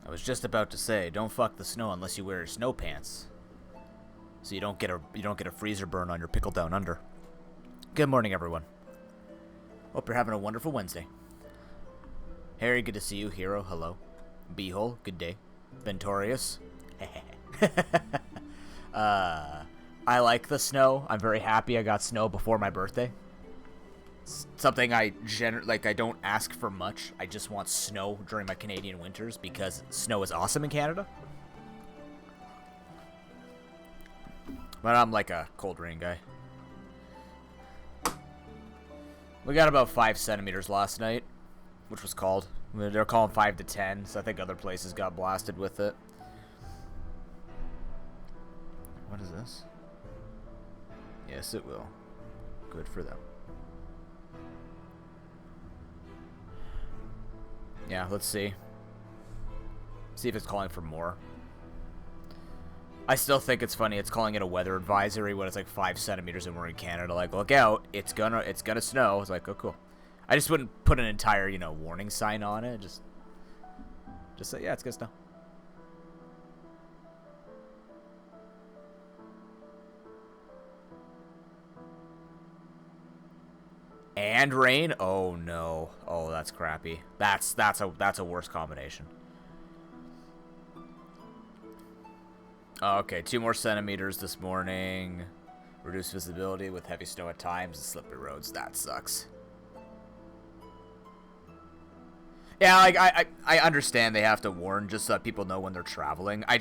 I was just about to say, don't fuck the snow unless you wear snow pants, so you don't get a freezer burn on your pickle down under. Good morning, everyone. Hope you're having a wonderful Wednesday. Harry, good to see you. Hero, hello. Beehole, good day. Ventorious, I like the snow. I'm very happy I got snow before my birthday. It's something I don't ask for much. I just want snow during my Canadian winters because snow is awesome in Canada. But I'm like a cold rain guy. We got about 5 centimeters last night, which was called. They're calling 5 to 10, so I think other places got blasted with it. What is this? Yes, it will. Good for them. Yeah, let's see. See if it's calling for more. I still think it's funny. It's calling it a weather advisory when it's like 5 centimeters and we're in Canada. Like, look out! It's gonna snow. It's like, oh, cool. I just wouldn't put an entire, warning sign on it. Just say, yeah, it's gonna snow. And rain? Oh no. Oh, that's crappy. That's a worse combination. Okay, 2 more centimeters this morning. Reduced visibility with heavy snow at times and slippery roads. That sucks. Yeah, like I understand they have to warn just so that people know when they're traveling. I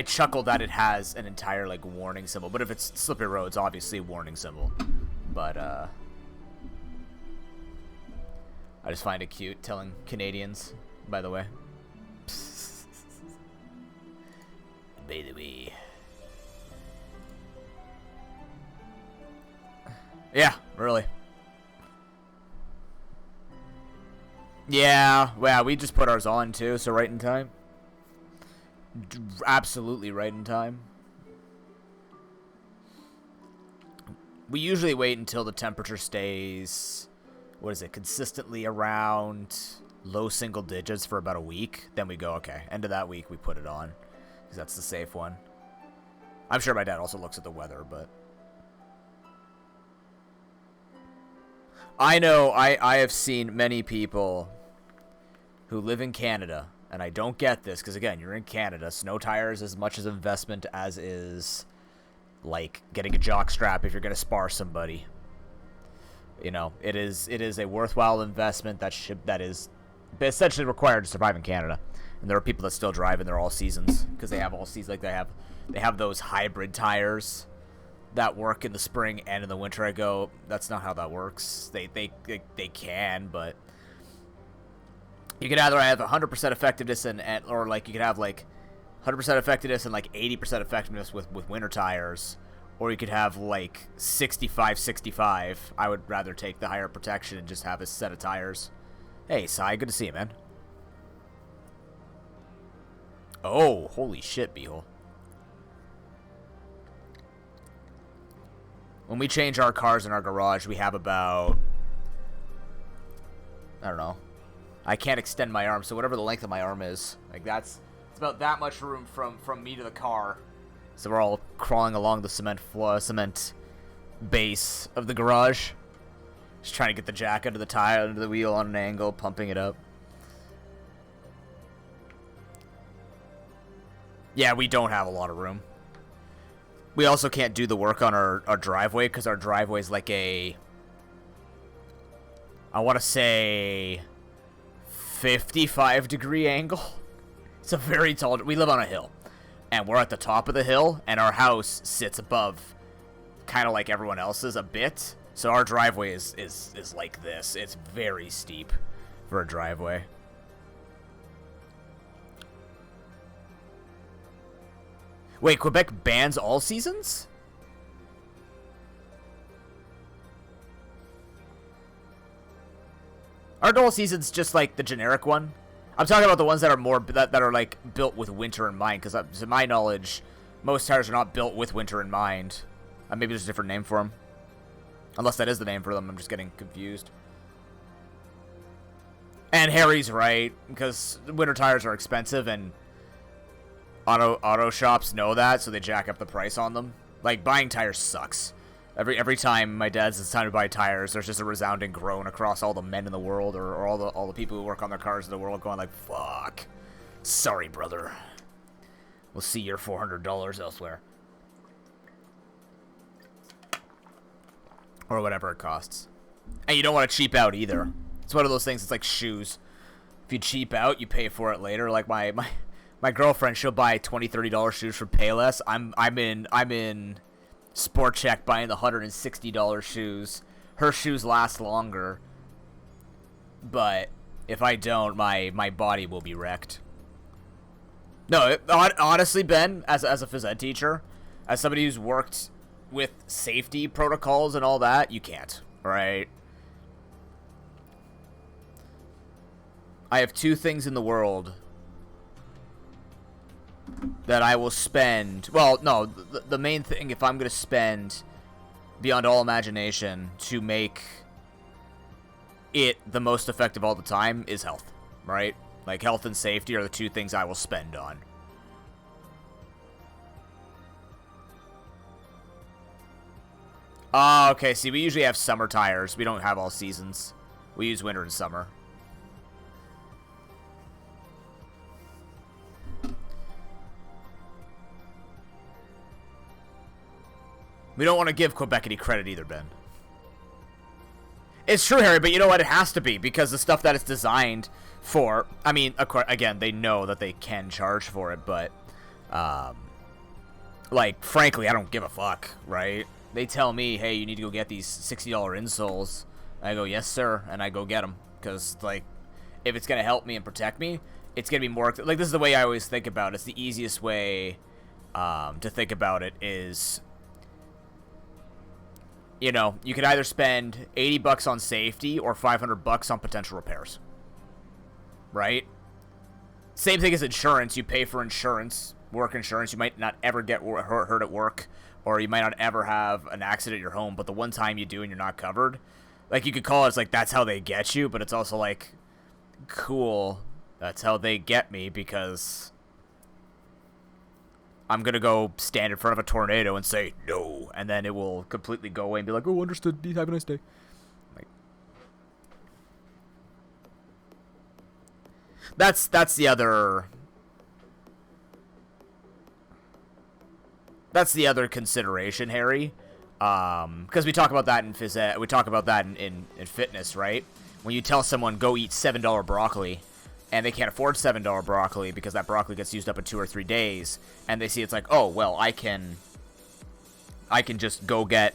chuckle that it has an entire warning symbol, but if it's slippery roads, obviously a warning symbol. But I just find it cute telling Canadians, by the way. By the way. Yeah, really. Yeah, well, we just put ours on too, so right in time. Absolutely right in time. We usually wait until the temperature stays, consistently around low single digits for about a week. Then we go, okay, end of that week we put it on, because that's the safe one. I'm sure my dad also looks at the weather, but... I know, I have seen many people who live in Canada, and I don't get this, because again, you're in Canada. Snow tires as much as investment as is, getting a jock strap if you're going to spar somebody. It is a worthwhile investment that is essentially required to survive in Canada. And there are people that still drive in their all seasons, because they have all seasons, they have those hybrid tires that work in the spring and in the winter. I go, that's not how that works. They can, but you can either have 100% effectiveness or you could have 100% effectiveness and 80% effectiveness with winter tires, or you could have 65-65. I would rather take the higher protection and just have a set of tires. Hey, Sai, good to see you, man. Oh, holy shit, Beehole. When we change our cars in our garage, we have about... I don't know. I can't extend my arm, so whatever the length of my arm is. It's about that much room from me to the car. So we're all crawling along the cement base of the garage. Just trying to get the jack under the tire, under the wheel on an angle, pumping it up. Yeah, we don't have a lot of room. We also can't do the work on our driveway because our driveway is I want to say 55-degree angle. It's a very tall... We live on a hill, and we're at the top of the hill, and our house sits above, kind of like everyone else's a bit. So our driveway is like this. It's very steep for a driveway. Wait, Quebec bans all seasons? Aren't all seasons just the generic one? I'm talking about the ones that are more that are built with winter in mind, because to my knowledge, most tires are not built with winter in mind. Maybe there's a different name for them. Unless that is the name for them, I'm just getting confused. And Harry's right, because winter tires are expensive, and auto shops know that, so they jack up the price on them. Like, buying tires sucks. Every time my dad says it's time to buy tires, there's just a resounding groan across all the men in the world, or all the people who work on their cars in the world, going like, "Fuck, sorry, brother. We'll see your $400 elsewhere," or whatever it costs. And you don't want to cheap out either. It's one of those things. It's like shoes. If you cheap out, you pay for it later. Like my girlfriend, she'll buy $20, $30 shoes for Payless. I'm in Sport Check buying the $160 shoes. Her shoes last longer, but if I don't, my body will be wrecked. No, honestly, Ben, as a phys ed teacher, as somebody who's worked with safety protocols and all that, you can't, right? I have two things in the world that I will spend. Well, no, the main thing, if I'm going to spend beyond all imagination to make it the most effective all the time, is health, right? Like, health and safety are the two things I will spend on. Okay, see, we usually have summer tires. We don't have all seasons. We use winter and summer. We don't want to give Quebec any credit either, Ben. It's true, Harry, but you know what? It has to be, because the stuff that it's designed for... I mean, of course, again, they know that they can charge for it, but... like, frankly, I don't give a fuck, right? They tell me, hey, you need to go get these $60 insoles. I go, yes, sir, and I go get them. Because, like, if it's going to help me and protect me, it's going to be more... Like, this is the way I always think about it. It's the easiest way to think about it is... You know, you could either spend $80 on safety or $500 on potential repairs. Right? Same thing as insurance. You pay for insurance, work insurance. You might not ever get hurt at work, or you might not ever have an accident at your home, but the one time you do and you're not covered, like, you could call it, it's like, that's how they get you, but it's also like, cool, that's how they get me, because I'm going to go stand in front of a tornado and say, no, and then it will completely go away and be like, oh, understood, have a nice day. Like, that's the other... That's the other consideration, Harry. Because we talk about that in phys ed, we talk about that in fitness, right? When you tell someone, go eat $7 broccoli, and they can't afford $7 broccoli because that broccoli gets used up in 2 or 3 days, and they see it's like, oh, well, I can just go get,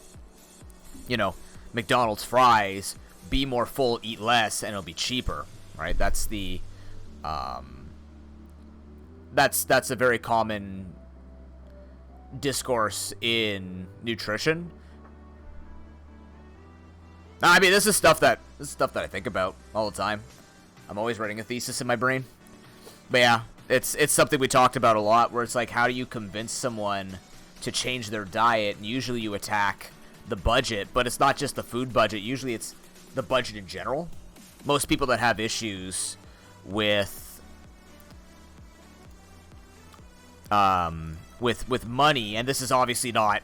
you know, McDonald's fries, be more full, eat less, and it'll be cheaper, right? That's the, that's a very common discourse in nutrition. I mean, this is stuff that I think about all the time. I'm always writing a thesis in my brain. But yeah, it's something we talked about a lot, where it's like, how do you convince someone to change their diet? And usually you attack the budget, but it's not just the food budget. Usually it's the budget in general. Most people that have issues with money, and this is obviously not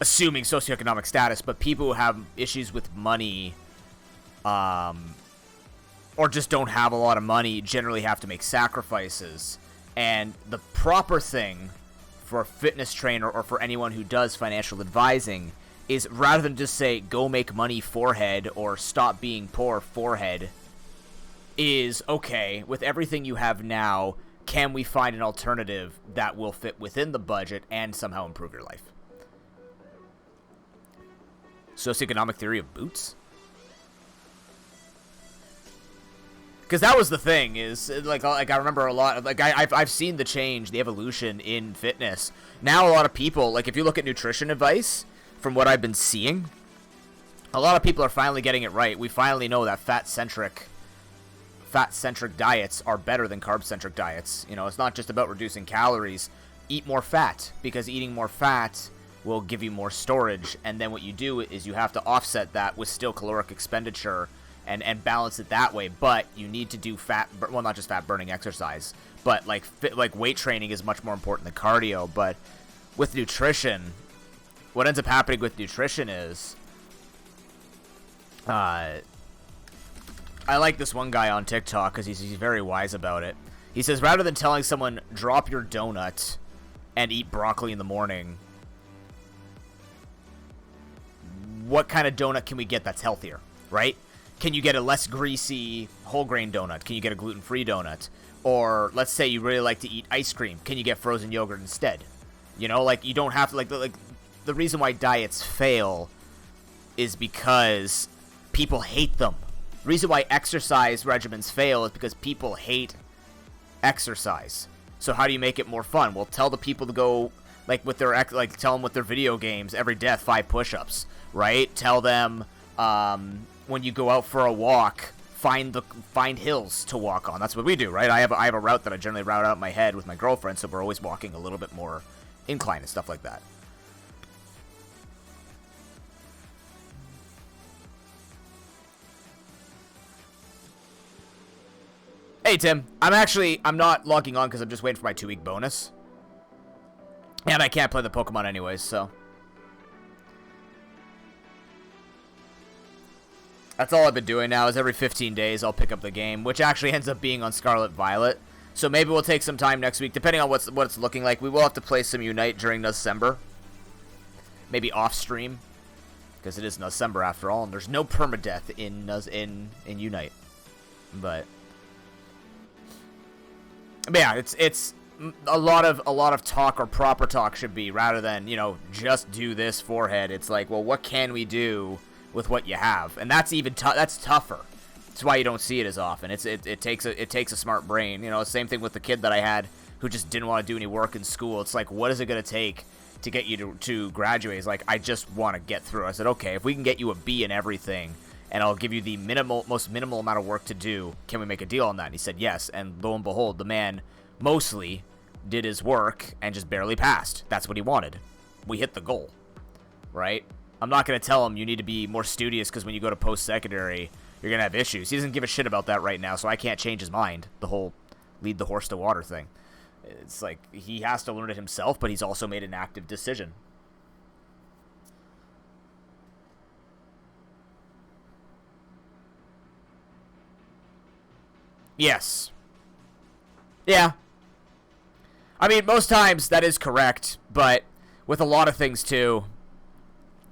assuming socioeconomic status, but people who have issues with money, or just don't have a lot of money, generally have to make sacrifices. And the proper thing for a fitness trainer or for anyone who does financial advising is, rather than just say, go make money, forehead, or stop being poor, forehead, is, okay, with everything you have now, can we find an alternative that will fit within the budget and somehow improve your life? Socioeconomic theory of boots? Because that was the thing, is, like I remember a lot, like, I've seen the change, the evolution in fitness. Now a lot of people, like, if you look at nutrition advice, from what I've been seeing, a lot of people are finally getting it right. We finally know that fat-centric diets are better than carb-centric diets. You know, it's not just about reducing calories. Eat more fat, because eating more fat will give you more storage, and then what you do is you have to offset that with still caloric expenditure and balance it that way. But you need to do well, not just fat burning exercise, but like weight training is much more important than cardio. But with nutrition, what ends up happening with nutrition is, I like this one guy on TikTok because he's very wise about it. He says, rather than telling someone, drop your donut and eat broccoli in the morning, what kind of donut can we get that's healthier, right? Can you get a less greasy whole grain donut? Can you get a gluten-free donut? Or let's say you really like to eat ice cream. Can you get frozen yogurt instead? You know, like, you don't have to, like the reason why diets fail is because people hate them. The reason why exercise regimens fail is because people hate exercise. So how do you make it more fun? Well, tell the people to go, like, with their tell them with their video games, every death 5 push-ups, right? Tell them when you go out for a walk, find hills to walk on. That's what we do, right? I have a route that I generally route out in my head with my girlfriend, so we're always walking a little bit more incline and stuff like that. Hey, Tim. I'm not logging on because I'm just waiting for my 2-week bonus. And I can't play the Pokemon anyways, so. That's all I've been doing now is every 15 days I'll pick up the game, which actually ends up being on Scarlet Violet. So maybe we'll take some time next week, depending on what it's looking like. We will have to play some Unite during December. Maybe off stream, because it is December after all, and there's no permadeath in Unite. But yeah, it's a lot of talk, or proper talk should be, rather than, you know, just do this forehead. It's like, well, what can we do with what you have? And that's even that's tougher. That's why you don't see it as often. It takes a smart brain. You know, same thing with the kid that I had who just didn't want to do any work in school. It's like, what is it going to take to get you to graduate? He's like, I just want to get through. I said, okay, if we can get you a B in everything, and I'll give you the most minimal amount of work to do, can we make a deal on that? And he said yes, and lo and behold, the man mostly did his work and just barely passed. That's what he wanted. We hit the goal, right? I'm not going to tell him you need to be more studious because when you go to post-secondary, you're going to have issues. He doesn't give a shit about that right now, so I can't change his mind. The whole lead the horse to water thing. It's like, he has to learn it himself, but he's also made an active decision. Yes. Yeah. I mean, most times that is correct, but with a lot of things too,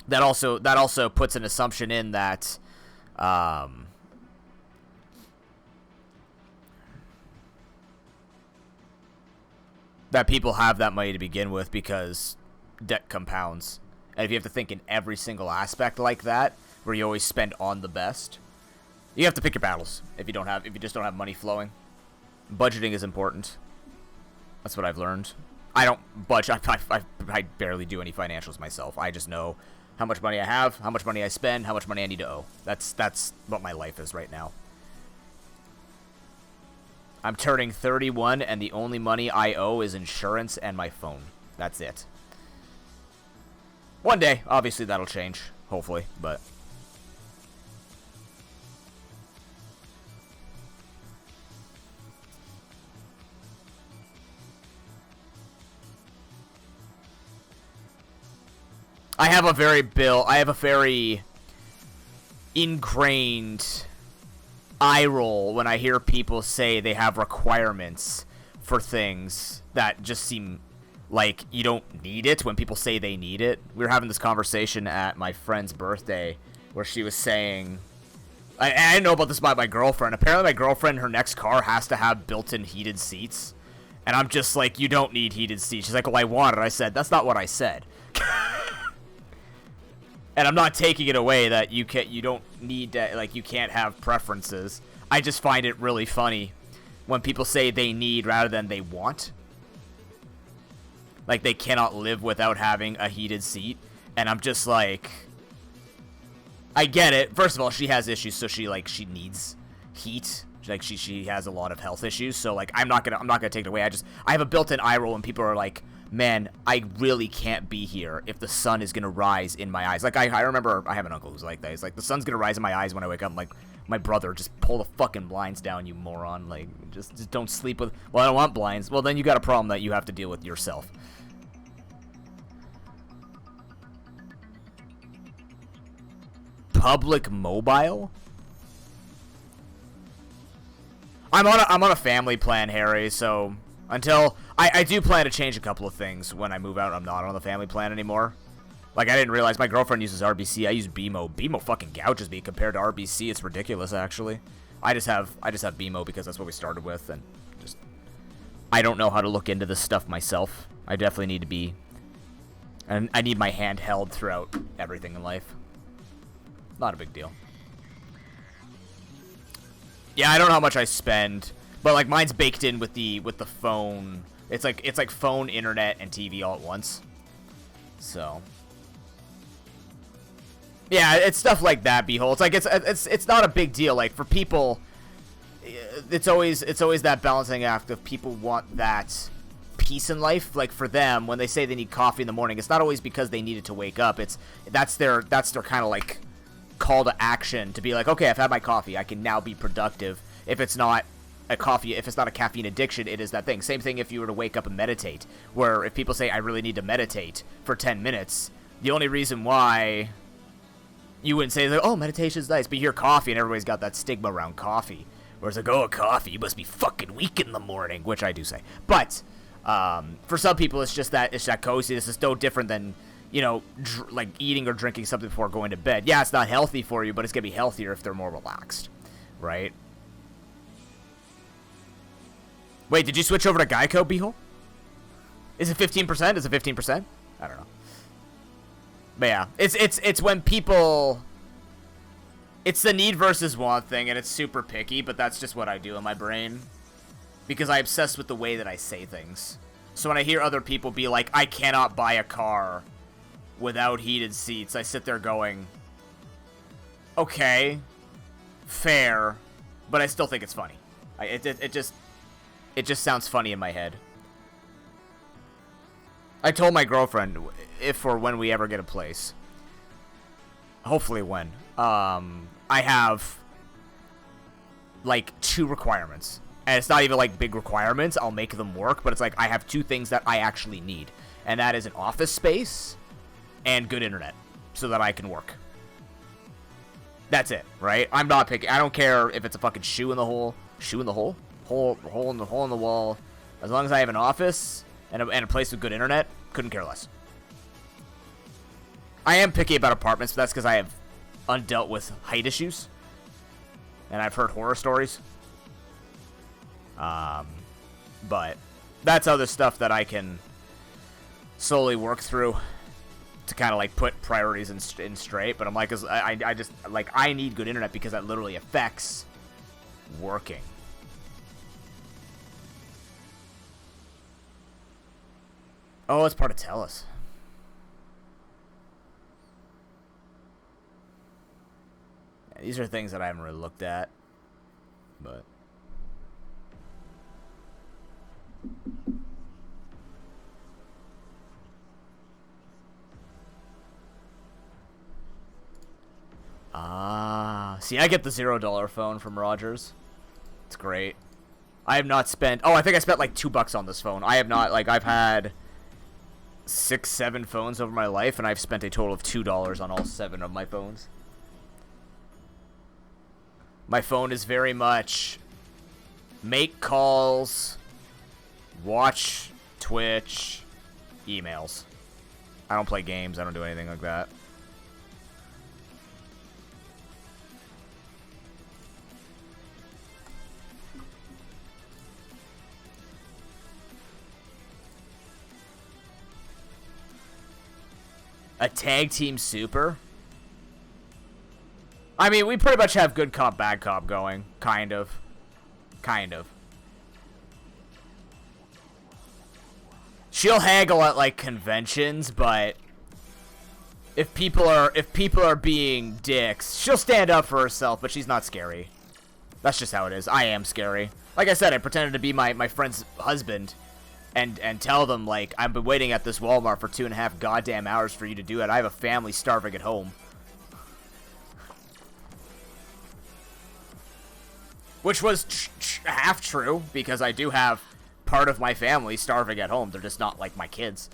that also puts an assumption in that that people have that money to begin with because debt compounds. And if you have to think in every single aspect like that, where you always spend on the best, you have to pick your battles if you just don't have money flowing. Budgeting is important. That's what I've learned. I don't budget. I barely do any financials myself. I just know how much money I have, how much money I spend, how much money I need to owe. That's what my life is right now. I'm turning 31, and the only money I owe is insurance and my phone. That's it. One day, obviously, that'll change. Hopefully, but... I have a very ingrained eye roll when I hear people say they have requirements for things that just seem like you don't need it when people say they need it. We were having this conversation at my friend's birthday where she was saying, I didn't know about this about my girlfriend. Apparently my girlfriend, her next car has to have built-in heated seats. And I'm just like, you don't need heated seats. She's like, well, I want it. I said, that's not what I said. And I'm not taking it away that you don't need to, like, you can't have preferences. I just find it really funny when people say they need rather than they want. Like, they cannot live without having a heated seat. And I'm just like, I get it. First of all, she has issues, so she needs heat. Like, she has a lot of health issues, so, like, I'm not gonna take it away. I have a built-in eye roll when people are like, man, I really can't be here if the sun is gonna rise in my eyes. Like, I remember, I have an uncle who's like that. He's like, the sun's gonna rise in my eyes when I wake up. I'm like, my brother, just pull the fucking blinds down, you moron. Like, just don't sleep with, well, I don't want blinds. Well, then you got a problem that you have to deal with yourself. Public mobile? I'm on a family plan, Harry, so until I do plan to change a couple of things when I move out. I'm not on the family plan anymore. Like, I didn't realize my girlfriend uses RBC. I use BMO. BMO fucking gouges me compared to RBC. It's ridiculous, actually. I just have BMO because that's what we started with, and just I don't know how to look into this stuff myself. I definitely need to be, and I need my hand held throughout everything in life. Not a big deal. Yeah, I don't know how much I spend, but like mine's baked in with the phone. It's like phone, internet, and TV all at once. So yeah, it's stuff like that, Behold. It's like it's not a big deal. Like, for people, it's always that balancing act of people want that peace in life. Like, for them, when they say they need coffee in the morning, it's not always because they need it to wake up. That's their kind of like call to action to be like, okay, I've had my coffee, I can now be productive. If it's not a coffee, if it's not a caffeine addiction, it is that thing. Same thing if you were to wake up and meditate, where if people say, I really need to meditate for 10 minutes, the only reason why you wouldn't say, like, oh, meditation's nice, but you hear coffee and everybody's got that stigma around coffee, where it's like, oh, coffee, you must be fucking weak in the morning, which I do say. But for some people, it's that coziness. It's no different than, you know, like eating or drinking something before going to bed. Yeah, it's not healthy for you, but it's going to be healthier if they're more relaxed, right? Wait, did you switch over to Geico, Beehole? Is it 15%? Is it 15%? I don't know. But yeah, it's when people, it's the need versus want thing, and it's super picky, but that's just what I do in my brain, because I obsess with the way that I say things. So when I hear other people be like, I cannot buy a car without heated seats, I sit there going, okay, fair, but I still think it's funny. It just sounds funny in my head. I told my girlfriend, if or when we ever get a place, hopefully when, I have like 2 requirements, and it's not even like big requirements. I'll make them work, but it's like I have 2 things that I actually need, and that is an office space and good internet so that I can work. That's it, right? I'm not picky. I don't care if it's a fucking shoe in the hole in the wall. As long as I have an office and a place with good internet, couldn't care less. I am picky about apartments, but that's because I have undealt with height issues, and I've heard horror stories. But that's other stuff that I can slowly work through to kind of like put priorities in straight. But I'm like, I just like, I need good internet because that literally affects working. Oh, it's part of Tellus. Yeah, these are things that I haven't really looked at, but see, I get the $0 phone from Rogers. It's great. I have not spent, oh, I think I spent like $2 on this phone. I have not, like, I've had 6-7 phones over my life, and I've spent a total of $2 on all 7 of my phones. My phone is very much make calls, watch Twitch, emails. I don't play games. I don't do anything like that. A tag team super? I mean, we pretty much have good cop, bad cop going. Kind of. Kind of. She'll haggle at, like, conventions, but if people are being dicks, she'll stand up for herself, but she's not scary. That's just how it is. I am scary. Like I said, I pretended to be my friend's husband and tell them, like, I've been waiting at this Walmart for 2.5 goddamn hours for you to do it. I have a family starving at home. Which was half true, because I do have part of my family starving at home. They're just not, like, my kids.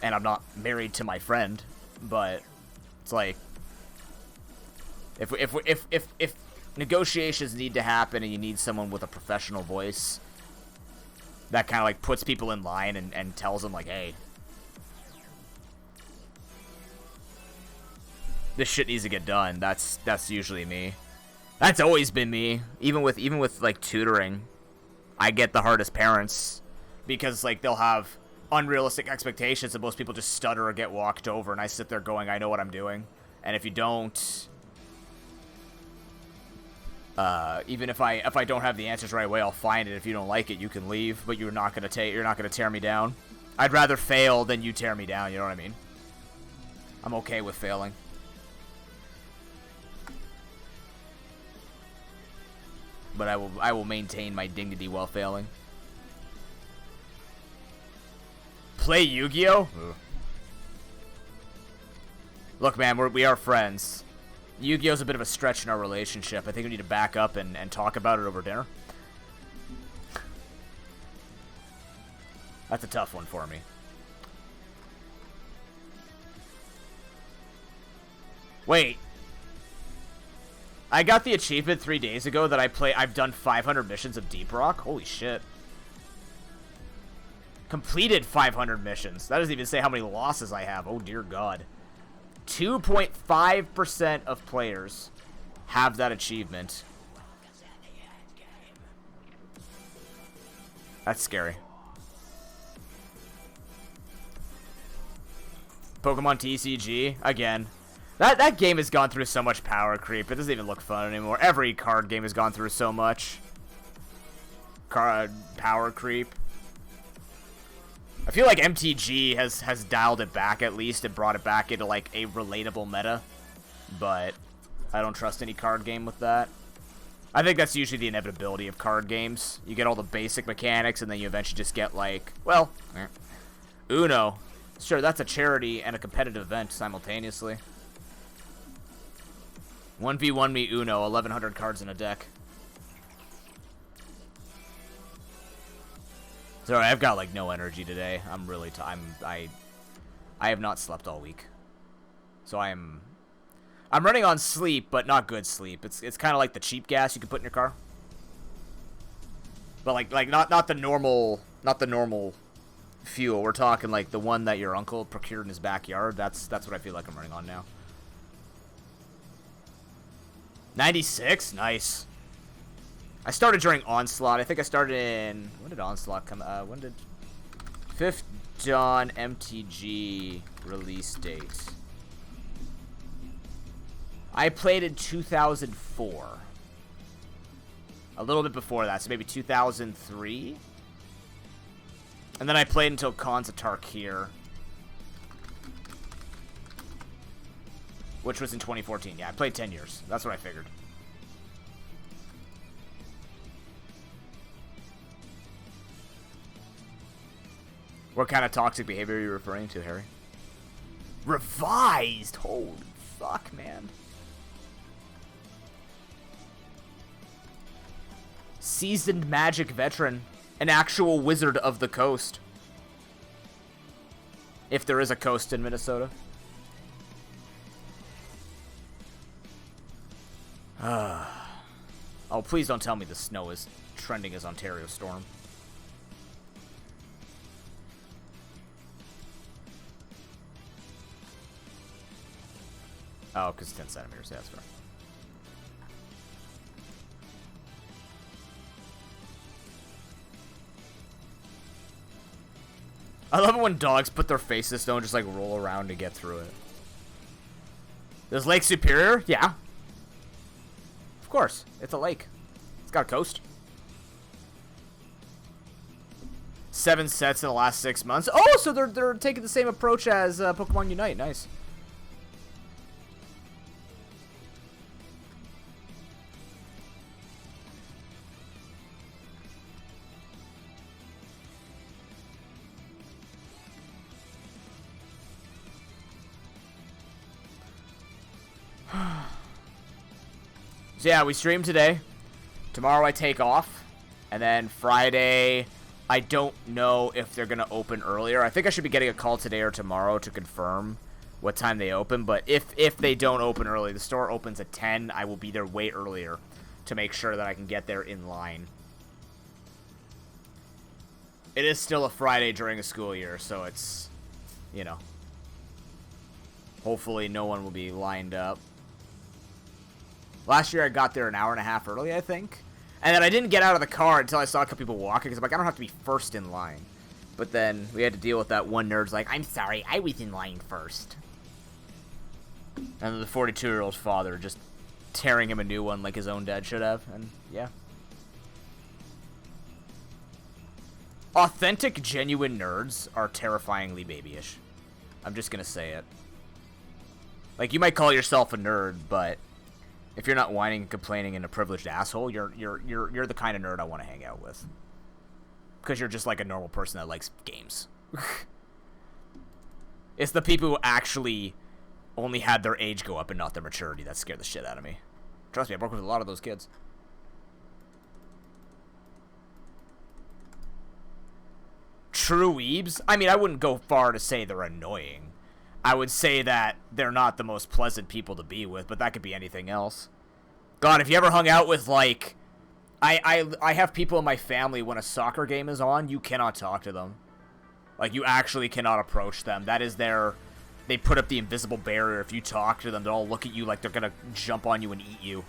And I'm not married to my friend. But it's like, if negotiations need to happen and you need someone with a professional voice that kind of, like, puts people in line and tells them, like, hey, this shit needs to get done, that's usually me. That's always been me. Even with like tutoring, I get the hardest parents because, like, they'll have unrealistic expectations and most people just stutter or get walked over, and I sit there going, I know what I'm doing. And if you don't, even if I don't have the answers right away, I'll find it. If you don't like it, you can leave, but you're not gonna tear me down. I'd rather fail than you tear me down, you know what I mean? I'm okay with failing. But I will maintain my dignity while failing. Play Yu-Gi-Oh? Look, man, we are friends. Yu-Gi-Oh's a bit of a stretch in our relationship. I think we need to back up and talk about it over dinner. That's a tough one for me. Wait. I got the achievement 3 days ago that I've done 500 missions of Deep Rock. Holy shit. Completed 500 missions. That doesn't even say how many losses I have. Oh, dear God. 2.5% of players have that achievement. That's scary. Pokemon TCG, again. That game has gone through so much power creep. It doesn't even look fun anymore. Every card game has gone through so much power creep. I feel like MTG has dialed it back at least and brought it back into, like, a relatable meta. But I don't trust any card game with that. I think that's usually the inevitability of card games. You get all the basic mechanics and then you eventually just get, like, well, Uno. Sure, that's a charity and a competitive event simultaneously. 1v1 me Uno, 1100 cards in a deck. Sorry, I've got, like, no energy today. I'm really I have not slept all week. So I'm running on sleep, but not good sleep. It's kind of like the cheap gas you can put in your car. But like not the normal fuel. We're talking like the one that your uncle procured in his backyard. That's what I feel like I'm running on now. 96? Nice. I started during Onslaught. I think I started in... When did Onslaught come... when did... 5th Dawn MTG release date. I played in 2004. A little bit before that, so maybe 2003? And then I played until Khans of Tarkir. Which was in 2014. Yeah, I played 10 years. That's what I figured. What kind of toxic behavior are you referring to, Harry? Revised! Holy fuck, man. Seasoned Magic veteran. An actual wizard of the coast. If there is a coast in Minnesota. Oh, please don't tell me the snow is trending as Ontario Storm. Oh, because 10 centimeters. Yeah, that's fair. I love it when dogs put their faces don't just like roll around to get through it. Is Lake Superior? Yeah. Of course. It's a lake. It's got a coast. 7 sets in the last 6 months. Oh, so they're taking the same approach as Pokemon Unite. Nice. So yeah, we stream today. Tomorrow I take off. And then Friday, I don't know if they're going to open earlier. I think I should be getting a call today or tomorrow to confirm what time they open. But if they don't open early, the store opens at 10. I will be there way earlier to make sure that I can get there in line. It is still a Friday during a school year, so it's, you know, hopefully no one will be lined up. Last year I got there an hour and a half early, I think. And then I didn't get out of the car until I saw a couple people walking, because I'm like, I don't have to be first in line. But then we had to deal with that one nerd's like, I'm sorry, I was in line first. And then the 42-year-old's father just tearing him a new one like his own dad should have. And yeah. Authentic, genuine nerds are terrifyingly babyish. I'm just gonna say it. Like, you might call yourself a nerd, but if you're not whining and complaining and a privileged asshole, you're the kind of nerd I want to hang out with. Because you're just like a normal person that likes games. It's the people who actually only had their age go up and not their maturity that scared the shit out of me. Trust me, I work with a lot of those kids. True weebs? I mean, I wouldn't go far to say they're annoying. I would say that they're not the most pleasant people to be with, but that could be anything else. God, if you ever hung out with, like... I have people in my family, when a soccer game is on, you cannot talk to them. Like, you actually cannot approach them. That is their... They put up the invisible barrier. If you talk to them, they'll all look at you like they're gonna jump on you and eat you.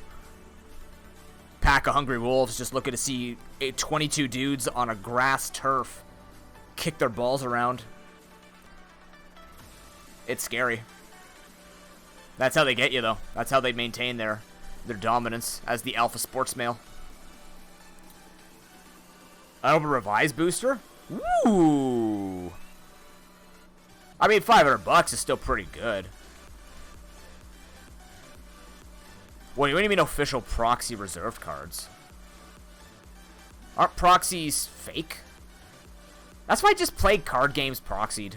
Pack of hungry wolves just looking to see 22 dudes on a grass turf kick their balls around. It's scary. That's how they get you, though. That's how they maintain their dominance as the alpha sports male. I hope a revised booster? Ooh. I mean, $500 is still pretty good. What do you mean official proxy reserved cards? Aren't proxies fake? That's why I just play card games proxied.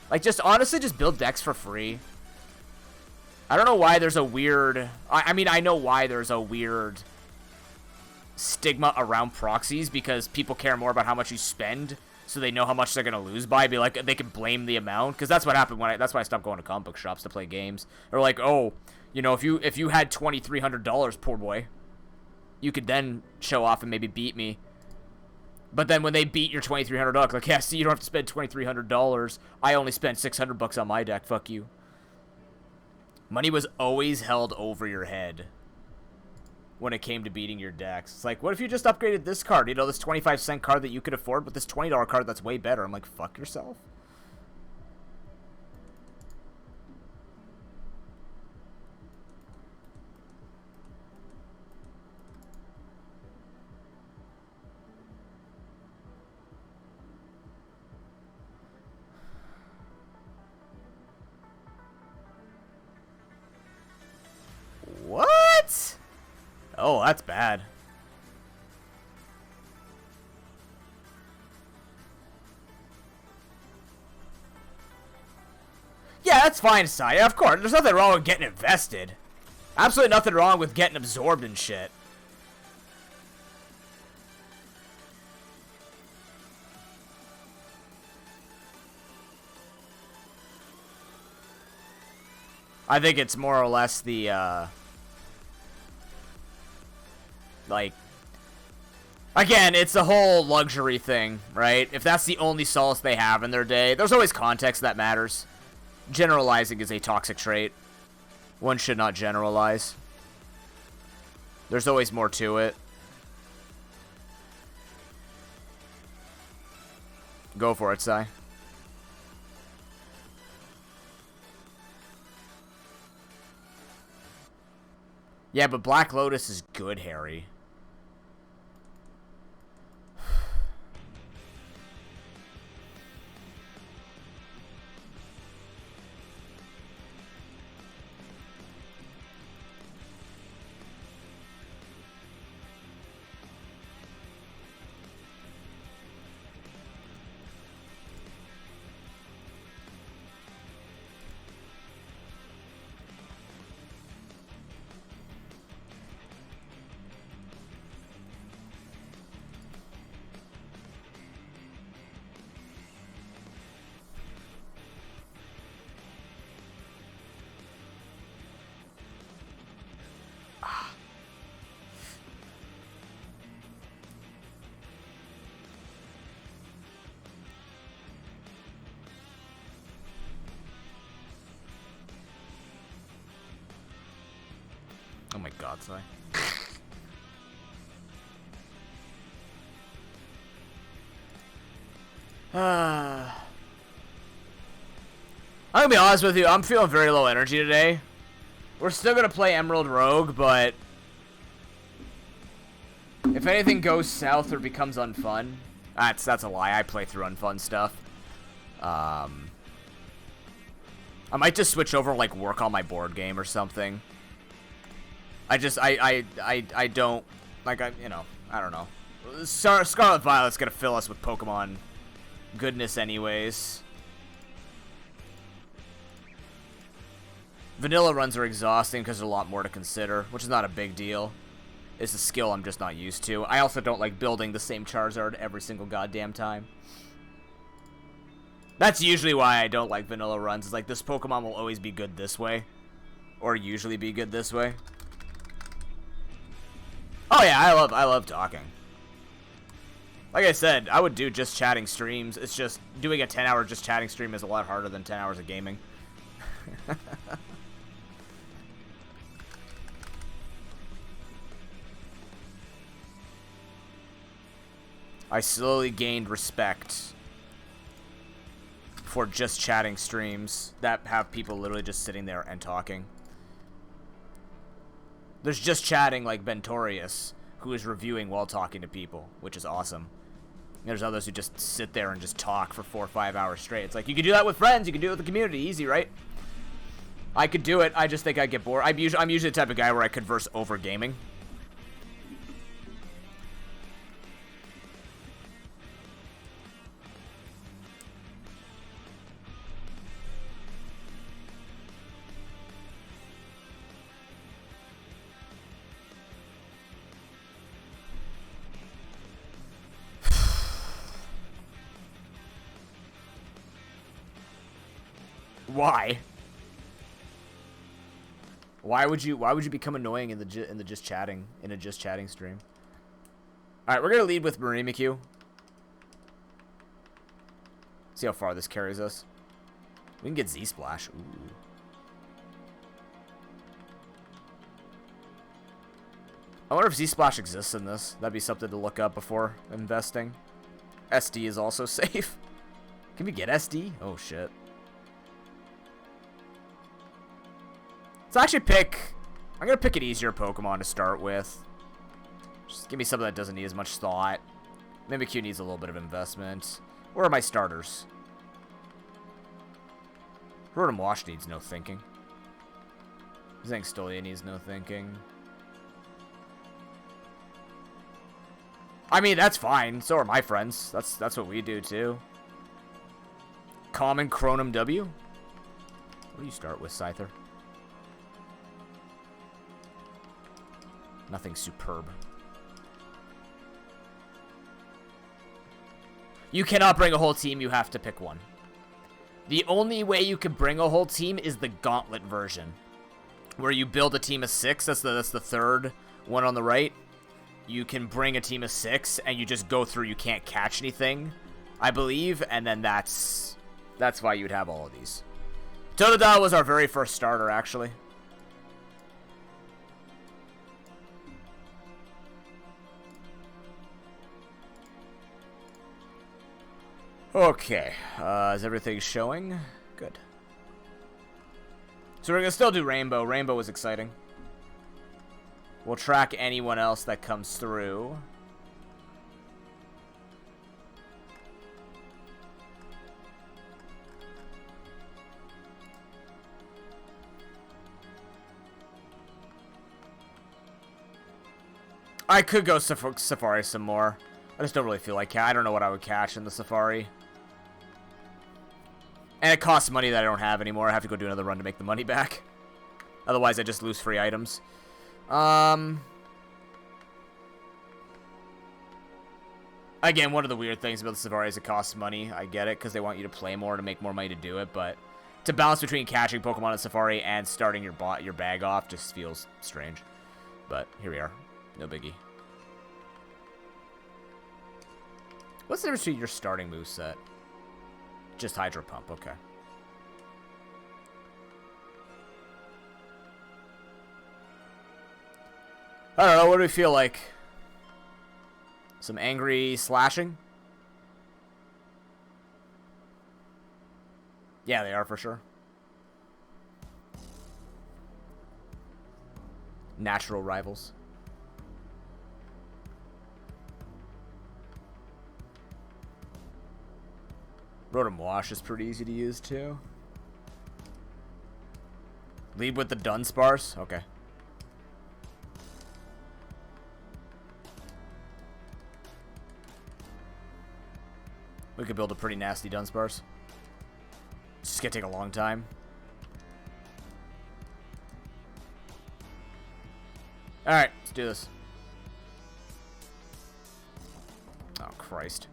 Like, just honestly, just build decks for free. I don't know why there's a weird... I mean, I know why there's a weird stigma around proxies, because people care more about how much you spend, so they know how much they're going to lose by. Be like, they can blame the amount, because that's what happened when that's why I stopped going to comic book shops to play games. Or like, oh, you know, if you had $2,300, poor boy, you could then show off and maybe beat me. But then when they beat your $2,300, like, yeah, see, you don't have to spend $2,300. I only spent $600 on my deck. Fuck you. Money was always held over your head when it came to beating your decks. It's like, what if you just upgraded this card? You know, this 25-cent card that you could afford, but this $20 card that's way better. I'm like, fuck yourself. What? Oh, that's bad. Yeah, that's fine, Saya. Of course, there's nothing wrong with getting invested. Absolutely nothing wrong with getting absorbed in shit. I think it's more or less the, like, again, it's the whole luxury thing, right? If that's the only solace they have in their day, there's always context that matters. Generalizing is a toxic trait. One should not generalize. There's always more to it. Go for it, Sai. Yeah, but Black Lotus is good, Harry. Oh my god, sorry. I'm gonna be honest with you, I'm feeling very low energy today. We're still gonna play Emerald Rogue, but if anything goes south or becomes unfun, that's a lie. I play through unfun stuff. I might just switch over, like, work on my board game or something. I don't, like, you know, I don't know. Scarlet Violet's gonna fill us with Pokemon goodness anyways. Vanilla runs are exhausting because there's a lot more to consider, which is not a big deal. It's a skill I'm just not used to. I also don't like building the same Charizard every single goddamn time. That's usually why I don't like vanilla runs. It's like, this Pokemon will always be good this way. Or usually be good this way. Oh yeah, I love talking. Like I said, I would do just chatting streams. It's just, doing a 10-hour just chatting stream is a lot harder than 10 hours of gaming. I slowly gained respect for just chatting streams that have people literally just sitting there and talking. There's just chatting like Bentorius, who is reviewing while talking to people, which is awesome. There's others who just sit there and just talk for 4 or 5 hours straight. It's like, you can do that with friends, you can do it with the community, easy, right? I could do it, I just think I'd get bored. I'm usually the type of guy where I converse over gaming. Why? Why would you become annoying in a just chatting stream? All right, we're gonna lead with Marimekyu. See how far this carries us. We can get Z-Splash. Ooh. I wonder if Z-Splash exists in this. That'd be something to look up before investing. SD is also safe. Can we get SD? Oh shit. Let's actually I'm gonna pick an easier Pokemon to start with. Just give me something that doesn't need as much thought. Mimikyu needs a little bit of investment. Where are my starters? Rotom Wash needs no thinking. Zangstolia needs no thinking. I mean, that's fine. So are my friends. That's what we do too. Common Chronum W. What do you start with, Scyther? Nothing superb. You cannot bring a whole team, you have to pick one. The only way you can bring a whole team is the Gauntlet version, where you build a team of 6, that's the third one on the right. You can bring a team of 6, and you just go through, you can't catch anything, I believe, and then that's why you'd have all of these. Totodile was our very first starter, actually. Okay, is everything showing? Good. So we're gonna still do Rainbow. Rainbow was exciting. We'll track anyone else that comes through. I could go Safari some more. I just don't really feel like I don't know what I would catch in the Safari. And it costs money that I don't have anymore. I have to go do another run to make the money back. Otherwise, I just lose free items. Again, one of the weird things about the Safari is it costs money. I get it, because they want you to play more to make more money to do it. But to balance between catching Pokemon in Safari and starting your bag off just feels strange. But here we are. No biggie. What's the difference between your starting moveset? Just Hydro Pump, okay. I don't know, what do we feel like? Some angry slashing? Yeah, they are for sure. Natural rivals. Rotom Wash is pretty easy to use too. Lead with the Dunsparce? Okay. We could build a pretty nasty Dunsparce. It's just gonna take a long time. Alright, let's do this. Oh, Christ.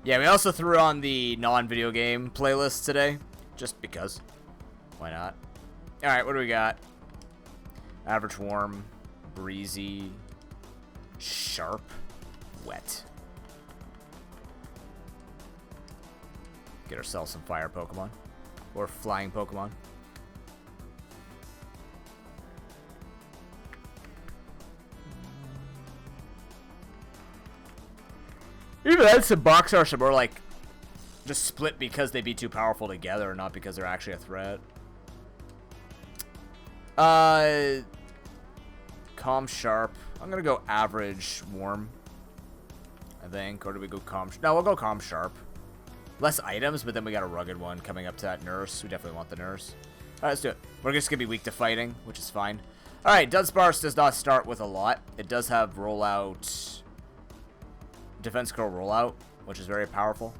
Yeah, we also threw on the non-video game playlist today. Just because. Why not? Alright, what do we got? Average warm, breezy, sharp, wet. Get ourselves some fire Pokemon. Or flying Pokemon. Even then, some Boxers are more like just split because they'd be too powerful together, not because they're actually a threat. Calm Sharp. I'm gonna go average warm, I think. Or do we go calm? No, we'll go calm Sharp. Less items, but then we got a rugged one coming up to that Nurse. We definitely want the Nurse. Alright, let's do it. We're just gonna be weak to fighting, which is fine. Alright, Dunsparce does not start with a lot. It does have rollout. Defense Curl rollout, which is very powerful.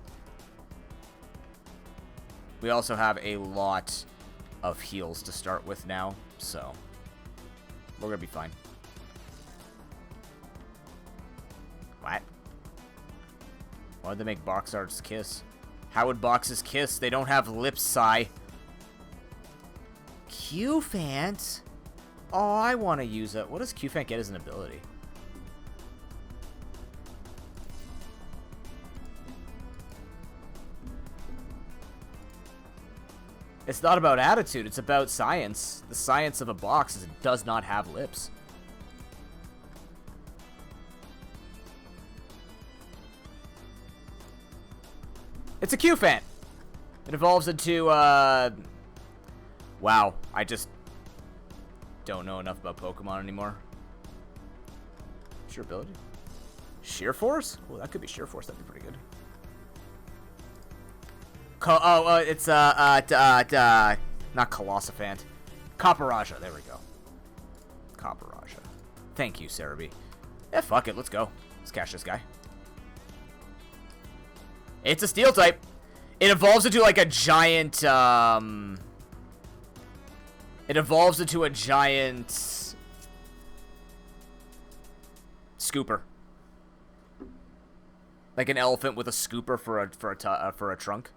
We also have a lot of heals to start with now, so we're gonna be fine. What? Why would they make Boxarts kiss? How would boxes kiss? They don't have lips, sigh. Q-Fant? Oh, I want to use it. What does Q-Fant get as an ability? It's not about attitude, it's about science. The science of a box is it does not have lips. It's a Q-Fan. It evolves into, wow, I just don't know enough about Pokemon anymore. Sheer ability? Sheer Force? Oh, that could be Sheer Force, that'd be pretty good. It's, not Colossifant. Copperaja, there we go. Copperaja. Thank you, Cerebi. Yeah, fuck it, let's go. Let's catch this guy. It's a Steel type. It evolves into, like, a giant, It evolves into a giant scooper. Like an elephant with a scooper for a trunk.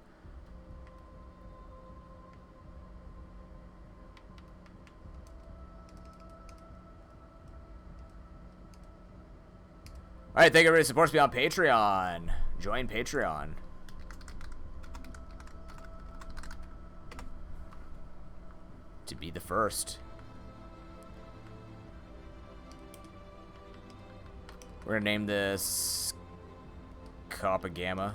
Alright, thank you everybody who supports me on Patreon. Join Patreon. To be the first. We're gonna name this Kappa Gamma.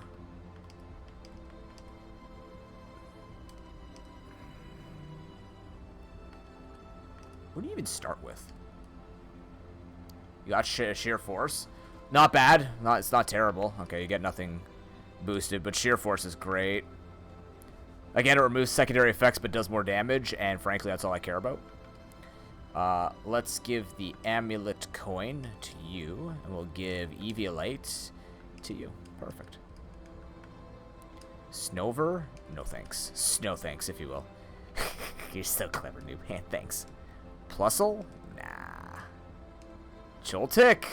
What do you even start with? You got Sheer Force. Not bad. It's not terrible. Okay, you get nothing boosted, but Sheer Force is great. Again, it removes secondary effects but does more damage, and frankly, that's all I care about. Let's give the Amulet Coin to you, and we'll give Eviolite to you. Perfect. Snover? No thanks. Snow thanks, if you will. You're so clever, noob. Thanks. Plusle? Nah. Joltik?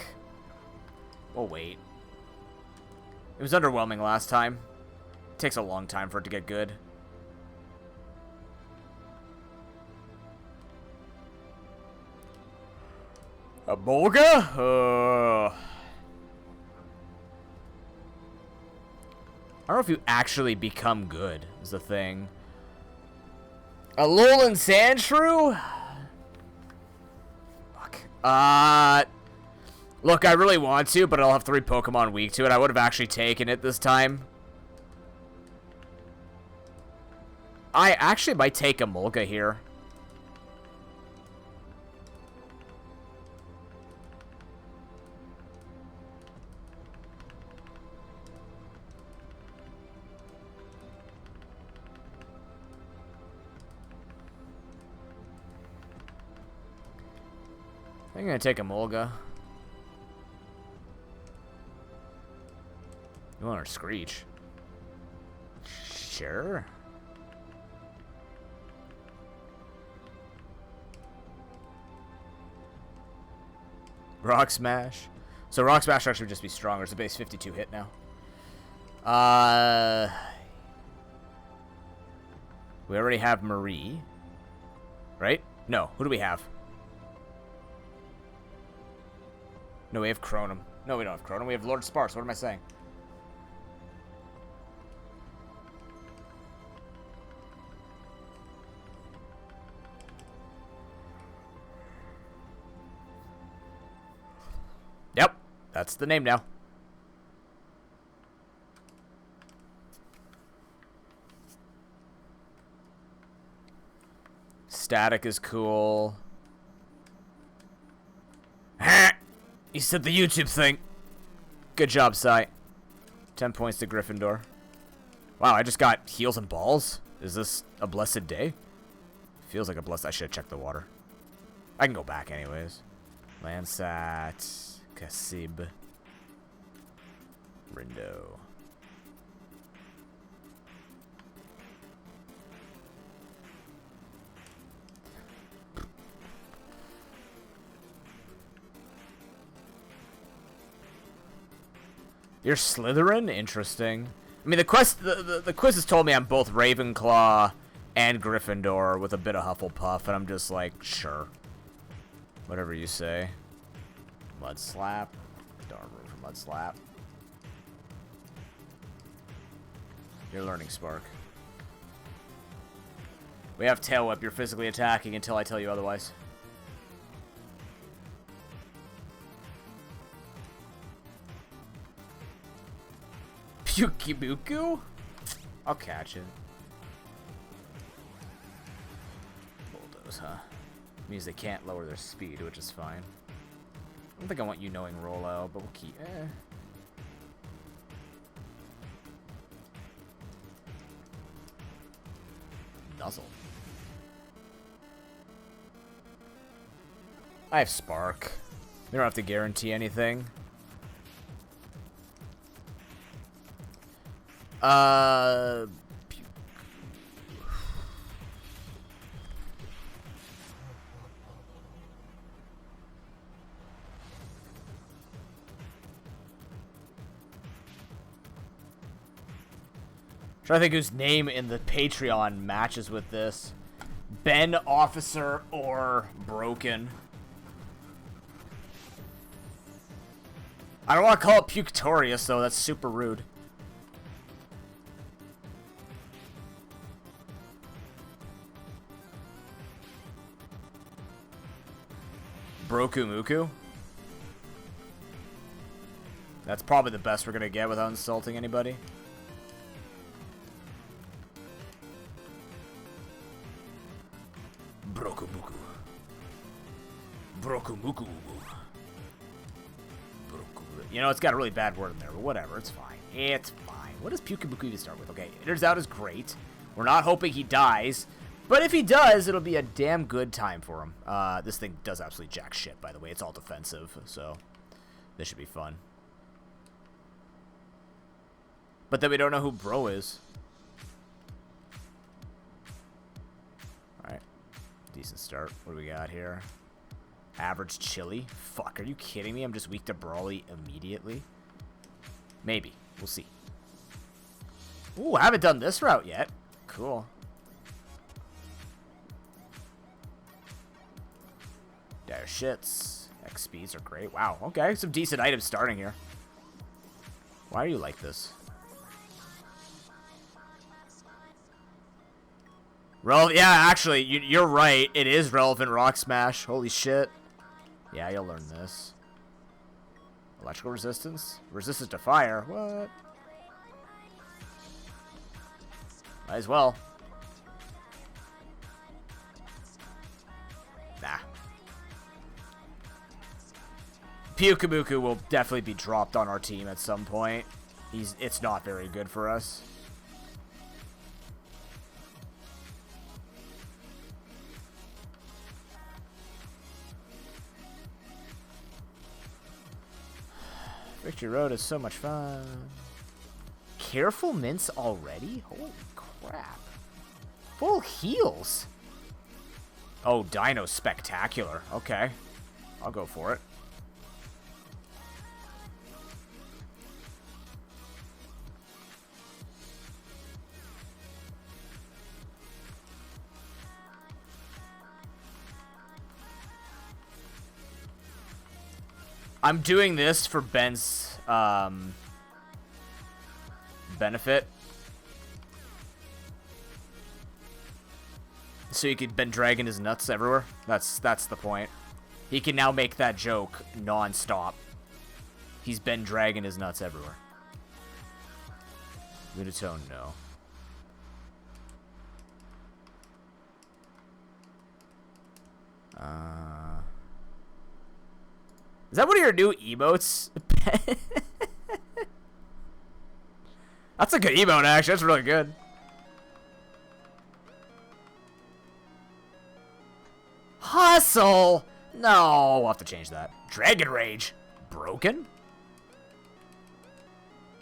Oh, wait. It was underwhelming last time. It takes a long time for it to get good. A Bolga? I don't know if you actually become good, is the thing. A Alolan Sandshrew? Fuck. Look, I really want to, but I'll have 3 Pokemon weak to it. I would have actually taken it this time. I actually might take a Mulga here. I'm gonna take a Mulga. You want her Screech? Sure. Rock Smash. So Rock Smash actually would just be stronger. It's a base 52 hit now. We already have Marie. Right? No. Who do we have? No, we have Cronum. No, we don't have Cronum. We have Lord Sparse. What am I saying? Yep. That's the name now. Static is cool. You said the YouTube thing. Good job, Sai. 10 points to Gryffindor. Wow, I just got heals and balls? Is this a blessed day? Feels like a blessed... I should have checked the water. I can go back anyways. Landsat. Kasib. Rindo. You're Slytherin? Interesting. I mean, the quiz has told me I'm both Ravenclaw and Gryffindor with a bit of Hufflepuff, and I'm just like, sure. Whatever you say. Mud Slap. Darn room for Mud Slap. You're learning Spark. We have Tail Whip. You're physically attacking until I tell you otherwise. Pukibuku? I'll catch it. Bulldoze, huh? Means they can't lower their speed, which is fine. I don't think I want you knowing rollout, but we'll keep... Nuzzle. I have Spark. We don't have to guarantee anything. Trying to think whose name in the Patreon matches with this. Ben, Officer, or Broken. I don't want to call it Puctorius, though. That's super rude. Brokumuku? That's probably the best we're going to get without insulting anybody. Brokumuku. Brokumuku. You know, it's got a really bad word in there, but whatever. It's fine. It's fine. What does Pukabuku even start with? Okay, enters out is great. We're not hoping he dies. But if he does, it'll be a damn good time for him. This thing does absolutely jack shit, by the way. It's all defensive, so this should be fun. But then we don't know who Bro is. Alright. Decent start. What do we got here? Average Chili? Fuck, are you kidding me? I'm just weak to Brawly immediately? Maybe. We'll see. Ooh, I haven't done this route yet. Cool. Dire Shits. X speeds are great. Wow, okay. Some decent items starting here. Why are you like this? Yeah, actually, you're right. It is relevant rock smash. Holy shit. Yeah, you'll learn this. Electrical resistance? Resistance to fire? What? Might as well. Nah. Pyukabuku will definitely be dropped on our team at some point. It's not very good for us. Victory Road is so much fun. Careful mints already? Holy crap. Full heals. Oh, Dino Spectacular. Okay. I'll go for it. I'm doing this for Ben's benefit. So he could Ben dragging his nuts everywhere. That's the point. He can now make that joke non-stop. He's been dragging his nuts everywhere. Lunatone, no. Is that one of your new emotes? That's a good emote, actually. That's really good. Hustle! No, we'll have to change that. Dragon Rage. Broken?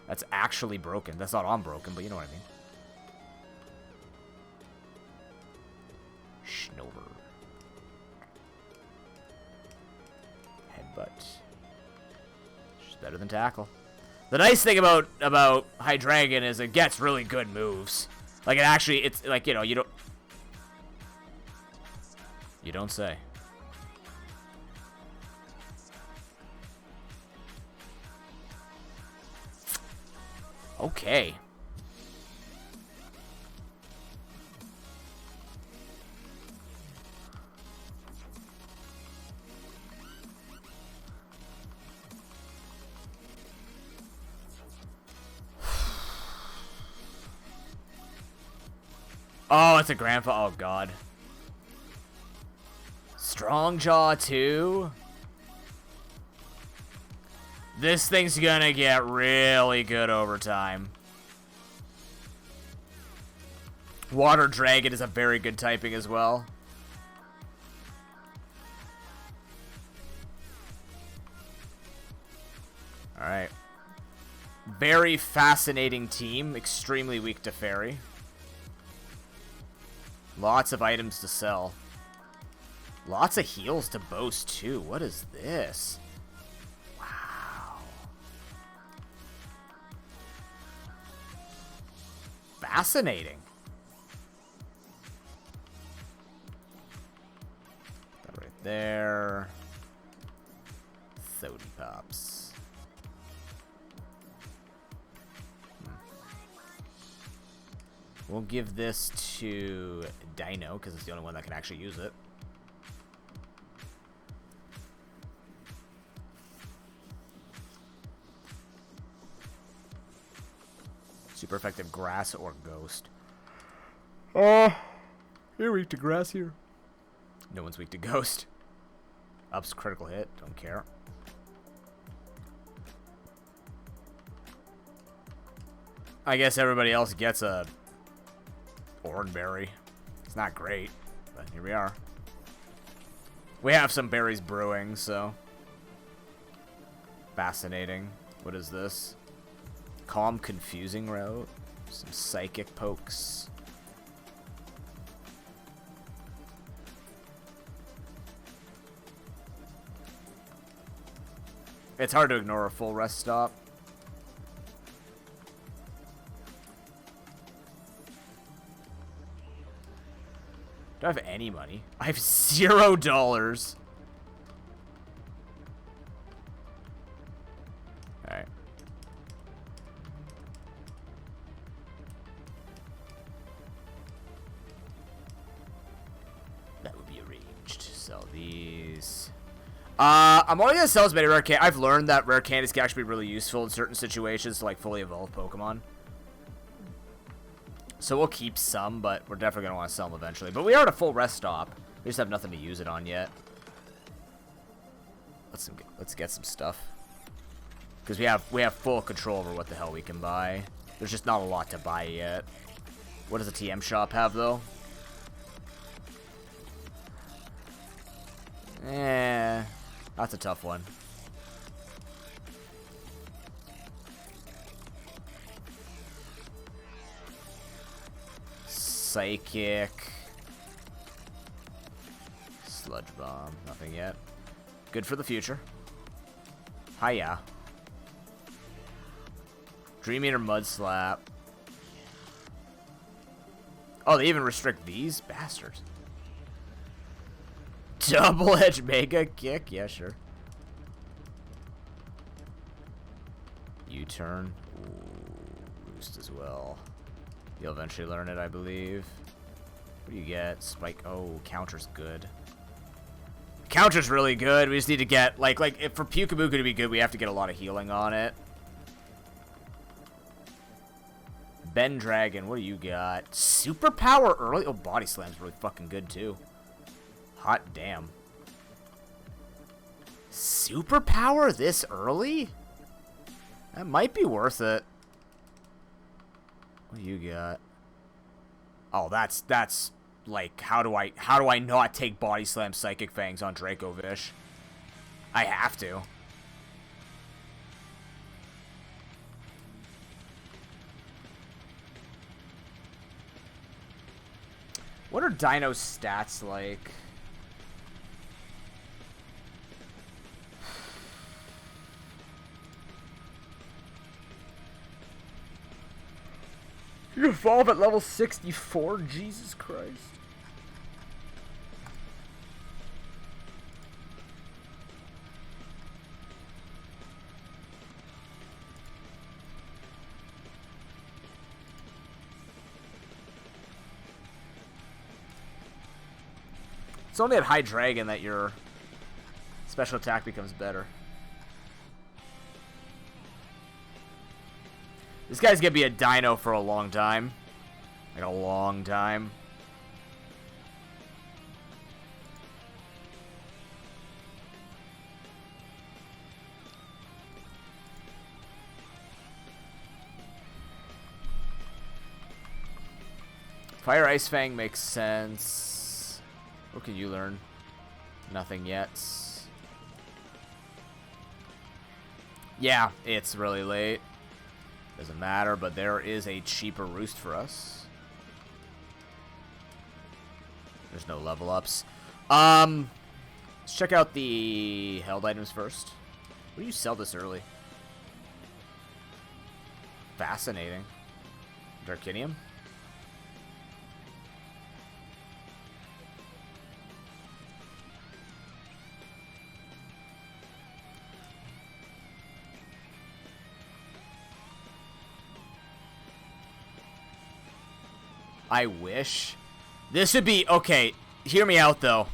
That's actually broken. That's not on broken, but you know what I mean. Schnover. Headbutt. It's better than tackle. The nice thing about Hydreigon is it gets really good moves. Like it actually, it's like, you know, you don't say. Okay. Oh, it's a grandpa. Oh, God. Strong Jaw 2. This thing's gonna get really good over time. Water Dragon is a very good typing as well. Alright. Very fascinating team. Extremely weak to Fairy. Lots of items to sell. Lots of heals to boast, too. What is this? Wow. Fascinating. That right there. Sody Pops. We'll give this to Dino, because it's the only one that can actually use it. Super effective Grass or Ghost. You're weak to Grass here. No one's weak to Ghost. Ups critical hit. Don't care. I guess everybody else gets a Oranberry. It's not great, but here we are. We have some berries brewing, so. Fascinating. What is this? Calm Confusing Route. Some Psychic Pokes. It's hard to ignore a full rest stop. Do I have any money? I have $0. Alright. Jeez. I'm only gonna sell as many rare candies. I've learned that rare candies can actually be really useful in certain situations to like fully evolve Pokemon. So we'll keep some, but we're definitely gonna want to sell them eventually. But we are at a full rest stop. We just have nothing to use it on yet. Let's get some stuff. Because we have full control over what the hell we can buy. There's just not a lot to buy yet. What does the TM shop have though? That's a tough one. Psychic. Sludge Bomb. Nothing yet. Good for the future. Hiya. Dream Eater Mud Slap. Oh, they even restrict these bastards. Double Edge Mega Kick? Yeah, sure. U-turn. Ooh, boost as well. You'll eventually learn it, I believe. What do you get? Spike. Oh, counter's good. Counter's really good. We just need to get, like if for Pukabuku to be good, we have to get a lot of healing on it. Ben Dragon, what do you got? Superpower early? Oh, Body Slam's really fucking good, too. Hot damn. Superpower this early? That might be worth it. What do you got? Oh, that's like how do I not take Body Slam Psychic Fangs on Dracovish? I have to. What are Dino's stats like? You evolve at level 64? Jesus Christ. It's only at High Dragon that your special attack becomes better. This guy's gonna be a dino for a long time. Like a long time. Fire Ice Fang makes sense. What can you learn? Nothing yet. Yeah, it's really late. Doesn't matter, but there is a cheaper roost for us. There's no level ups. Let's check out the held items first. What do you sell this early? Fascinating. Darkinium? I wish. This would be... Okay, hear me out, though.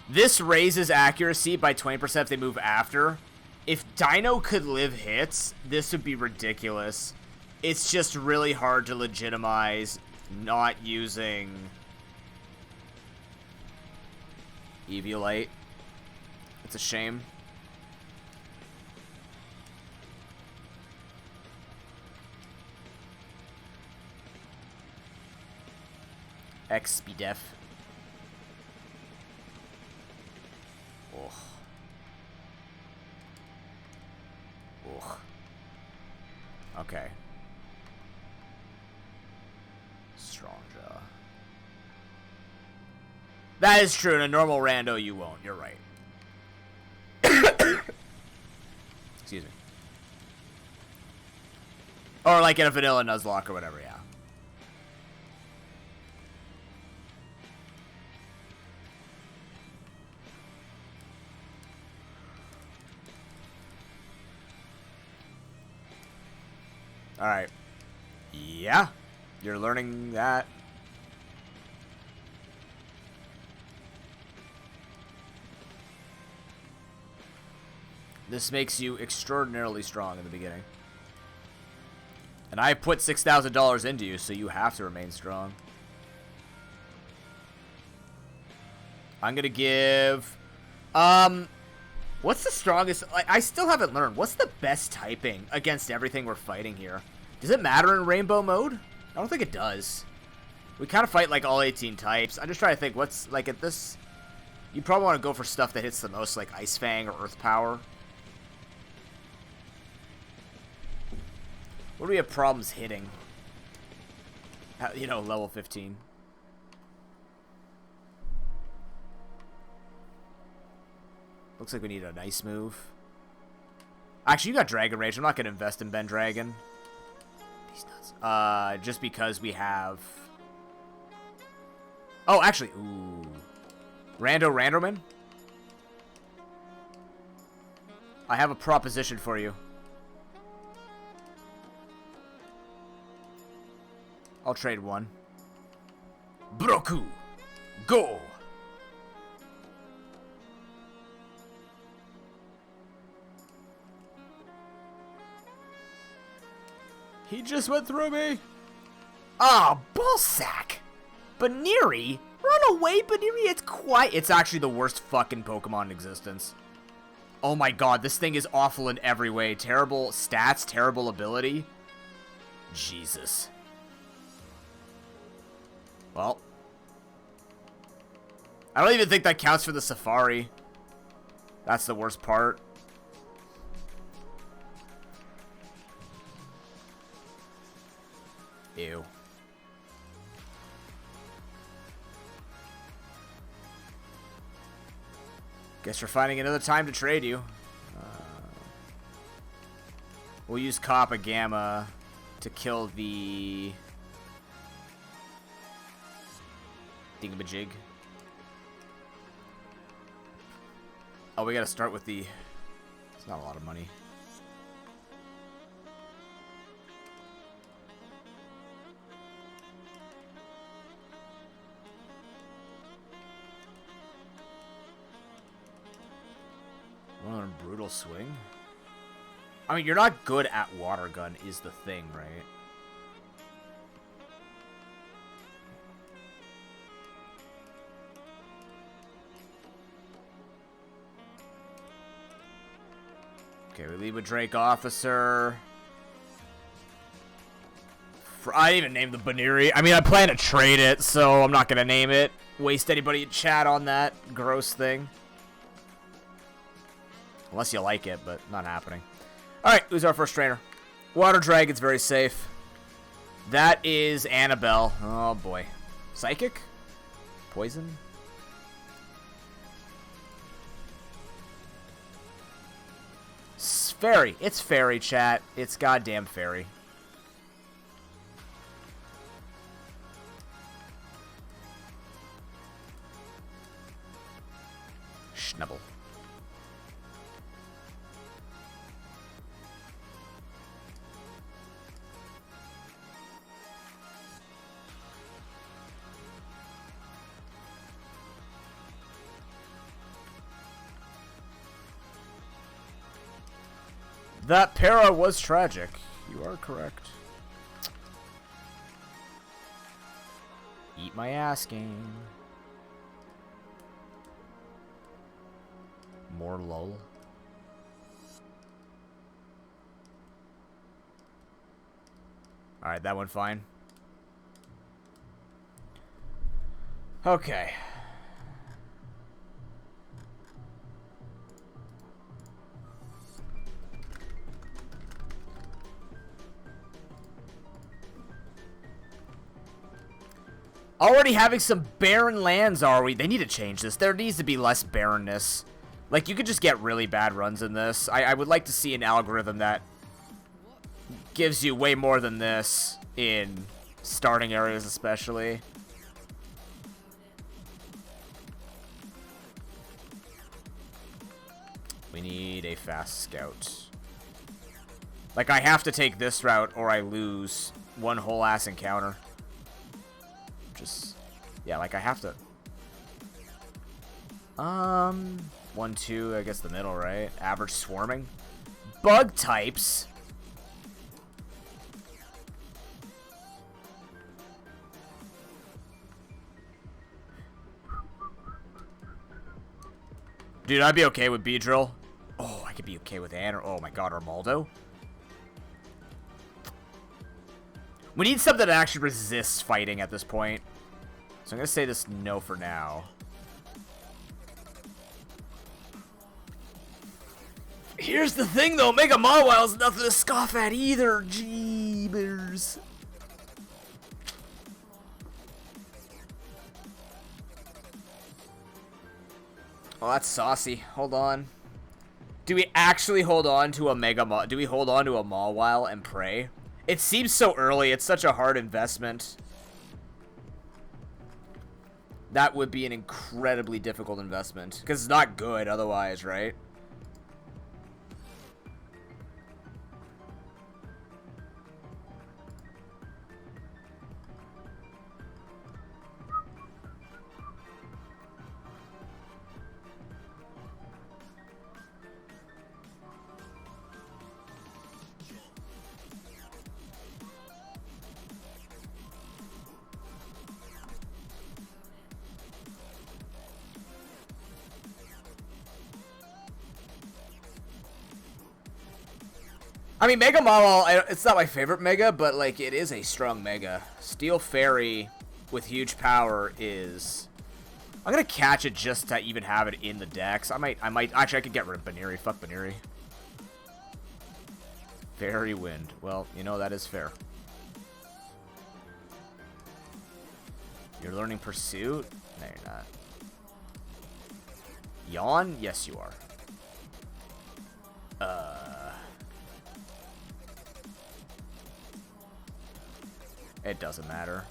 This raises accuracy by 20% if they move after. If Dino could live hits, this would be ridiculous. It's just really hard to legitimize not using Eviolite. It's a shame. XP-Def. Ugh. Ugh. Okay. Strong Jaw. That is true. In a normal rando, you won't. You're right. Excuse me. Or like in a vanilla Nuzlocke or whatever, yeah. Alright. Yeah. You're learning that. This makes you extraordinarily strong in the beginning. And I put $6,000 into you, so you have to remain strong. I'm gonna give... What's the strongest... I still haven't learned. What's the best typing against everything we're fighting here? Does it matter in rainbow mode? I don't think it does. We kind of fight like all 18 types. I'm just trying to think what's... Like at this... You probably want to go for stuff that hits the most, like Ice Fang or Earth Power. What do we have problems hitting? You know, level 15. Looks like we need a nice move. Actually, you got Dragon Rage. I'm not going to invest in Ben Dragon. He's nuts. Just because we have... Oh, actually, ooh. Randoman? I have a proposition for you. I'll trade one. Broku, go! He just went through me. Ah, ballsack. Baniri? Run away, Baniri. It's actually the worst fucking Pokemon in existence. Oh my god, this thing is awful in every way. Terrible stats, terrible ability. Jesus. Well. I don't even think that counts for the Safari. That's the worst part. Ew. Guess we're finding another time to trade you. We'll use Kappa Gamma to kill the Dingamajig. Oh, we gotta start with the... It's not a lot of money. One brutal swing. I mean, you're not good at water gun is the thing, right? Okay, we leave with Drake Officer. I didn't even name the Baniri. I mean, I plan to trade it, so I'm not going to name it. Waste anybody in chat on that gross thing. Unless you like it, but not happening. Alright, who's our first trainer? Water Dragon's very safe. That is Annabelle. Oh, boy. Psychic? Poison? Fairy. It's Fairy, chat. It's goddamn Fairy. Schnubble. That para was tragic. You are correct. Eat my ass game. More lol. Alright, that went fine. Okay. Already having some barren lands, are we? They need to change this. There needs to be less barrenness. Like, you could just get really bad runs in this. I would like to see an algorithm that gives you way more than this in starting areas especially. We need a fast scout. Like, I have to take this route or I lose one whole ass encounter. Just, yeah, like I have to. 1, 2, I guess the middle, right? Average swarming. Bug types. Dude, I'd be okay with Beedrill. Oh, I could be okay with Anne or, oh my god, Armaldo. We need something that actually resists fighting at this point. So I'm going to say this no for now. Here's the thing, though. Mega Mawile is nothing to scoff at either. Jeebers. Oh, that's saucy. Hold on. Do we actually hold on to a do we hold on to a Mawile and pray? It seems so early. It's such a hard investment. That would be an incredibly difficult investment. Because it's not good otherwise, right? I mean, Mega Mawile, it's not my favorite Mega, but, like, it is a strong Mega. Steel Fairy with huge power is... I'm gonna catch it just to even have it in the decks. I might, actually, I could get rid of Baneri. Fuck Baneri. Fairy Wind. Well, you know, that is fair. You're learning Pursuit? No, you're not. Yawn? Yes, you are. It doesn't matter.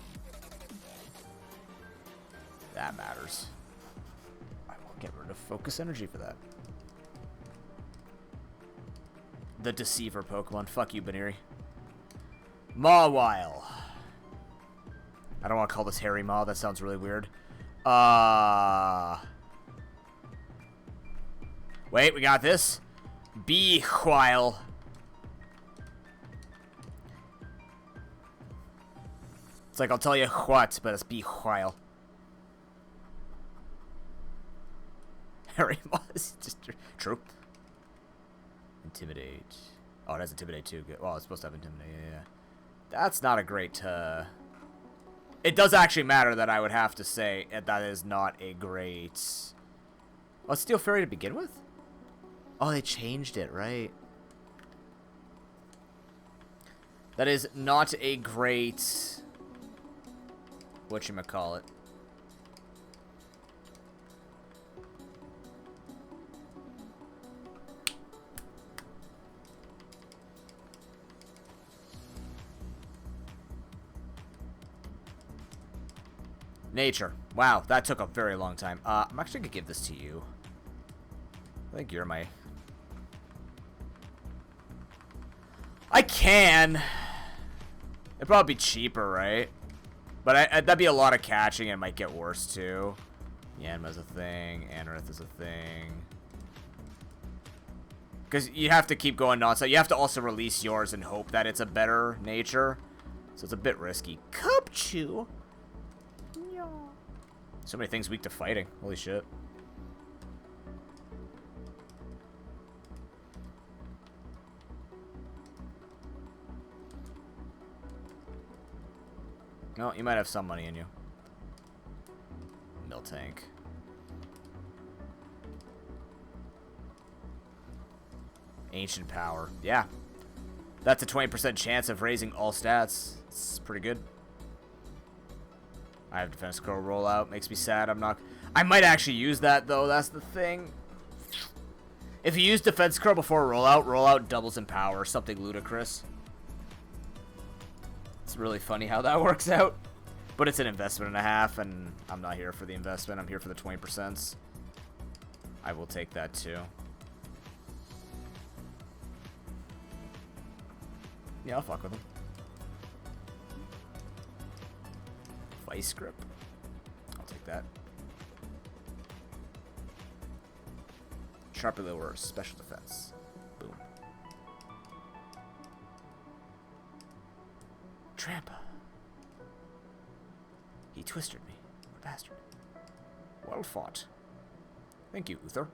That matters. I will get rid of Focus Energy for that. The Deceiver Pokemon. Fuck you, Baneri. Mawile. I don't want to call this Harry Maw. That sounds really weird. Wait, we got this. Beewhile. It's like, I'll tell you what, but it's Beewhile. Harry Maw is just true. Intimidate. Oh, it has Intimidate too. Good. Well, it's supposed to have Intimidate. Yeah. That's not a great... It does actually matter that I would have to say that is not a great... Oh, it's Steel Fairy to begin with? Oh, they changed it, right? That is not a great... Whatchamacallit. Nature. Wow, that took a very long time. I'm actually gonna give this to you. I think you're my... I can. It'd probably be cheaper, right? But that'd be a lot of catching, and it might get worse, too. Yanma's a thing. Anorith is a thing. Because you have to keep going on. So you have to also release yours and hope that it's a better nature. So it's a bit risky. Cupchew. So many things weak to fighting. Holy shit. No, you might have some money in you. Miltank. Ancient Power. Yeah. That's a 20% chance of raising all stats. It's pretty good. I have Defense Curl rollout. Makes me sad. I might actually use that, though. That's the thing. If you use Defense Curl before rollout doubles in power. Something ludicrous. It's really funny how that works out. But it's an investment and a half, and I'm not here for the investment. I'm here for the 20%. I will take that, too. Yeah, I'll fuck with him. Vice Grip. I'll take that. Sharply lower special defense. Boom. Trampa. He twisted me. What a bastard. Well fought. Thank you, Uther.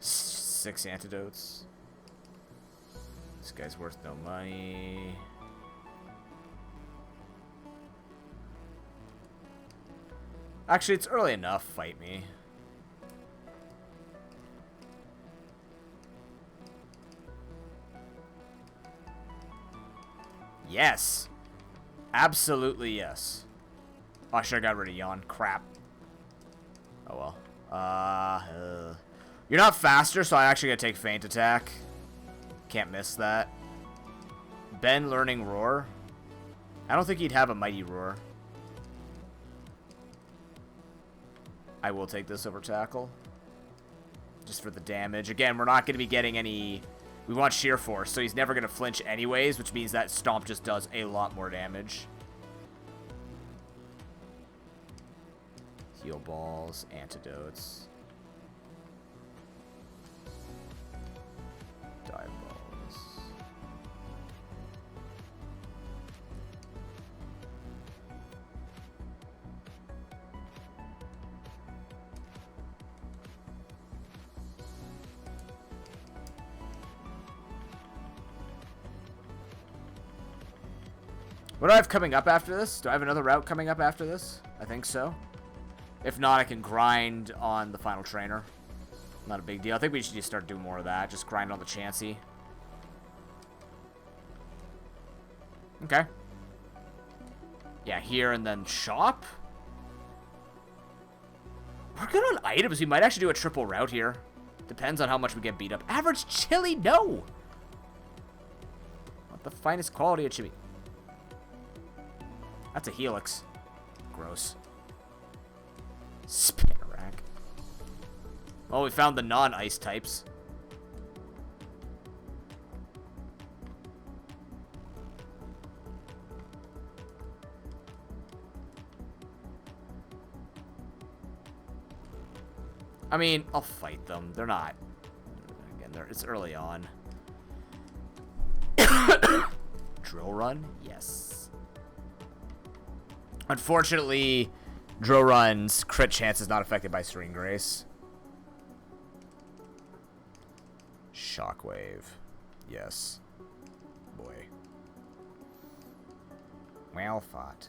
Six antidotes. This guy's worth no money. Actually, it's early enough. Fight me. Yes. Absolutely yes. Oh, I should have got rid of Yawn. Crap. Oh well. You're not faster, so I actually gotta take Feint Attack. Can't miss that. Ben learning Roar. I don't think he'd have a Mighty Roar. I will take this over Tackle. Just for the damage. Again, we're not going to be getting any... We want Sheer Force, so he's never going to flinch anyways, which means that Stomp just does a lot more damage. Heal Balls, Antidotes. Dive Balls. What do I have coming up after this? Do I have another route coming up after this? I think so. If not, I can grind on the final trainer. Not a big deal. I think we should just start doing more of that. Just grind on the Chansey. Okay. Yeah, here and then shop. We're good on items. We might actually do a triple route here. Depends on how much we get beat up. Average chili? No! What the finest quality of chili? That's a Helix. Gross. Spinarak. Well, we found the non-ice types. I mean, I'll fight them. They're not... Again, it's early on. Drill Run? Yes. Unfortunately, Drill Run's crit chance is not affected by Serene Grace. Shockwave. Yes. Boy. Well fought.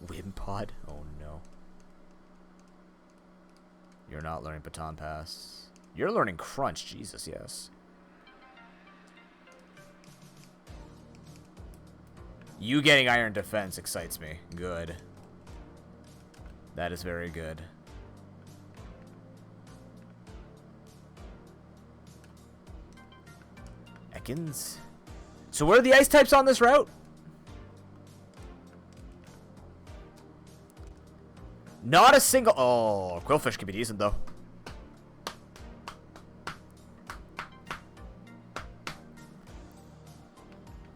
Wimpod? Oh no. You're not learning Baton Pass. You're learning Crunch. Jesus, yes. You getting Iron Defense excites me. Good. That is very good. Ekans. So what are the ice types on this route? Not a single... Oh, Quillfish could be decent, though.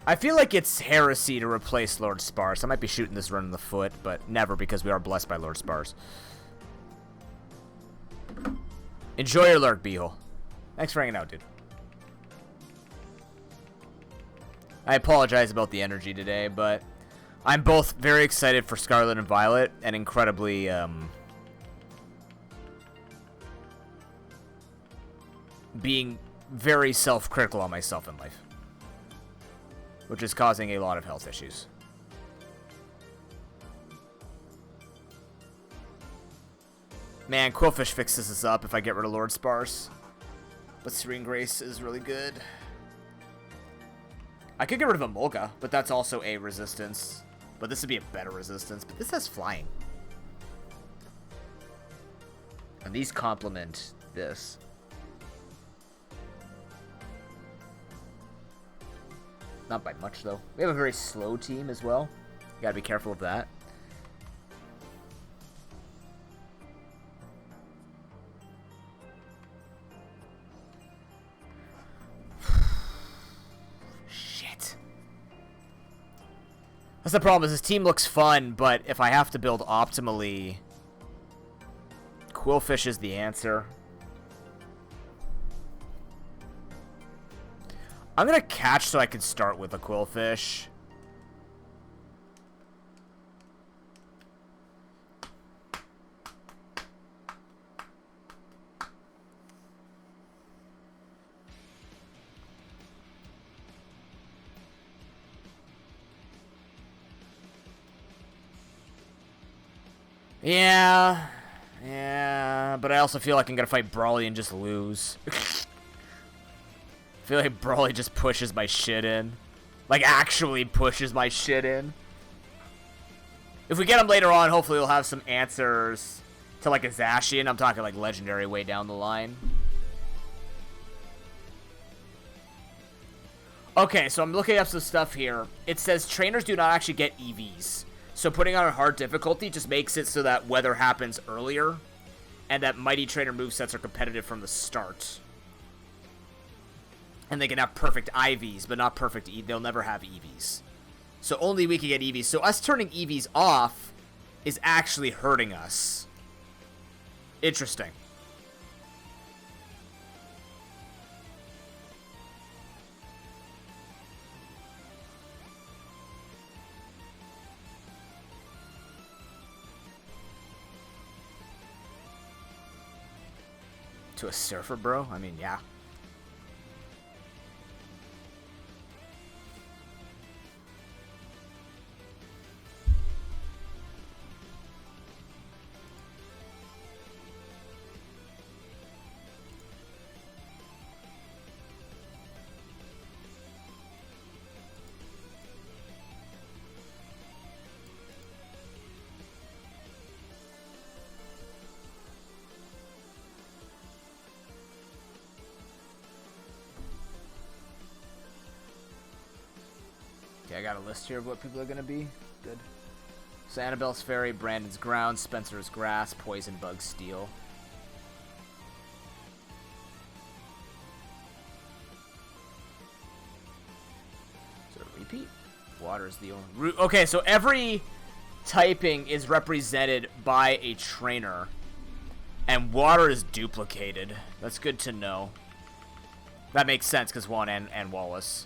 I feel like it's heresy to replace Lord Sparse. I might be shooting this run in the foot, but never, because we are blessed by Lord Sparse. Enjoy your lurk, Beehole. Thanks for hanging out, dude. I apologize about the energy today, but I'm both very excited for Scarlet and Violet and incredibly being very self-critical on myself in life, which is causing a lot of health issues. Man, Quillfish fixes this up if I get rid of Lord Sparse. But Serene Grace is really good. I could get rid of Emolga, but that's also a resistance. But this would be a better resistance. But this has flying. And these complement this. Not by much, though. We have a very slow team as well. You gotta be careful of that. That's the problem, is this team looks fun, but if I have to build optimally, Quillfish is the answer. I'm gonna catch so I can start with a Quillfish. Yeah, but I also feel like I'm gonna fight Brawly and just lose. I feel like Brawly just pushes my shit in. Like, actually pushes my shit in. If we get him later on, hopefully we'll have some answers to, like, a Zacian. I'm talking, like, legendary way down the line. Okay, so I'm looking up some stuff here. It says trainers do not actually get EVs. So putting on a hard difficulty just makes it so that weather happens earlier, and that Mighty Trainer movesets are competitive from the start. And they can have perfect IVs, but not perfect they'll never have EVs. So only we can get EVs. So us turning EVs off is actually hurting us. Interesting. To a surfer, bro? I mean, yeah. I got a list here of what people are going to be. Good. So Annabelle's Fairy, Brandon's Ground, Spencer's Grass, Poison Bug, Steel. Is it a repeat? Water's the only... Okay, so every typing is represented by a trainer. And water is duplicated. That's good to know. That makes sense, because Juan and Wallace.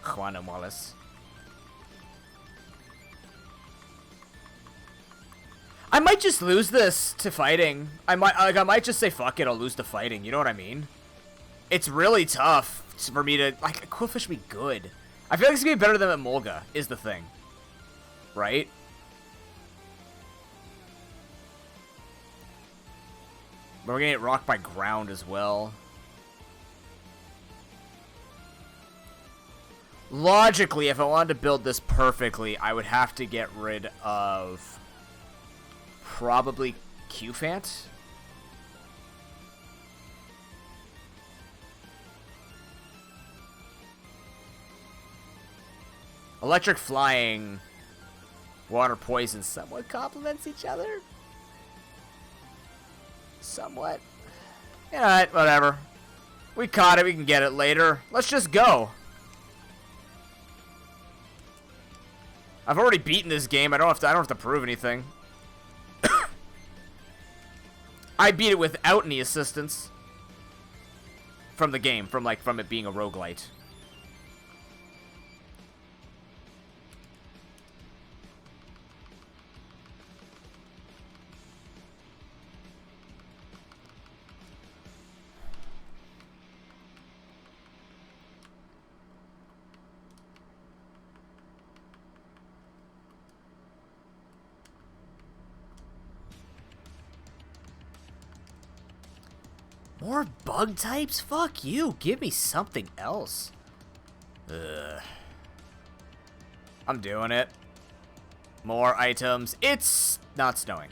Juan and Wallace. I might just lose this to fighting. I might just say fuck it, I'll lose to fighting. You know what I mean? It's really tough for me to like Quillfish be good. I feel like it's gonna be better than Emolga, is the thing. Right? But we're gonna get rocked by ground as well. Logically, if I wanted to build this perfectly, I would have to get rid of probably Qfant. Electric Flying, Water Poison somewhat complements each other. Somewhat. Alright, whatever. We caught it, we can get it later. Let's just go. I've already beaten this game. I don't have to prove anything. I beat it without any assistance from the game, from it being a roguelite. More bug types? Fuck you. Give me something else. Ugh. I'm doing it. More items. It's not snowing.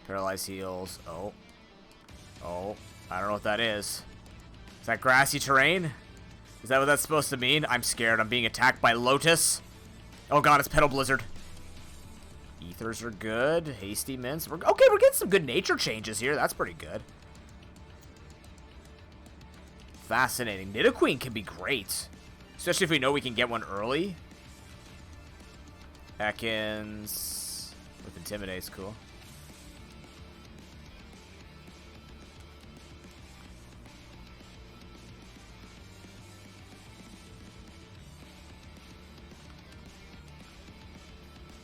Paralyzed heals. Oh. Oh. I don't know what that is. Is that grassy terrain? Is that what that's supposed to mean? I'm scared. I'm being attacked by Lotus. Oh god, it's Petal Blizzard. Ethers are good. Hasty Mints. Okay, we're getting some good nature changes here. That's pretty good. Fascinating. Nidoqueen can be great. Especially if we know we can get one early. Ekans with Intimidate's cool.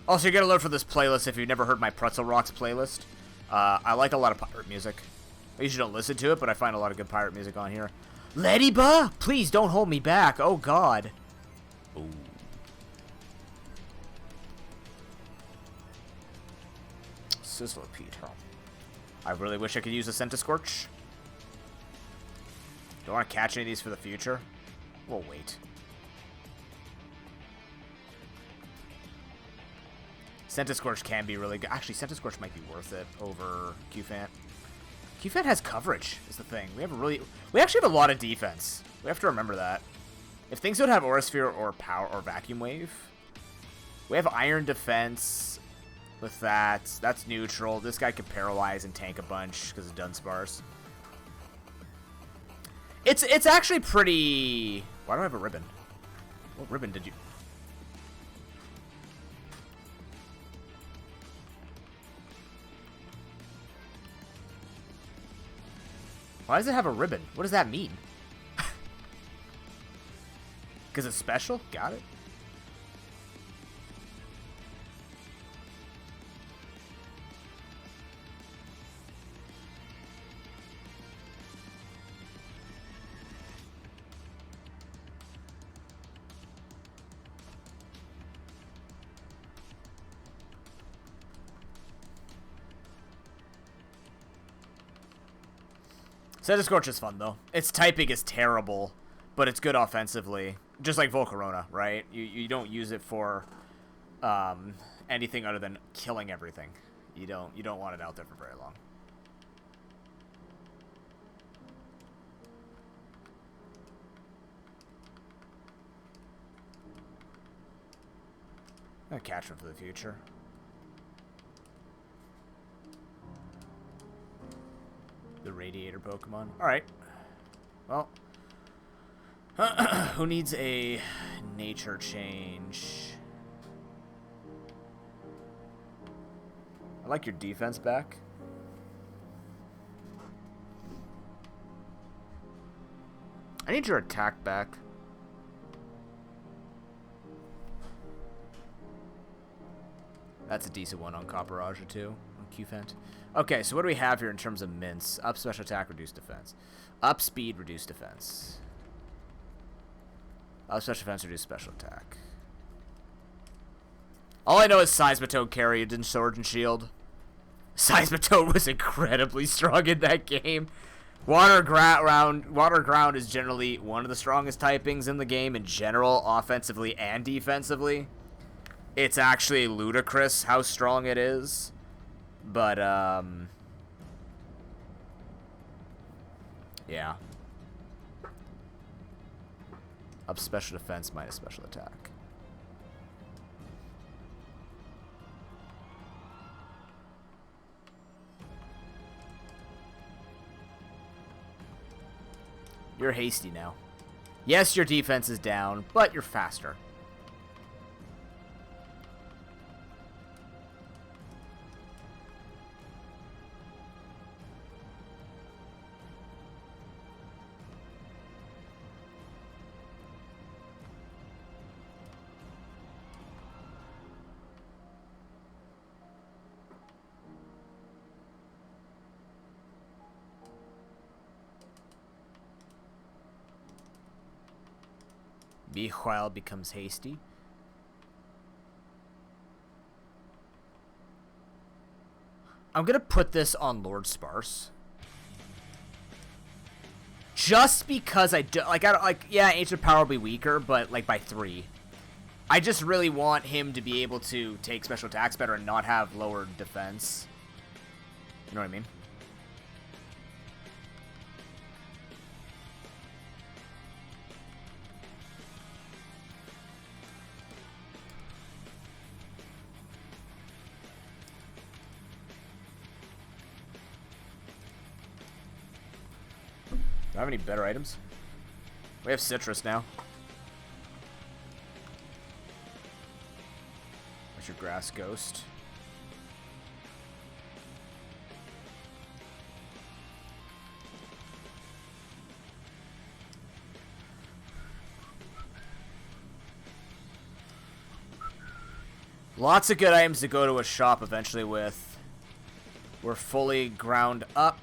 Also, you're going to learn from this playlist if you've never heard my Pretzel Rocks playlist. I like a lot of pirate music. I usually don't listen to it, but I find a lot of good pirate music on here. Ladybug, please don't hold me back. Oh, God. Ooh. Sizzler Peter. I really wish I could use a Centiscorch. Do I want to catch any of these for the future? We'll wait. Centiscorch can be really good. Actually, Centiscorch might be worth it over Qfant. Qfant has coverage, is the thing. We actually have a lot of defense. We have to remember that. If things don't have Aura Sphere or Power or Vacuum Wave, we have Iron Defense with that. That's neutral. This guy could paralyze and tank a bunch because of Dunsparce. It's actually pretty... Why do I have a ribbon? What ribbon did you... Why does it have a ribbon? What does that mean? Because it's special? Got it. Centiscorch is fun, though. Its typing is terrible, but it's good offensively. Just like Volcarona, right? You don't use it for anything other than killing everything. You don't want it out there for very long. I'm gonna catch one for the future. The Radiator Pokemon. Alright. Well. Who needs a nature change? I like your defense back. I need your attack back. That's a decent one on Copperaja too, on Qfant. Okay, so what do we have here in terms of mints? Up special attack, reduce defense. Up speed, reduce defense. Up special defense, reduce special attack. All I know is Seismitoad carried in Sword and Shield. Seismitoad was incredibly strong in that game. Water ground is generally one of the strongest typings in the game in general, offensively and defensively. It's actually ludicrous how strong it is. But, yeah. Up special defense minus special attack. You're hasty now. Yes, your defense is down, but you're faster. Meanwhile becomes hasty. I'm gonna put this on Lord Sparse. Just because I do, like, I don't, like, yeah, Ancient Power will be weaker, but, like, by 3. I just really want him to be able to take special attacks better and not have lower defense. You know what I mean? Do I have any better items? We have citrus now. Where's your grass ghost? Lots of good items to go to a shop eventually with. We're fully ground up.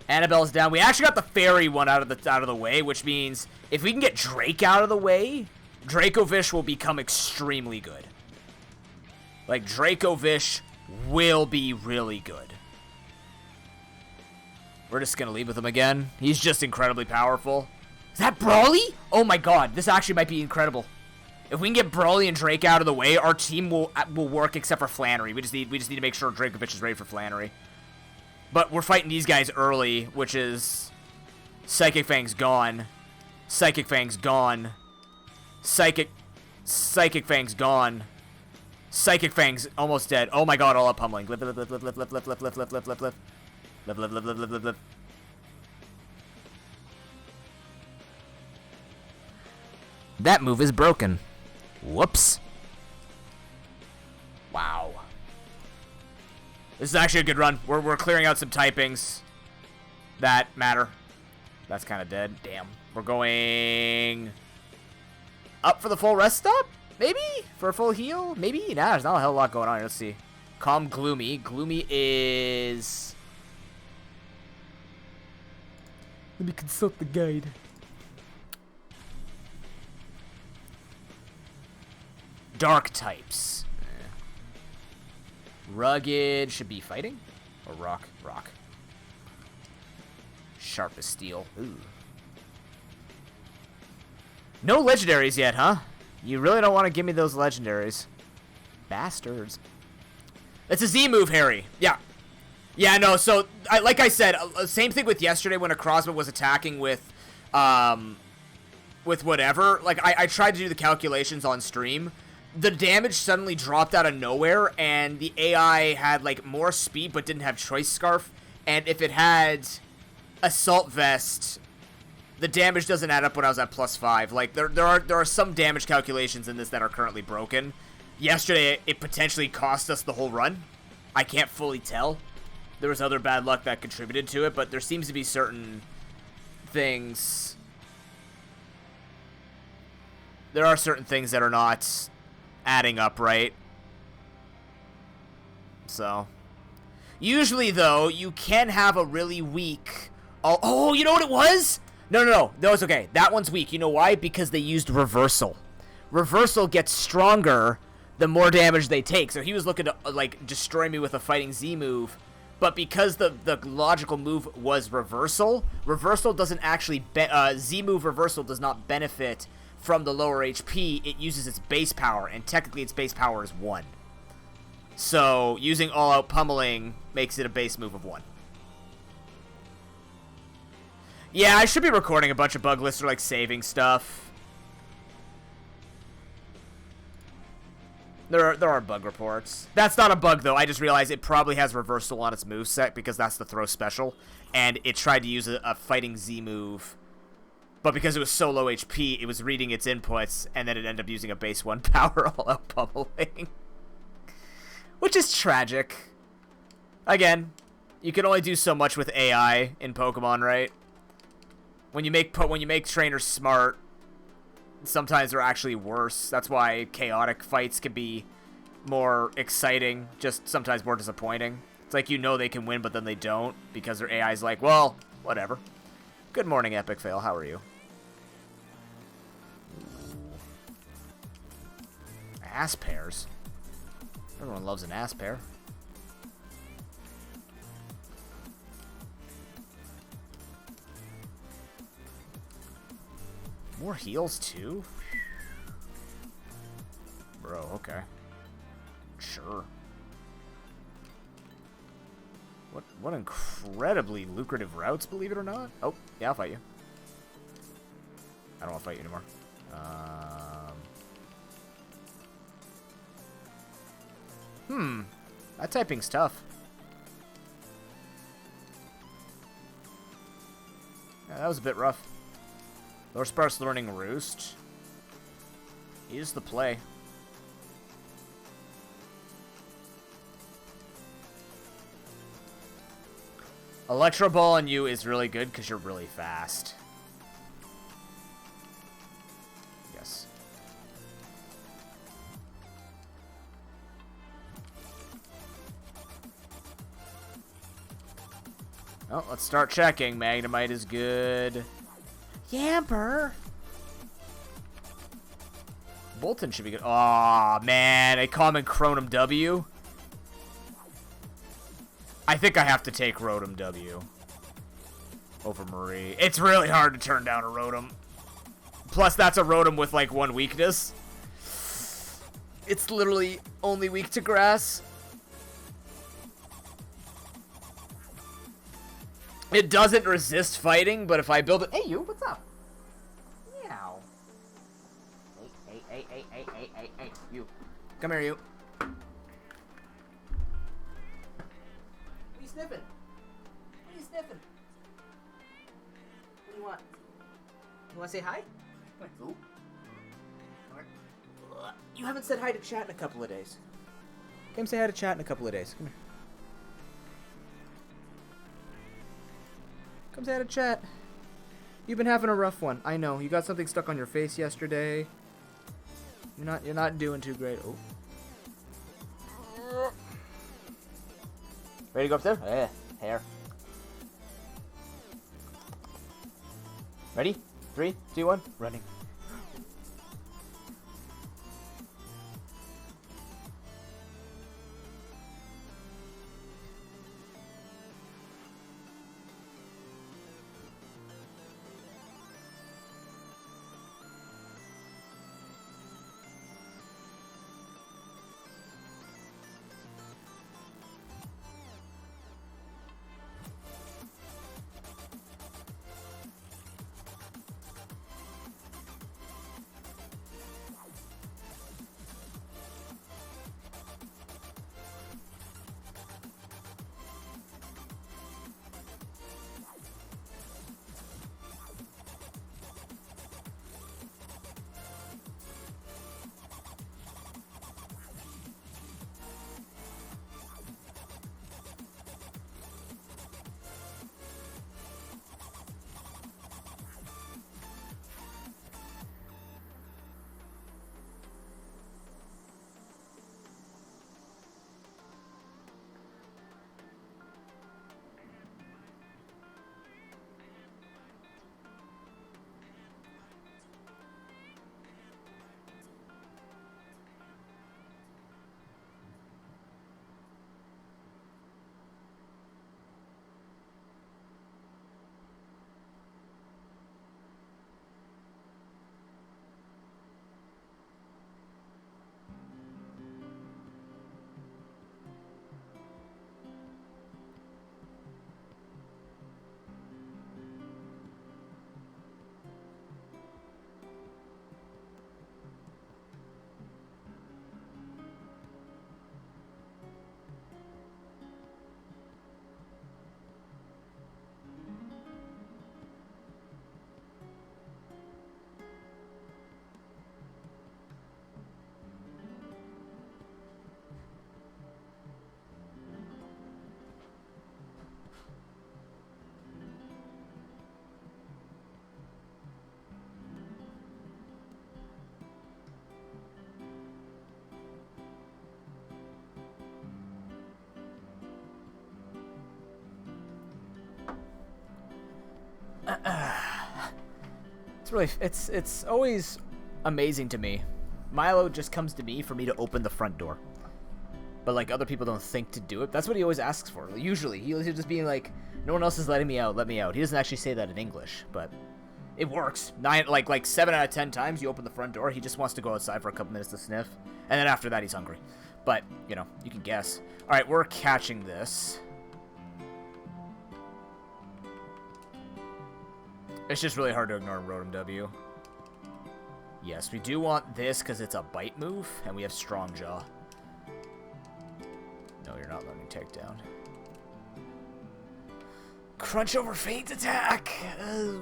Annabelle's down. We actually got the fairy one out of the way, which means if we can get Drake out of the way, Dracovish will become extremely good. Like, Dracovish will be really good. We're just gonna leave with him again. He's just incredibly powerful. Is that Brawly? Oh my god, this actually might be incredible. If we can get Brawly and Drake out of the way, our team will work except for Flannery. We just need to make sure Dracovish is ready for Flannery. But we're fighting these guys early, which is Psychic Fang's gone. Psychic Fang's gone. Psychic Fang's gone. Psychic Fang's almost dead. Oh my god, all up pummeling. Lift, lift, lift, lift, lift, lift, lift, lift, lift, lift, lift, lift, lift. Lift, lift, lift, lift, lift, lift, lift. That move is broken. Whoops. Wow. This is actually a good run. We're clearing out some typings that matter. That's kind of dead. Damn. We're going up for the full rest stop? Maybe? For a full heal? Maybe? Nah, there's not a hell of a lot going on here. Let's see. Calm Gloomy. Gloomy is... Let me consult the guide. Dark types. Rugged should be fighting? Or rock? Rock. Sharp as steel. Ooh. No legendaries yet, huh? You really don't want to give me those legendaries. Bastards. It's a Z move, Harry. Yeah. Yeah, no, so, like I said, same thing with yesterday when a crossbow was attacking with whatever. Like, I tried to do the calculations on stream. The damage suddenly dropped out of nowhere, and the AI had, like, more speed but didn't have Choice Scarf. And if it had Assault Vest, the damage doesn't add up when I was at +5. Like, there are some damage calculations in this that are currently broken. Yesterday, it potentially cost us the whole run. I can't fully tell. There was other bad luck that contributed to it, but there seems to be certain things... There are certain things that are not adding up right. So usually though you can have a really weak oh, you know what it was? No, it's okay. That one's weak. You know why? Because they used reversal. Reversal gets stronger the more damage they take. So he was looking to like destroy me with a fighting Z move, but because the logical move was reversal doesn't actually Z move reversal does not benefit from the lower HP. It uses its base power, and technically its base power is 1. So using all-out pummeling makes it a base move of 1. Yeah, I should be recording a bunch of bug lists or like saving stuff. There are bug reports. That's not a bug though. I just realized it probably has reversal on its moveset because that's the throw special, and it tried to use a fighting Z move. But because it was so low HP, it was reading its inputs, and then it ended up using a base 1 power all-out pummeling. Which is tragic. Again, you can only do so much with AI in Pokemon, right? When you make trainers smart, sometimes they're actually worse. That's why chaotic fights can be more exciting, just sometimes more disappointing. It's like you know they can win, but then they don't, because their AI's like, well, whatever. Good morning, Epic Fail. How are you? Ass pears. Everyone loves an ass pear. More heals too? Bro, okay. Sure. What incredibly lucrative routes, believe it or not. Oh, yeah, I'll fight you. I don't want to fight you anymore. That typing's tough. Yeah, that was a bit rough. Sparks learning Roost. He's the play. Electro Ball on you is really good because you're really fast. Yes. Oh, let's start checking. Magnemite is good. Yamper. Bolton should be good. Aw, man. A common Chronum W. I think I have to take Rotom W over Marie. It's really hard to turn down a Rotom. Plus, that's a Rotom with, like, one weakness. It's literally only weak to grass. It doesn't resist fighting, but if I build it... Hey, you, what's up? Meow. Hey, you. Come here, you. What are you sniffing? What are you sniffing? What do you want? You want to say hi? Ooh. You haven't said hi to chat in a couple of days. Come say hi to chat in a couple of days. Come here. Come say hi to chat. You've been having a rough one. I know. You got something stuck on your face yesterday. You're not doing too great. Oh. Ready to go up there? Yeah. Hair. Ready? 3, 2, 1. Running. It's always amazing to me. Milo just comes to me for me to open the front door. But like other people don't think to do it. That's what he always asks for. Usually he'll just be like, no one else is letting me out, let me out. He doesn't actually say that in English, but it works. 7 out of 10 times you open the front door, he just wants to go outside for a couple minutes to sniff, and then after that he's hungry. But, you know, you can guess. Alright, we're catching this. It's just really hard to ignore Rotom W. Yes, we do want this because it's a bite move, and we have Strong Jaw. No, you're not letting me take down. Crunch over Feint Attack! Oh,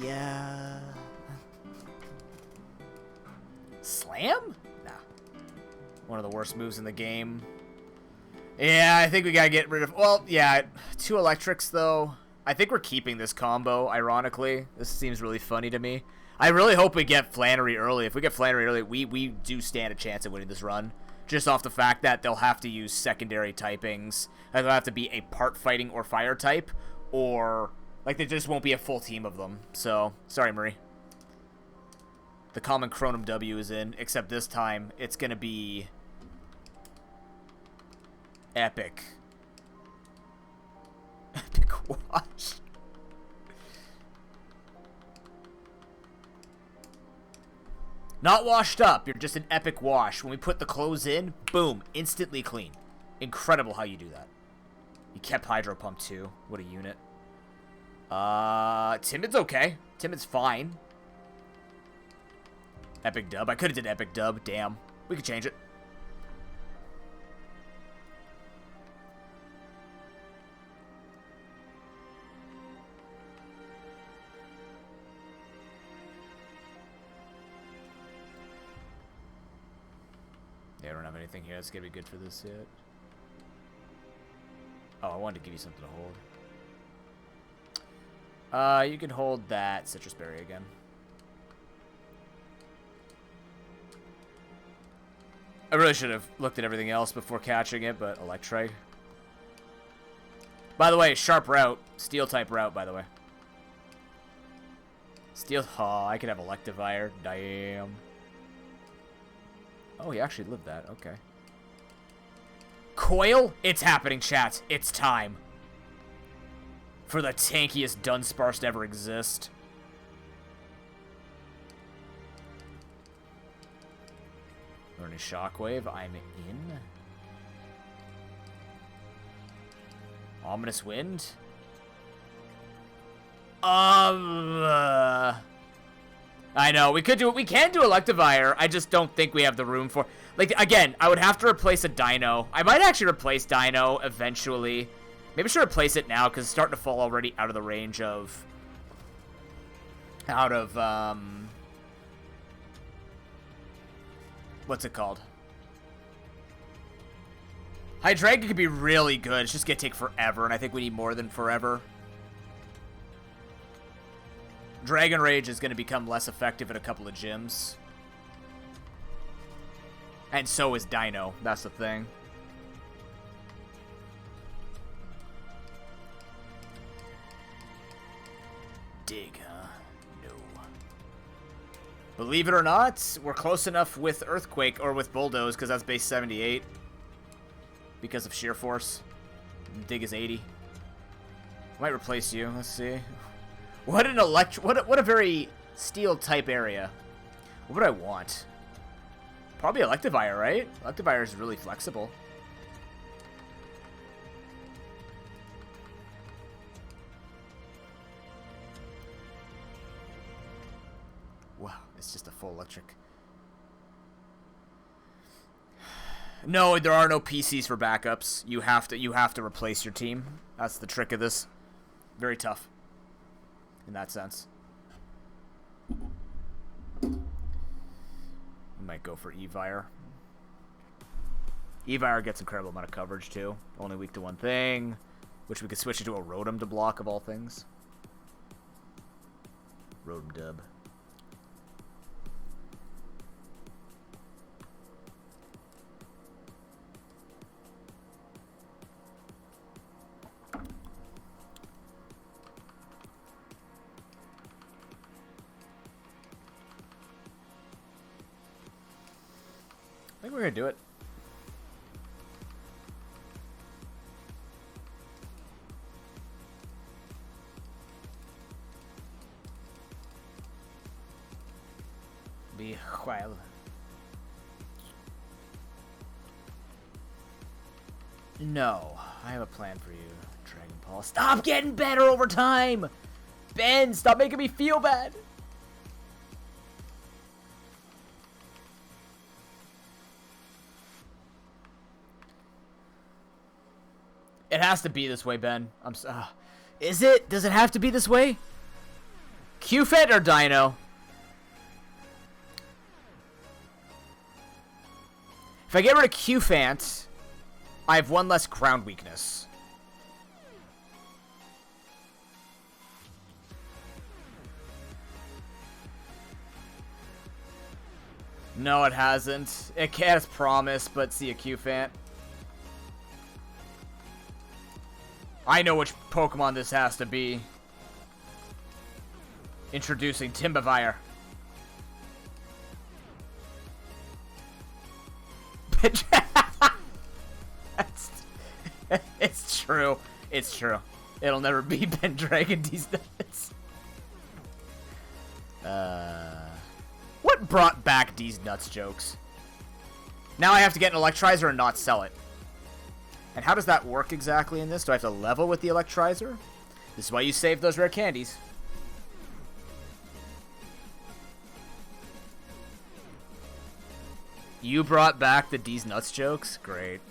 yeah. Slam? Nah. One of the worst moves in the game. Yeah, I think we gotta get rid of... Well, yeah, 2 electrics, though. I think we're keeping this combo, ironically. This seems really funny to me. I really hope we get Flannery early. If we get Flannery early, we do stand a chance at winning this run. Just off the fact that they'll have to use secondary typings. Like, they'll have to be a part fighting or fire type. Or, like, there just won't be a full team of them. So, sorry, Marie. The common Chronum W is in, except this time it's going to be epic. Epic wash. Not washed up, you're just an epic wash. When we put the clothes in, boom, instantly clean. Incredible how you do that. You kept Hydro Pump too. What a unit. Timid's okay. Timid's fine. Epic dub. I could have did epic dub. Damn. We could change it. Yeah, I don't have anything here that's gonna be good for this yet. Oh, I wanted to give you something to hold. You can hold that citrus berry again. I really should have looked at everything else before catching it, but Electrike. By the way, sharp route. Steel type route, by the way. Steel. Oh, I could have Electivire. Damn. Oh, he actually lived that. Okay. Coil? It's happening, chat. It's time. For the tankiest Dunsparce to ever exist. Learning Shockwave. I'm in. Ominous Wind. I know we could do it. We can do Electivire. I just don't think we have the room for. Like, again, I would have to replace a Dino. I might actually replace Dino eventually. Maybe I should replace it now because it's starting to fall already out of the range of. What's it called? Hydreigon could be really good. It's just gonna take forever, and I think we need more than forever. Dragon Rage is gonna become less effective at a couple of gyms. And so is Dino. That's the thing. Dig, huh? No. Believe it or not, we're close enough with Earthquake or with Bulldoze because that's base 78. Because of sheer force. Dig is 80. Might replace you. Let's see. What an what a very steel type area. What would I want? Probably Electivire, right? Electivire is really flexible. Wow, it's just a full electric. No, there are no PCs for backups. You have to replace your team. That's the trick of this. Very tough. In that sense. We might go for Evire. Evire gets incredible amount of coverage too. Only weak to one thing. Which we could switch into a Rotom to block of all things. Rotom dub. I think we're gonna do it. Be wild. No, I have a plan for you, Dragon Ball. Stop getting better over time! Ben, stop making me feel bad! It has to be this way, Ben. Is it? Does it have to be this way? Q-Fet or Dino? If I get rid of Q-Fant, I have one less ground weakness. No, it hasn't. It has promise, but see a Q-Fant. I know which Pokemon this has to be. Introducing Timbavire. It's true. It's true. It'll never be Pendragon these nuts. What brought back these nuts jokes? Now I have to get an Electrizer and not sell it. And how does that work exactly in this? Do I have to level with the Electrizer? This is why you save those rare candies. You brought back the D's nuts jokes? Great.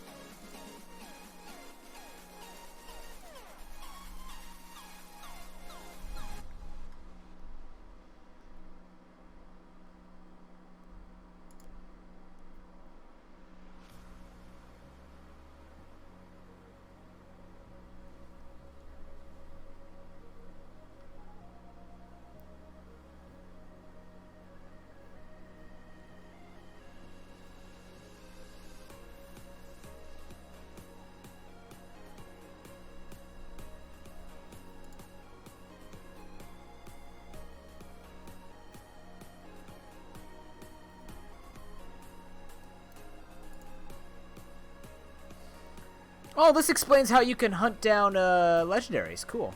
Oh, this explains how you can hunt down legendaries. Cool.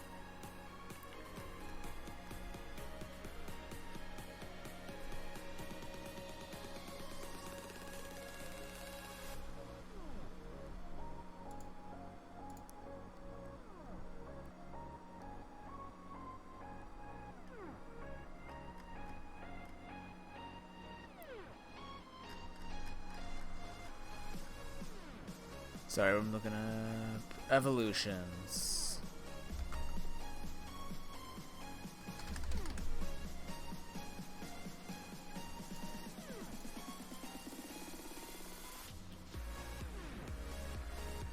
Sorry, I'm looking up evolutions.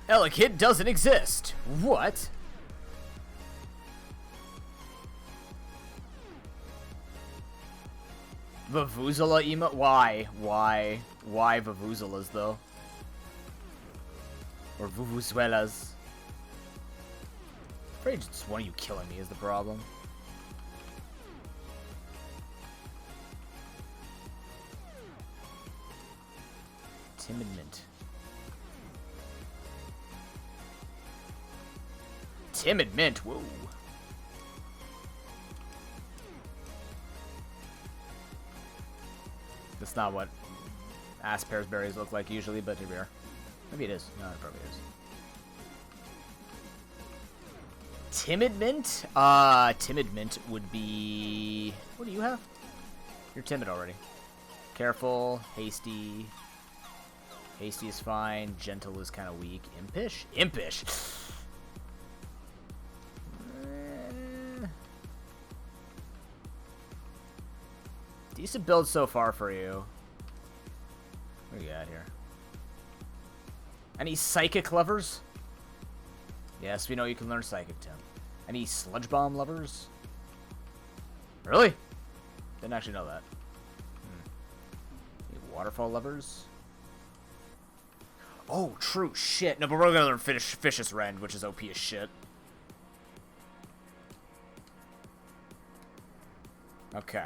Elekid doesn't exist. What? Vuvuzela emote? Why? Why Vuvuzelas though? Or Vuvuzuelas. I'm afraid just one of you killing me is the problem. Timid Mint. Timid Mint, whoa. That's not what Asper's berries look like usually, but here we are. Maybe it is. No, it probably is. Timid Mint? Timid Mint would be... What do you have? You're timid already. Careful. Hasty. Hasty is fine. Gentle is kind of weak. Impish? Impish! Decent build so far for you. What do you got here? Any Psychic lovers? Yes, we know you can learn Psychic, Tim. Any Sludge Bomb lovers? Really? Didn't actually know that. Any Waterfall lovers? Oh, true. Shit. No, but we're gonna learn Vicious Rend, which is OP as shit. Okay.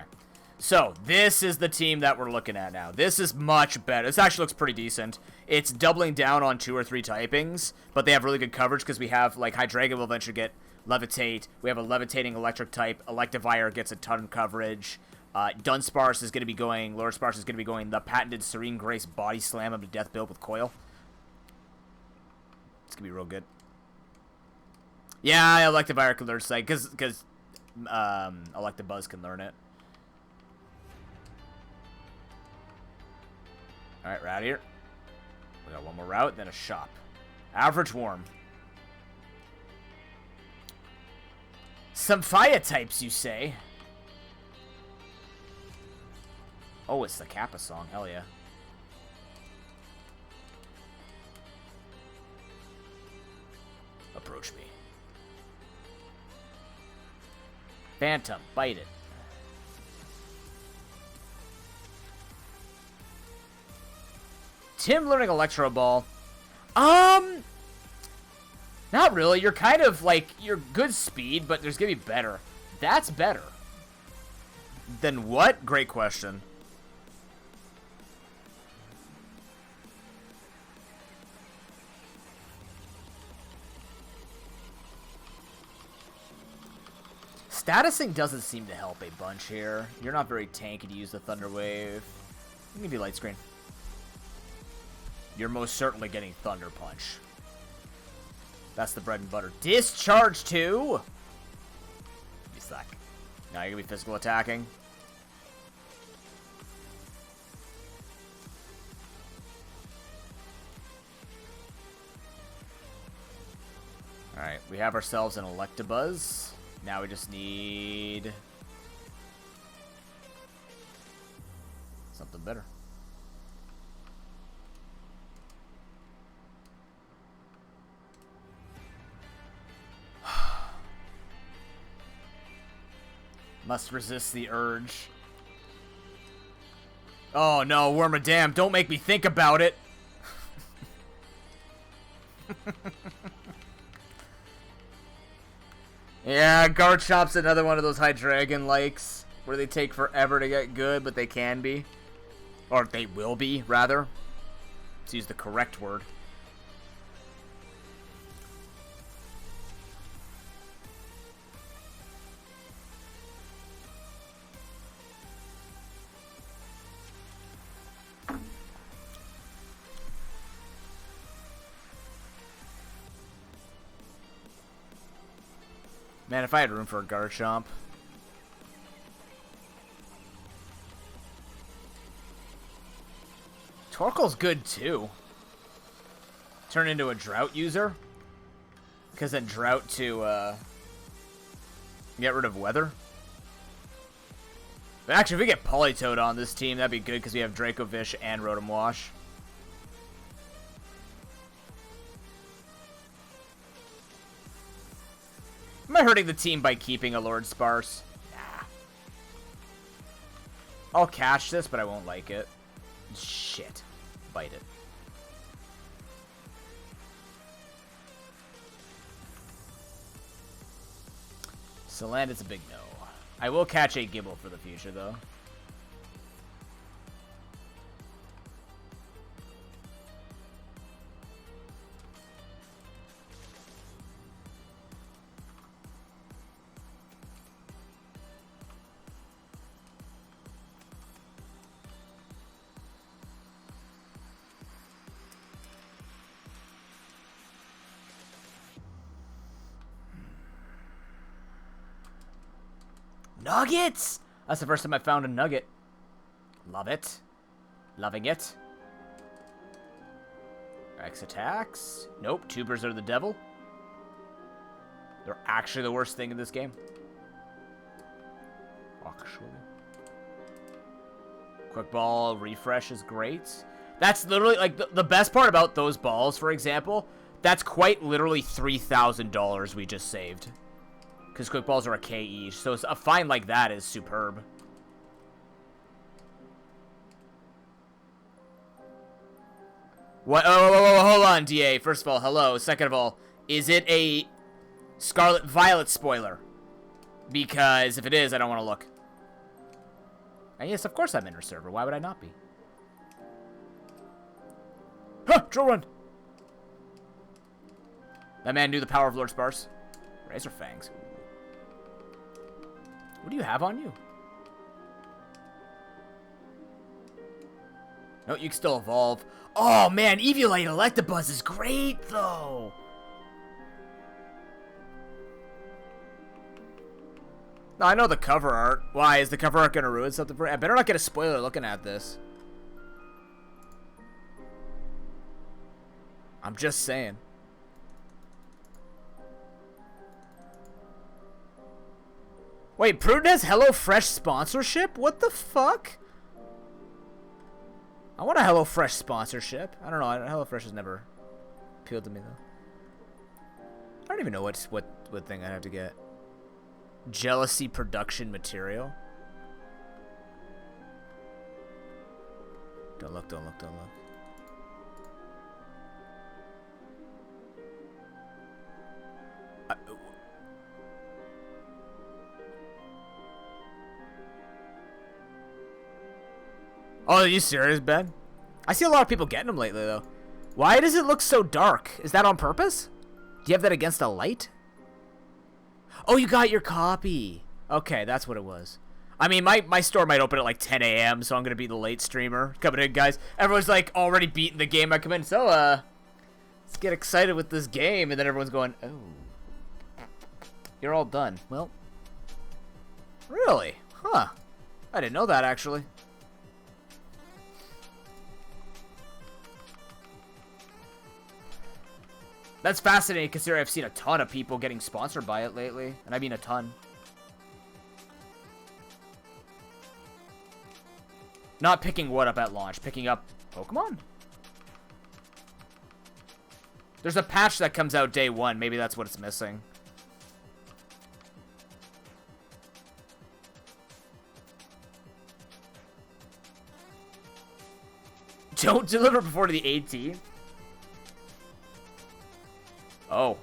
So, this is the team that we're looking at now. This is much better. This actually looks pretty decent. It's doubling down on 2 or 3 typings, but they have really good coverage because we have, like, Hydreigon will eventually get Levitate. We have a Levitating Electric type. Electivire gets a ton of coverage. Dunsparce is going to be going, Lursparce is going to be going the patented Serene Grace Body Slam him to death build with Coil. It's going to be real good. Yeah, Electivire can learn Psych because Electabuzz can learn it. Alright, we're out of here. We got one more route, then a shop. Average Worm. Some fire types, you say? Oh, it's the Kappa song. Hell yeah. approach me. Phantom, bite it. Tim learning Electro Ball. Not really. You're kind of like, you're good speed, but there's gonna be better. That's better. Then what? Great question. Statusing doesn't seem to help a bunch here. You're not very tanky to use the Thunder Wave. You can be Light Screen. You're most certainly getting Thunder Punch. That's the bread and butter. Discharge 2! You suck. Now you're gonna be physical attacking. Alright, we have ourselves an Electabuzz. Now we just need something better. Must resist the urge. Oh no, Wormadam, don't make me think about it. Yeah, Garchomp's another one of those Hydreigon likes where they take forever to get good, but they can be. Or they will be, rather. Let's use the correct word. Man, if I had room for a Garchomp. Torkoal's good too. Turn into a Drought user. Because then Drought to get rid of Weather. But actually, if we get Politoed on this team, that'd be good because we have Dracovish and Rotom Wash. Am I hurting the team by keeping a Lord Sparse? Nah. I'll catch this, but I won't like it. Shit. Bite it. Salandit's a big no. I will catch a Gibble for the future, though. Nuggets! That's the first time I found a nugget. Love it. Loving it. X attacks. Nope, tubers are the devil. They're actually the worst thing in this game. Actually. Quick ball refresh is great. That's literally, like, the best part about those balls, for example, that's quite literally $3,000 we just saved. Because quick balls are a K each, so a find like that is superb. What? Oh, hold on, DA. First of all, hello. Second of all, is it a Scarlet Violet spoiler? Because if it is, I don't want to look. And yes, of course I'm in server. Why would I not be? Huh! Drill run! That man knew the power of Lord Sparse. Razor Fangs. What do you have on you? No, you can still evolve. Oh, man, Eviolite Electabuzz is great, though. No, I know the cover art. Why? Is the cover art going to ruin something for me? I better not get a spoiler looking at this. I'm just saying. Wait, Pruden has HelloFresh sponsorship? What the fuck? I want a HelloFresh sponsorship. I don't know. HelloFresh has never appealed to me, though. don't even know what thing I have to get. Jealousy production material. Don't look, don't look, don't look. Oh, are you serious, Ben? I see a lot of people getting them lately, though. Why does it look so dark? Is that on purpose? Do you have that against a light? Oh, you got your copy. Okay, that's what it was. I mean, my store might open at like 10 a.m., so I'm going to be the late streamer. Coming in, guys. Everyone's like already beating the game. I come in, so, let's get excited with this game. And then everyone's going, oh. You're all done. Well, really? Huh. I didn't know that, actually. That's fascinating, considering I've seen a ton of people getting sponsored by it lately. And I mean a ton. Not picking what up at launch, picking up Pokemon? There's a patch that comes out day one. Maybe that's what it's missing. Don't deliver before the 18th? Oh.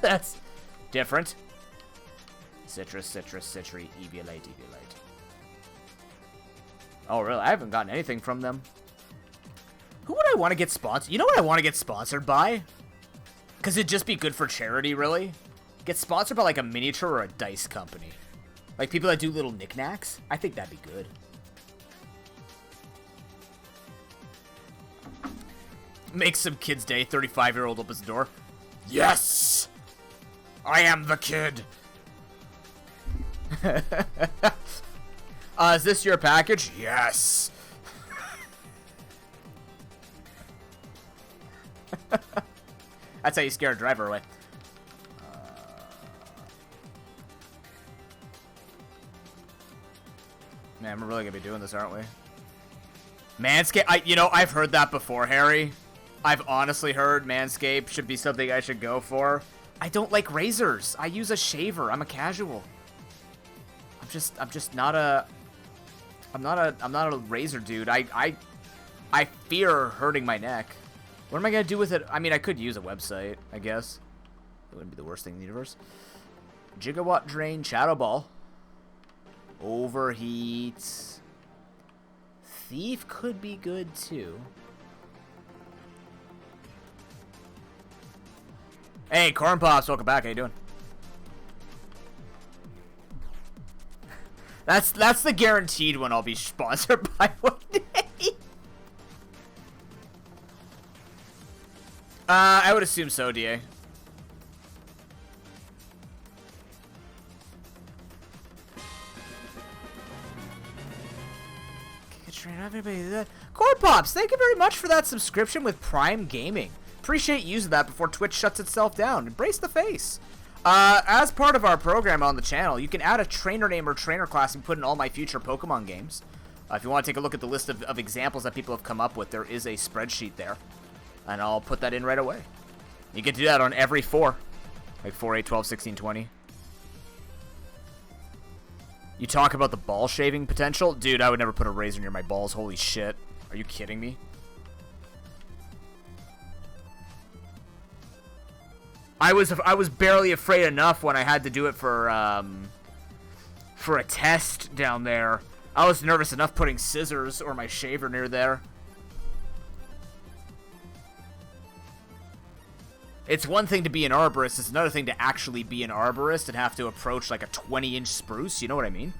That's different. Citrus, citrus, citry, eviolite, eviolite. Oh, really? I haven't gotten anything from them. Who would I want to get sponsored? You know what I want to get sponsored by? Because it'd just be good for charity, really. Get sponsored by, like, a miniature or a dice company. Like, people that do little knickknacks. I think that'd be good. Make some kid's day. 35-year-old opens the door. Yes! I am the kid! Is this your package? Yes! That's how you scare a driver away. Man, we're really gonna be doing this, aren't we? Manscaped, you know, I've heard that before, Harry. I've honestly heard Manscaped should be something I should go for. I don't like razors. I use a shaver. I'm a casual. I'm just not a I'm not a razor dude. I fear hurting my neck. What am I gonna do with it? I mean, I could use a website, I guess. It wouldn't be the worst thing in the universe. Gigawatt drain, shadow ball. Overheat. Thief could be good too. Hey, Corn Pops, welcome back. How you doing? That's the guaranteed one I'll be sponsored by one day. I would assume so, DA. Corn Pops, thank you very much for that subscription with Prime Gaming. Appreciate using that before Twitch shuts itself down. Embrace the face. As part of our program on the channel, you can add a trainer name or trainer class and put in all my future Pokemon games. If you want to take a look at the list of examples that people have come up with, there is a spreadsheet there. And I'll put that in right away. You can do that on every 4. Like 4, 8, 12, 16, 20. You talk about the ball shaving potential? Dude, I would never put a razor near my balls. Holy shit. Are you kidding me? I was barely afraid enough when I had to do it for a test down there. I was nervous enough putting scissors or my shaver near there. It's one thing to be an arborist, it's another thing to actually be an arborist and have to approach like a 20-inch spruce, you know what I mean?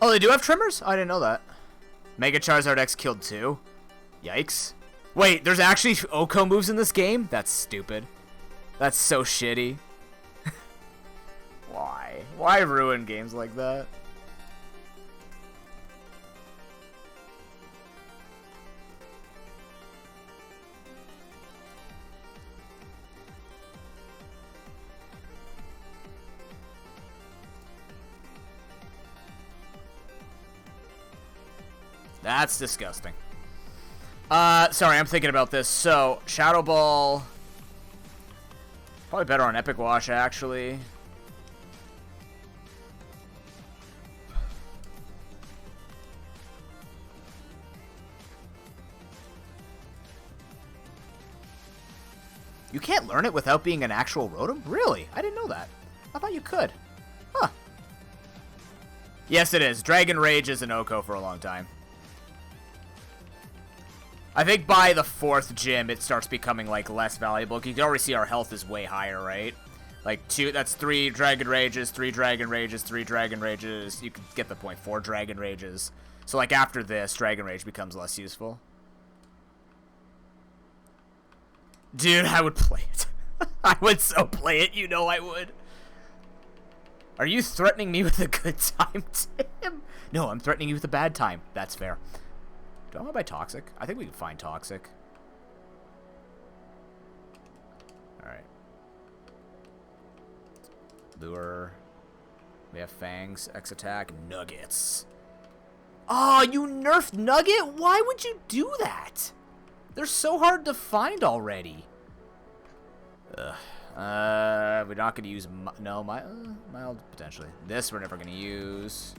Oh, they do have trimmers? I didn't know that. Mega Charizard X killed 2. Yikes. Wait, there's actually Oko moves in this game? That's stupid. That's so shitty. Why? Why ruin games like that? That's disgusting. Sorry, I'm thinking about this. So, Shadow Ball. Probably better on Epic Wash, actually. You can't learn it without being an actual Rotom? Really? I didn't know that. I thought you could. Huh. Yes, it is. Dragon Rage is an Oko for a long time. I think by the 4th gym, it starts becoming, like, less valuable. You can already see our health is way higher, right? Like, that's 3 Dragon Rages, 3 Dragon Rages, 3 Dragon Rages. You can get the point. 4 Dragon Rages. So, like, after this, Dragon Rage becomes less useful. Dude, I would play it. I would so play it. You know I would. Are you threatening me with a good time, Tim? No, I'm threatening you with a bad time. That's fair. Do I want to buy Toxic? I think we can find Toxic. Alright. Lure. We have Fangs, X Attack, Nuggets. Oh, you nerfed Nugget? Why would you do that? They're so hard to find already. Ugh. We're not going to use... No, mild, potentially. This we're never going to use.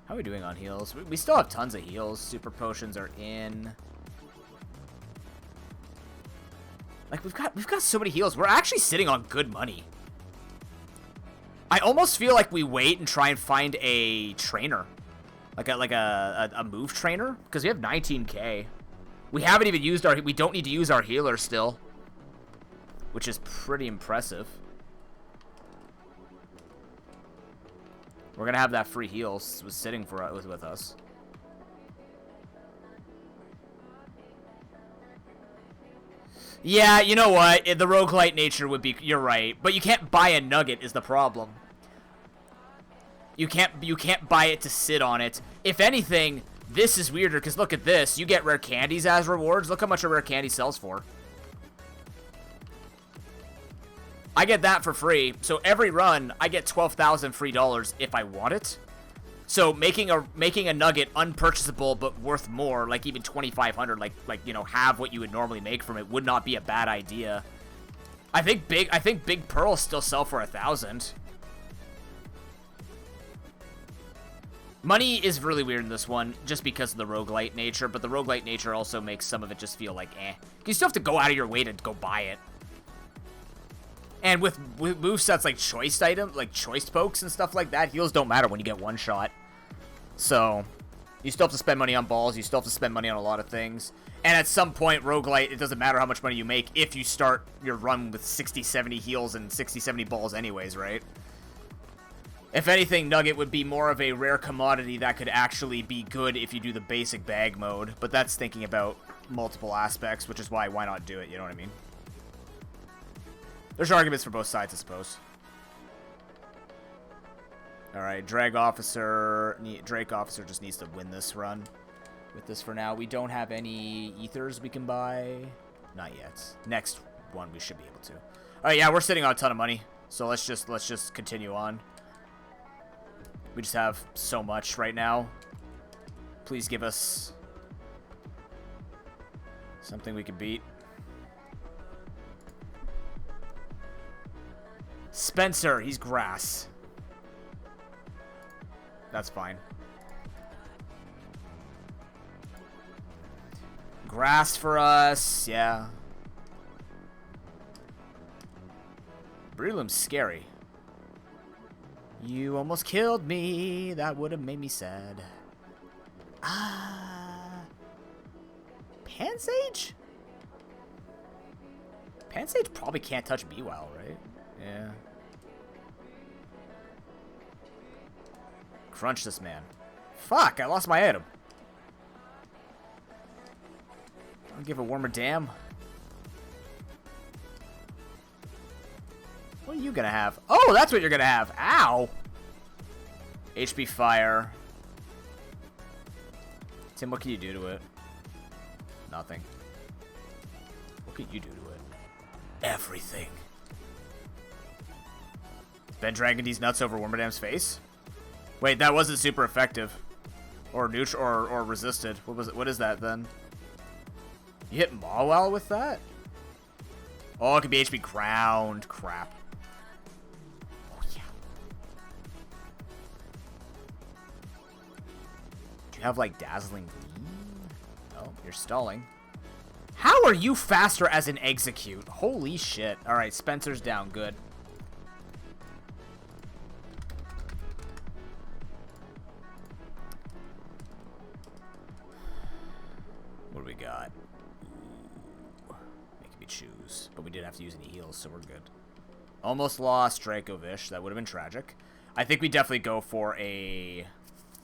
How are we doing on heals? We still have tons of heals. Super potions are in. Like, we've got so many heals. We're actually sitting on good money. I almost feel like we wait and try and find a trainer. Like a move trainer. Because we have 19k. We haven't even used our... We don't need to use our healer still. Which is pretty impressive. We're going to have that free heal sitting with us. Yeah, you know what? The roguelite nature would be... You're right. But you can't buy a nugget is the problem. You can't buy it to sit on it. If anything, this is weirder because look at this. You get rare candies as rewards. Look how much a rare candy sells for. I get that for free. So every run, I get 12,000 free dollars if I want it. So making a nugget unpurchasable but worth more, like even 2,500, like you know, have what you would normally make from it would not be a bad idea. I think big pearls still sell for 1,000. Money is really weird in this one, just because of the roguelite nature, but the roguelite nature also makes some of it just feel like, eh. You still have to go out of your way to go buy it. And with movesets like choiced items, like choiced pokes and stuff like that, heals don't matter when you get one shot. So, you still have to spend money on balls, you still have to spend money on a lot of things. And at some point, roguelite, it doesn't matter how much money you make if you start your run with 60, 70 heals and 60, 70 balls anyways, right? If anything, Nugget would be more of a rare commodity that could actually be good if you do the basic bag mode. But that's thinking about multiple aspects, which is why not do it, you know what I mean? There's arguments for both sides, I suppose. Alright, Drake Officer just needs to win this run. With this for now. We don't have any ethers we can buy. Not yet. Next one we should be able to. Alright, yeah, we're sitting on a ton of money. So let's just continue on. We just have so much right now. Please give us something we can beat. Spencer, he's grass. That's fine. Grass for us, yeah. Breloom's scary. You almost killed me. That would have made me sad. Pansage? Pansage probably can't touch Meanwhile, right? Yeah. Crunch this man. Fuck, I lost my item. I'll give a warmer damn. What are you gonna have? Oh, that's what you're gonna have. Ow. HP fire. Tim, what can you do to it? Nothing. What can you do to it? Everything. Ben dragging these nuts over Wormadam's face? Wait, that wasn't super effective. Or neutral, or resisted. What was it? What is that then? You hit Mawile with that? Oh, it could be HP ground. Crap. Oh, yeah. Do you have, like, Dazzling Gleam? Oh, you're stalling. How are you faster as an execute? Holy shit. Alright, Spencer's down. Good. What do we got? Ooh, making me choose. But we didn't have to use any heals, so we're good. Almost lost Dracovish. That would have been tragic. I think we definitely go for a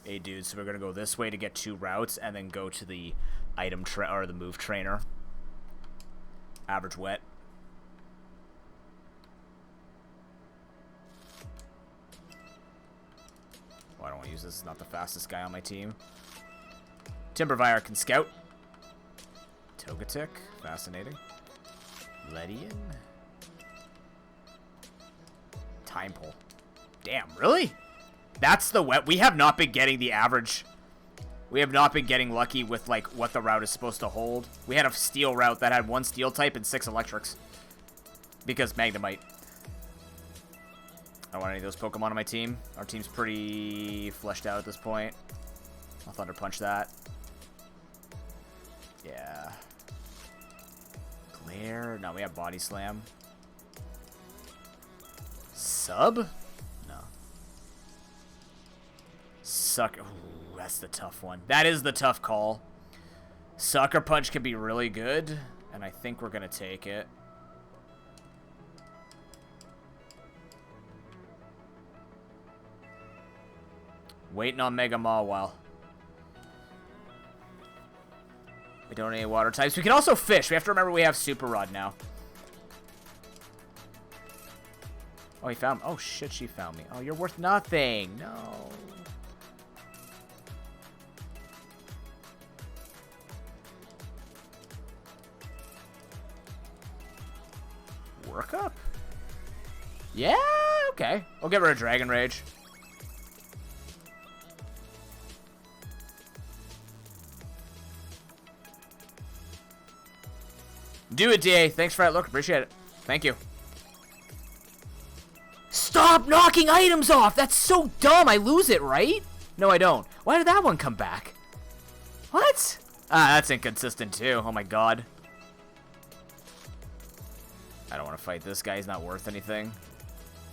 dude. So we're going to go this way to get 2 routes and then go to the or the move trainer. Average wet. Oh, I don't want to use this. It's not the fastest guy on my team. Timbervire can scout. Togetic. Fascinating. Ledian. Time pull. Damn, really? That's the wet. We have not been getting the average. We have not been getting lucky with, like, what the route is supposed to hold. We had a steel route that had 1 steel type and 6 electrics. Because Magnemite. I don't want any of those Pokemon on my team. Our team's pretty fleshed out at this point. I'll Thunder Punch that. Yeah. Glare. No, we have Body Slam. Sub? No. Sucker. Ooh, that's the tough one. That is the tough call. Sucker Punch can be really good, and I think we're going to take it. Waiting on Mega Mawile. We don't need any water types. We can also fish. We have to remember we have Super Rod now. Oh, he found me. Oh, shit, she found me. Oh, you're worth nothing. No. Work up? Yeah, okay. We'll give her a Dragon Rage. Do it, DA. Thanks for that look. Appreciate it. Thank you. Stop knocking items off! That's so dumb! I lose it, right? No, I don't. Why did that one come back? What? Ah, that's inconsistent, too. Oh, my God. I don't want to fight this guy. He's not worth anything.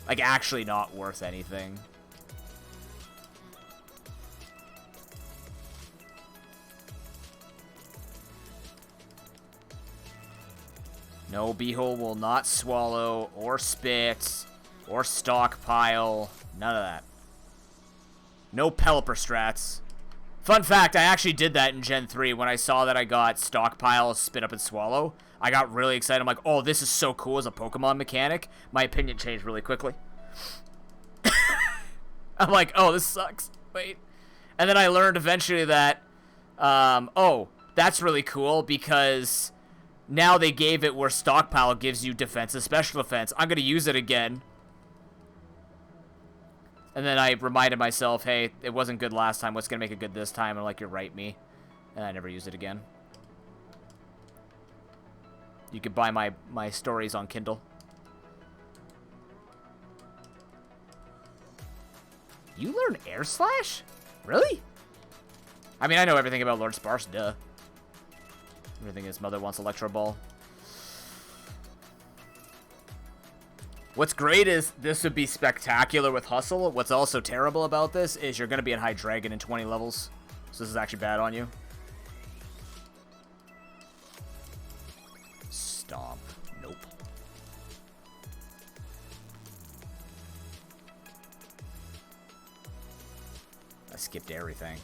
Like, actually not worth anything. No, Beehole will not swallow or spit or stockpile. None of that. No Pelipper strats. Fun fact, I actually did that in Gen 3 when I saw that I got stockpile, spit up, and swallow. I got really excited. I'm like, oh, this is so cool as a Pokemon mechanic. My opinion changed really quickly. I'm like, oh, this sucks. Wait. And then I learned eventually that, oh, that's really cool because now they gave it where stockpile gives you defense and special defense. I'm going to use it again. And then I reminded myself, hey, it wasn't good last time. What's going to make it good this time? And I'm like, you're right, me. And I never used it again. You could buy my stories on Kindle. You learn Air Slash? Really? I mean, I know everything about Lord Sparse, duh. Everything his mother wants Electro Ball. What's great is this would be spectacular with Hustle. What's also terrible about this is you're going to be at High Dragon in 20 levels. So this is actually bad on you. Stomp. Nope. I skipped everything.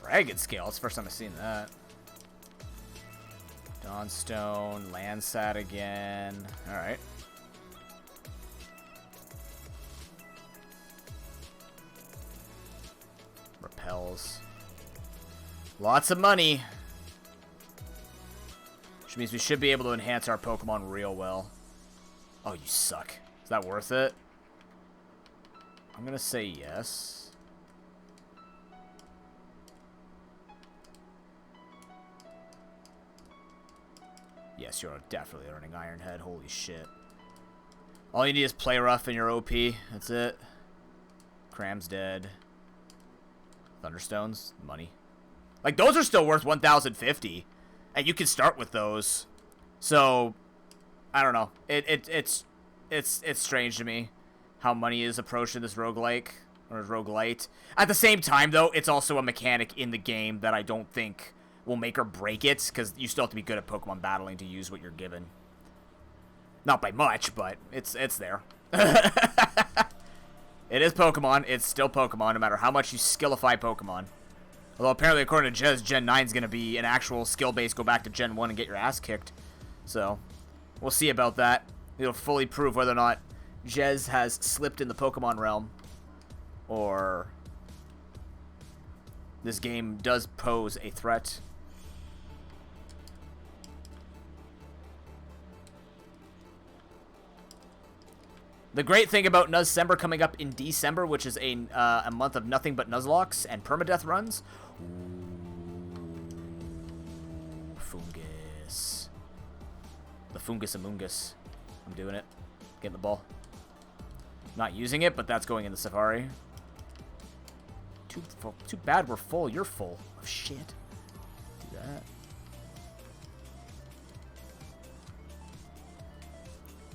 Dragon Scale. It's the first time I've seen that. Dawnstone. Landsat again. Alright. shells. Lots of money. Which means we should be able to enhance our Pokemon real well. Oh, you suck. Is that worth it? I'm gonna say yes. Yes, you're definitely earning Iron Head. Holy shit. All you need is Play Rough and your OP. That's it. Cram's dead. Thunderstones, money. Like, those are still worth 1,050. And you can start with those. So, I don't know. It's strange to me how money is approached in this roguelike. Or roguelite. At the same time, though, it's also a mechanic in the game that I don't think will make or break it, because you still have to be good at Pokemon battling to use what you're given. Not by much, but it's there. It is Pokemon. It's still Pokemon, no matter how much you skillify Pokemon. Although apparently, according to Jez, Gen 9 is going to be an actual skill base. Go back to Gen 1 and get your ass kicked. So, we'll see about that. It'll fully prove whether or not Jez has slipped in the Pokemon realm, or this game does pose a threat. The great thing about Nuzcember coming up in December, which is a month of nothing but Nuzlocks and permadeath runs. Ooh, fungus. The fungus amungus. I'm doing it. Getting the ball. Not using it, but that's going in the Safari. Too bad we're full. You're full of shit. Do that.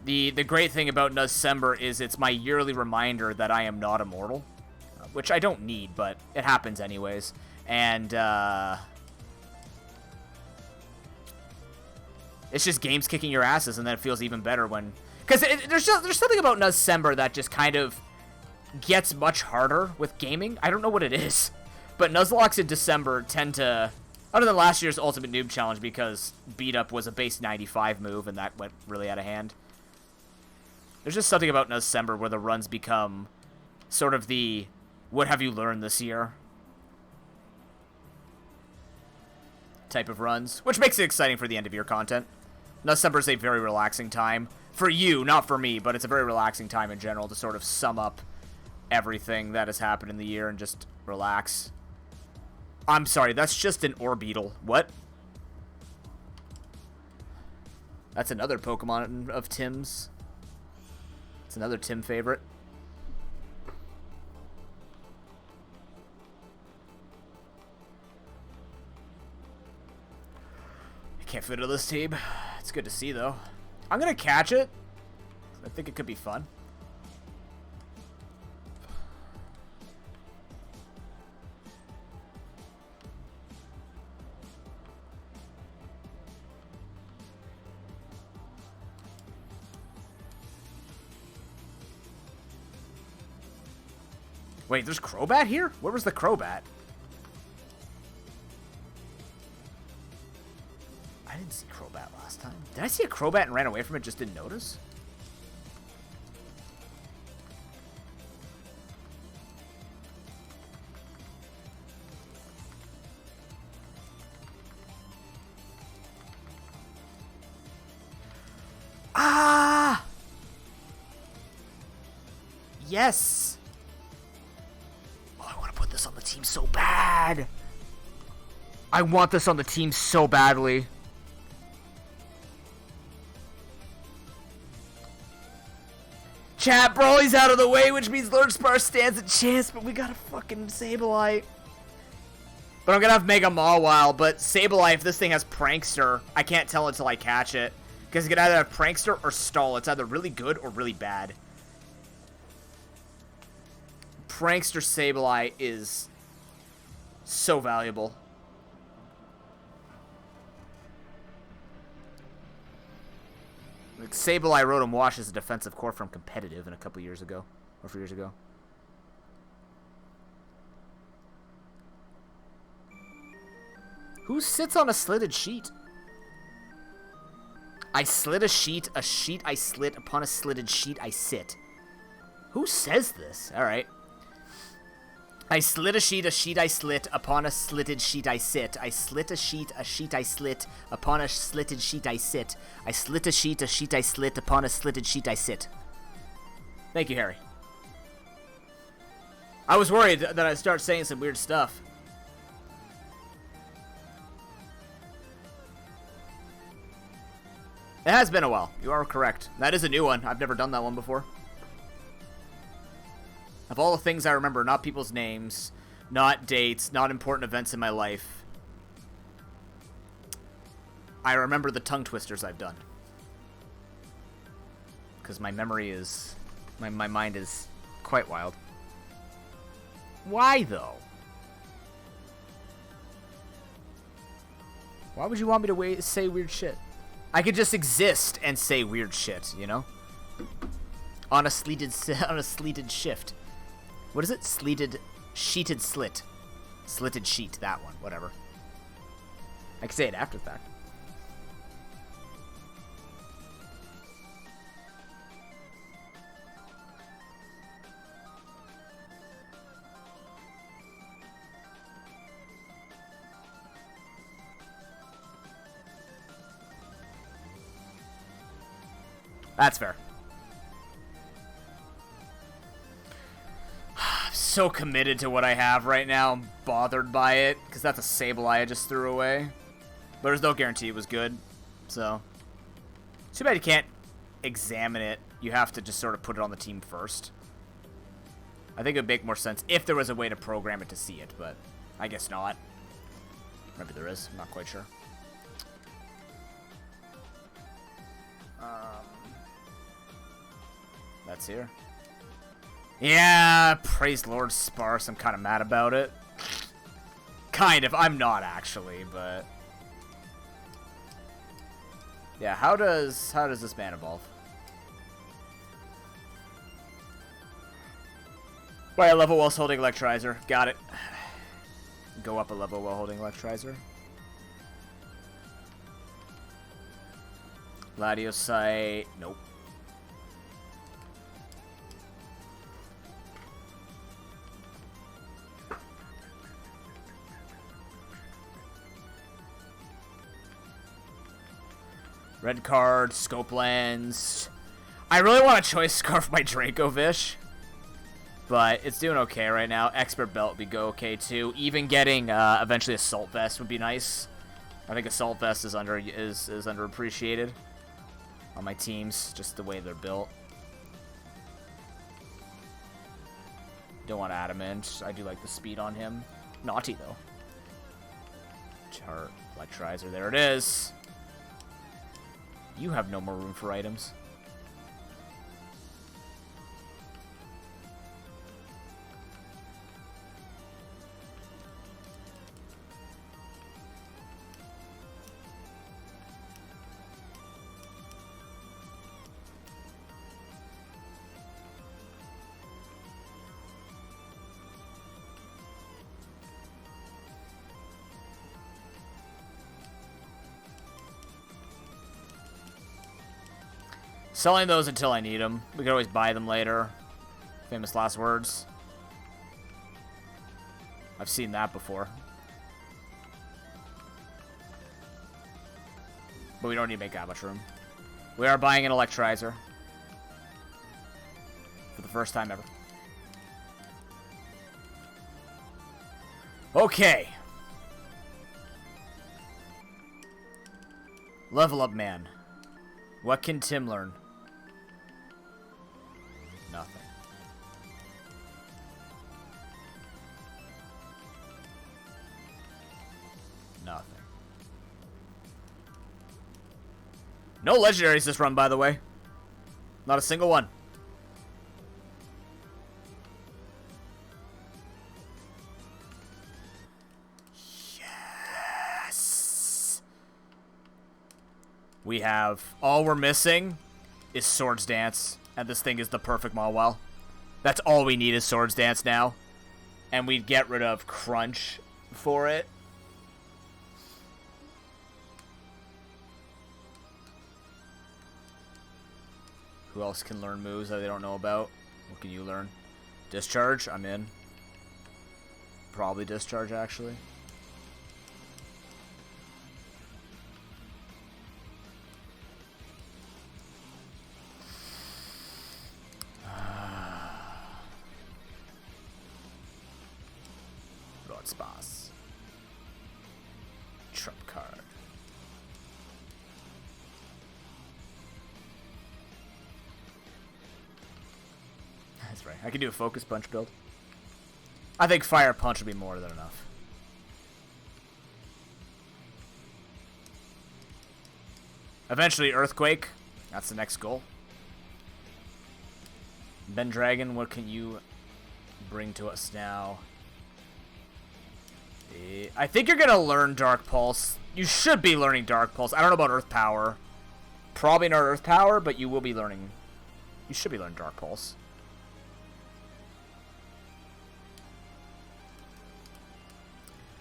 The great thing about Nuzcember is it's my yearly reminder that I am not immortal. Which I don't need, but it happens anyways. And, it's just games kicking your asses, and then it feels even better when... Because there's something about Nuzcember that just kind of gets much harder with gaming. I don't know what it is. But Nuzlocks in December tend to... Other than last year's Ultimate Noob Challenge, because Beat Up was a base 95 move, and that went really out of hand. There's just something about Nuzcember where the runs become sort of the, what have you learned this year type of runs, which makes it exciting for the end of year content. Nuzcember is a very relaxing time. For you, not for me, but it's a very relaxing time in general to sort of sum up everything that has happened in the year and just relax. I'm sorry, that's just an Orbeetle. What? That's another Pokemon of Tim's. It's another Tim favorite. I can't fit into this team. It's good to see, though. I'm going to catch it. I think it could be fun. Wait, there's Crobat here? Where was the Crobat? I didn't see Crobat last time. Did I see a Crobat and ran away from it, just didn't notice? Ah! Yes! This on the team so bad. I want this on the team so badly. Chat, Brawly's out of the way, which means Lurkspar stands a chance, but we got a fucking Sableye. But I'm gonna have Mega Mawile, but Sableye, if this thing has Prankster, I can't tell until I catch it. Because it can either have Prankster or Stall. It's either really good or really bad. Prankster Sableye is so valuable. Like Sableye Rotom Wash is a defensive core from competitive in a couple years ago. Or 4 years ago. Who sits on a slitted sheet? I slit a sheet I slit, upon a slitted sheet I sit. Who says this? Alright. I slit a sheet I slit, upon a slitted sheet I sit. I slit a sheet I slit, upon a slitted sheet I sit. I slit a sheet I slit, upon a slitted sheet I sit. Thank you, Harry. I was worried that I'd start saying some weird stuff. It has been a while. You are correct. That is a new one. I've never done that one before. Of all the things I remember, not people's names, not dates, not important events in my life, I remember the tongue twisters I've done. Because my memory is... My mind is quite wild. Why, though? Why would you want me to say weird shit? I could just exist and say weird shit, you know? On a sleeted shift. What is it? Sheeted slit. Slitted sheet, that one. Whatever. I can say it after the fact. That's fair. I'm so committed to what I have right now. I'm bothered by it, because that's a Sableye I just threw away. But there's no guarantee it was good, so... Too bad you can't examine it. You have to just sort of put it on the team first. I think it would make more sense if there was a way to program it to see it, but I guess not. Maybe there is. I'm not quite sure. That's here. Yeah, praise Lord sparse. I'm kind of mad about it. Kind of. I'm not actually, but yeah. How does this man evolve? By a level whilst holding Electrizer. Got it. Go up a level while holding Electrizer. Latiosite. Nope. Red card, scope lens. I really want to choice scarf my Dracovish, but it's doing okay right now. Expert belt would go okay too. Even getting eventually assault vest would be nice. I think assault vest is underappreciated on my teams, just the way they're built. Don't want adamant. I do like the speed on him. Naughty though. Chart, Electrizer. There it is. You have no more room for items. Selling those until I need them. We can always buy them later. Famous last words. I've seen that before. But we don't need to make that much room. We are buying an Electrizer. For the first time ever. Okay. Level up man. What can Tim learn? Nothing. Nothing. No legendaries this run, by the way. Not a single one. Yes. We have... All we're missing is Swords Dance. And this thing is the perfect Mawile. That's all we need is Swords Dance now. And we'd get rid of Crunch for it. Who else can learn moves that they don't know about? What can you learn? Discharge, I'm in. probably discharge, actually. Broad Spas. Trump card. That's right. I can do a focus punch build. I think fire punch would be more than enough. Eventually earthquake. That's the next goal. Ben Dragon, what can you bring to us now? I think you're gonna learn Dark Pulse. You should be learning Dark Pulse. I don't know about Earth Power. Probably not Earth Power, but you will be learning. You should be learning Dark Pulse.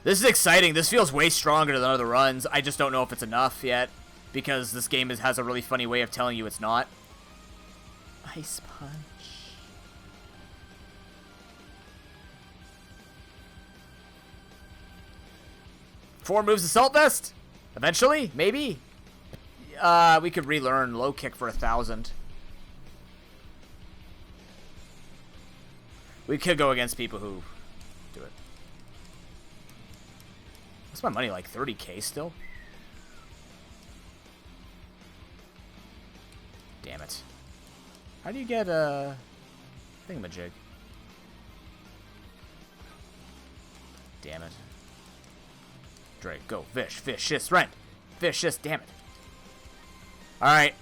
This is exciting. This feels way stronger than other runs. I just don't know if it's enough yet, because this game has a really funny way of telling you it's not. Ice Punch. Four moves Assault Vest? Eventually? Maybe? We could relearn Low Kick for 1,000. We could go against people who do it. What's my money, like 30k still? Damn it. How do you get a thingamajig? Damn it. Drake, go. Fish, Shiss, rent. Fish, Shiss, damn it. Alright.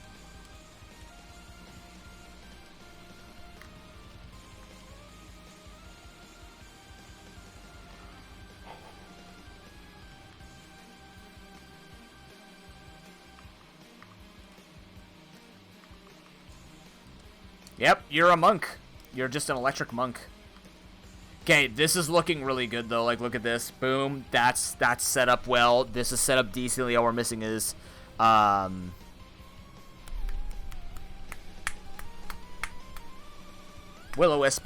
Yep, you're a monk. You're just an electric monk. Okay, this is looking really good though. Like, look at this. Boom. That's set up well. This is set up decently. All we're missing is Will-O-Wisp.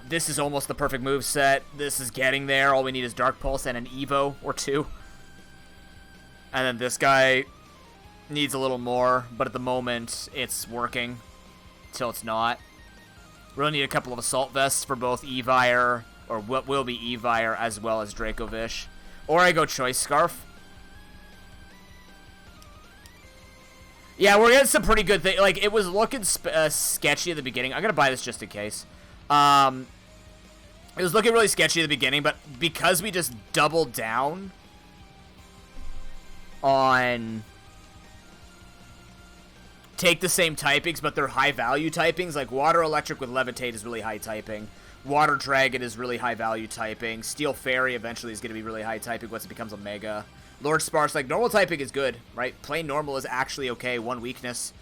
This is almost the perfect move set. This is getting there. All we need is Dark Pulse and an Evo or two. And then this guy needs a little more, but at the moment it's working till it's not. Really need a couple of Assault Vests for both Evire, or what will be Evire, as well as Dracovish. Or I go Choice Scarf. Yeah, we're getting some pretty good things. Like, it was looking sketchy at the beginning. I'm going to buy this just in case. It was looking really sketchy at the beginning, but because we just doubled down on take the same typings, but they're high-value typings. Like, Water Electric with Levitate is really high typing. Water Dragon is really high-value typing. Steel Fairy eventually is going to be really high typing once it becomes a Mega. Lord Sparse, like, normal typing is good, right? Plain normal is actually okay. One weakness,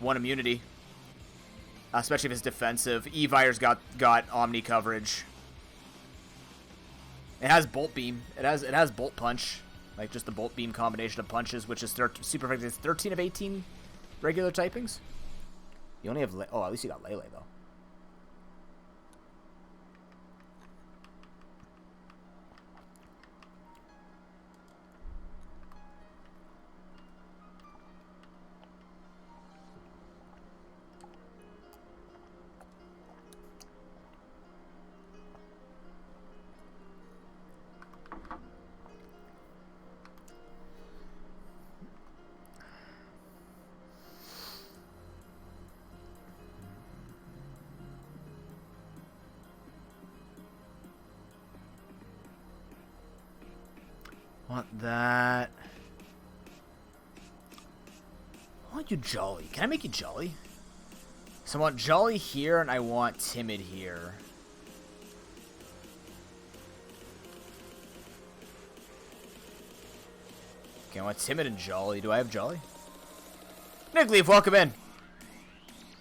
one immunity. Especially if it's defensive. Evire's got Omni coverage. It has Bolt Beam. It has Bolt Punch. Like, just the Bolt Beam combination of punches, which is super effective. It's 13 of 18 regular typings. You only have... Oh, at least you got Lele, though. Want that. I want you Jolly. Can I make you Jolly? So I want Jolly here, and I want Timid here. Okay, I want Timid and Jolly. Do I have Jolly? Nick Leaf, welcome in.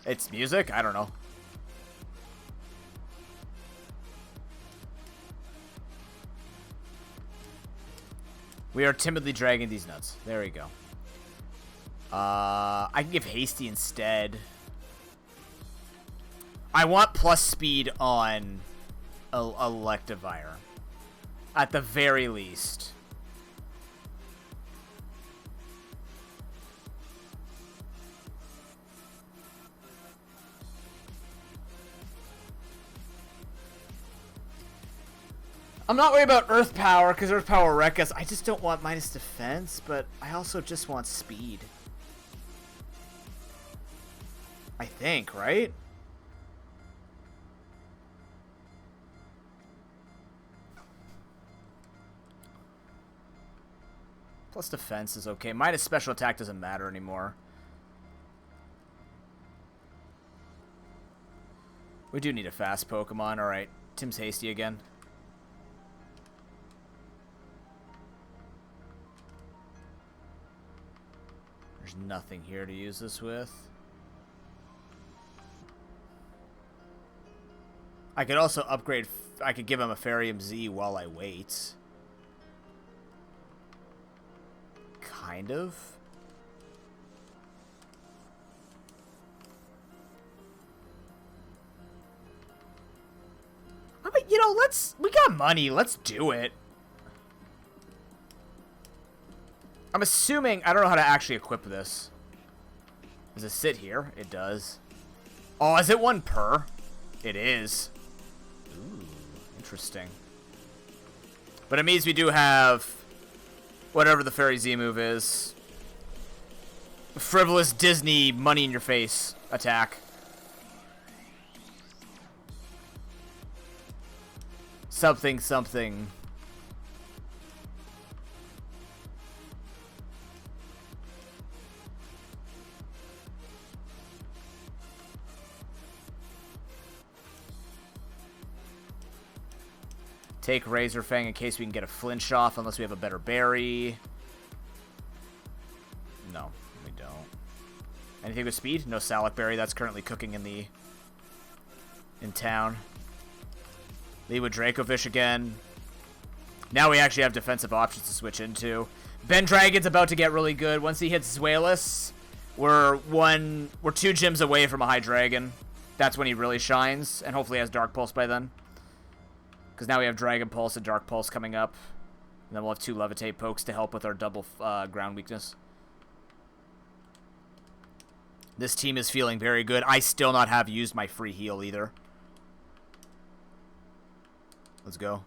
It's music? I don't know. We are timidly dragging these nuts. There we go. I can give Hasty instead. I want plus speed on Electivire. At the very least. I'm not worried about Earth Power, because Earth Power will wreck us. I just don't want minus defense, but I also just want speed. I think, right? Plus defense is okay. Minus special attack doesn't matter anymore. We do need a fast Pokemon. Alright, Tim's hasty again. There's nothing here to use this with. I could also upgrade... I could give him a Ferium Z while I wait. Kind of. I mean, you know, we got money. Let's do it. I'm assuming... I don't know how to actually equip this. Does it sit here? It does. Oh, is it one per? It is. Ooh, interesting. But it means we do have whatever the Fairy Z move is. Frivolous Disney money in your face attack. Something, something. Take Razor Fang in case we can get a flinch off, unless we have a better berry. No, we don't. Anything with speed? No Salac Berry. That's currently cooking in town. Lead with Dracovish again. Now we actually have defensive options to switch into. Ben Dragon's about to get really good. Once he hits Zweilous, we're 2 gyms away from a High Dragon. That's when he really shines, and hopefully has Dark Pulse by then. Because now we have Dragon Pulse and Dark Pulse coming up. And then we'll have 2 Levitate Pokes to help with our double ground weakness. This team is feeling very good. I still not have used my free heal either. Let's go.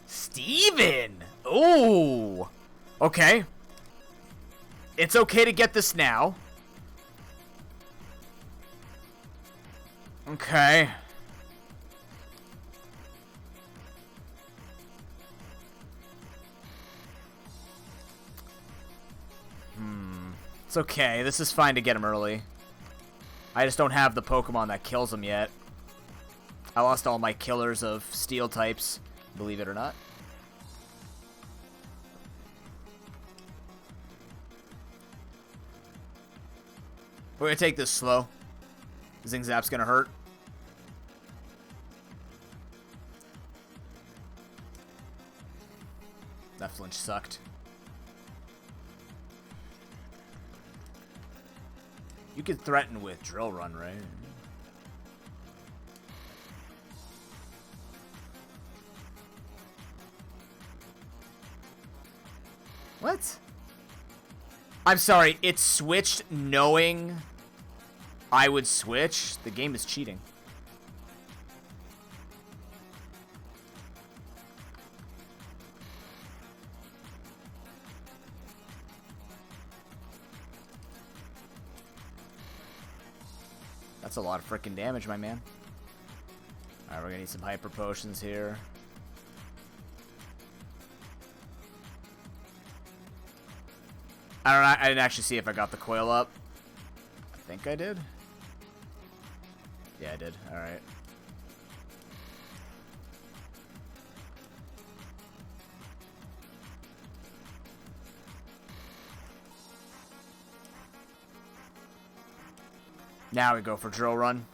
Steven! Ooh! Okay. It's okay to get this now. Okay. It's okay. This is fine to get him early. I just don't have the Pokemon that kills him yet. I lost all my killers of steel types, believe it or not. We're gonna take this slow. Zing Zap's gonna hurt. That flinch sucked. You could threaten with Drill Run, right? What? I'm sorry, it switched knowing I would switch? The game is cheating. That's a lot of freaking damage, my man. Alright, we're gonna need some hyper potions here. I don't know, I didn't actually see if I got the coil up. I think I did. Yeah, I did. Alright. Now we go for Drill Run.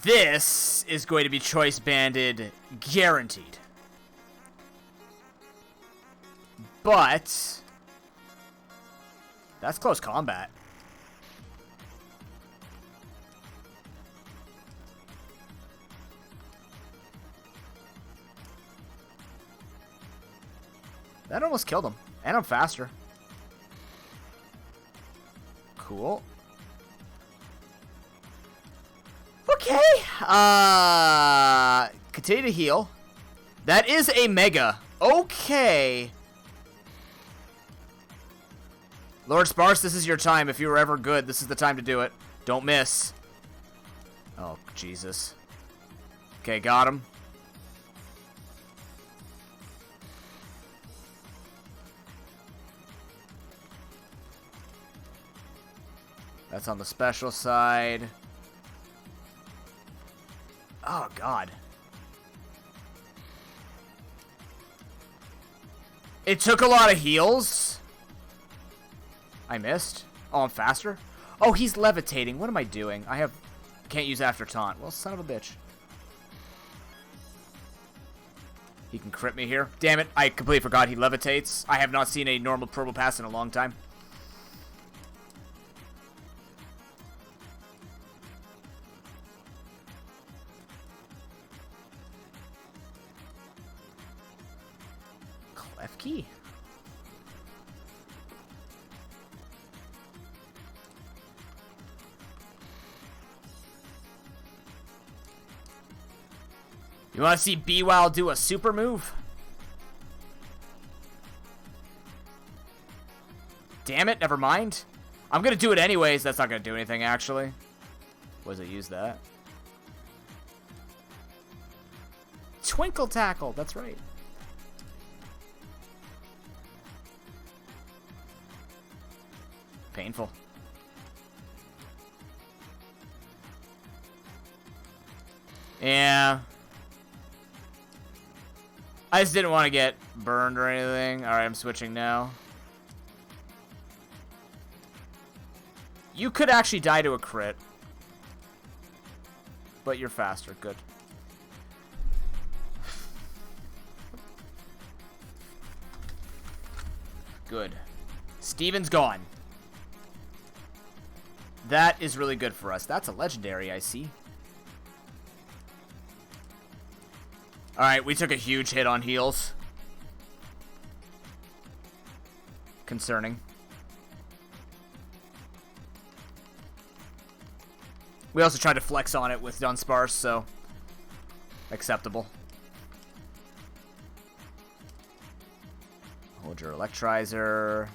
This is going to be choice banded, guaranteed. But that's close combat. That almost killed him. And I'm faster. Cool. Okay. Continue to heal. That is a mega. Okay. Lord Sparse, this is your time. If you were ever good, this is the time to do it. Don't miss. Oh, Jesus. Okay, got him. That's on the special side. Oh, God. It took a lot of heals. I missed. Oh, I'm faster? Oh, he's levitating. What am I doing? Can't use after taunt. Well, son of a bitch. He can crit me here. Damn it. I completely forgot he levitates. I have not seen a normal purple pass in a long time. Clef key. You want to see B-Wow do a super move? Damn it, never mind. I'm going to do it anyways. That's not going to do anything, actually. What does it use that? Twinkle Tackle, that's right. Painful. Yeah. I just didn't want to get burned or anything. Alright, I'm switching now. You could actually die to a crit. But you're faster. Good. Good. Steven's gone. That is really good for us. That's a legendary, I see. Alright, we took a huge hit on heals. Concerning. We also tried to flex on it with Dunsparce, so acceptable. Hold your Electrizer.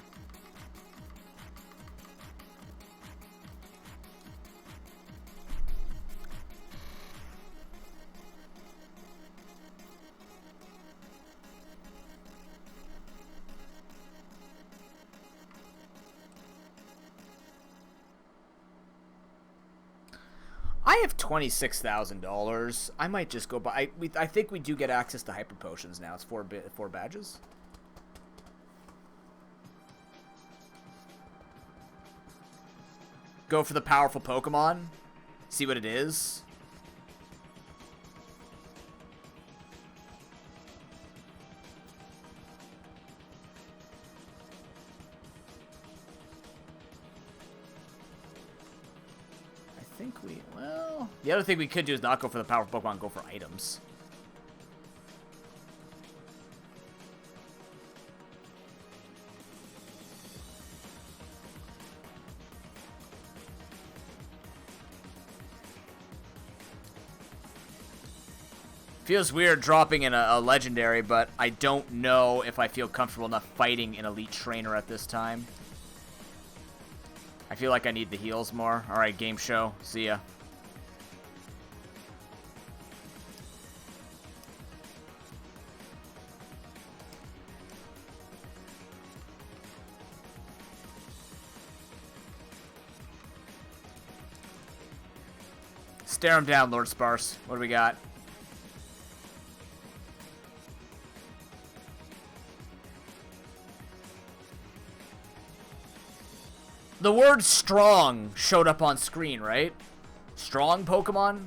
I have $26,000. I might just go buy. I think we do get access to hyper potions now. It's four badges. Go for the powerful Pokemon. See what it is. Well, the other thing we could do is not go for the powerful Pokemon, go for items. Feels weird dropping in a legendary, but I don't know if I feel comfortable enough fighting an elite trainer at this time. I feel like I need the heals more. Alright, game show. See ya. Stare him down, Lord Sparse. What do we got? The word strong showed up on screen, right? Strong Pokemon?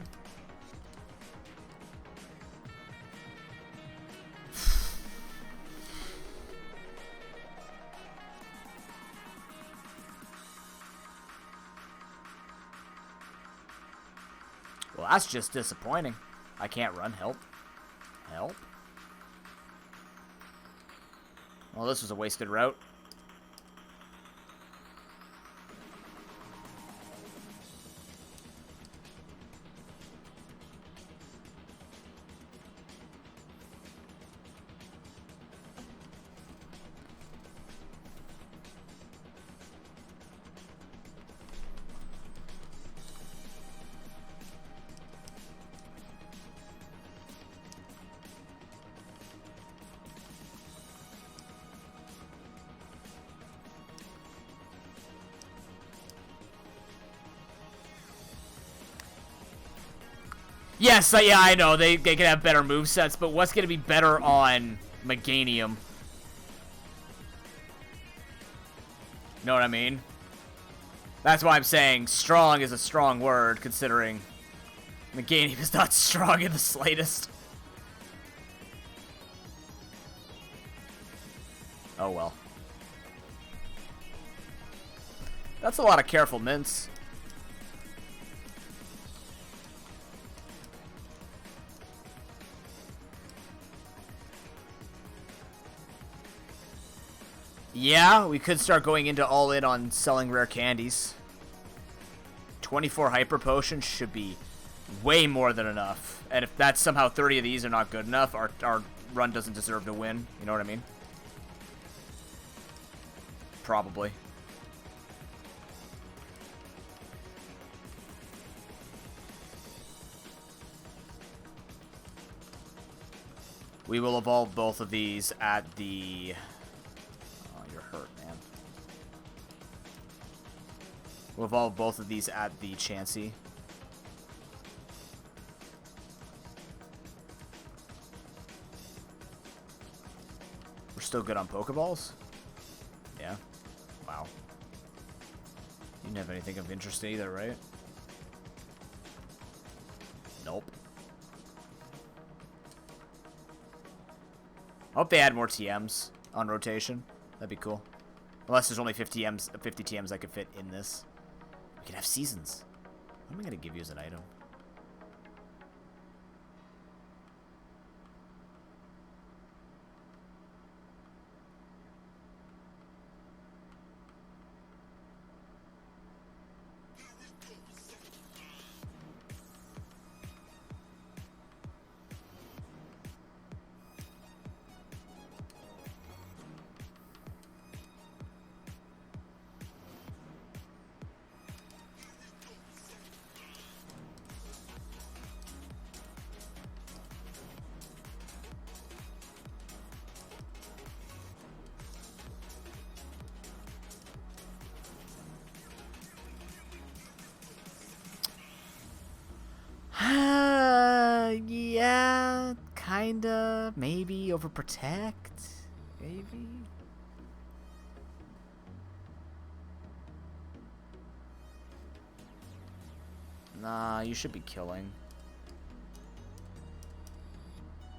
Well, that's just disappointing. I can't run. Help. Help. Well, this was a wasted route. Yes, yeah, I know. They can have better movesets, but what's going to be better on Meganium? Know what I mean? That's why I'm saying strong is a strong word, considering Meganium is not strong in the slightest. Oh, well. That's a lot of careful mints. Yeah, we could start going into all in on selling rare candies. 24 hyper potions should be way more than enough. And if that's somehow 30 of these are not good enough, our run doesn't deserve to win. You know what I mean? Probably. We will evolve both of these at the... hurt, man. We'll evolve both of these at the Chansey. We're still good on Pokeballs? Yeah. Wow. You didn't have anything of interest either, right? Nope. I hope they add more TMs on rotation. That'd be cool. Unless there's only 50 TMs I could fit in this. We could have seasons. What am I going to give you as an item? Yeah, kinda, maybe, overprotect, maybe. Nah, you should be killing.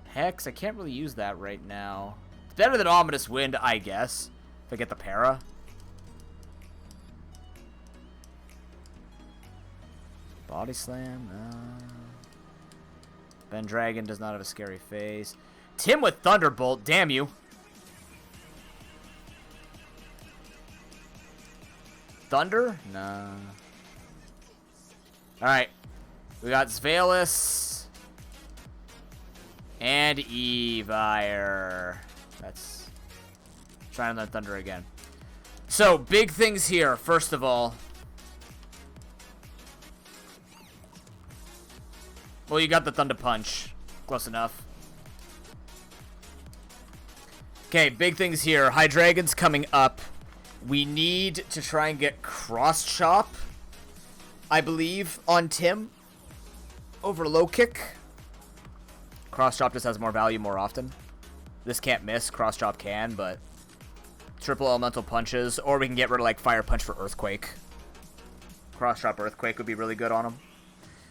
Hex, I can't really use that right now. It's better than Ominous Wind, I guess, if I get the para. Body Slam, Ben Dragon does not have a scary face. Tim with Thunderbolt, damn you. Thunder? Nah. Alright. We got Svelis. And Evire. That's... trying that Thunder again. So, big things here, first of all. Well, you got the Thunder Punch. Close enough. Okay, big things here. Hydreigon's coming up. We need to try and get Cross Chop, I believe, on Tim over Low Kick. Cross Chop just has more value more often. This can't miss. Cross Chop can, but triple elemental punches, or we can get rid of like Fire Punch for Earthquake. Cross Chop Earthquake would be really good on him.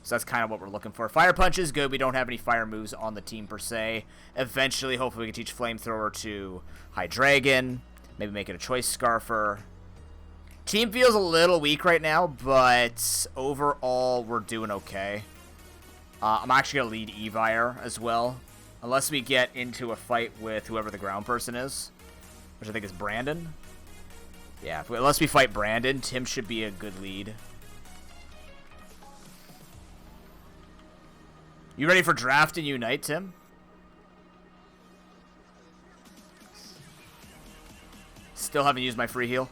So that's kind of what we're looking for. Fire Punch is good. We don't have any fire moves on the team per se. Eventually, hopefully, we can teach Flamethrower to Hydreigon. Maybe make it a Choice Scarfer. Team feels a little weak right now, but overall, we're doing okay. I'm actually going to lead Evire as well. Unless we get into a fight with whoever the ground person is. Which I think is Brandon. Yeah, unless we fight Brandon, Tim should be a good lead. You ready for draft and unite, Tim? Still haven't used my free heal.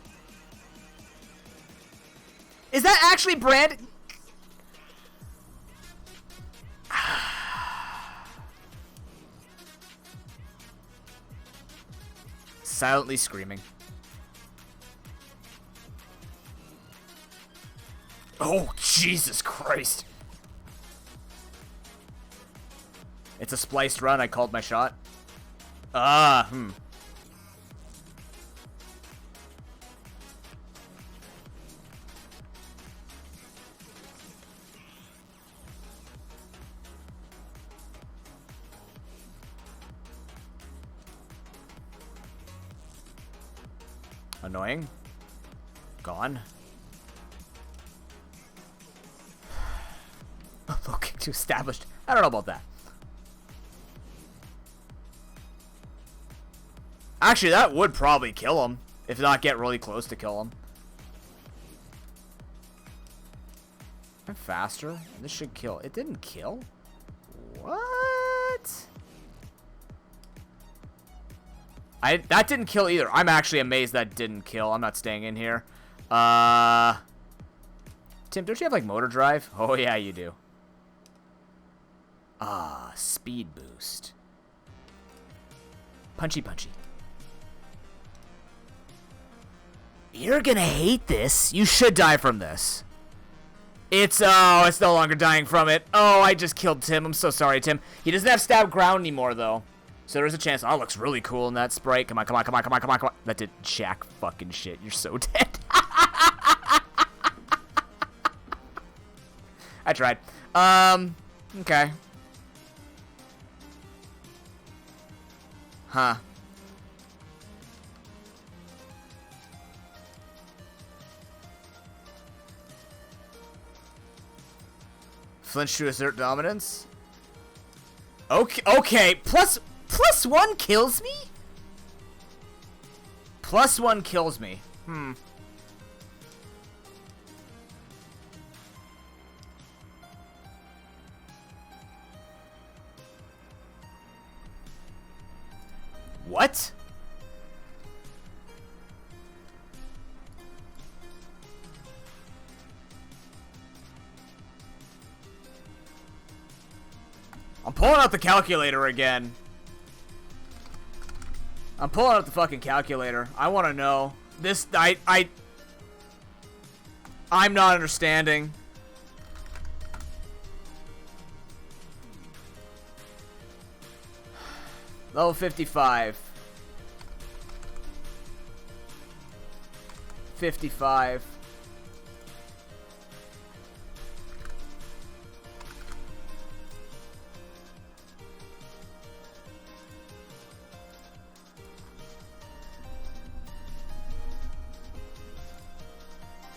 Is that actually Brandon? Silently screaming. Oh, Jesus Christ. It's a spliced run. I called my shot. Annoying. Gone. Looking too established. I don't know about that. Actually, that would probably kill him. If not, get really close to kill him. I'm faster. And this should kill. It didn't kill? What? That didn't kill either. I'm actually amazed that didn't kill. I'm not staying in here. Tim, don't you have, like, motor drive? Oh, yeah, you do. Speed boost. Punchy, punchy. You're gonna hate this. You should die from this. It's no longer dying from it. Oh, I just killed Tim. I'm so sorry, Tim. He doesn't have stab ground anymore, though. So there's a chance. Oh, it looks really cool in that sprite. Come on, come on, come on, come on, come on, come on. That did jack fucking shit. You're so dead. I tried. Okay. Huh. Flinch to assert dominance. Okay. Plus one kills me? Plus one kills me. What? I'm pulling out the calculator again. I'm pulling out the fucking calculator. I want to know. This, I'm not understanding. Level 55. 55.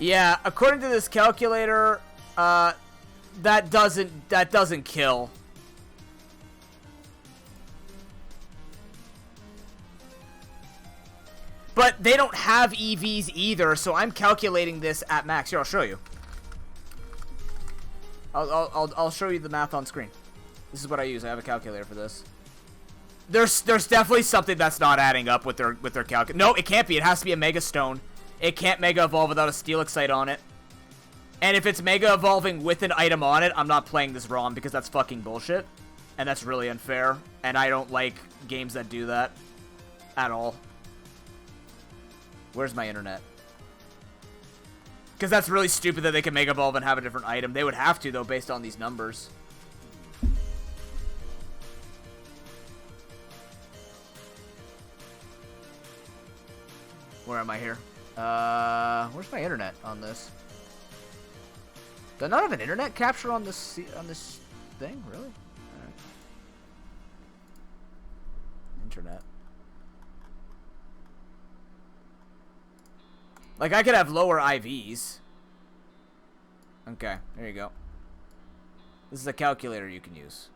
Yeah, according to this calculator, that doesn't kill. But they don't have EVs either, so I'm calculating this at max. Here, I'll show you. I'll show you the math on screen. This is what I use. I have a calculator for this. There's definitely something that's not adding up with their calculator. No, it can't be. It has to be a Mega Stone. It can't Mega Evolve without a Steel Excite on it. And if it's Mega Evolving with an item on it, I'm not playing this ROM because that's fucking bullshit. And that's really unfair. And I don't like games that do that. At all. Where's my internet? Because that's really stupid that they can Mega Evolve and have a different item. They would have to, though, based on these numbers. Where am I here? Where's my internet on this? Do I not have an internet capture on this thing? Really? Right. Internet. Like, I could have lower IVs. Okay, there you go. This is a calculator you can use.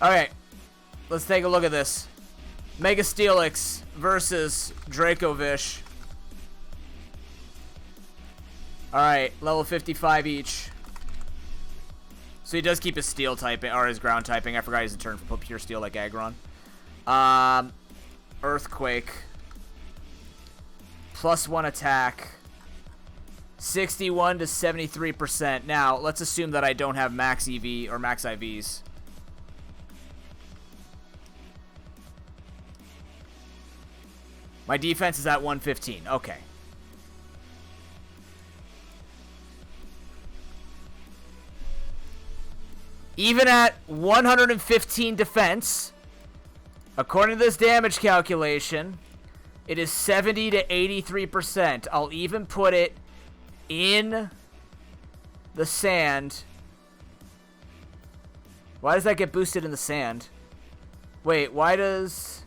Alright, let's take a look at this. Mega Steelix versus Dracovish. Alright, level 55 each. So he does keep his steel typing, or his ground typing. I forgot he's a turn for pure steel like Aggron. Earthquake. +1 attack. 61 to 73%. Now, let's assume that I don't have max EV or max IVs. My defense is at 115. Okay. Even at 115 defense, according to this damage calculation, it is 70 to 83%. I'll even put it in the sand. Why does that get boosted in the sand? Wait, why does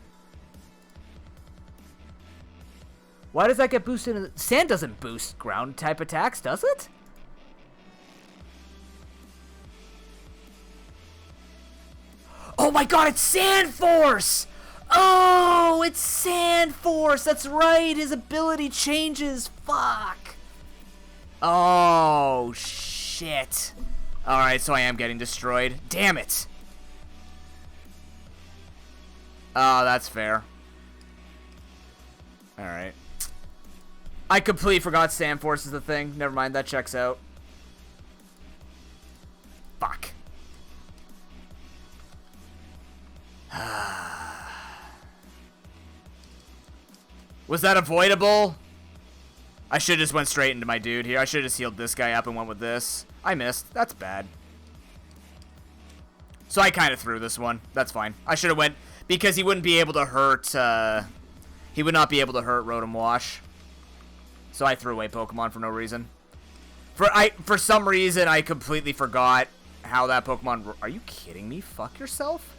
that get boosted in the sand? Doesn't boost ground type attacks, does it? Oh my god, it's Sand Force! Oh, it's Sand Force! That's right, his ability changes. Fuck. Oh, shit. Alright, so I am getting destroyed. Damn it. Oh, that's fair. Alright. I completely forgot Sand Force is the thing. Never mind, that checks out. Fuck. Was that avoidable? I should have just went straight into my dude here. I should have just healed this guy up and went with this. I missed. That's bad. So I kind of threw this one. That's fine. I should have went because he wouldn't be able to hurt. He would not be able to hurt Rotom Wash. So I threw away Pokemon for no reason. For some reason, I completely forgot how that Pokemon... Are you kidding me? Fuck yourself?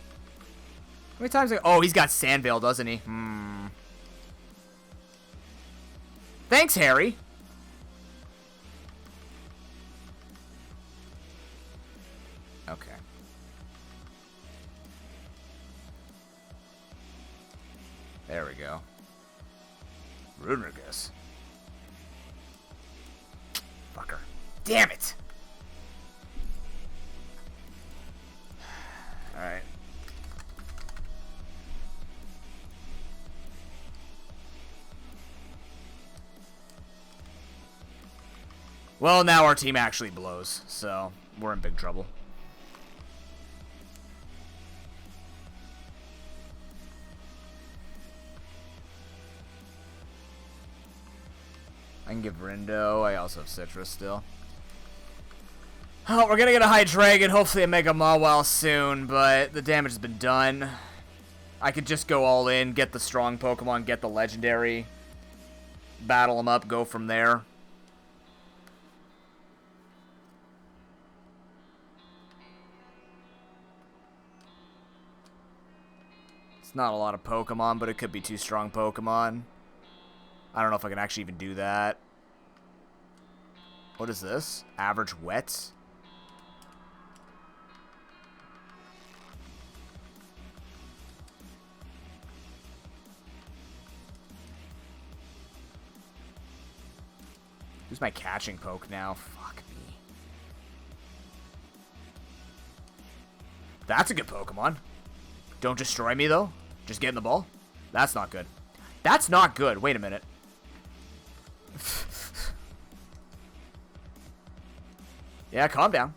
How many times... Oh, he's got Sandveil, doesn't he? Thanks, Harry. Okay. There we go. Runerigus. Fucker. Damn it! Alright. Well, now our team actually blows, so we're in big trouble. I can give Rindo. I also have Citrus still. Oh, we're gonna get a Hydreigon, hopefully a Mega Mawile soon, but the damage has been done. I could just go all in, get the strong Pokemon, get the legendary, battle them up, go from there. It's not a lot of Pokemon, but it could be two strong Pokemon. I don't know if I can actually even do that. What is this? Average wet? Who's my catching poke now? Fuck me. That's a good Pokemon. Don't destroy me, though. Just get in the ball. That's not good. That's not good. Wait a minute. Yeah, calm down.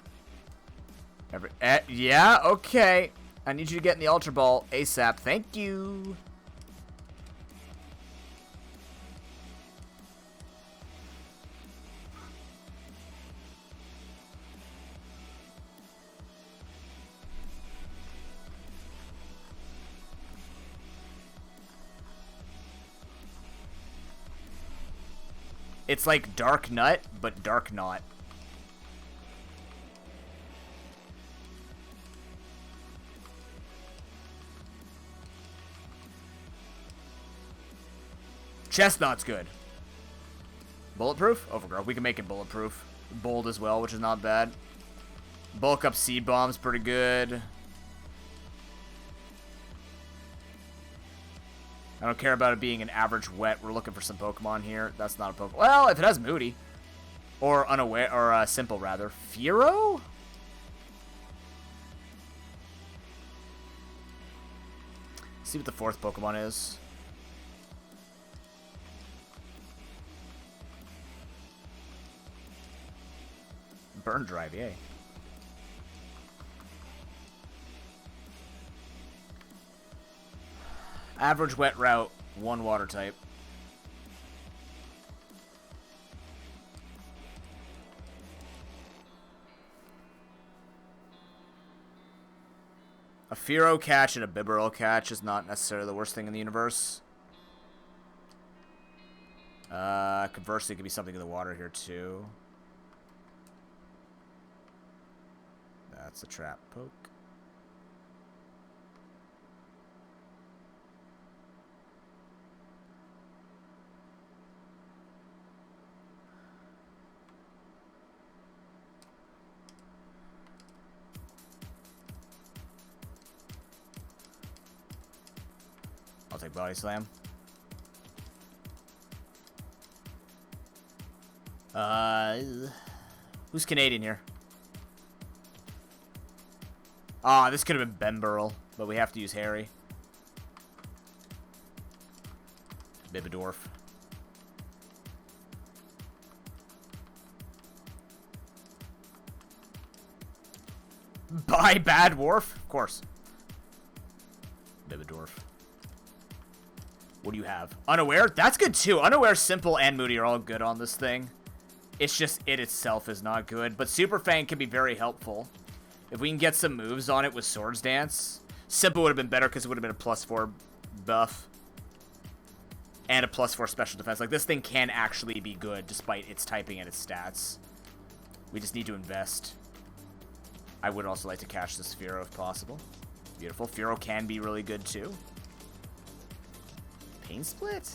Yeah, okay. I need you to get in the Ultra Ball ASAP. Thank you. It's like Dark Nut, but Dark Knot. Chestnut's good. Bulletproof? Overgrowth. We can make it bulletproof. Bold as well, which is not bad. Bulk up seed bomb's pretty good. I don't care about it being an average wet. We're looking for some Pokemon here. That's not a Pokemon. Well, if it has Moody. Or unaware, or simple rather. Fearow? See what the fourth Pokemon is. Burn Drive, yay. Average wet route, 1 water type. A Fearow catch and a Bibarel catch is not necessarily the worst thing in the universe. Conversely, it could be something in the water here too. That's a trap poke. I'll take Body Slam. Who's Canadian here? Ah, this could have been Bemburl, but we have to use Harry. Bibidorf. By Bad Dwarf? Of course. Bibidorf. What do you have? Unaware? That's good too. Unaware, Simple, and Moody are all good on this thing. It's just it itself is not good. But Super Fang can be very helpful. If we can get some moves on it with Swords Dance. Simple would have been better because it would have been a +4 buff. And a +4 special defense. Like, this thing can actually be good despite its typing and its stats. We just need to invest. I would also like to catch this Fearow if possible. Beautiful. Fearow can be really good too. Pain Split?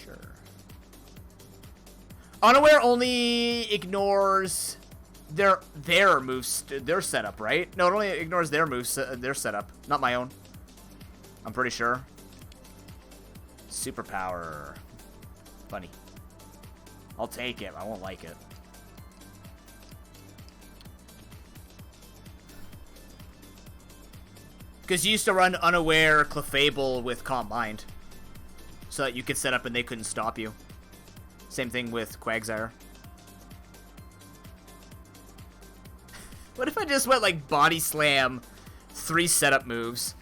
Sure. Unaware only ignores their moves, their setup, right? No, it only ignores their moves, their setup, not my own. I'm pretty sure. Superpower. Funny. I'll take it. I won't like it. Because you used to run Unaware Clefable with Calm Mind. So that you could set up and they couldn't stop you. Same thing with Quagsire. What if I just went like Body Slam, 3 setup moves.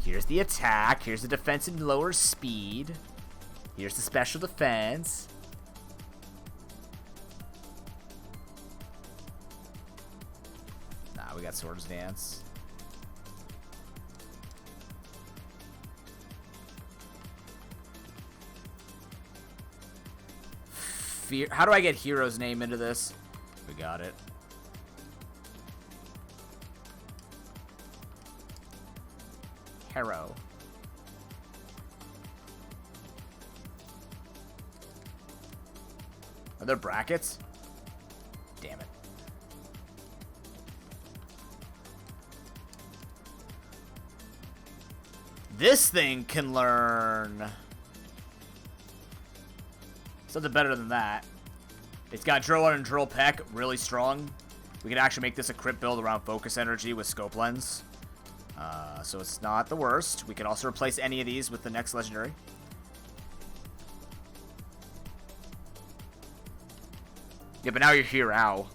Here's the attack, here's the defense and lower speed. Here's the special defense. Nah, we got Swords Dance. How do I get Hero's name into this? We got it. Hero. Are there brackets? Damn it. This thing can learn something better than that. It's got Drill Run and Drill Peck, really strong. We can actually make this a crit build around Focus Energy with Scope Lens. So it's not the worst. We can also replace any of these with the next legendary. Yeah, but now you're here, ow.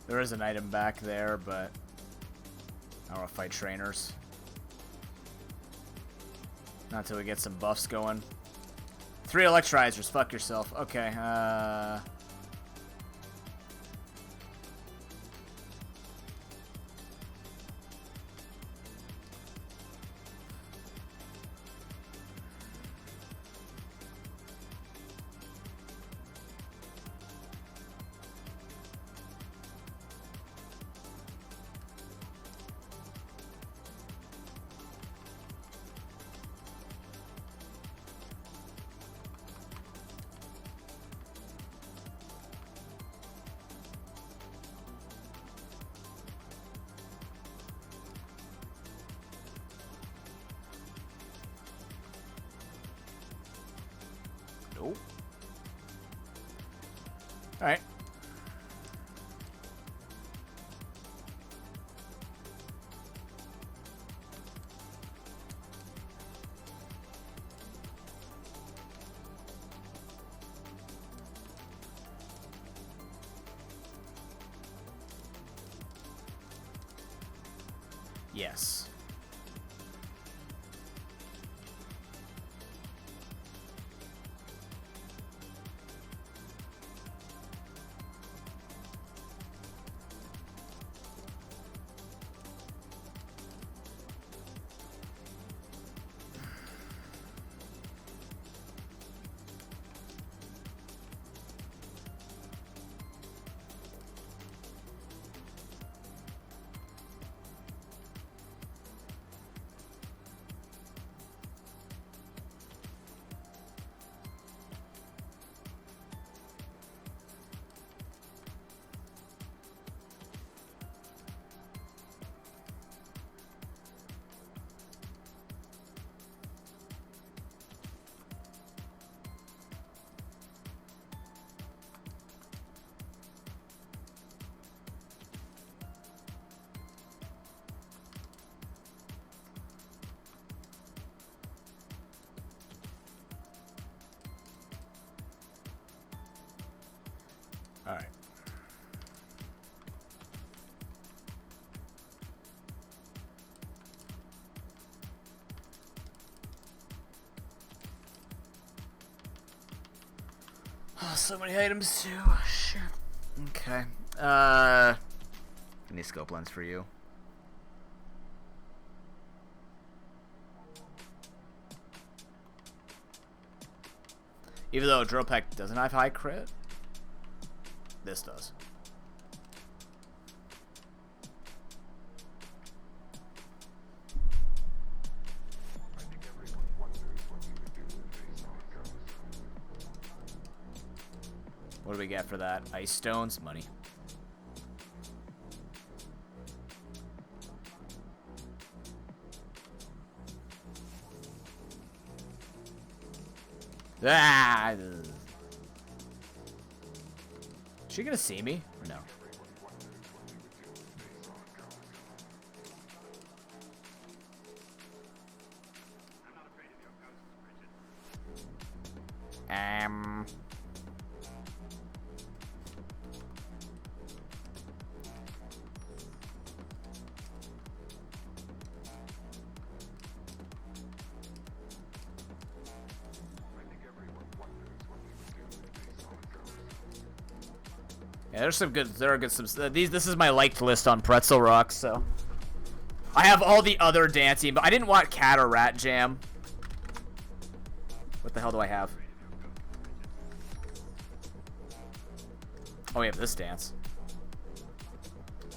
There is an item back there, but I don't want to fight trainers. Not until we get some buffs going. 3 electrizers, fuck yourself. Okay, nope. Alright. Yes. All right. Oh, so many items too. Shit. Okay. I need scope lens for you. Even though drill pack doesn't have high crit, this does. What do we get for that? Ice stones, money. Ah! Is she gonna see me or no? Yeah, there's some good. There are good some. This is my liked list on Pretzel Rocks. So I have all the other dancing, but I didn't want Cat or Rat Jam. What the hell do I have? Oh, we have this dance.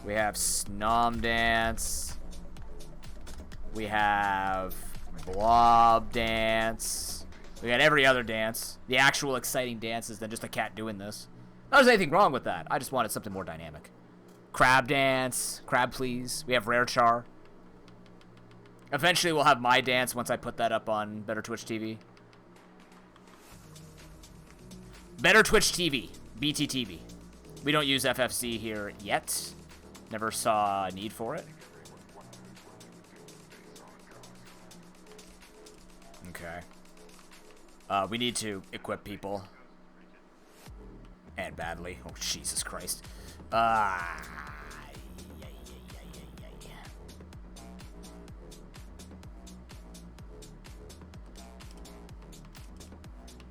We have Snom Dance. We have Blob Dance. We got every other dance. The actual exciting dances than just a cat doing this. Not there's anything wrong with that. I just wanted something more dynamic. Crab Dance. Crab Please. We have Rare Char. Eventually we'll have my dance once I put that up on Better Twitch TV. Better Twitch TV. BTTV. We don't use FFC here yet. Never saw a need for it. Okay. We need to equip people. And badly. Oh, Jesus Christ. Yeah.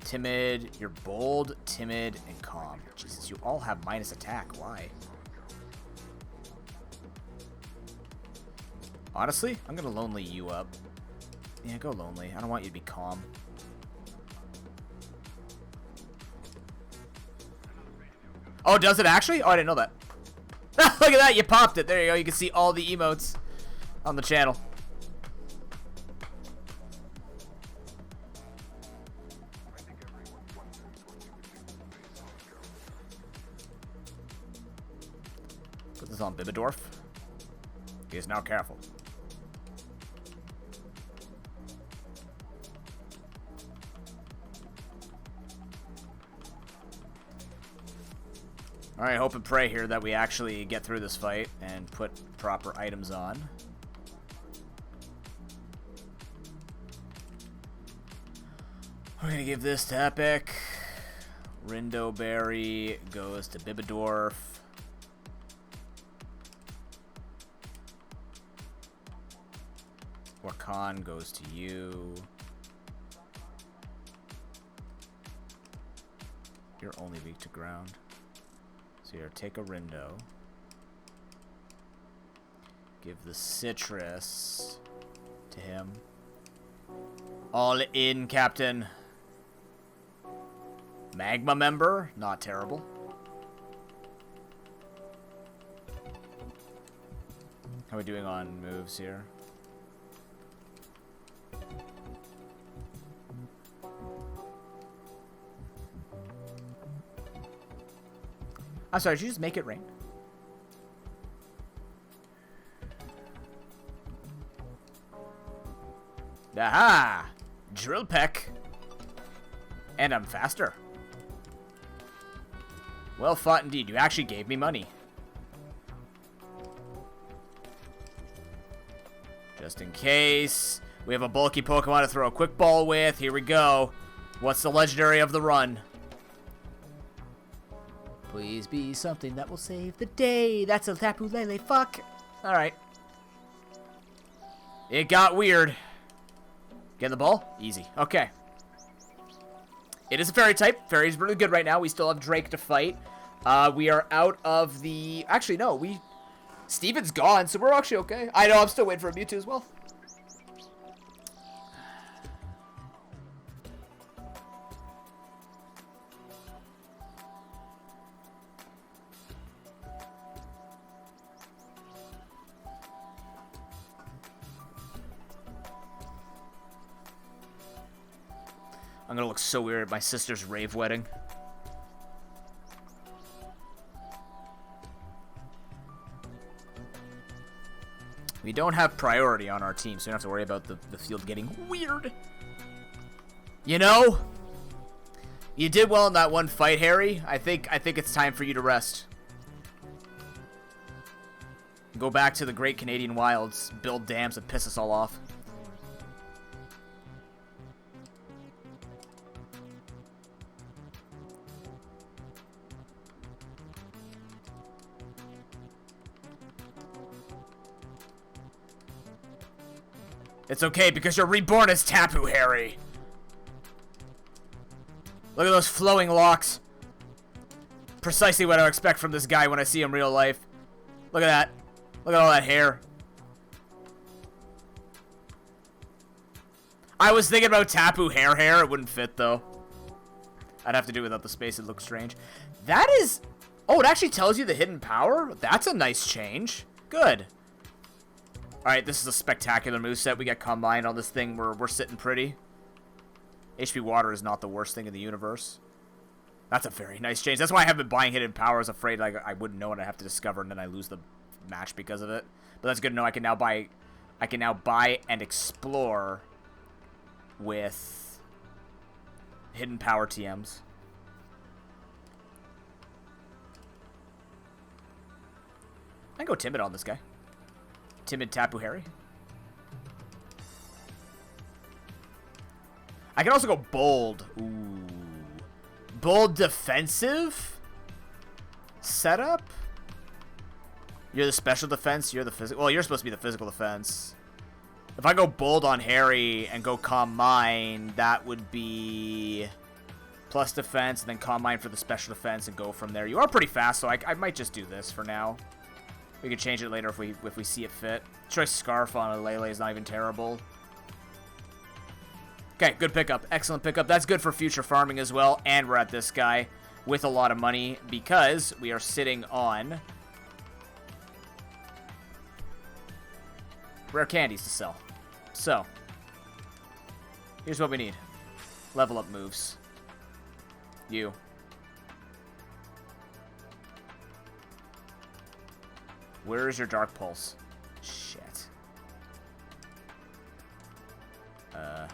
Timid. You're bold, timid, and calm. Jesus, you all have minus attack. Why? Honestly, I'm gonna lonely you up. Yeah, go lonely. I don't want you to be calm. Oh, does it actually? Oh, I didn't know that. Look at that, you popped it. There you go. You can see all the emotes on the channel. Put this on Bibidorf. He is now careful. Alright, hope and pray here that we actually get through this fight and put proper items on. We're gonna give this to Epic. Rindoberry goes to Bibidorf. Orkan goes to you. You're only weak to ground. So here, take a Rindo. Give the citrus to him. All in, Captain. Magma member? Not terrible. How are we doing on moves here? I'm sorry, did you just make it rain? Aha! Drill peck. And I'm faster. Well fought indeed. You actually gave me money. Just in case. We have a bulky Pokemon to throw a quick ball with. Here we go. What's the legendary of the run? Please be something that will save the day. That's a Tapu Lele. Fuck. Alright. It got weird. Get the ball? Easy. Okay. It is a fairy type. Fairy's really good right now. We still have Drake to fight. We are out of the... Actually, no. Steven's gone, so we're actually okay. I know. I'm still waiting for a Mewtwo as well. I'm gonna look so weird at my sister's rave wedding. We don't have priority on our team, so we don't have to worry about the field getting weird. You know? You did well in that one fight, Harry. I think it's time for you to rest. Go back to the great Canadian wilds, build dams and piss us all off. It's okay because you're reborn as Tapu, Harry. Look at those flowing locks. Precisely what I expect from this guy when I see him real life. Look at that. Look at all that hair. I was thinking about Tapu hair. It wouldn't fit though. I'd have to do it without the space. It looks strange. That is... Oh, it actually tells you the hidden power? That's a nice change. Good. Alright, this is a spectacular moveset. We got combined on this thing. We're sitting pretty. HP Water is not the worst thing in the universe. That's a very nice change. That's why I haven't been buying hidden power. I was afraid like I wouldn't know and I'd have to discover and then I lose the match because of it. But that's good to know. I can now buy and explore with hidden power TMs. I can go timid on this guy. Timid Tapu Harry. I can also go bold. Ooh. Bold defensive? setup? You're the special defense, you're the physical. Well, you're supposed to be the physical defense. If I go bold on Harry and go calm mind, that would be plus defense, and then calm mind for the special defense and go from there. You are pretty fast, so I might just do this for now. We could change it later if we see it fit. Choice Scarf on a Lele is not even terrible. Okay, good pickup. Excellent pickup. That's good for future farming as well. And we're at this guy with a lot of money because we are sitting on rare candies to sell. So, here's what we need. Level up moves. You. Where is your Dark Pulse? Shit. I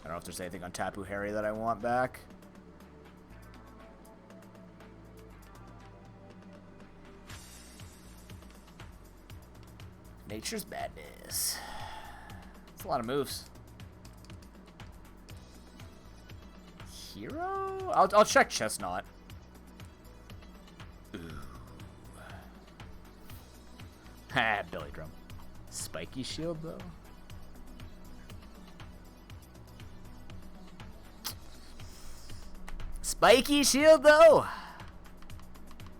don't know if there's anything on Tapu Harry that I want back. Nature's Madness. That's a lot of moves. Hero? I'll check Chestnut. Ooh. Ha, Billy Drum. Spiky Shield, though? Spiky Shield, though?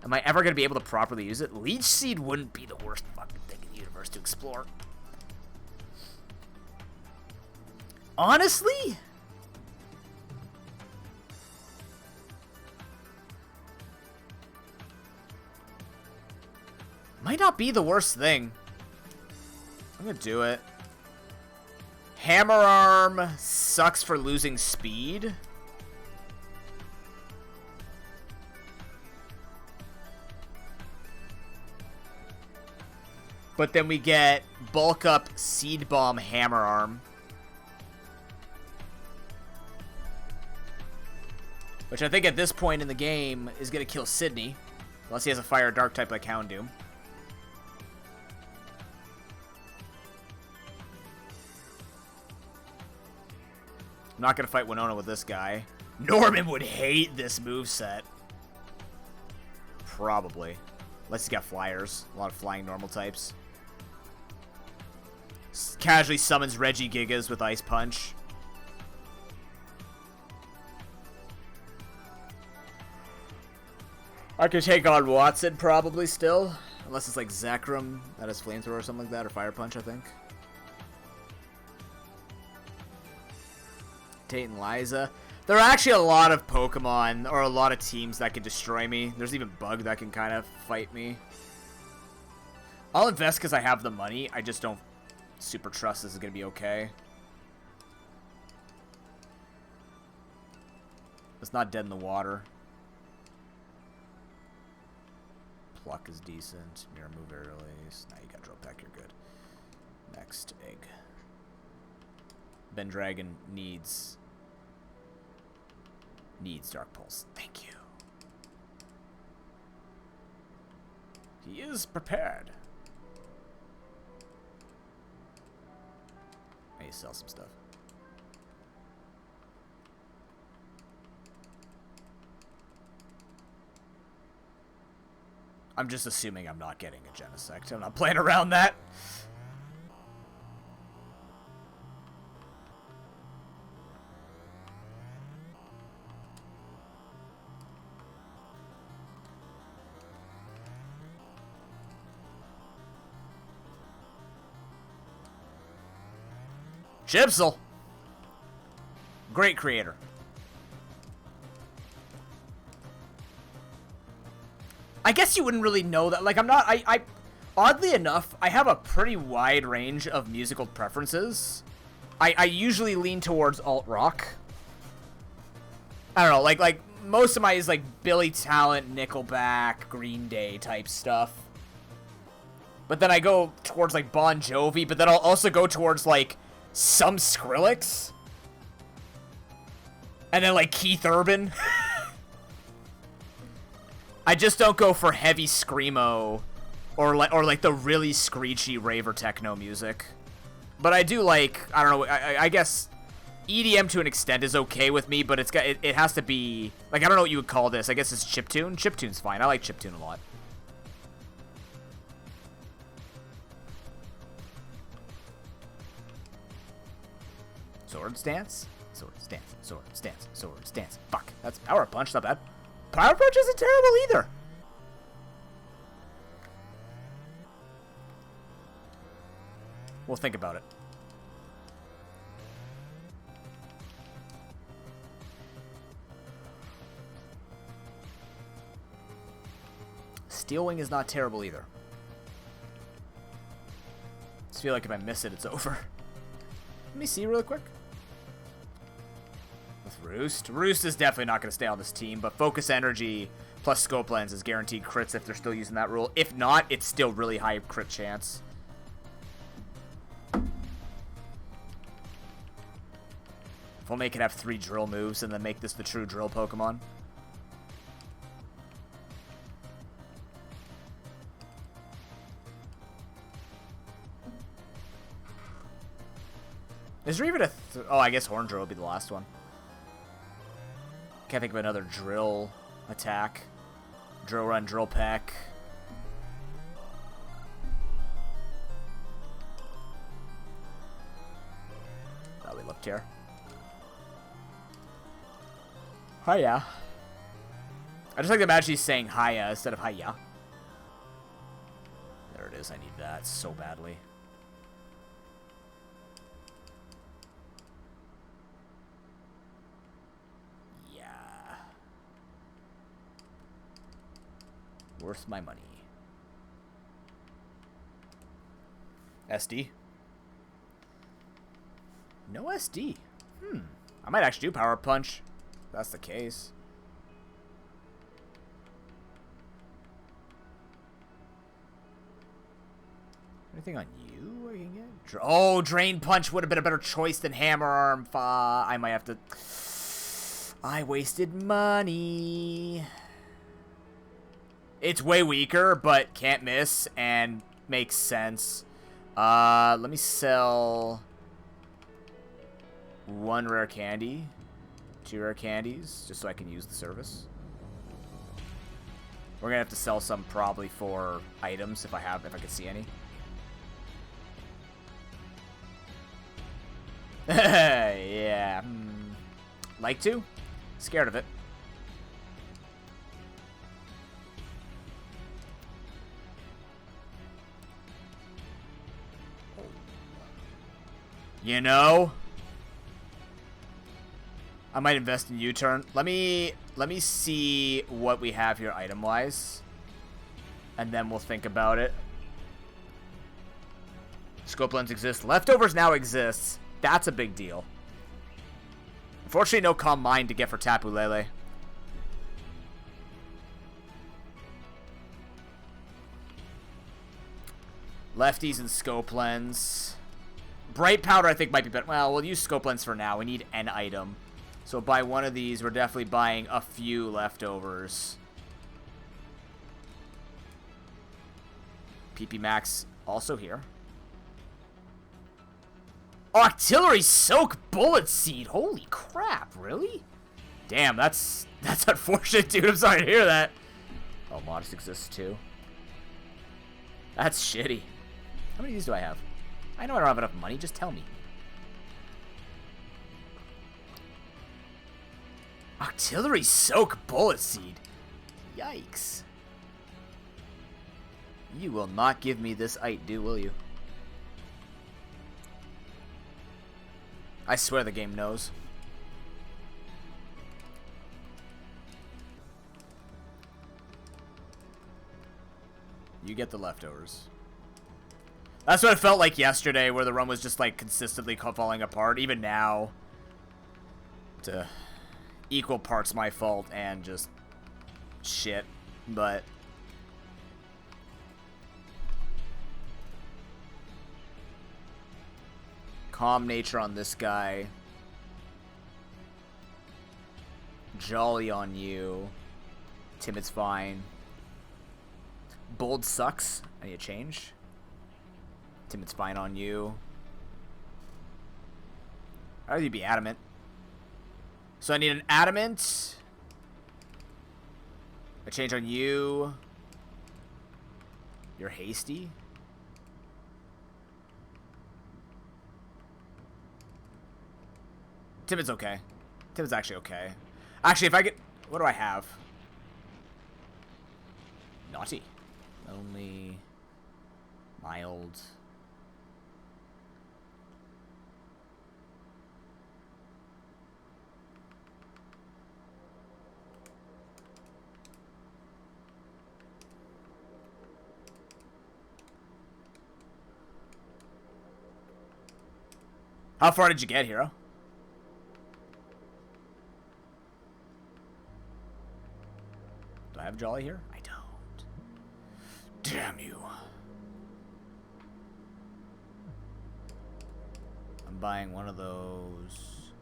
Am I ever going to be able to properly use it? Leech Seed wouldn't be the worst fucking thing in the universe to explore. Honestly? Might not be the worst thing. I'm going to do it. Hammer Arm sucks for losing speed. But then we get Bulk Up Seed Bomb Hammer Arm. Which I think at this point in the game is going to kill Sydney. Unless he has a Fire Dark type like Houndoom. I'm not going to fight Winona with this guy. Norman would hate this moveset. Probably. Unless he's got flyers. A lot of flying normal types. Casually summons Reggie Gigas with Ice Punch. I could take on Watson probably still. Unless it's like Zekrom that has Flamethrower or something like that. Or Fire Punch, I think. Tate and Liza. There are actually a lot of Pokemon or a lot of teams that can destroy me. There's even Bug that can kind of fight me. I'll invest because I have the money. I just don't super trust this is going to be okay. It's not dead in the water. Pluck is decent. Mirror move very release. Now you got Drill Peck, you're good. Next egg. Ben Dragon needs Dark Pulse. Thank you. He is prepared. I need to sell some stuff. I'm just assuming I'm not getting a Genesect. I'm not playing around that. Chipsel. Great creator. I guess you wouldn't really know that. Like, I'm not... I oddly enough, I have a pretty wide range of musical preferences. I usually lean towards alt-rock. I don't know, like most of my is like Billy Talent, Nickelback, Green Day type stuff. But then I go towards like Bon Jovi, but then I'll also go towards like some Skrillex. And then like Keith Urban. I just don't go for heavy screamo or like the really screechy rave or techno music. But I do like, I don't know, I guess EDM to an extent is okay with me, but it has to be, like, I don't know what you would call this. I guess it's chiptune. Chiptune's fine. I like chiptune a lot. Sword stance. Sword stance. Sword stance. Sword stance. Fuck. That's power punch. Not bad. Power punch isn't terrible either. We'll think about it. Steel Wing is not terrible either. I just feel like if I miss it, it's over. Let me see real quick. With Roost. Roost is definitely not going to stay on this team, but Focus Energy plus Scope Lens is guaranteed crits if they're still using that rule. If not, it's still really high crit chance. If only it could have 3 drill moves and then make this the true drill Pokemon. Is there even a... oh, I guess Horn Drill would be the last one. Can't think of another drill attack. Drill Run, Drill Peck. Oh, we looked here. Hiya. I just like to imagine he's saying hiya instead of hiya. There it is. I need that so badly. Worth my money. SD. No SD. I might actually do Power Punch. If that's the case. Anything on you I can get? Oh, Drain Punch would have been a better choice than Hammer Arm. I might have to... I wasted money. It's way weaker, but can't miss and makes sense. Let me sell 1 rare candy, 2 rare candies, just so I can use the service. We're gonna have to sell some probably for items if I can see any. Yeah. Like to? Scared of it. You know, I might invest in U-turn. Let me see what we have here item-wise, and then we'll think about it. Scope Lens exists. Leftovers now exists. That's a big deal. Unfortunately, no Calm Mind to get for Tapu Lele. Lefties and Scope Lens. Bright Powder, I think, might be better. Well, we'll use Scope Lens for now. We need an item. So buy one of these. We're definitely buying a few leftovers. PP Max also here. Artillery Soak Bullet Seed. Holy crap, really? Damn, that's unfortunate, dude. I'm sorry to hear that. Oh, Modest exists too. That's shitty. How many of these do I have? I know I don't have enough money, just tell me. Artillery Soak Bullet Seed. Yikes. You will not give me this do, will you? I swear the game knows. You get the leftovers. That's what it felt like yesterday, where the run was just, like, consistently falling apart. Even now, to equal parts my fault and just shit, but... Calm nature on this guy. Jolly on you. Timid's fine. Bold sucks. I need a change. Timid's fine on you. How would you be adamant? So I need an adamant. A change on you. You're hasty. Timid's okay. Timid's actually okay. Actually, if I get... What do I have? Naughty. Only... Mild. How far did you get, hero? Do I have Jolly here? I don't. Damn you. I'm buying one of those.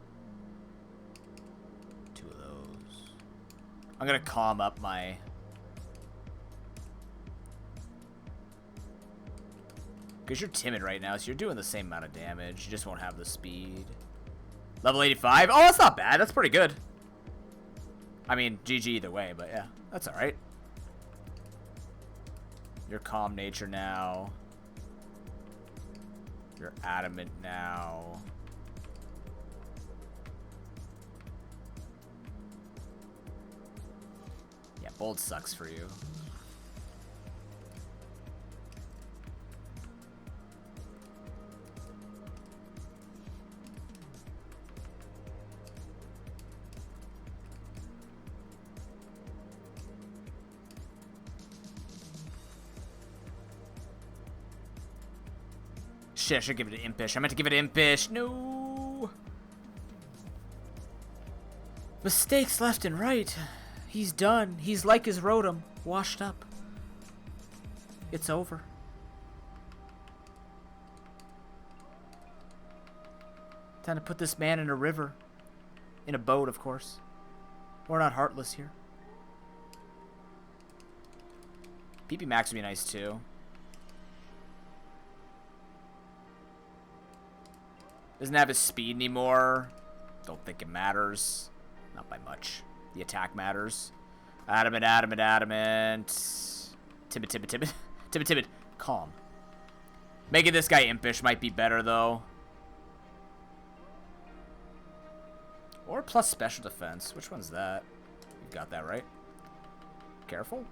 Two of those. I'm gonna calm up my... Because you're timid right now, so you're doing the same amount of damage. You just won't have the speed. Level 85. Oh, that's not bad. That's pretty good. I mean, GG either way, but yeah. That's alright. You're calm nature now. You're adamant now. Yeah, bold sucks for you. Shit, I should give it an Impish. I meant to give it an Impish. No. Mistakes left and right. He's done. He's like his Rotom. Washed up. It's over. Time to put this man in a river. In a boat, of course. We're not heartless here. PP Max would be nice, too. Doesn't have his speed anymore. Don't think it matters. Not by much. The attack matters. Adamant, adamant, adamant. Timid, timid, timid. Timid, timid. Calm. Making this guy impish might be better, though. Or plus special defense. Which one's that? You got that right. Careful.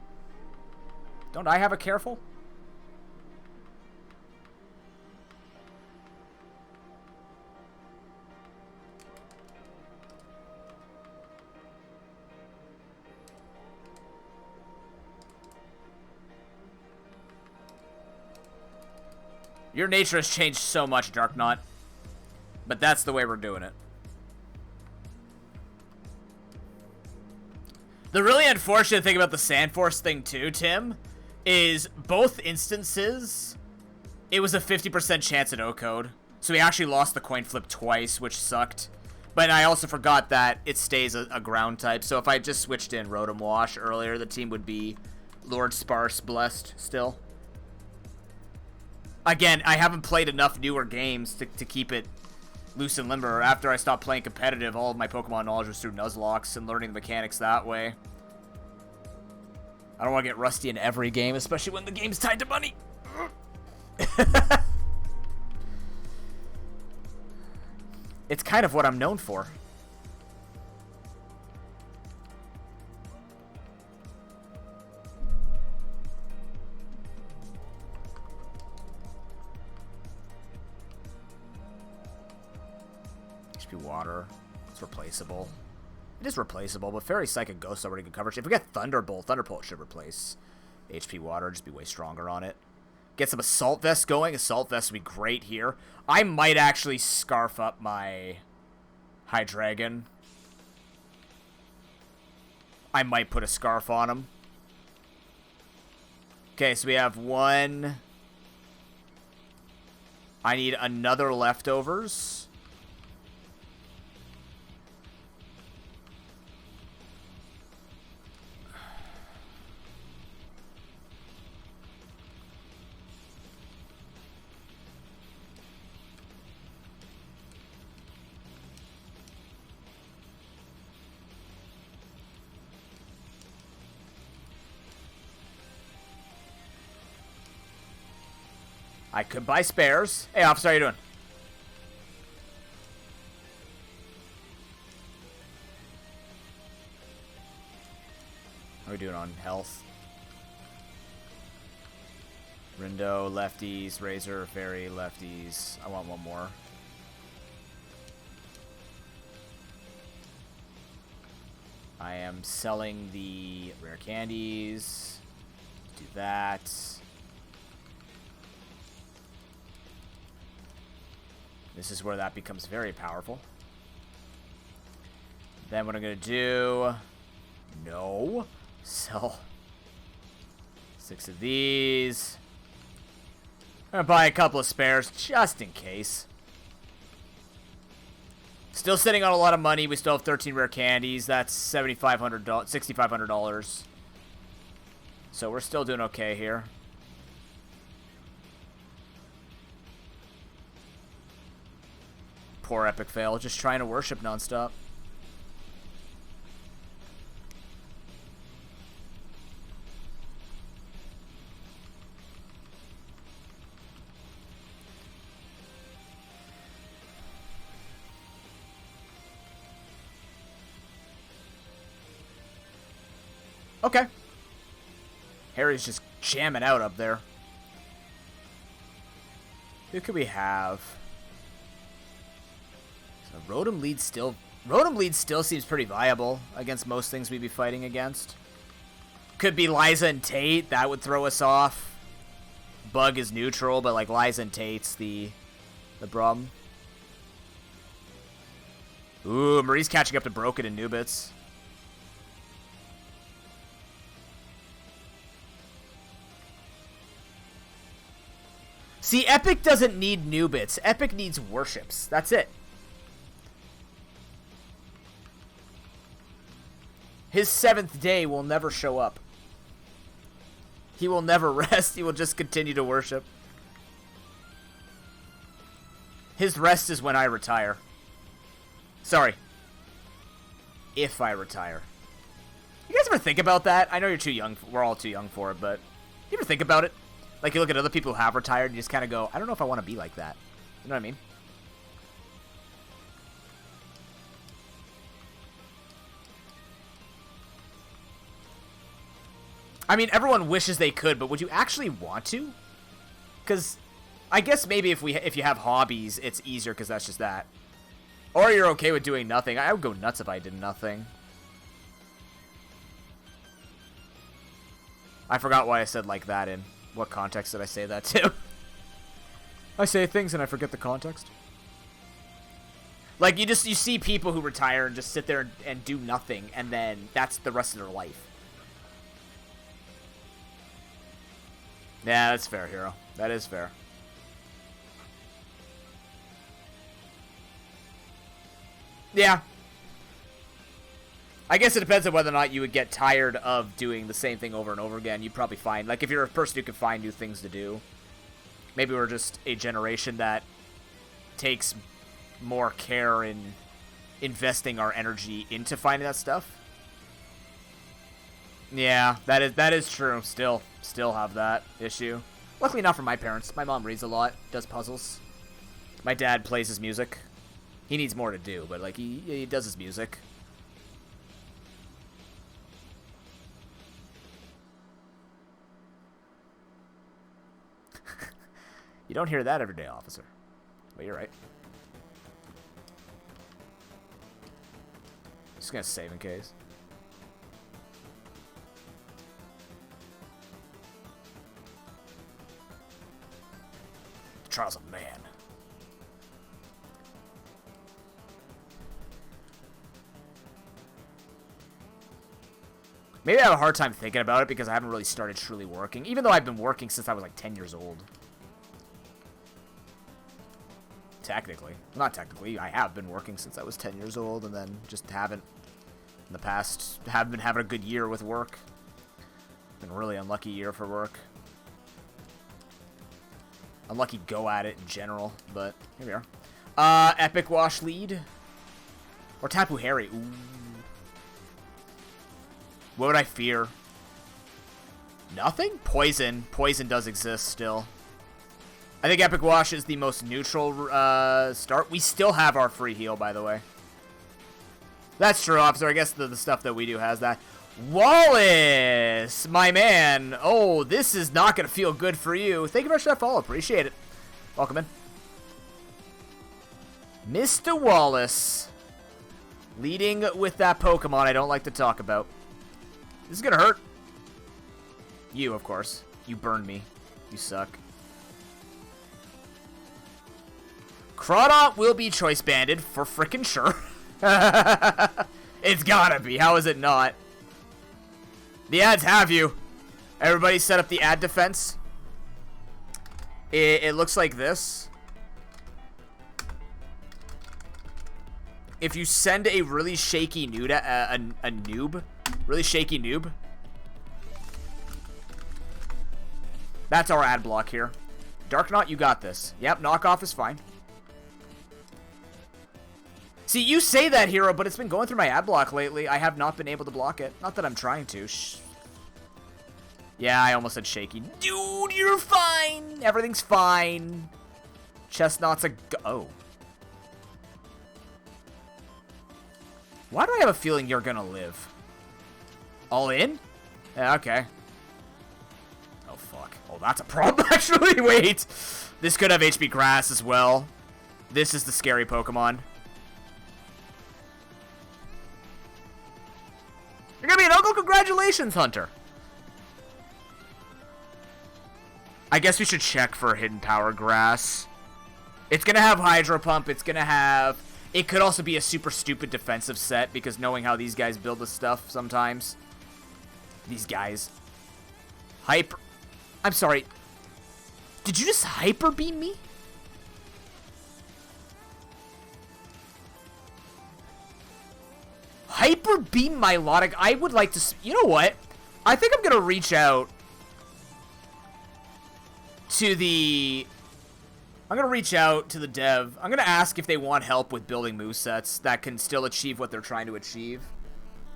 Don't I have a careful? Your nature has changed so much, Darknot. But that's the way we're doing it. The really unfortunate thing about the Sandforce thing too, Tim, is both instances, it was a 50% chance at O-code. So we actually lost the coin flip twice, which sucked. But I also forgot that it stays a ground type. So if I just switched in Rotom Wash earlier, the team would be Lord Sparse Blessed still. Again, I haven't played enough newer games to keep it loose and limber. After I stopped playing competitive, all of my Pokemon knowledge was through nuzlocks and learning the mechanics that way. I don't want to get rusty in every game, especially when the game's tied to money. It's kind of what I'm known for. HP Water. It's replaceable. It is replaceable, but Fairy Psychic Ghost's already good coverage. If we get Thunderbolt, Thunderbolt should replace HP Water. Just be way stronger on it. Get some Assault Vest going. Assault Vest would be great here. I might actually Scarf up my Hydreigon. I might put a Scarf on him. Okay, so we have one. I need another Leftovers. I could buy spares. Hey, officer, how you doing? How are we doing on health? Rindo, lefties, Razor, Fairy, lefties. I want one more. I am selling the rare candies. Do that. This is where that becomes very powerful. Then what I'm going to do... No. Sell 6 of these. I'm going to buy a couple of spares just in case. Still sitting on a lot of money. We still have 13 rare candies. That's $6,500. So we're still doing okay here. Poor epic fail. Just trying to worship nonstop. Okay. Harry's just jamming out up there. Who could we have? So Rotom lead still seems pretty viable against most things we'd be fighting against. Could be Liza and Tate. That would throw us off. Bug is neutral, but like Liza and Tate's the problem. Ooh, Marie's catching up to Broken and Nubits. See, Epic doesn't need Nubits. Epic needs worships. That's it. His 7th day will never show up. He will never rest. He will just continue to worship. His rest is when I retire. Sorry. If I retire. You guys ever think about that? I know you're too young. We're all too young for it, but you ever think about it? Like, you look at other people who have retired, and you just kind of go, I don't know if I want to be like that. You know what I mean? I mean, everyone wishes they could, but would you actually want to? Because I guess maybe if you have hobbies, it's easier because that's just that. Or you're okay with doing nothing. I would go nuts if I did nothing. I forgot why I said like that in... What context did I say that to? I say things and I forget the context. Like, you see people who retire and just sit there and do nothing, and then that's the rest of their life. Yeah, that's fair, Hero. That is fair. Yeah. I guess it depends on whether or not you would get tired of doing the same thing over and over again. You'd probably find, like, if you're a person who can find new things to do. Maybe we're just a generation that takes more care in investing our energy into finding that stuff. Yeah, that is true. Still have that issue. Luckily not for my parents. My mom reads a lot, does puzzles. My dad plays his music. He needs more to do, but, like, he does his music. You don't hear that every day, officer. But you're right. Just gonna save in case. Trials of Man. Maybe I have a hard time thinking about it because I haven't really started truly working. Even though I've been working since I was like 10 years old. Technically. Not technically. I have been working since I was 10 years old and then just haven't, in the past, haven't been having a good year with work. Been a really unlucky year for work. Unlucky go at it in general, but here we are. Epic Wash lead. Or Tapu Harry. Ooh. What would I fear? Nothing? Poison. Poison does exist still. I think Epic Wash is the most neutral start. We still have our free heal, by the way. That's true, officer. I guess the stuff that we do has that. Wallace, my man. Oh, this is not going to feel good for you. Thank you very much for that follow. Appreciate it. Welcome in. Mr. Wallace. Leading with that Pokemon I don't like to talk about. This is going to hurt. You, of course. You burned me. You suck. Crawdont will be choice banded for frickin' sure. It's gotta be. How is it not? The ads have you. Everybody set up the ad defense. It looks like this. If you send a really shaky noob, a noob, really shaky noob, that's our ad block here. Darknot, you got this. Yep, knockoff is fine. See, you say that, Hero, but it's been going through my ad block lately. I have not been able to block it. Not that I'm trying to. Shh. Yeah, I almost said shaky. Dude, you're fine. Everything's fine. Chestnut's a go. Why do I have a feeling you're gonna live? All in? Yeah, okay. Oh, fuck. Oh, that's a problem, actually. Wait. This could have HP Grass as well. This is the scary Pokemon. You're gonna be an uncle? Congratulations, Hunter. I guess we should check for Hidden Power Grass. It's gonna have Hydro Pump. It's gonna have... It could also be a super stupid defensive set, because knowing how these guys build this stuff sometimes. These guys. Hyper... I'm sorry. Did you just Hyper Beam me? Hyper Beam Milotic. I would like to... You know what? I think I'm going to reach out to the... I'm going to reach out to the dev. I'm going to ask if they want help with building movesets that can still achieve what they're trying to achieve.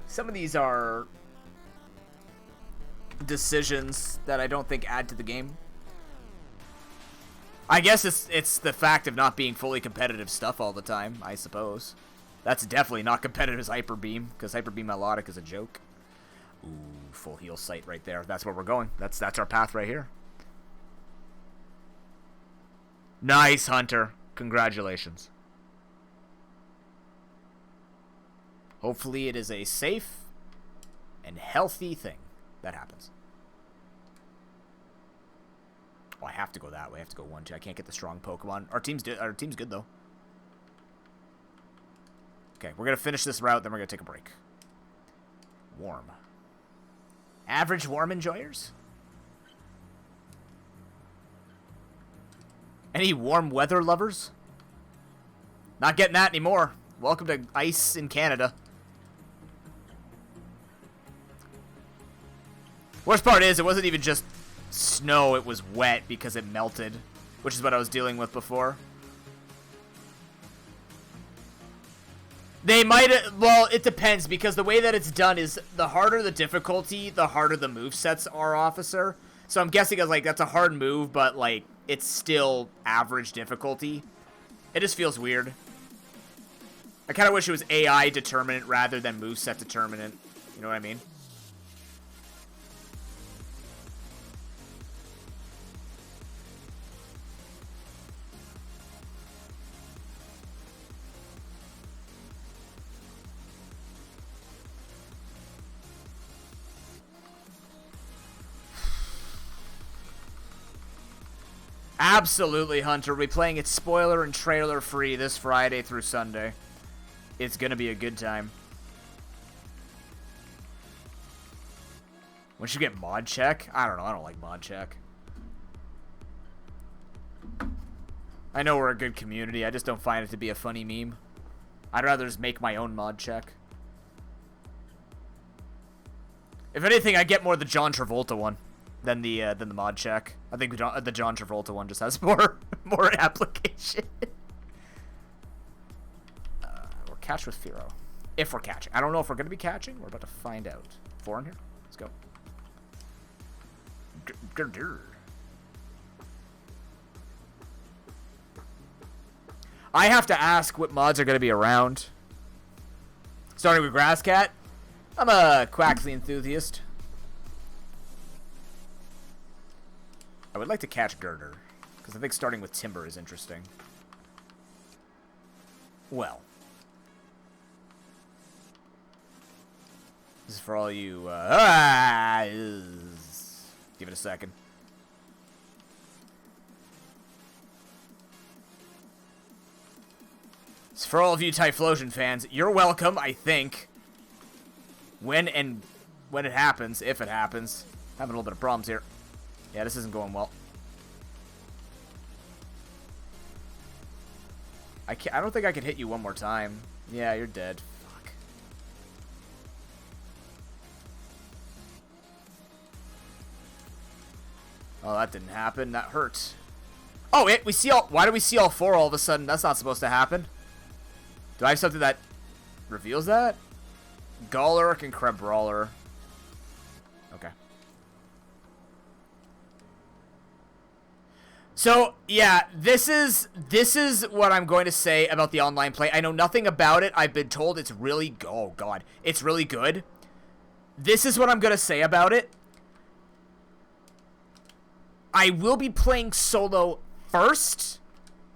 Some of these are decisions that I don't think add to the game. I guess it's the fact of not being fully competitive stuff all the time, I suppose. That's definitely not competitive as Hyper Beam, because Hyper Beam Milotic is a joke. Ooh, full heal site right there. That's where we're going. That's our path right here. Nice, Hunter. Congratulations. Hopefully it is a safe and healthy thing that happens. Oh, I have to go that way. I have to go 1-2. I can't get the strong Pokemon. Our team's good, though. Okay, we're going to finish this route, then we're going to take a break. Warm. Average warm enjoyers? Any warm weather lovers? Not getting that anymore. Welcome to ice in Canada. Worst part is, it wasn't even just snow, it was wet because it melted, which is what I was dealing with before. They might... Well, it depends, because the way that it's done is the harder the difficulty, the harder the movesets are, officer. So I'm guessing like that's a hard move, but like it's still average difficulty. It just feels weird. I kind of wish it was AI determinant rather than moveset determinant. You know what I mean? Absolutely, Hunter. We'll be playing it spoiler and trailer free this Friday through Sunday. It's gonna be a good time. When should you get mod check? I don't know. I don't like mod check. I know we're a good community. I just don't find it to be a funny meme. I'd rather just make my own mod check. If anything, I get more the John Travolta one than the mod check. I think the John Travolta one just has more application. We're catch with Firo. If we're catching. I don't know if we're going to be catching. We're about to find out. 4 in here. Let's go. I have to ask what mods are going to be around. Starting with Grasscat. I'm a Quaxley enthusiast. I would like to catch Girder, because I think starting with Timber is interesting. Well. This is for all you, give it a second. It's for all of you Typhlosion fans. You're welcome, I think. When it happens, if it happens. Having a little bit of problems here. Yeah, this isn't going well. I don't think I can hit you one more time. Yeah, you're dead. Fuck. Oh, that didn't happen. That hurts. Oh, we see all. Why do we see all four all of a sudden? That's not supposed to happen. Do I have something that reveals that? Golurk and Crabrawler. Okay. So, yeah, this is what I'm going to say about the online play. I know nothing about it. I've been told it's really... Oh, God. It's really good. This is what I'm going to say about it. I will be playing solo first.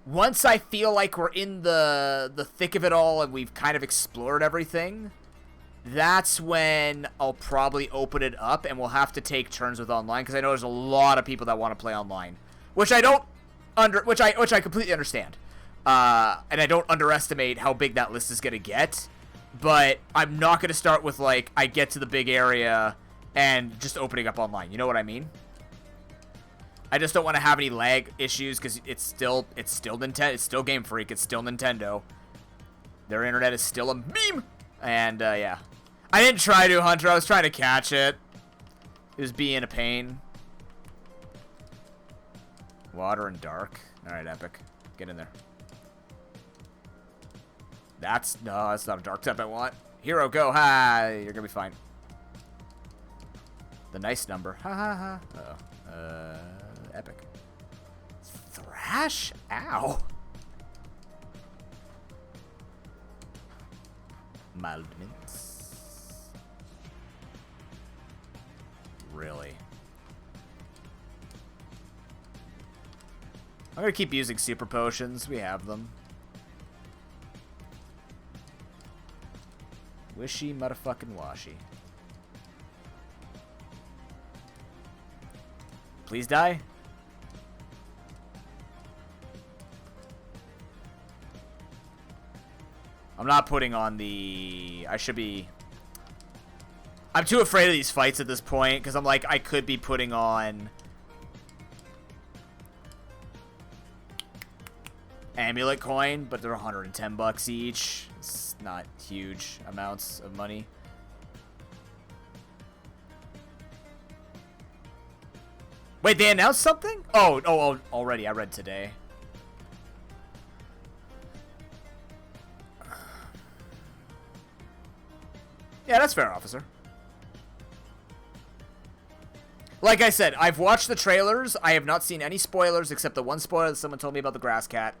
Once I feel like we're in the thick of it all and we've kind of explored everything, that's when I'll probably open it up and we'll have to take turns with online, because I know there's a lot of people that want to play online. Which I completely understand, and I don't underestimate how big that list is gonna get. But I'm not gonna start with like I get to the big area and just opening up online. You know what I mean? I just don't want to have any lag issues because it's still Nintendo. It's still Game Freak. It's still Nintendo. Their internet is still a meme. And yeah, I didn't try to, Hunter. I was trying to catch it. It was being a pain. Water and dark. Alright, Epic. Get in there. That's not a dark type I want. Hero, go. Ha! You're gonna be fine. The nice number. Ha ha ha. Uh-oh. Epic. Thrash? Ow. Mild mints. Really? I'm gonna keep using super potions. We have them. Wishy motherfucking washy. Please die. I'm not putting on the... I should be... I'm too afraid of these fights at this point, because I'm like, I could be putting on... Amulet coin, but they're 110 bucks each. It's not huge amounts of money. Wait, they announced something? Oh, already. I read today. Yeah, that's fair, officer. Like I said, I've watched the trailers. I have not seen any spoilers except the one spoiler that someone told me about the grass cat.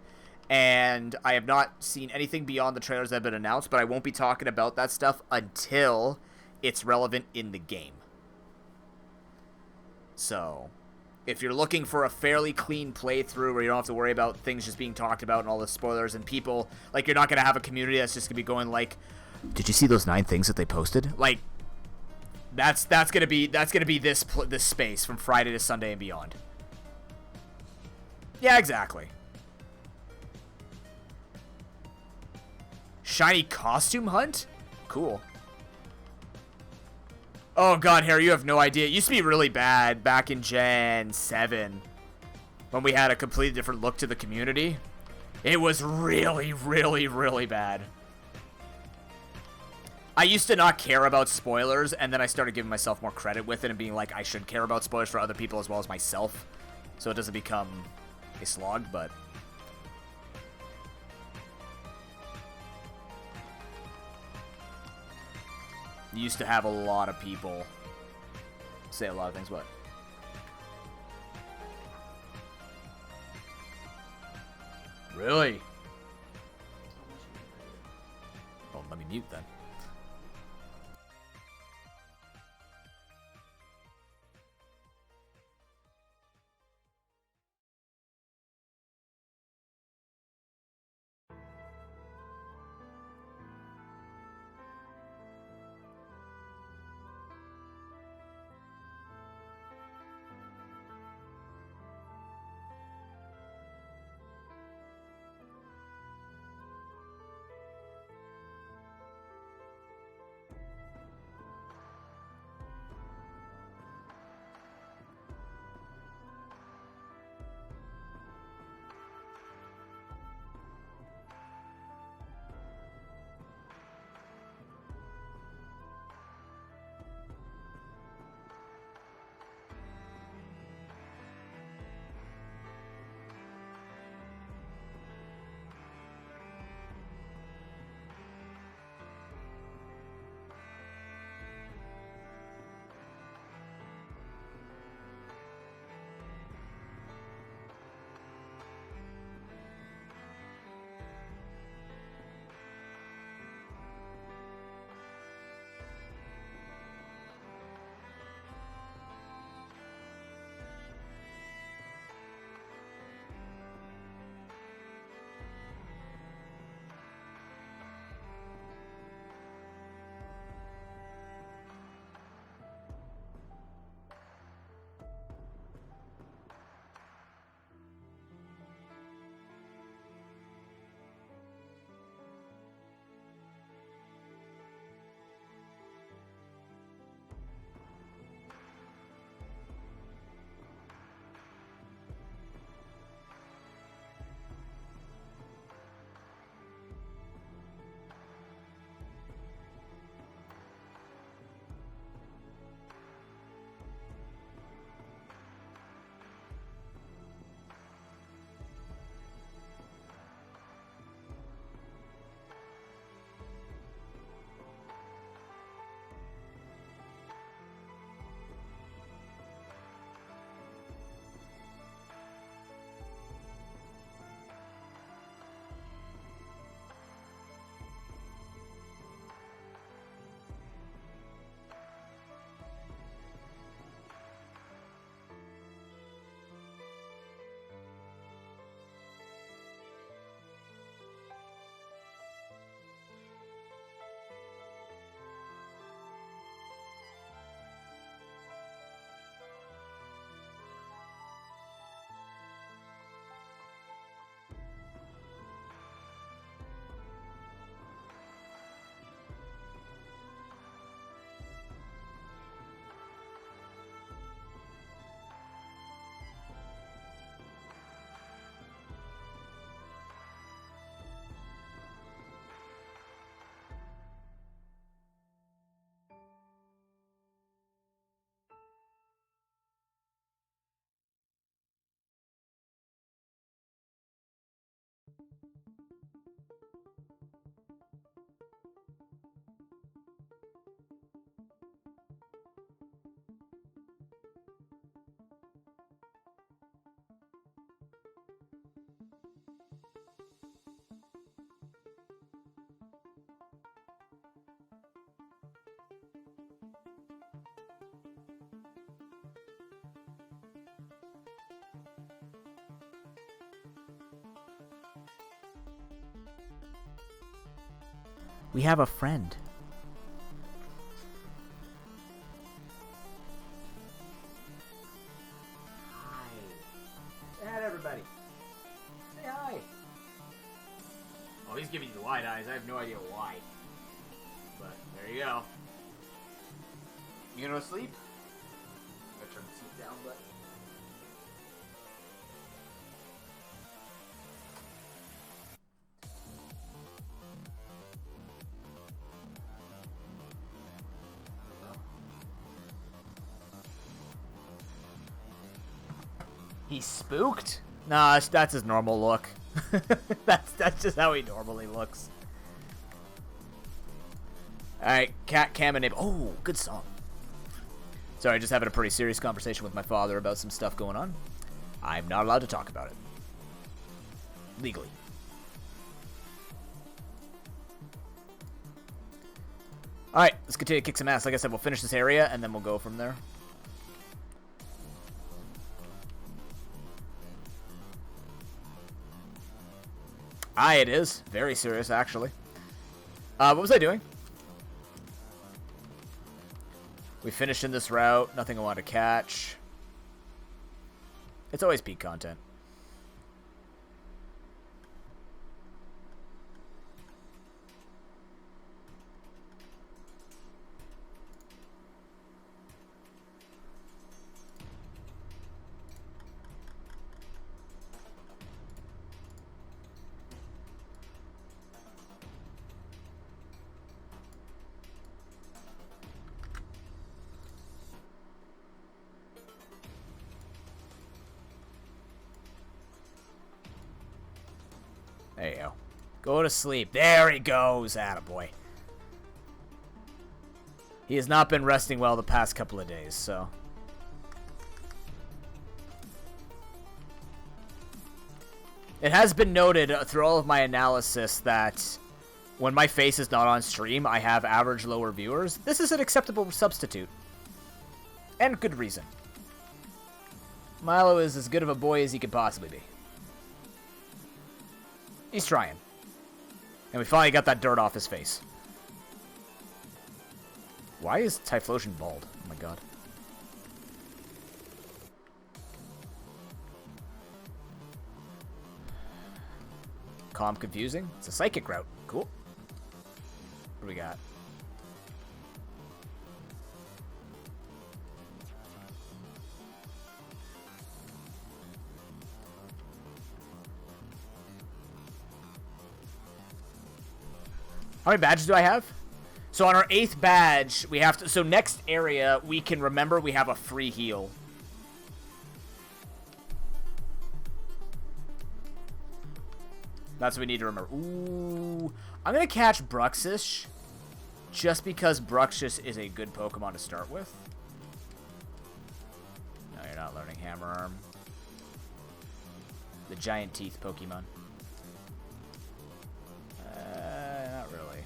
And I have not seen anything beyond the trailers that have been announced, but I won't be talking about that stuff until it's relevant in the game. So, if you're looking for a fairly clean playthrough where you don't have to worry about things just being talked about and all the spoilers and people, like, you're not going to have a community that's just going to be going like, did you see those 9 things that they posted? Like, that's going to be this space from Friday to Sunday and beyond. Yeah, exactly. Shiny costume hunt? Cool. Oh god, Harry, you have no idea. It used to be really bad back in Gen 7 when we had a completely different look to the community. It was really, really, really bad. I used to not care about spoilers, and then I started giving myself more credit with it and being like, I should care about spoilers for other people as well as myself, so it doesn't become a slog, but... You used to have a lot of people say a lot of things. What? Really? Let me mute then. We have a friend. Hi. Say hi to everybody. Say hi. Oh, he's giving you the wide eyes. I have no idea why. But there you go. You gonna go to sleep? I'm gonna turn the seat down, but. He's spooked? Nah, that's his normal look. that's just how he normally looks. Alright, Cat Cam and Neighbor. Oh, good song. Sorry, just having a pretty serious conversation with my father about some stuff going on. I'm not allowed to talk about it. Legally. Alright, let's continue to kick some ass. Like I said, we'll finish this area, and then we'll go from there. Aye, it is. Very serious, actually. What was I doing? We finished in this route. Nothing I want to catch. It's always peak content. There you go. Go to sleep. There he goes. Attaboy. He has not been resting well the past couple of days, so. It has been noted through all of my analysis that when my face is not on stream, I have average lower viewers. This is an acceptable substitute. And good reason. Milo is as good of a boy as he could possibly be. He's trying. And we finally got that dirt off his face. Why is Typhlosion bald? Oh my god. Calm confusing. It's a psychic route. Cool. What do we got? How many badges do I have? So on our 8th badge, we have to... So next area, we can remember we have a free heal. That's what we need to remember. Ooh. I'm going to catch Bruxish. Just because Bruxish is a good Pokemon to start with. No, you're not learning Hammer Arm. The Giant Teeth Pokemon. Not really.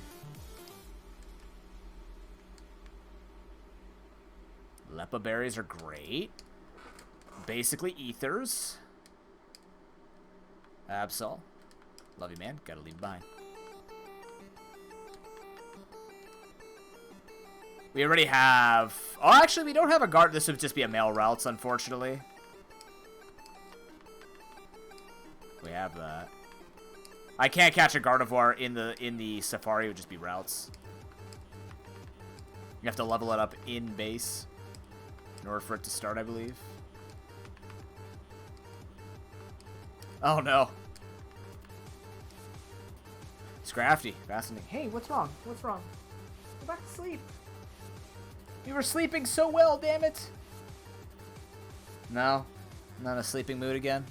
Lepa berries are great. Basically ethers. Absol. Love you, man. Gotta leave it behind. We already have... Oh, actually, we don't have a guard. This would just be a male routes, unfortunately. We have that. I can't catch a Gardevoir in the Safari. It would just be routes. You have to level it up in base in order for it to start, I believe. Oh, no. Scrafty. Fascinating. Hey, what's wrong? What's wrong? Go back to sleep. You were sleeping so well, damn it. No? Not in a sleeping mood again?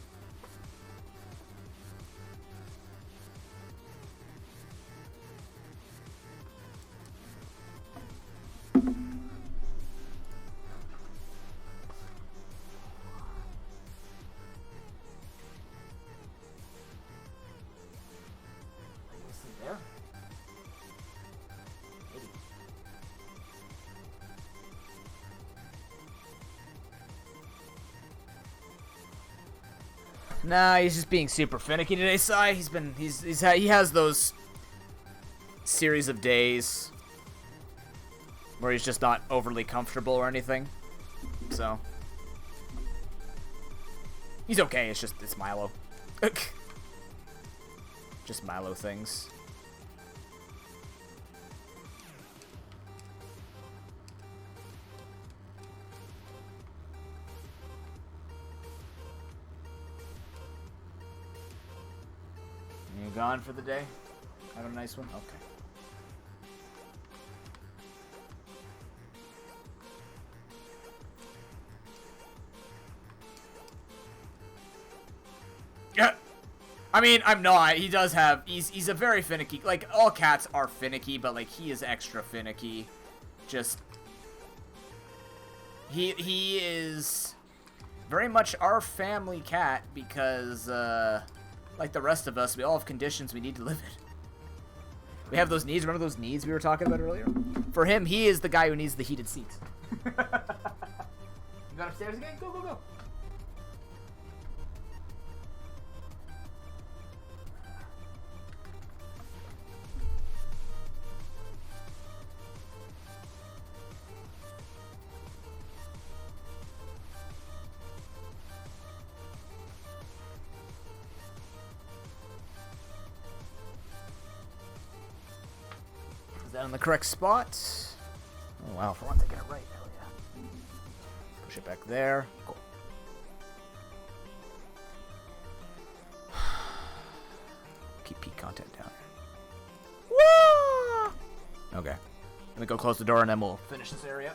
Nah, he's just being super finicky today, Sai. He has those series of days where he's just not overly comfortable or anything. So he's okay. It's Milo. Just Milo things. You gone for the day? Have a nice one? Okay. Yeah. I mean, I'm not. He does have... He's a very finicky... Like, all cats are finicky, but, like, he is extra finicky. Just... He is very much our family cat because, like the rest of us, we all have conditions we need to live in. We have those needs. Remember those needs we were talking about earlier? For him, he is the guy who needs the heated seats. You got upstairs again? Go, go, go. Is that in the correct spot? Oh, wow. For once I get it right. Hell yeah. Push it back there. Cool. Keep peak content down. Whoa! Okay. Let me go close the door and then we'll finish this area.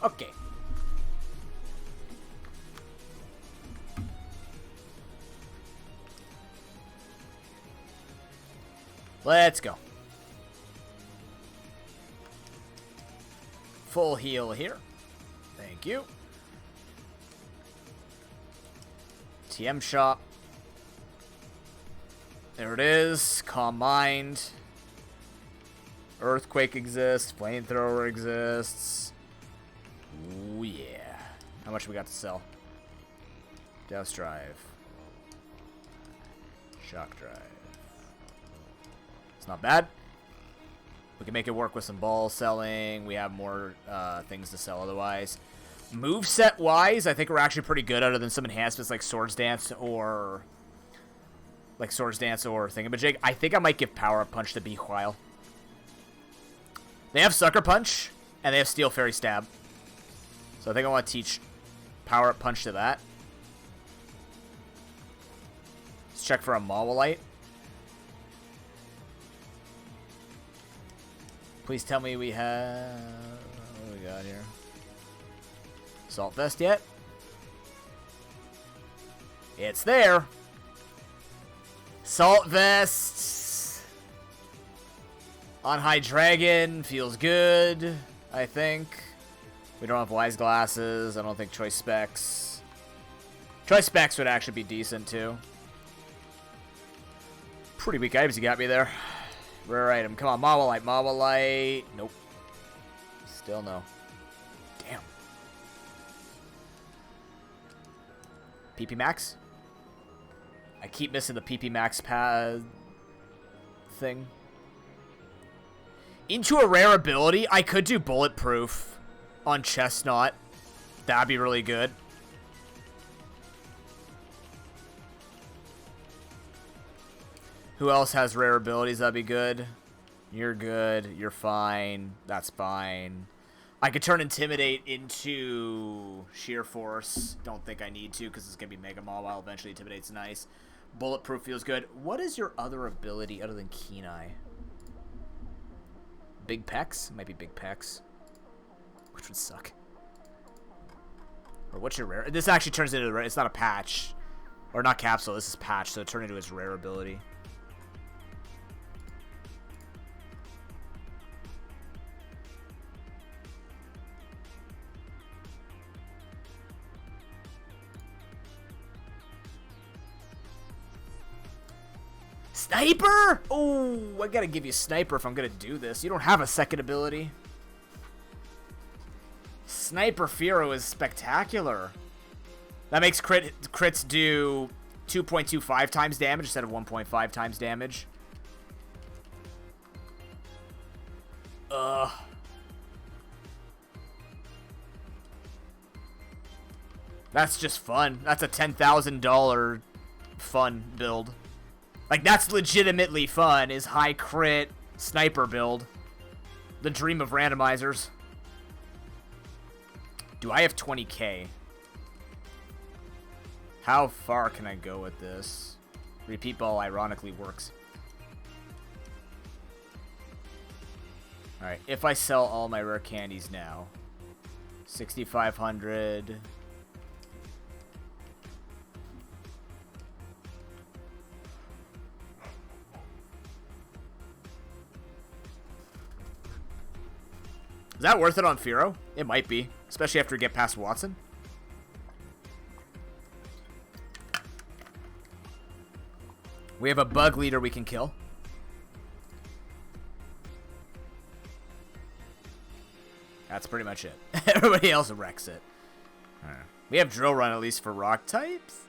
Okay. Let's go. Full heal here. Thank you. TM shop. There it is. Calm mind. Earthquake exists. Flamethrower exists. Ooh, yeah. How much we got to sell? Douse drive. Shock drive. It's not bad. We can make it work with some ball selling. We have more things to sell otherwise. Moveset wise, I think we're actually pretty good other than some enhancements like Swords Dance or Thingamajig. I think I might give Power Up Punch to Bequile. They have Sucker Punch, And they have Steel Fairy Stab. So I think I want to teach Power Up Punch to that. Let's check for a Mawilite. Please tell me we have... What do we got here? Salt Vest yet? It's there. Salt Vest on High Dragon feels good, I think. We don't have Wise Glasses. I don't think Choice Specs. Choice Specs would actually be decent too. Pretty weak items you got me there. Rare item. Come on, Mawilite. Mawilite. Nope. Still no. Damn. PP Max? I keep missing the PP Max pad thing. Into a rare ability, I could do Bulletproof on Chestnut. That'd be really good. Who else has rare abilities? That'd be good. You're good. You're fine. That's fine. I could turn Intimidate into Sheer Force. Don't think I need to because it's going to be Mega Mawile. Eventually, Intimidate's nice. Bulletproof feels good. What is your other ability other than Keen Eye? Big Pecs? Might be Big Pecs. Which would suck. Or what's your rare? This actually turns into... It's not a patch. Or not capsule. This is patch, so it turned into its rare ability. Sniper? Oh, I gotta give you Sniper if I'm gonna do this. You don't have a second ability. Sniper Firo is spectacular. That makes crits do 2.25 times damage instead of 1.5 times damage. Ugh. That's just fun. That's a $10,000 fun build. Like, that's legitimately fun, is high crit sniper build. The dream of randomizers. Do I have 20k? How far can I go with this? Repeat ball ironically works. Alright, if I sell all my rare candies now. 6,500... Is that worth it on Firo? It might be, especially after we get past Watson. We have a bug leader we can kill. That's pretty much it. Everybody else wrecks it. We have Drill Run at least for rock types.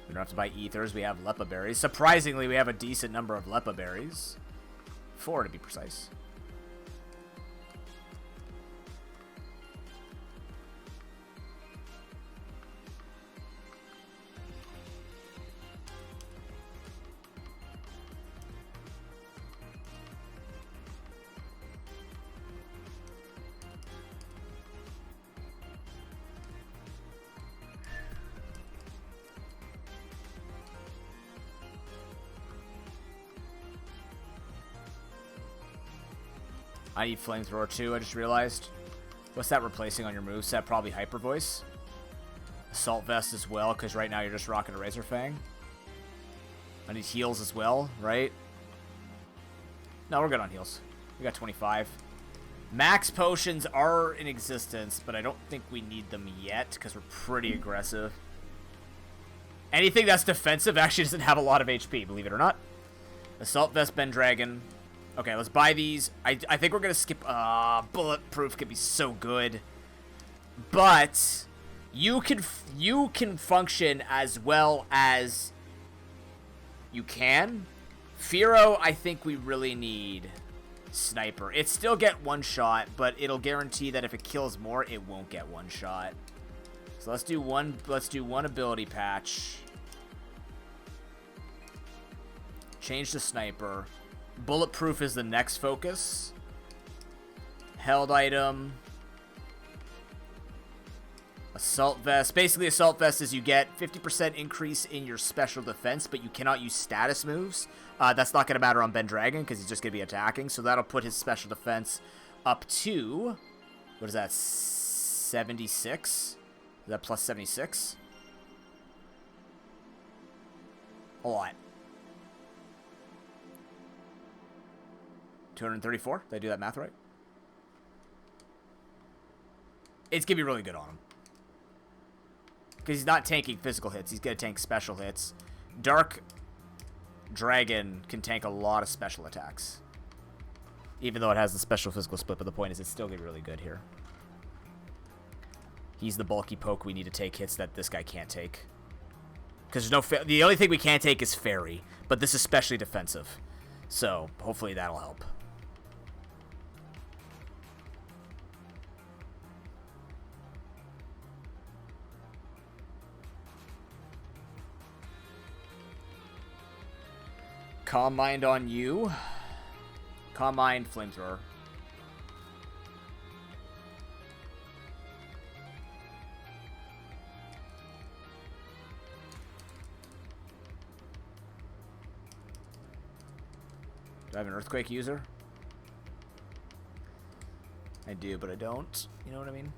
We don't have to buy ethers. We have Lepa berries. Surprisingly, we have a decent number of Lepa berries. 4 to be precise. I need Flamethrower too, I just realized. What's that replacing on your moveset? Probably Hyper Voice. Assault Vest as well, because right now you're just rocking a Razor Fang. I need heals as well, right? No, we're good on heals. We got 25. Max potions are in existence, but I don't think we need them yet, because we're pretty aggressive. Anything that's defensive actually doesn't have a lot of HP, believe it or not. Assault Vest, Bendragon. Okay, let's buy these. I think we're going to skip... Bulletproof could be so good. But you can function as well as you can. Firo, I think we really need Sniper. It still get one shot, but it'll guarantee that if it kills more, it won't get one shot. So let's do one ability patch. Change to Sniper. Bulletproof is the next focus. Held item. Assault vest. Basically, assault vest is you get 50% increase in your special defense, but you cannot use status moves. That's not going to matter on Ben Dragon because he's just going to be attacking. So that'll put his special defense up to, what is that, 76? Is that plus 76? A lot. 234? Did I do that math right? It's going to be really good on him. Because he's not tanking physical hits. He's going to tank special hits. Dark Dragon can tank a lot of special attacks. Even though it has the special physical split, but the point is it's still going to be really good here. He's the bulky poke we need to take hits that this guy can't take. Because there's no the only thing we can't take is Fairy, but this is especially defensive. So, hopefully that'll help. Calm Mind on you. Calm Mind, Flamethrower. Do I have an Earthquake user? I do, but I don't. You know what I mean?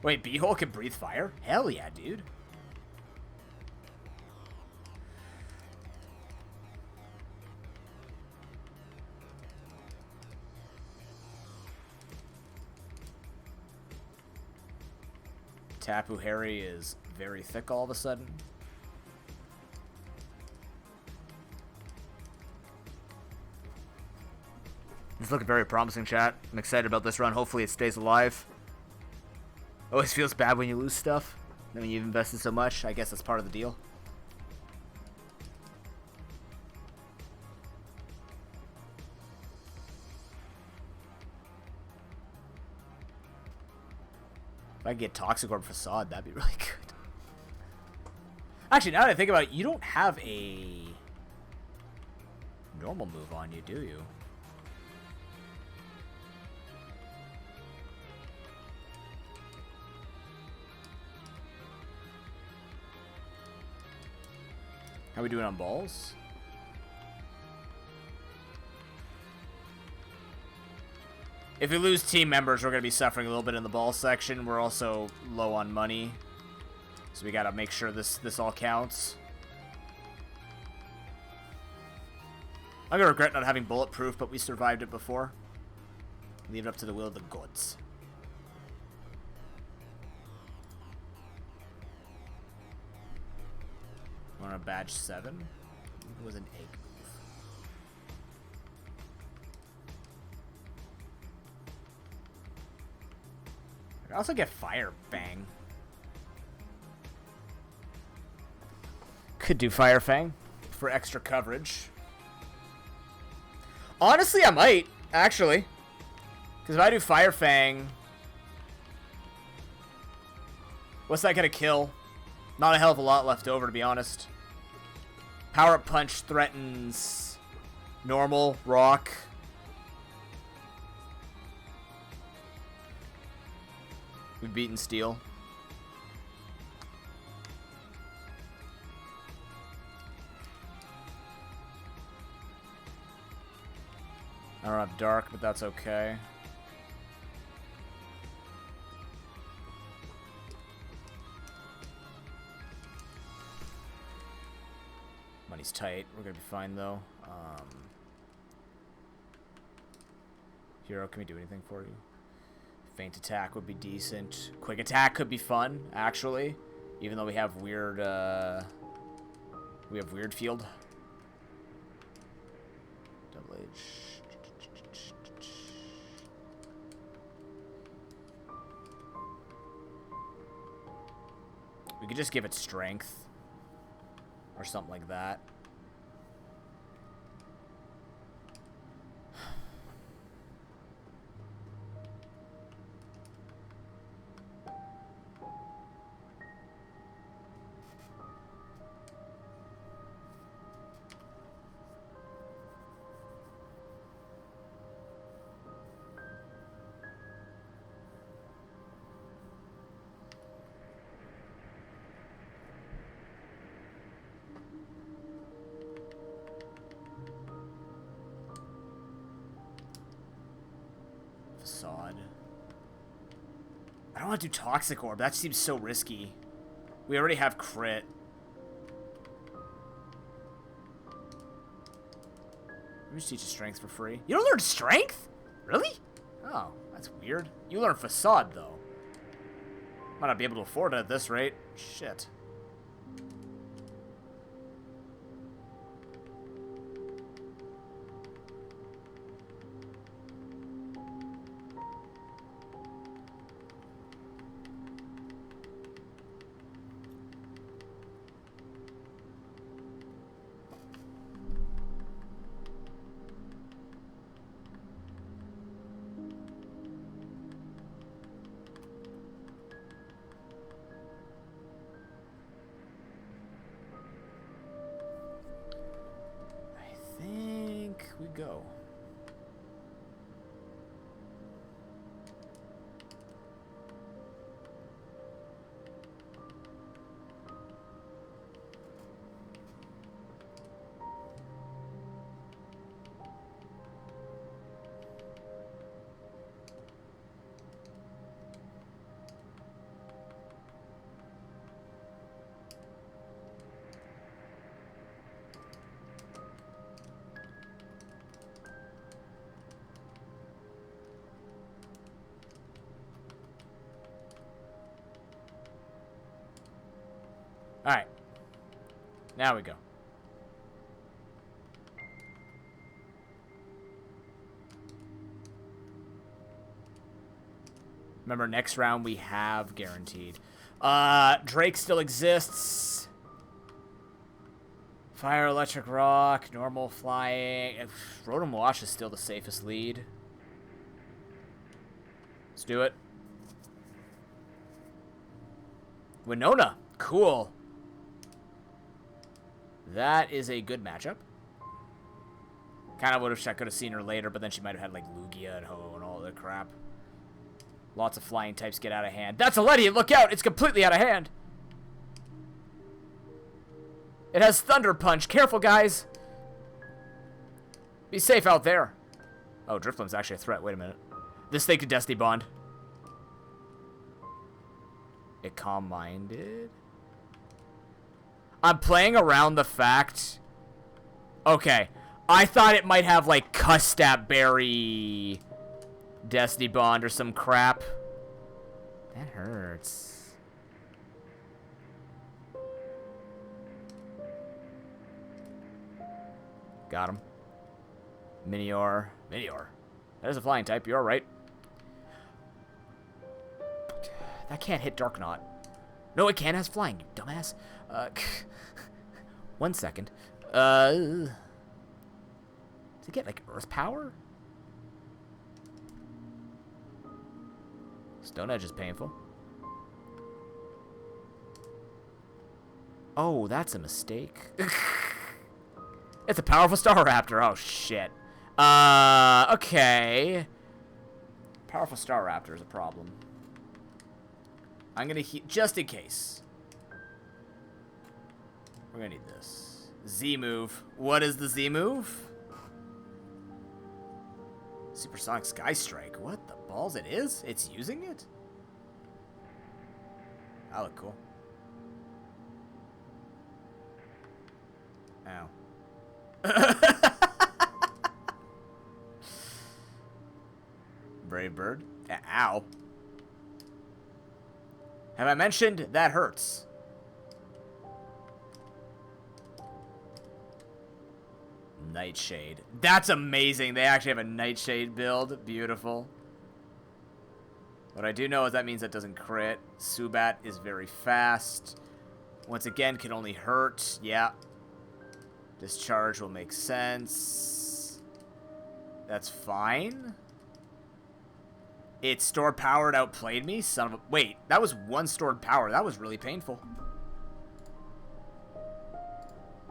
Wait, Beehole can breathe fire? Hell yeah, dude. Tapu Harry is very thick all of a sudden. It's looking very promising, chat. I'm excited about this run. Hopefully it stays alive. Always feels bad when you lose stuff. I mean, you've invested so much. I guess that's part of the deal. If I could get Toxic Orb Facade, that'd be really good. Actually, now that I think about it, you don't have a normal move on you, do you? How are we doing on balls? If we lose team members, we're going to be suffering a little bit in the ball section. We're also low on money. So we got to make sure this all counts. I'm going to regret not having bulletproof, but we survived it before. Leave it up to the will of the gods. On a badge 7. It was an egg move. I can also get Fire Fang. Could do Fire Fang for extra coverage. Honestly, I might, actually. Because if I do Fire Fang, what's that gonna kill? Not a hell of a lot left over, to be honest. Power Up Punch threatens normal, rock. We've beaten steel. I don't have dark, but that's okay. Money's tight. We're gonna be fine though. Hero, can we do anything for you? Feint attack would be decent. Quick attack could be fun, actually. Even though we have weird field. Double H. We could just give it strength. Or something like that. facade. I don't want to do Toxic Orb. That seems so risky. We already have crit. Let me just teach you strength for free. You don't learn strength? Really? Oh, that's weird. You learn facade, though. Might not be able to afford it at this rate. Shit. We go. Alright. Now we go. Remember, next round we have guaranteed. Drake still exists. Fire, electric, rock, normal flying. Rotom Wash is still the safest lead. Let's do it. Winona. Cool. That is a good matchup. Kind of would have, I could have seen her later, but then she might have had like Lugia and Ho and all that crap. Lots of flying types get out of hand. That's a Letty! Look out! It's completely out of hand! It has Thunder Punch. Careful, guys! Be safe out there. Oh, Drifloon's actually a threat. Wait a minute. This thing could Destiny Bond. It calm-minded. I'm playing around the fact... Okay. I thought it might have, like, Custap Berry... Destiny Bond or some crap. That hurts. Got him. Minior. Minior. That is a flying type. You're right. That can't hit Dark Knot. No, it can. It has flying, you dumbass. 1 second. Does it get, like, Earth Power? Stone Edge is painful. Oh, that's a mistake. It's a powerful Staraptor. Oh, shit. Okay. Powerful Staraptor is a problem. I'm gonna just in case. We're gonna need this. Z move. What is the Z move? Supersonic Sky Strike. What the balls it is? It's using it? That look cool. Ow. Brave Bird. Ow. Have I mentioned that hurts? Nightshade. That's amazing. They actually have a Nightshade build. Beautiful. What I do know is that means that doesn't crit. Subat is very fast. Once again, can only hurt. Yeah. Discharge will make sense. That's fine. It stored power and outplayed me? Son of a... Wait, that was one stored power. That was really painful.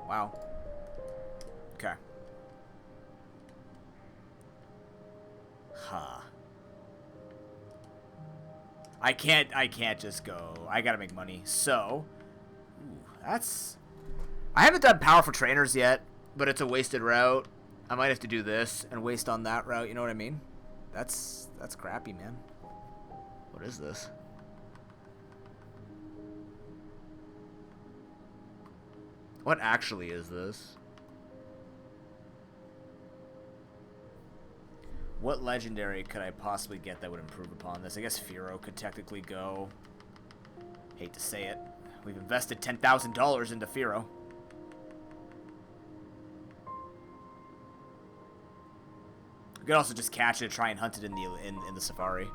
Wow. Okay. Huh. I can't just go. I gotta make money. So, ooh, that's... I haven't done powerful trainers yet, but it's a wasted route. I might have to do this and waste on that route, you know what I mean? That's crappy, man. What is this? What actually is this? What legendary could I possibly get that would improve upon this? I guess Firo could technically go. Hate to say it. We've invested $10,000 into Firo. We could also just catch it and try and hunt it in the safari.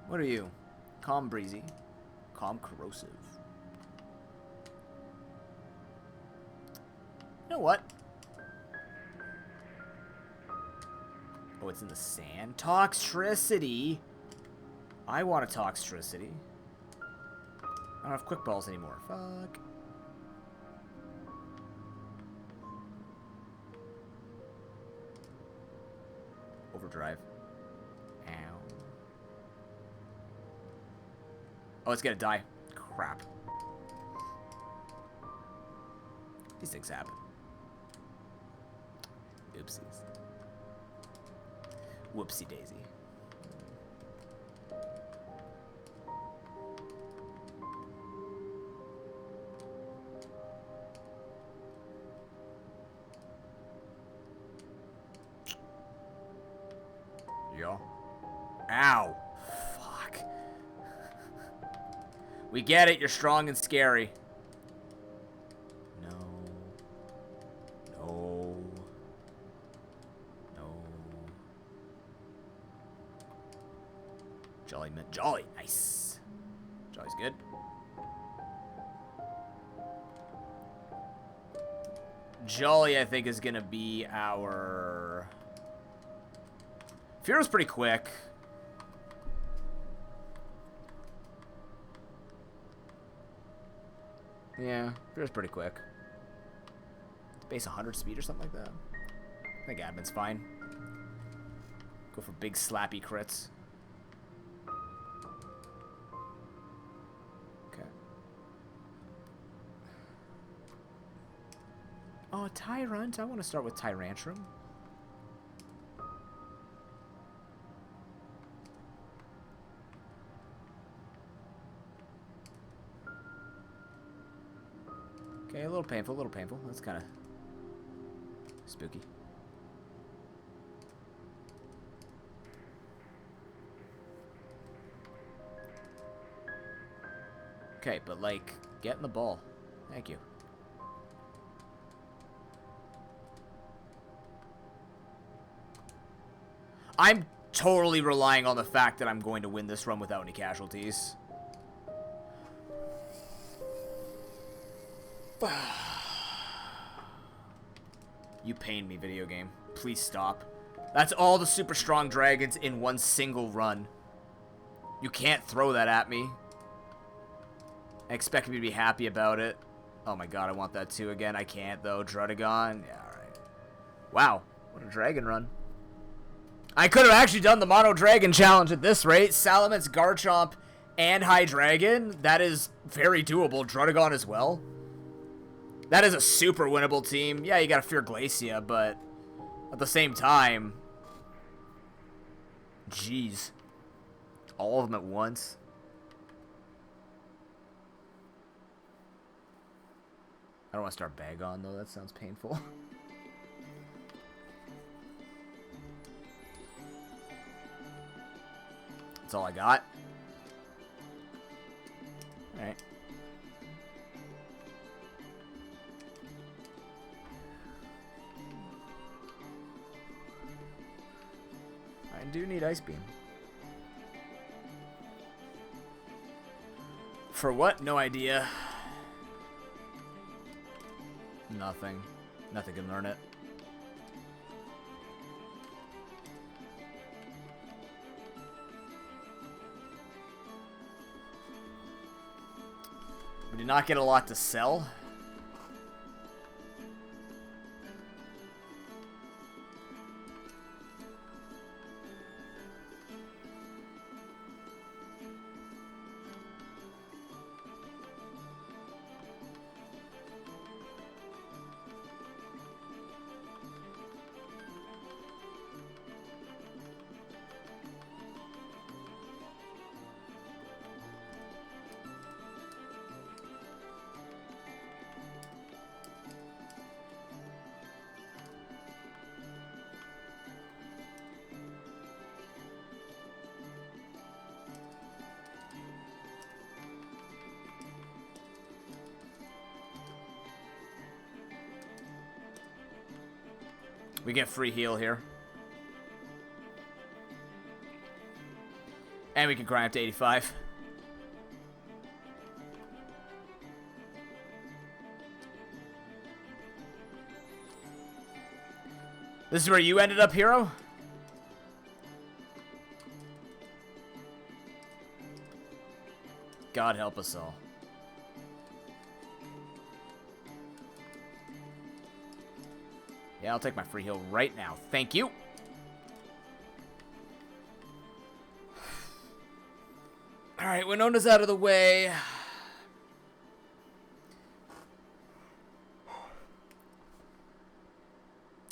What are you? Calm breezy. Calm corrosive. You know what? Oh, it's in the sand? Toxtricity? I want a Toxtricity. I don't have quick balls anymore. Fuck. Overdrive. Ow. Oh, it's gonna die. Crap. These things happen. Oopsies. Whoopsie daisy. Yeah. Ow. Fuck. We get it. You're strong and scary. Jolly, nice. Jolly's good. Jolly, I think, is gonna be our... Fearo's pretty quick. Yeah, Fearo's pretty quick. Base 100 speed or something like that. I think admin's fine. Go for big slappy crits. Oh, Tyrant. I want to start with Tyrantrum. Okay, a little painful, a little painful. That's kind of spooky. Okay, but like, get in the ball. Thank you. I'm totally relying on the fact that I'm going to win this run without any casualties. You pain me, video game. Please stop. That's all the super strong dragons in one single run. You can't throw that at me. I expect me to be happy about it. Oh my god, I want that too again. I can't though. Drudagon. Yeah, alright. Wow. What a dragon run. I could have actually done the Mono Dragon challenge at this rate. Salamence, Garchomp, and High Dragon. That is very doable. Drudagon as well. That is a super winnable team. Yeah, you gotta fear Glacia, but at the same time... Jeez. All of them at once. I don't want to start Bagon, though. That sounds painful. That's all I got. Alright. I do need Ice Beam. For what? No idea. Nothing. Nothing can learn it. We did not get a lot to sell. We get free heal here. And we can grind up to 85. This is where you ended up, hero? God help us all. Yeah, I'll take my free heal right now. Thank you. Alright, Winona's out of the way.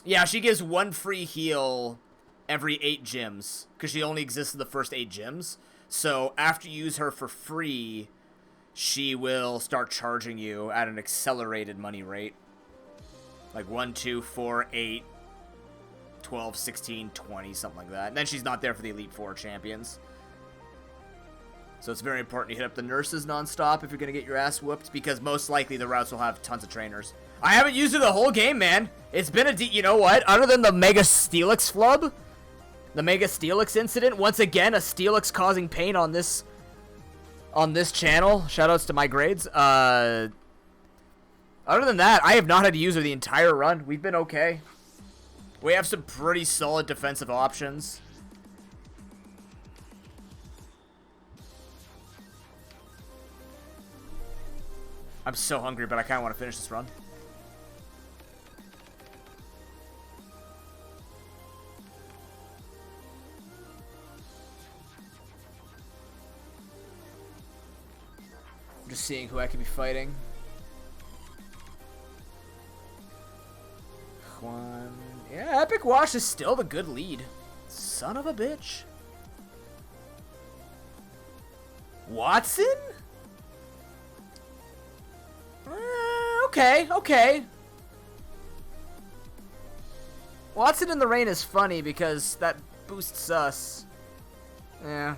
Yeah, she gives 1 free heal every 8 gyms, because she only exists in the first 8 gyms. So after you use her for free, she will start charging you at an accelerated money rate. Like 1, 2, 4, 8, 12, 16, 20, something like that. And then she's not there for the Elite Four champions. So it's very important to hit up the nurses nonstop if you're going to get your ass whooped, because most likely the routes will have tons of trainers. I haven't used her the whole game, man. It's been you know what? Other than the Mega Steelix flub, the Mega Steelix incident, once again, a Steelix causing pain on this channel. Shoutouts to my grades. Other than that, I have not had to use her the entire run. We've been okay. We have some pretty solid defensive options. I'm so hungry, but I kind of want to finish this run. I'm just seeing who I could be fighting. Juan. Yeah, Epic Wash is still the good lead. Son of a bitch. Watson? Okay. Watson in the rain is funny because that boosts us. Yeah.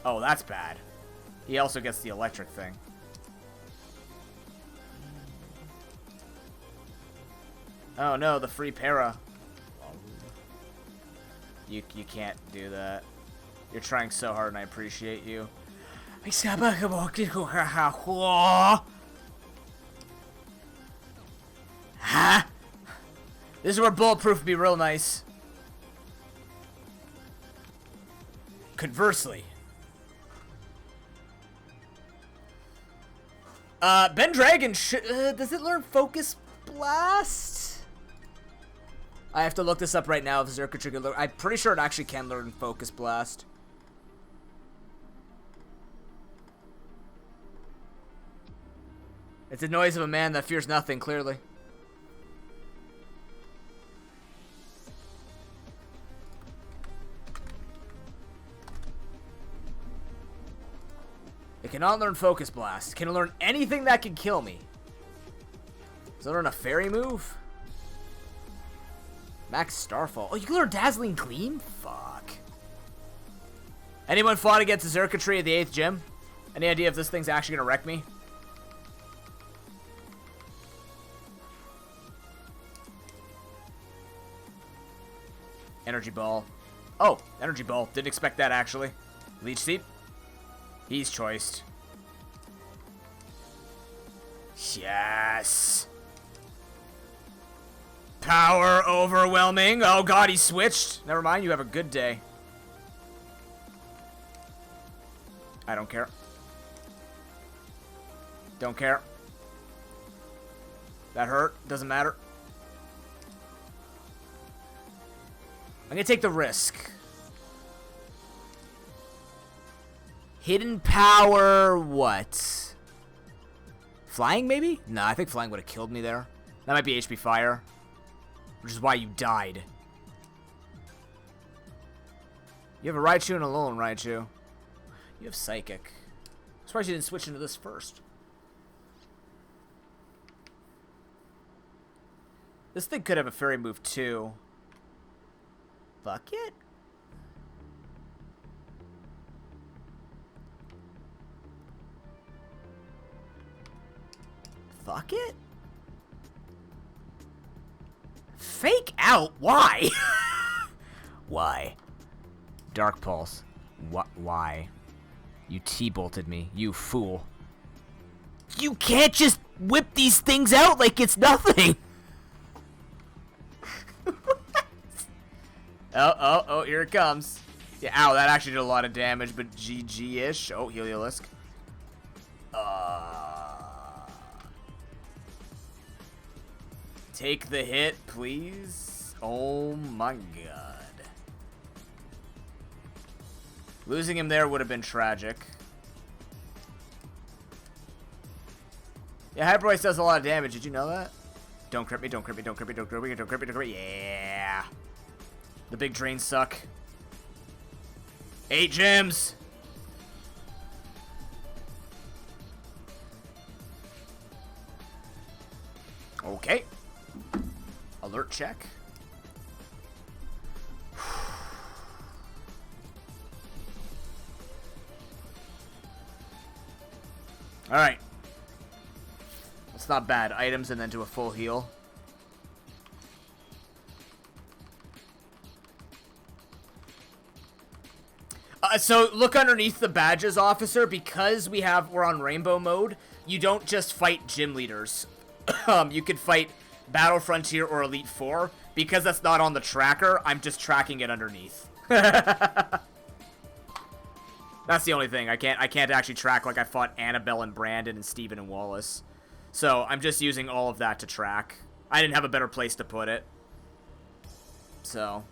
Oh, that's bad. He also gets the electric thing. Oh no, the free para. You can't do that. You're trying so hard and I appreciate you. Ha! This is where bulletproof would be real nice. Conversely. Ben Dragon does it learn Focus Blast? I have to look this up right now if Zerkatry can learn. I'm pretty sure it actually can learn Focus Blast. It's the noise of a man that fears nothing, clearly. It cannot learn Focus Blast. Can it learn anything that can kill me? Does it learn a fairy move? Max Starfall. Oh, you can learn Dazzling Gleam? Fuck. Anyone fought against the Zerkatry at the 8th gym? Any idea if this thing's actually gonna wreck me? Energy Ball. Oh, Energy Ball. Didn't expect that, actually. Leech Seed. He's choiced. Yes. Power overwhelming. Oh god, he switched. Never mind, you have a good day. I don't care. Don't care. That hurt. Doesn't matter. I'm gonna take the risk. Hidden power, what? Flying, maybe? No, I think flying would have killed me there. That might be HP fire. Which is why you died. You have a Raichu and a Alolan Raichu. You have Psychic. I'm surprised you didn't switch into this first. This thing could have a fairy move too. Fuck it. Fuck it. Fake out? Why? Why? Dark Pulse. Why? You T-bolted me, you fool. You can't just whip these things out like it's nothing! Oh, here it comes. Yeah, ow, that actually did a lot of damage, but GG-ish. Oh, Heliolisk. Take the hit, please. Oh my god. Losing him there would have been tragic. Yeah, Hyper Ice does a lot of damage. Did you know that? Don't crit me, don't crit me, don't crit me, don't crit me, don't crit me, don't crit me. Yeah. The big drains suck. 8 gems. Okay. Alert check. Alright. That's not bad. Items and then do a full heal. So look underneath the badges, officer. Because we're on rainbow mode, you don't just fight gym leaders. You could fight Battle Frontier or Elite Four. Because that's not on the tracker, I'm just tracking it underneath. That's the only thing. I can't actually track like I fought Annabelle and Brandon and Steven and Wallace. So I'm just using all of that to track. I didn't have a better place to put it. So.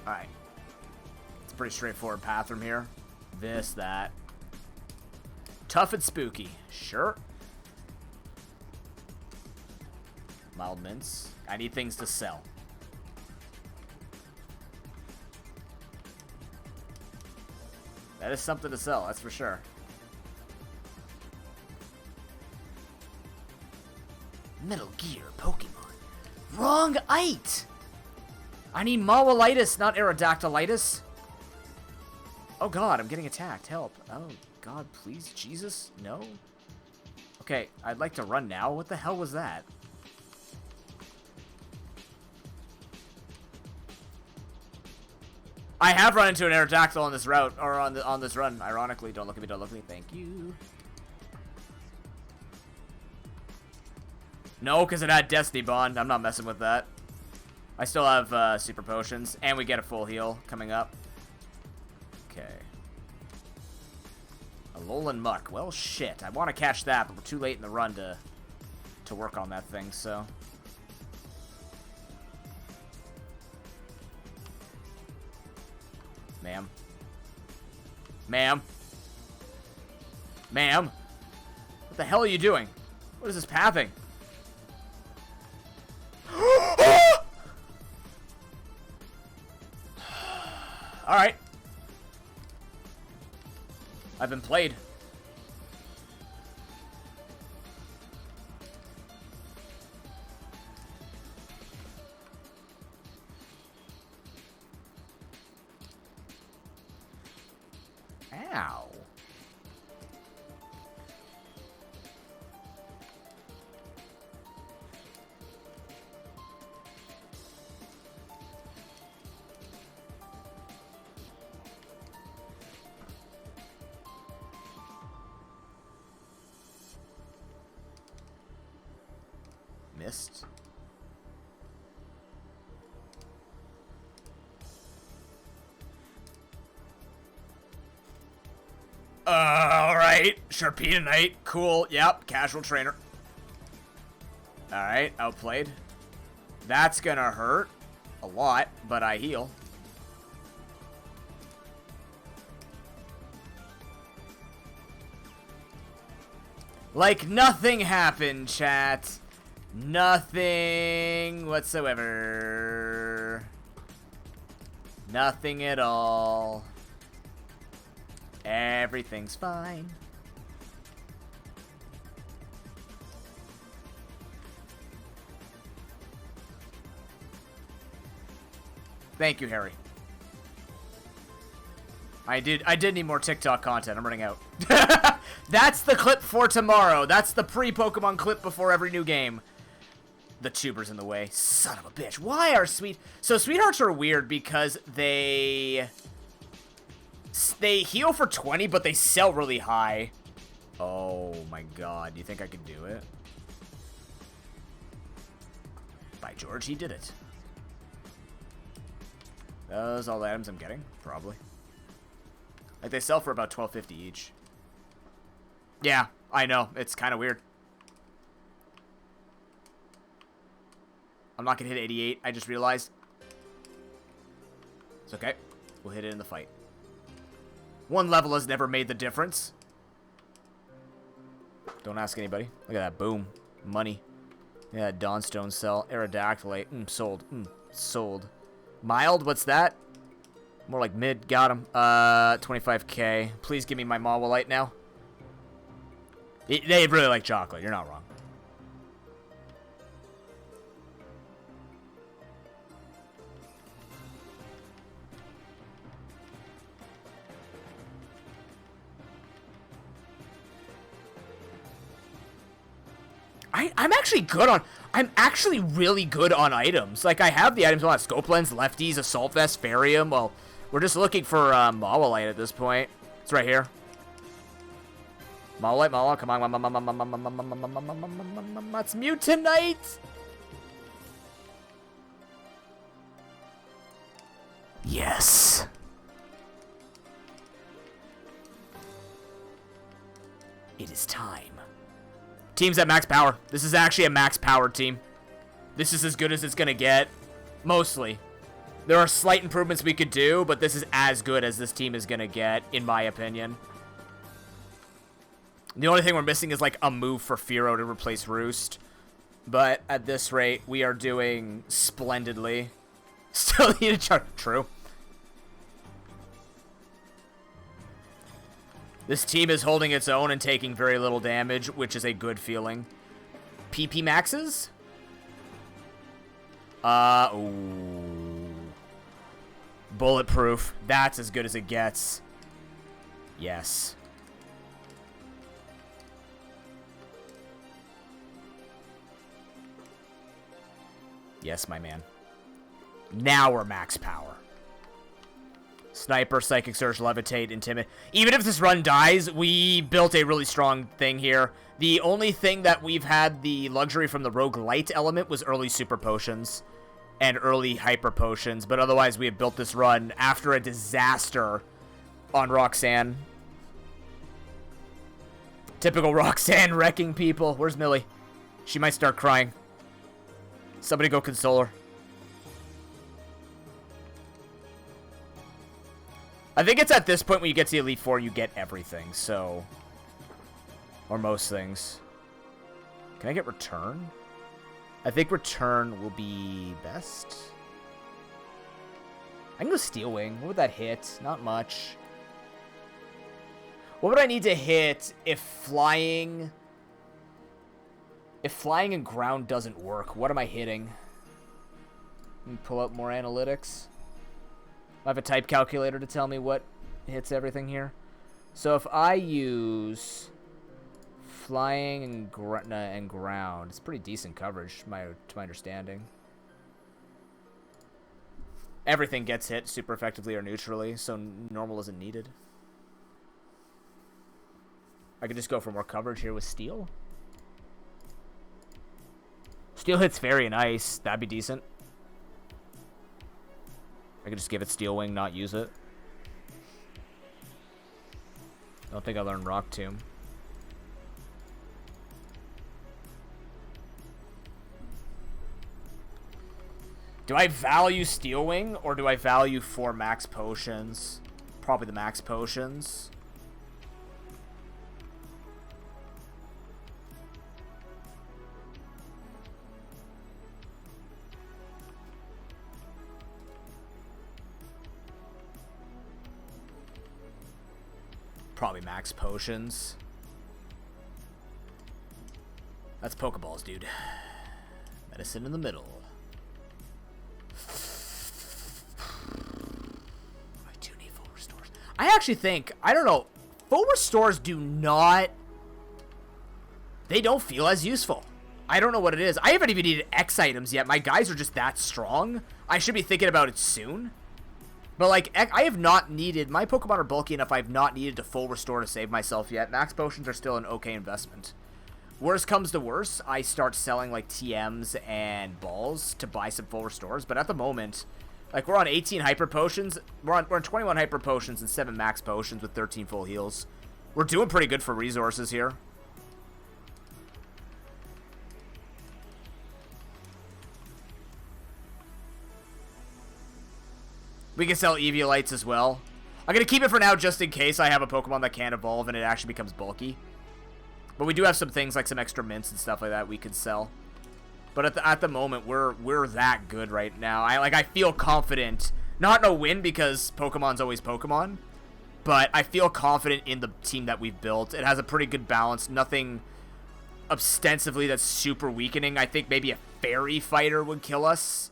Alright. It's a pretty straightforward path from here. This, that. Tough and spooky. Sure. Mild mints. I need things to sell. That is something to sell, that's for sure. Metal Gear Pokemon. Wrong ite! I need Mawalitis, not Aerodactylitis. Oh god, I'm getting attacked. Help. Oh god, please. Jesus. No. Okay, I'd like to run now. What the hell was that? I have run into an Aerodactyl on this route, or on this run. Ironically, don't look at me, don't look at me. Thank you. No, because it had Destiny Bond. I'm not messing with that. I still have super potions, and we get a full heal coming up. Okay. Alolan Muck. Well, shit. I want to catch that, but we're too late in the run to work on that thing, so. Ma'am. Ma'am. Ma'am. What the hell are you doing? What is this pathing? Alright. I've been played. Ow. Missed. Alright. Sharpedo cool. Yep. Casual trainer. Alright. Outplayed. That's gonna hurt a lot, but I heal. Like nothing happened, chat. Nothing whatsoever. Nothing at all. Everything's fine. Thank you, Harry. I did need more TikTok content. I'm running out. That's the clip for tomorrow. That's the pre-Pokemon clip before every new game. The tuber's in the way. Son of a bitch. Why are So Sweethearts are weird because they heal for 20, but they sell really high. Oh my god. Do you think I could do it? By George, he did it. Those all the items I'm getting? Probably. Like, they sell for about $12.50 each. Yeah, I know. It's kind of weird. I'm not going to hit 88. I just realized. It's okay. We'll hit it in the fight. One level has never made the difference. Don't ask anybody. Look at that. Boom. Money. Yeah, Dawnstone cell. Aerodactylate. Sold. Sold. Mild? What's that? More like mid. Got him. 25k. Please give me my Mawilite now. They really like chocolate. You're not wrong. I'm actually good on... I'm actually really good on items. Like, I have the items on Scope Lens, Lefties, Assault Vest, Farium. Well, we're just looking for Mawilite at this point. It's right here. Mawilite, come on. It's Mutinite! Yes. It is time. Team's at max power. This is actually a max power team. This is as good as it's gonna get. Mostly. There are slight improvements we could do, but this is as good as this team is gonna get, in my opinion. The only thing we're missing is, like, a move for Fearow to replace Roost. But at this rate, we are doing splendidly. Still need a charge. True. This team is holding its own and taking very little damage, which is a good feeling. PP maxes? Ooh. Bulletproof. That's as good as it gets. Yes. Yes, my man. Now we're max power. Sniper, Psychic Surge, Levitate, Intimidate. Even if this run dies, we built a really strong thing here. The only thing that we've had the luxury from the Rogue Light element was early Super Potions and early Hyper Potions. But otherwise, we have built this run after a disaster on Roxanne. Typical Roxanne wrecking people. Where's Millie? She might start crying. Somebody go console her. I think it's at this point when you get to the Elite Four, you get everything, so... Or most things. Can I get Return? I think Return will be best. I can go Steel Wing. What would that hit? Not much. What would I need to hit if flying... If flying and ground doesn't work, what am I hitting? Let me pull up more analytics. I have a type calculator to tell me what hits everything here. So if I use flying and ground, it's pretty decent coverage to my understanding. Everything gets hit super effectively or neutrally, so normal isn't needed. I could just go for more coverage here with steel. Steel hits fairy and ice. That'd be decent. I could just give it Steel Wing, not use it. I don't think I learned Rock Tomb. Do I value Steel Wing, or do I value 4 max potions? Probably the max potions. Probably max potions. That's Pokeballs, dude. Medicine in the middle. I actually think, I don't know, full restores do not, they don't feel as useful. I don't know what it is. I haven't even needed X items yet. My guys are just that strong. I should be thinking about it soon. But, like, I have not needed, my Pokemon are bulky enough, I have not needed to full restore to save myself yet. Max potions are still an okay investment. Worst comes to worst, I start selling, like, TMs and balls to buy some full restores. But at the moment, like, we're on 18 hyper potions. We're on 21 hyper potions and 7 max potions with 13 full heals. We're doing pretty good for resources here. We can sell Eviolites as well. I'm going to keep it for now just in case I have a Pokemon that can't evolve and it actually becomes bulky. But we do have some things like some extra mints and stuff like that we could sell. But at the moment, we're that good right now. I feel confident. Not in a win because Pokemon's always Pokemon. But I feel confident in the team that we've built. It has a pretty good balance. Nothing ostensively that's super weakening. I think maybe a Fairy Fighter would kill us.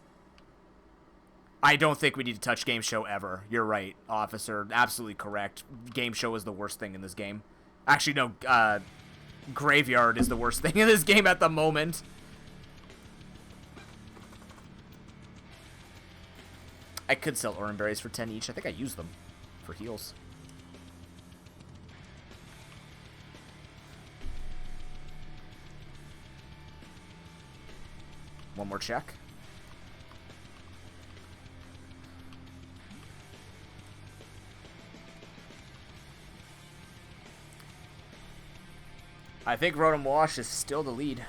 I don't think we need to touch Game Show ever. You're right, officer. Absolutely correct. Game Show is the worst thing in this game. Actually, no, Graveyard is the worst thing in this game at the moment. I could sell Oran Berries for 10 each. I think I use them for heals. One more check. I think Rotom Wash is still the lead.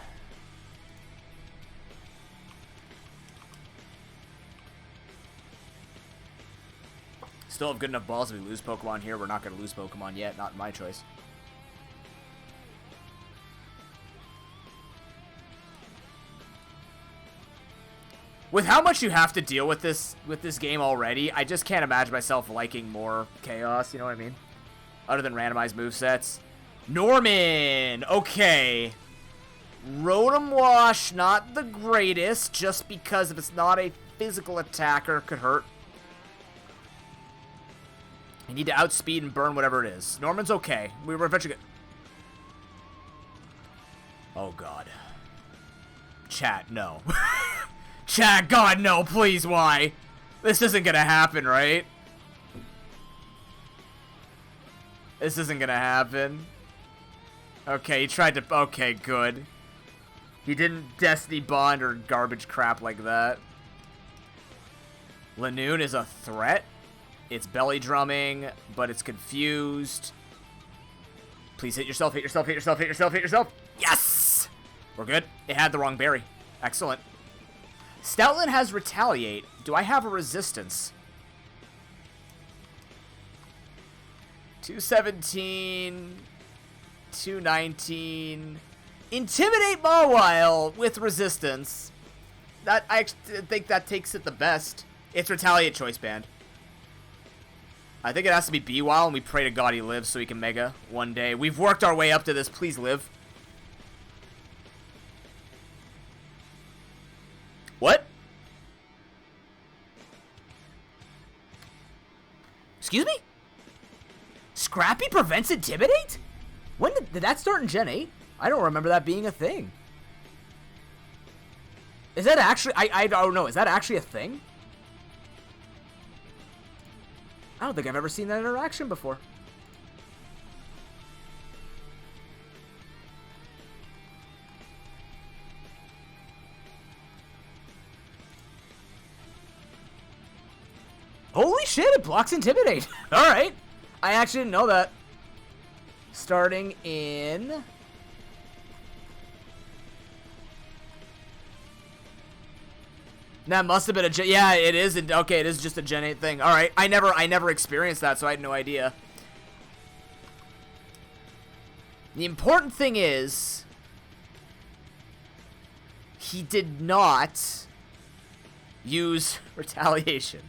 Still have good enough balls if we lose Pokemon here. We're not going to lose Pokemon yet. Not my choice. With how much you have to deal with this game already, I just can't imagine myself liking more chaos. You know what I mean? Other than randomized movesets. Norman! Okay. Rotom Wash, not the greatest, just because if it's not a physical attacker, it could hurt. You need to outspeed and burn whatever it is. Norman's okay. We were eventually good. Oh, God. Chat, no. Chat, God, no, please, why? This isn't gonna happen, right? This isn't gonna happen. Okay, he tried to... Okay, good. He didn't Destiny Bond or garbage crap like that. Lanoon is a threat. It's belly drumming, but it's confused. Please hit yourself, hit yourself, hit yourself, hit yourself, hit yourself. Yes! We're good. It had the wrong berry. Excellent. Stoutland has Retaliate. Do I have a resistance? 217... 219. Intimidate Mawile with resistance. That I think that takes it the best. It's Retaliate Choice Band. I think it has to be B-Wile, and we pray to God he lives so he can Mega one day. We've worked our way up to this. Please live. What? Excuse me? Scrappy prevents Intimidate? When did that start in Gen 8? I don't remember that being a thing. Is that actually... I don't know. Is that actually a thing? I don't think I've ever seen that interaction before. Holy shit, it blocks Intimidate. Alright. I actually didn't know that. Starting in... That must have been a Gen... Yeah, it is. Okay, it is just a Gen 8 thing. Alright, I never experienced that, so I had no idea. The important thing is... he did not use retaliation.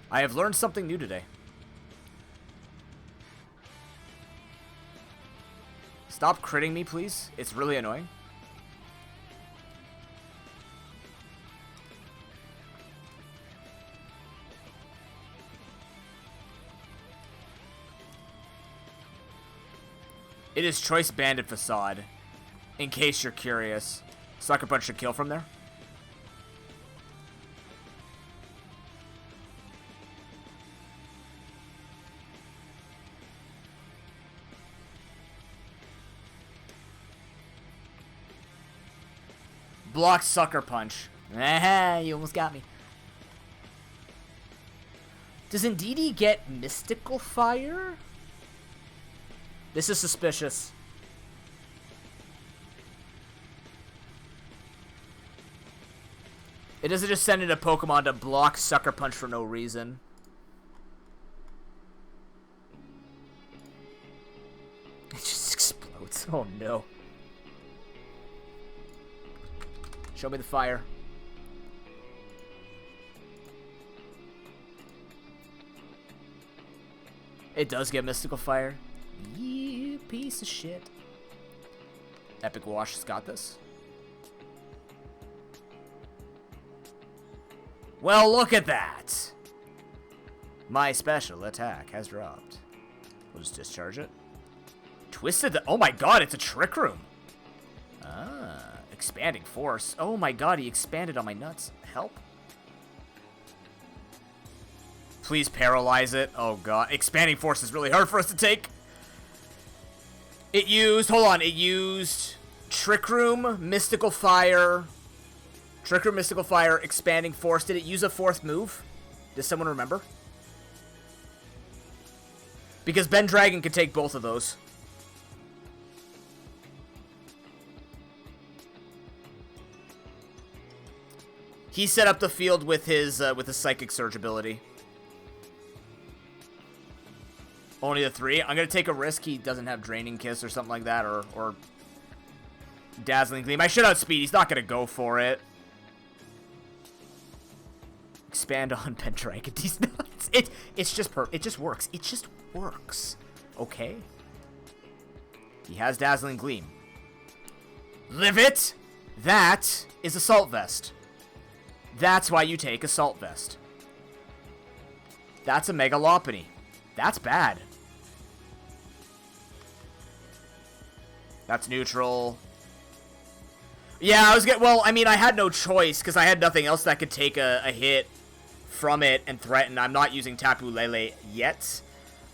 I have learned something new today. Stop critting me, please. It's really annoying. It is Choice Bandit Facade, in case you're curious. Sucker Punch should kill from there. Block Sucker Punch. Ah, you almost got me. Does Indeedee get Mystical Fire? This is suspicious. It doesn't just send in a Pokemon to block Sucker Punch for no reason. It just explodes. Oh no. Show me the fire. It does get Mystical Fire. You piece of shit. Epic Wash has got this. Well, look at that. My special attack has dropped. We'll just discharge it. Twisted the... Oh my god, it's a Trick Room. Ah, expanding force. Oh my god, he expanded on my nuts. Help. Please paralyze it. Oh god, expanding force is really hard for us to take. It used... Hold on, it used Trick Room, Mystical Fire... Trick Room, Mystical Fire, Expanding Force. Did it use a fourth move? Does someone remember? Because Ben Dragon could take both of those. He set up the field with his Psychic Surge ability. Only the 3. I'm gonna take a risk he doesn't have Draining Kiss or something like that, or Dazzling Gleam. I should outspeed. He's not gonna go for it. Expand on Ben Dragon. These nuts. It's just it just works. It just works. Okay. He has Dazzling Gleam. Live it. That is Assault Vest. That's why you take Assault Vest. That's a Mega Lopunny. That's bad. That's neutral. Yeah, I was getting... Well, I mean, I had no choice because I had nothing else that could take a hit from it and threaten. I'm not using Tapu Lele yet.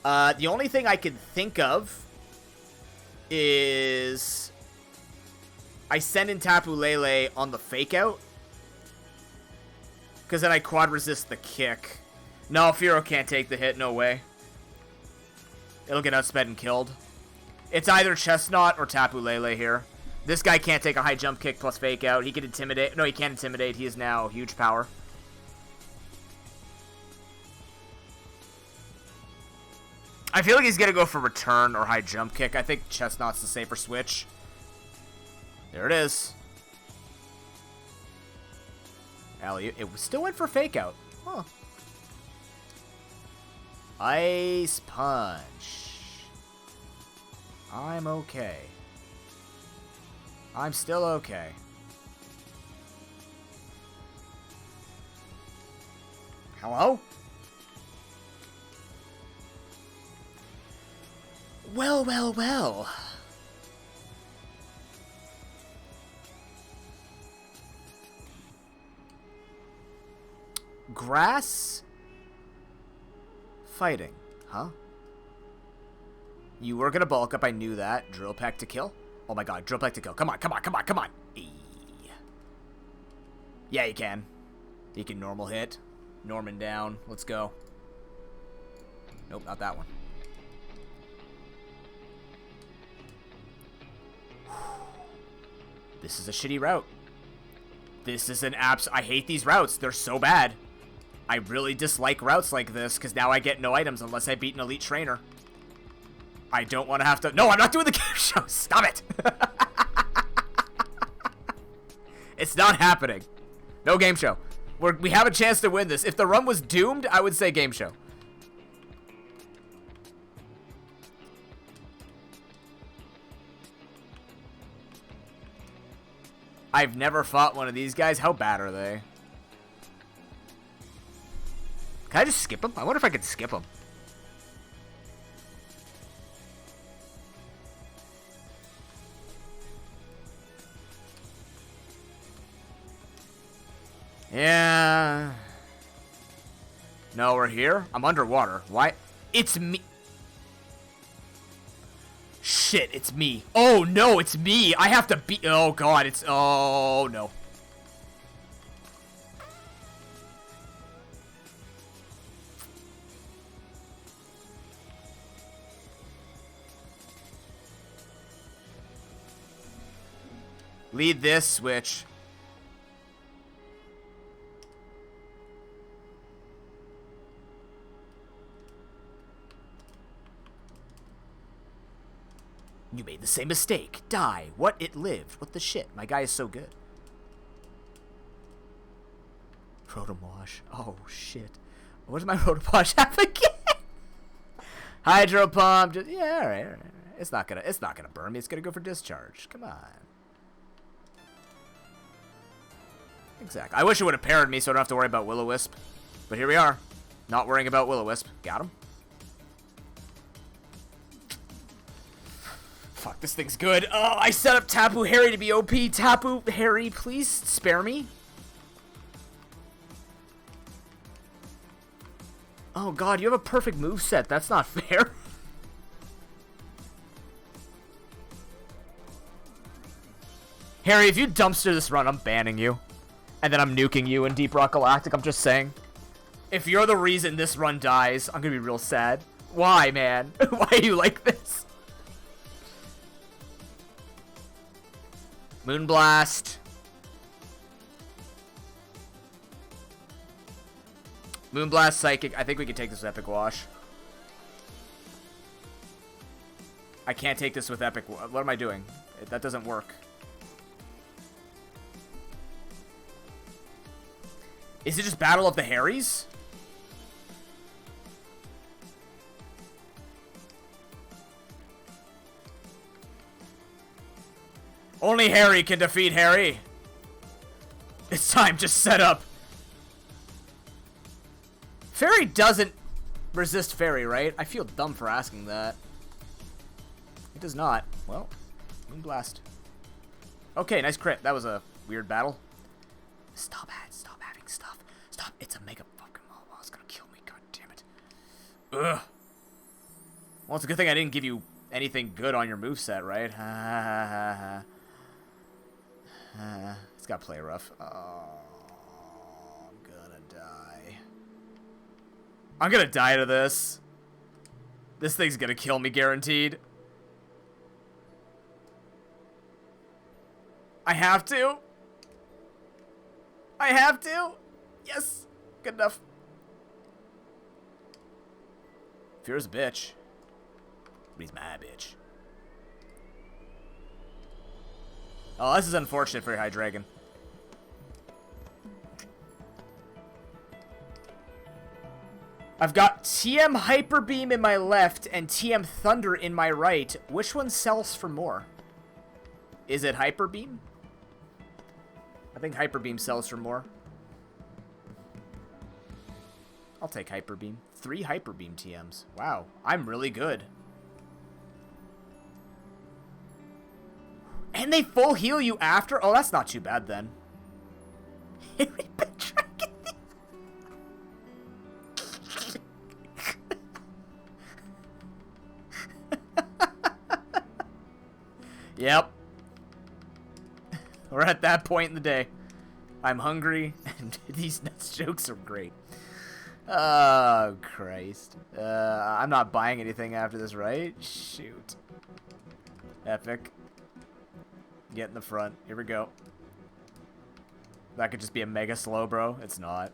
The only thing I could think of is I send in Tapu Lele on the Fake Out because then I quad resist the kick. No, Firo can't take the hit. No way. It'll get outsped and killed. It's either Chestnut or Tapu Lele here. This guy can't take a high jump kick plus Fake Out. He can intimidate. No, he can't intimidate. He is now huge power. I feel like he's going to go for return or high jump kick. I think Chestnut's the safer switch. There it is. Alley, it still went for Fake Out. Huh. Ice Punch. I'm okay. I'm still okay. Hello? Well, well, well. Grass? Fighting, huh? You were gonna bulk up, I knew that. Drill Peck to kill? Oh my god, Drill Peck to kill. Come on, come on, come on, come on! Eee. Yeah, you can. You can normal hit. Norman down. Let's go. Nope, not that one. This is a shitty route. This is an I hate these routes. They're so bad. I really dislike routes like this, because now I get no items unless I beat an elite trainer. I don't want to have to... No, I'm not doing the game show! Stop it! It's not happening. No game show. We have a chance to win this. If the run was doomed, I would say game show. I've never fought one of these guys. How bad are they? Can I just skip them? I wonder if I could skip them. Yeah. No, we're here? I'm underwater. Why? It's me. Shit, it's me. Oh, no, it's me. I have to be... Oh, God, it's... Oh, no. Lead this switch. You made the same mistake. Die. What? It lived. What the shit? My guy is so good. Rotom wash. Oh, shit. What does my Rotom wash have again? Hydro pump. Just, yeah, all right. It's not gonna burn me. It's gonna go for discharge. Come on. Exactly. I wish it would have parried me so I don't have to worry about Will-O-Wisp. But here we are. Not worrying about Will-O-Wisp. Got him. Fuck, this thing's good. Oh, I set up Tapu Harry to be OP. Tapu Harry, please spare me. Oh god, you have a perfect moveset. That's not fair. Harry, if you dumpster this run, I'm banning you. And then I'm nuking you in Deep Rock Galactic, I'm just saying. If you're the reason this run dies, I'm gonna be real sad. Why, man? Why are you like this? Moonblast. Moonblast, Psychic. I think we can take this with Epic Wash. I can't take this with Epic. What am I doing? That doesn't work. Is it just Battle of the Harrys? Only Harry can defeat Harry. It's time to set up. Fairy doesn't resist Fairy, right? I feel dumb for asking that. It does not. Well, Moonblast. Okay, nice crit. That was a weird battle. Stop having stuff. Stop. It's a mega fucking mobile. It's gonna kill me. God damn it. Ugh. Well, it's a good thing I didn't give you anything good on your moveset, right? Ha ha ha ha. It's got play rough. Oh, I'm gonna die. I'm gonna die to this. This thing's gonna kill me, guaranteed. I have to. I have to. Yes. Good enough. Fear's a bitch. But he's my bitch. Oh, this is unfortunate for Hydreigon. I've got TM Hyper Beam in my left and TM Thunder in my right. Which one sells for more? Is it Hyper Beam? I think Hyper Beam sells for more. I'll take Hyper Beam. 3 Hyper Beam TMs. Wow, I'm really good. And they full heal you after? Oh, that's not too bad then. Yep. We're at that point in the day. I'm hungry, and these nuts jokes are great. Oh, Christ. I'm not buying anything after this, right? Shoot. Epic. Get in the front. Here we go. That could just be a mega slow, bro. It's not.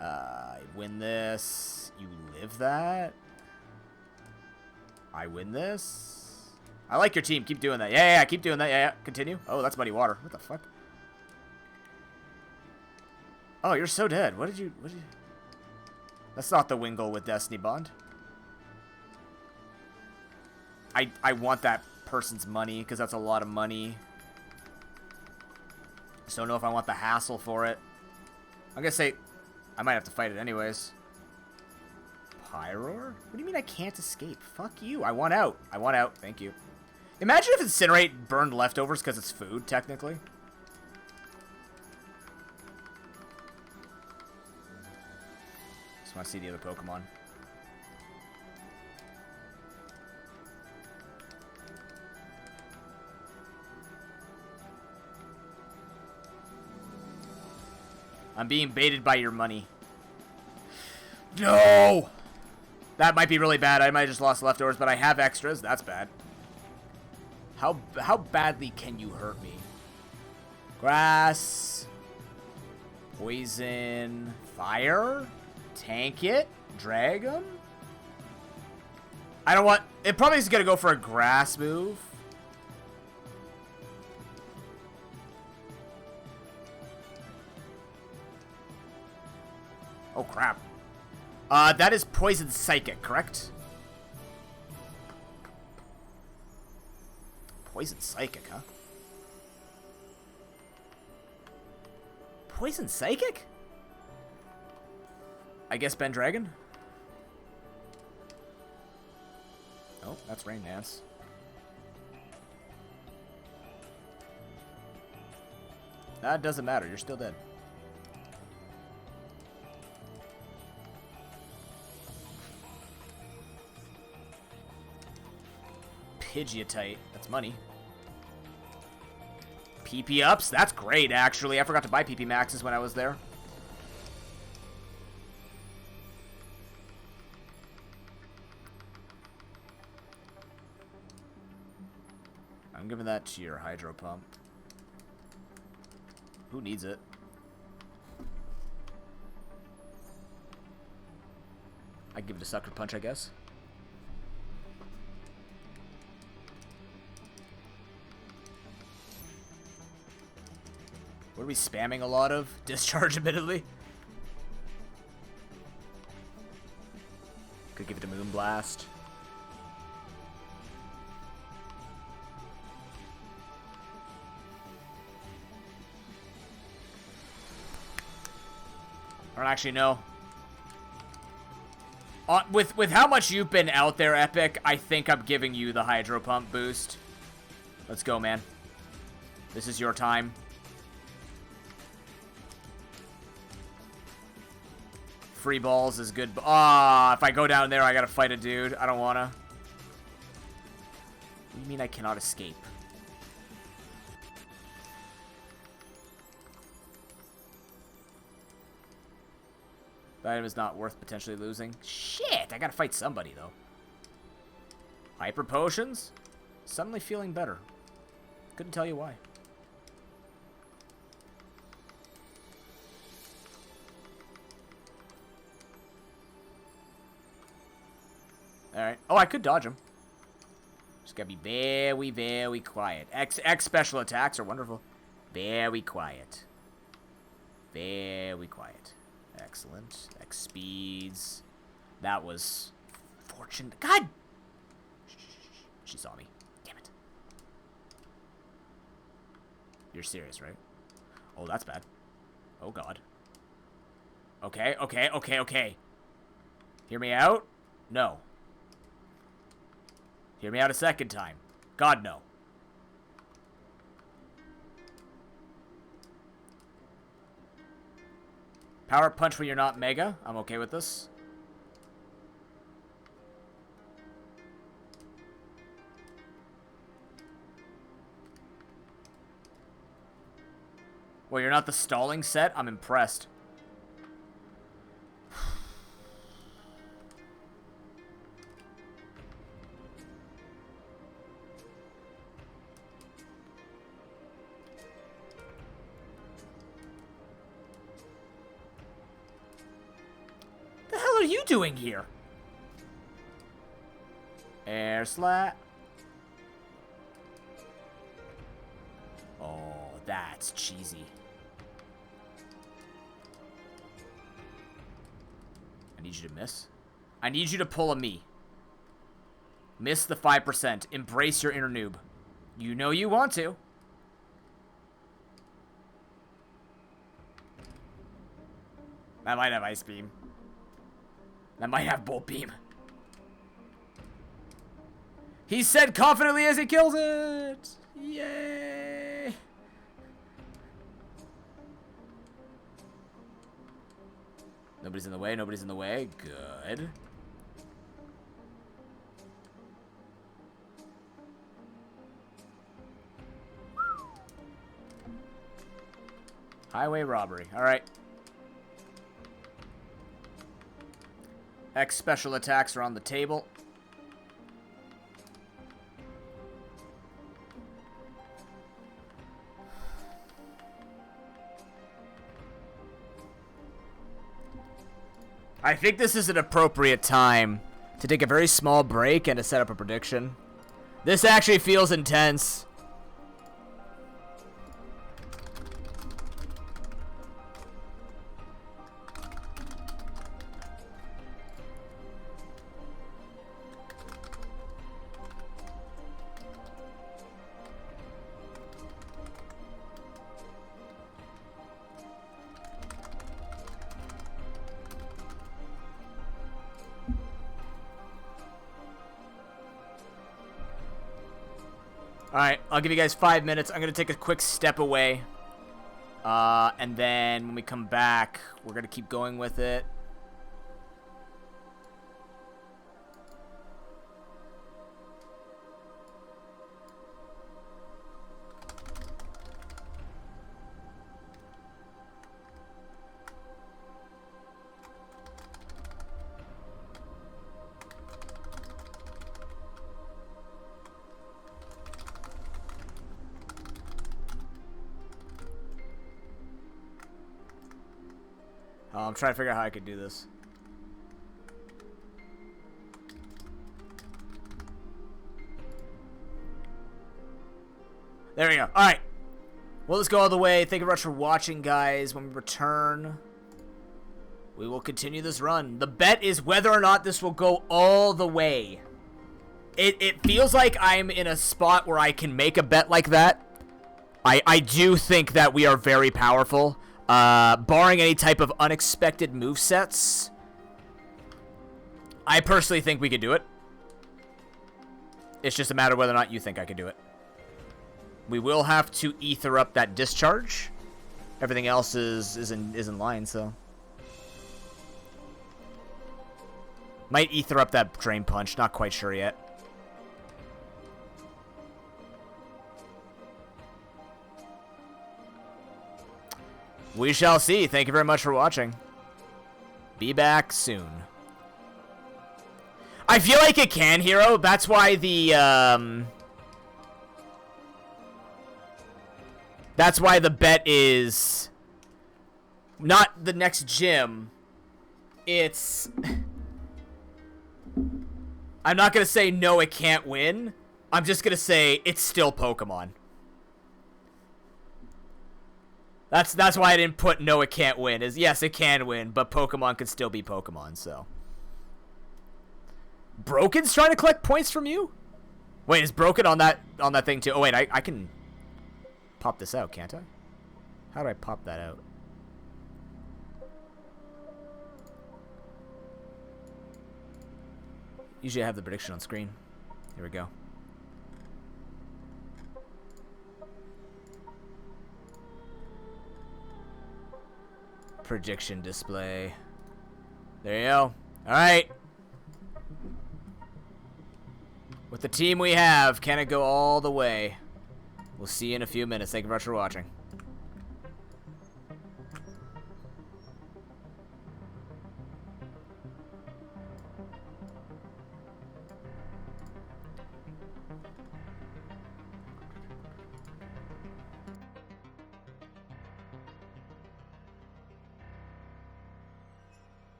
I win this. You live that? I win this? I like your team. Keep doing that. Yeah, keep doing that. Yeah. Continue. Oh, that's muddy water. What the fuck? Oh, you're so dead. What did you... That's not the Wingull with Destiny Bond. I want that person's money, because that's a lot of money. Just don't know if I want the hassle for it. I'm gonna say... I might have to fight it anyways. Pyroar? What do you mean I can't escape? Fuck you. I want out. I want out. Thank you. Imagine if Incinerate burned leftovers because it's food, technically. Just want to see the other Pokemon. I'm being baited by your money. No! That might be really bad. I might have just lost leftovers, but I have extras. That's bad. How badly can you hurt me? Grass. Poison. Fire. Tank it. Dragon. I don't want... It probably is going to go for a grass move. Oh, crap. That is Poison Psychic, correct? Poison Psychic, huh? Poison Psychic? I guess Ben Dragon? Oh, that's Rain Dance. That doesn't matter, you're still dead. Pidgeotite. That's money. PP ups? That's great, actually. I forgot to buy PP maxes when I was there. I'm giving that to your Hydro Pump. Who needs it? I'd give it a Sucker Punch, I guess. What are we spamming a lot of? Discharge, admittedly. Could give it a Moonblast. I don't actually know. With how much you've been out there, Epic, I think I'm giving you the Hydro Pump boost. Let's go, man. This is your time. Free balls is good. Ah, if I go down there, I gotta fight a dude. I don't wanna. What do you mean I cannot escape? That item is not worth potentially losing. Shit, I gotta fight somebody, though. Hyper Potions? Suddenly feeling better. Couldn't tell you why. Alright. Oh, I could dodge him. Just gotta be very, very quiet. X special attacks are wonderful. Very quiet. Very quiet. Excellent. X speeds. That was fortune. God! She saw me. Damn it. You're serious, right? Oh, that's bad. Oh, God. Okay, okay, okay, okay. Hear me out? No. Hear me out a second time. God, no. Power punch when you're not mega. I'm okay with this. Well, you're not the stalling set? I'm impressed. What are you doing here? Air slat. Oh, that's cheesy. I need you to miss. I need you to pull a me. Miss the 5%. Embrace your inner noob. You know you want to. That might have Ice Beam. That might have Bolt Beam. He said confidently as he kills it. Yay. Nobody's in the way. Nobody's in the way. Good. Highway robbery. All right. X special attacks are on the table. I think this is an appropriate time to take a very small break and to set up a prediction. This actually feels intense. Alright, I'll give you guys 5 minutes. I'm going to take a quick step away. And then when we come back, we're going to keep going with it. I'm trying to figure out how I could do this. There we go. Alright. Well, let's go all the way. Thank you very much for watching, guys. When we return, we will continue this run. The bet is whether or not this will go all the way. It feels like I'm in a spot where I can make a bet like that. I do think that we are very powerful. Barring any type of unexpected movesets, I personally think we could do it. It's just a matter of whether or not you think I could do it. We will have to ether up that discharge. Everything else is in line, so. Might ether up that drain punch, not quite sure yet. We shall see. Thank you very much for watching. Be back soon. I feel like it can, Hero. That's why the, that's why the bet is not the next gym. It's... I'm not going to say no, it can't win. I'm just going to say it's still Pokemon. That's why I didn't put no, it can't win. Is yes, it can win, but Pokemon could still be Pokemon, so. Broken's trying to collect points from you? Wait, is Broken on that thing too? Oh wait, I can pop this out, can't I? How do I pop that out? Usually I have the prediction on screen. Here we go. Prediction display. There you go. Alright. With the team we have, can it go all the way? We'll see you in a few minutes. Thank you very much for watching.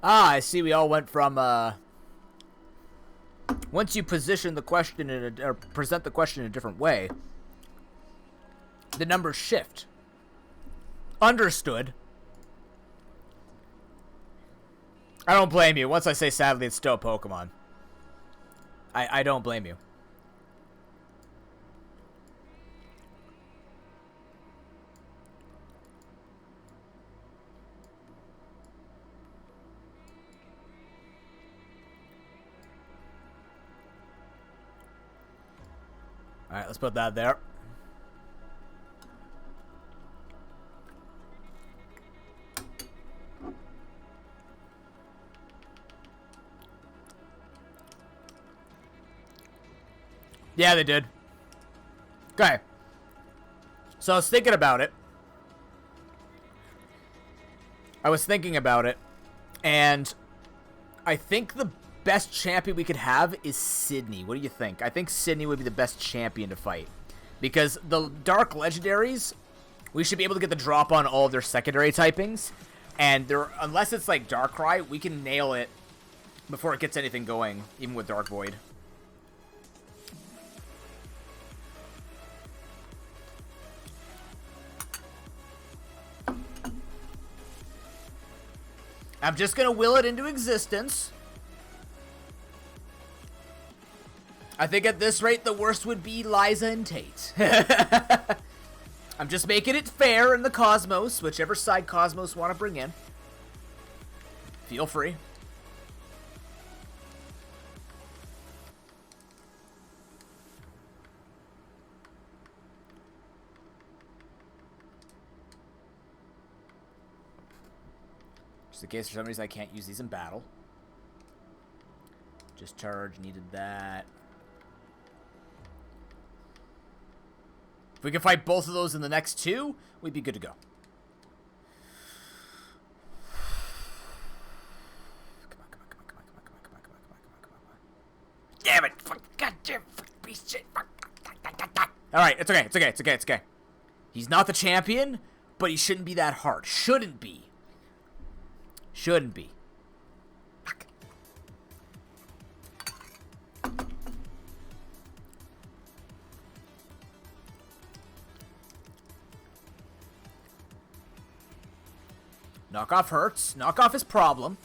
Ah, I see we all went from, once you position the question or present the question in a different way, the numbers shift. Understood. I don't blame you. Once I say sadly, it's still a Pokemon. I don't blame you. Alright, let's put that there. Yeah, they did. Okay. So I was thinking about it. And I think the best champion we could have is Sydney. What do you think? I think Sydney would be the best champion to fight. Because the Dark Legendaries, we should be able to get the drop on all of their secondary typings. And unless it's like Darkrai, we can nail it before it gets anything going, even with Dark Void. I'm just going to will it into existence. I think at this rate, the worst would be Liza and Tate. I'm just making it fair in the Cosmos, whichever side Cosmos want to bring in. Feel free. Just in case for some reason I can't use these in battle. Just charge, needed that. If we can fight both of those in the next two, we'd be good to go. Come on. Damn it! Goddamn piece of shit. Alright, it's okay. He's not the champion, but he shouldn't be that hard. Shouldn't be. Fuck. Knockoff hurts. Knockoff is problem.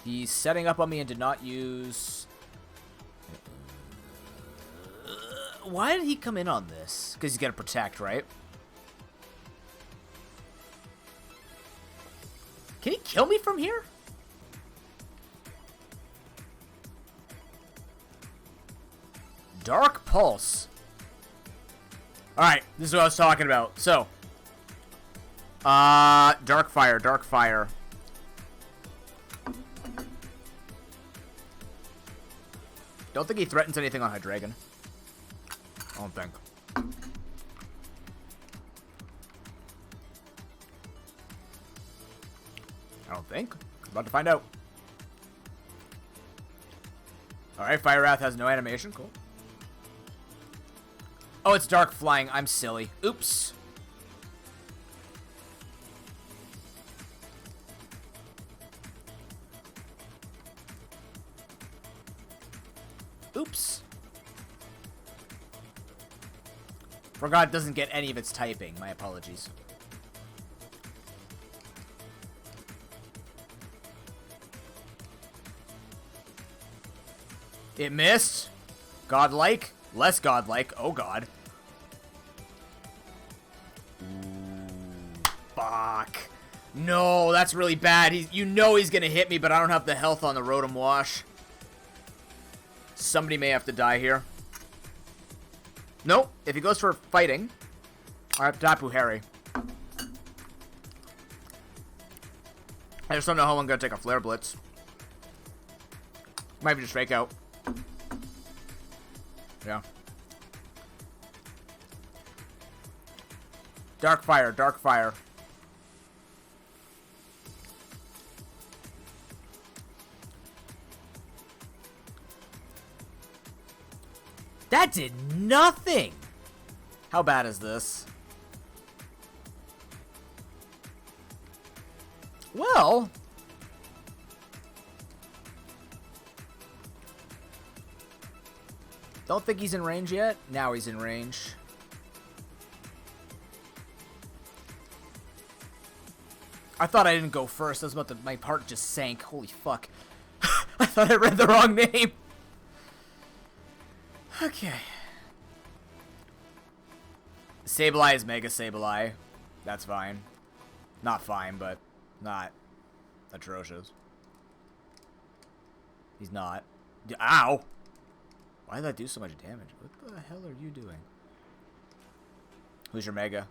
He's setting up on me and did not use... Why did he come in on this? Because he's got to protect, right? Can he kill me from here? Dark Pulse. Alright, this is what I was talking about. So. Dark Fire. Don't think he threatens anything on Hydreigon. I don't think. I'm about to find out. Alright, Fire Wrath has no animation. Cool. Oh, it's Dark Flying. I'm silly. Oops. Forgot it doesn't get any of its typing. My apologies. It missed. Godlike. Less godlike. Oh, God. Ooh, fuck. No, that's really bad. You know he's going to hit me, but I don't have the health on the Rotom Wash. Somebody may have to die here. Nope. If he goes for fighting, I have to Tapu Harry. I just don't know how I'm going to take a Flare Blitz. Might be just Fake Out. Yeah. Dark Fire. That did nothing! How bad is this? Well... Don't think he's in range yet. Now he's in range. I thought I didn't go first. I was about to... My heart just sank. Holy fuck. I thought I read the wrong name. Okay. Sableye is Mega Sableye. That's fine. Not fine, but not atrocious. He's not. Ow! Why did that do so much damage? What the hell are you doing? Who's your Mega?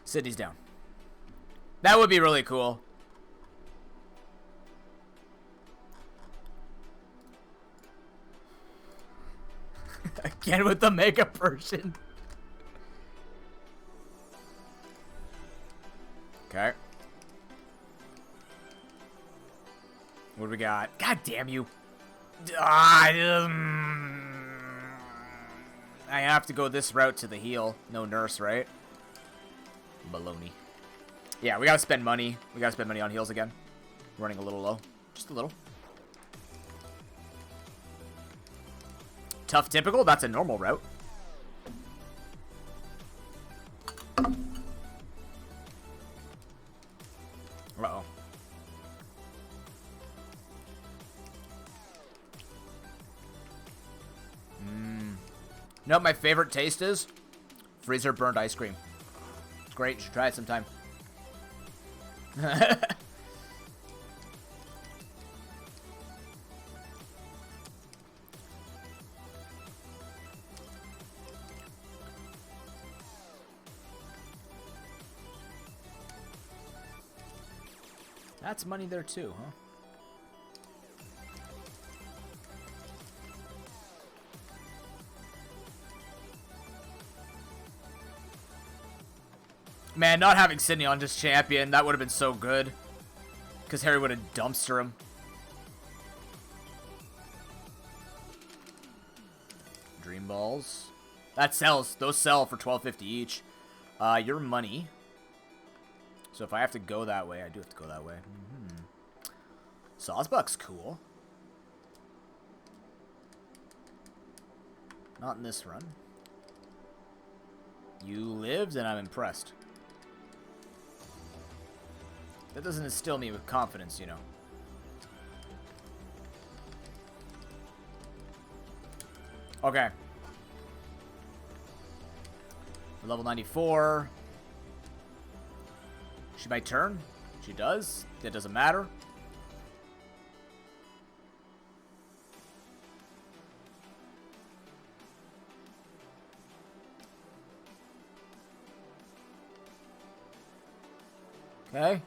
Sydney's down. That would be really cool. Again with the Mega version. Okay. What do we got? God damn you. I have to go this route to the heal. No nurse, right? Baloney. Yeah, we gotta spend money. We gotta spend money on heals again. Running a little low. Just a little. Tough typical? That's a normal route. Uh-oh. You know what my favorite taste is? Freezer burned ice cream. It's great. You should try it sometime. That's money there too, huh? Man, not having Sydney on just champion, that would have been so good. Because Harry would have dumpster him. Dream balls. That sells. Those sell for $12.50 each. Your money. So if I have to go that way, I do have to go that way. Sawsbuck's cool. Not in this run. You lived, and I'm impressed. That doesn't instill me with confidence, you know. Okay. Level 94. She might turn. She does. That doesn't matter. Okay.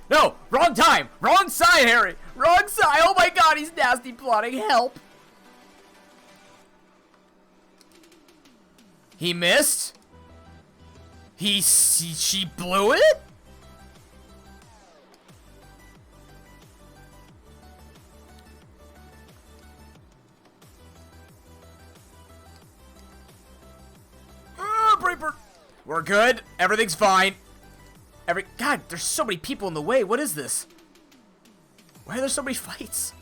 No! Wrong time! Wrong side, Harry! Wrong side! Oh my god, he's nasty plotting. Help! He missed? She blew it? Braper! We're good. Everything's fine. God, there's so many people in the way. What is this? Why are there so many fights?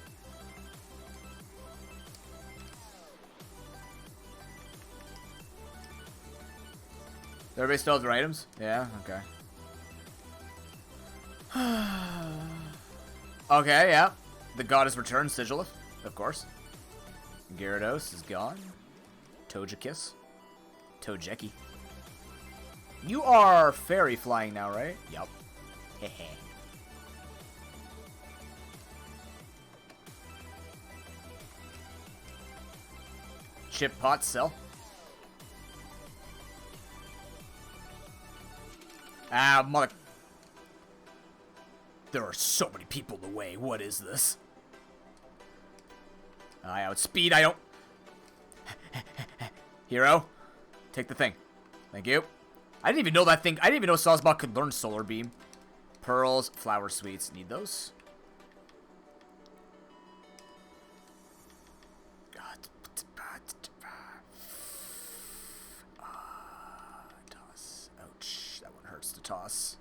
Everybody still has their items? Yeah, okay. Okay, yeah. The goddess returns, Sigilif, of course. Gyarados is gone. Togekiss. Tojeki. You are fairy flying now, right? Yup. Hehe. Chip pot sell. Ah, mother. There are so many people in the way. What is this? I outspeed. I don't. Hero, take the thing. Thank you. I didn't even know that thing. I didn't even know Sawsbuck could learn Solar Beam. Pearls, flower sweets. Need those? God. Ouch, that one hurts to toss.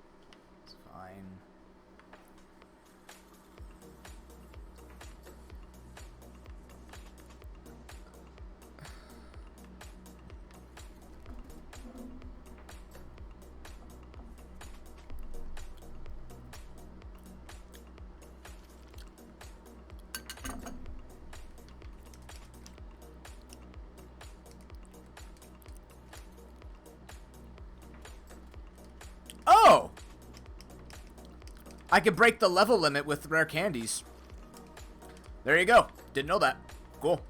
It's fine. Oh! I could break the level limit with rare candies. There you go. Didn't know that. Cool.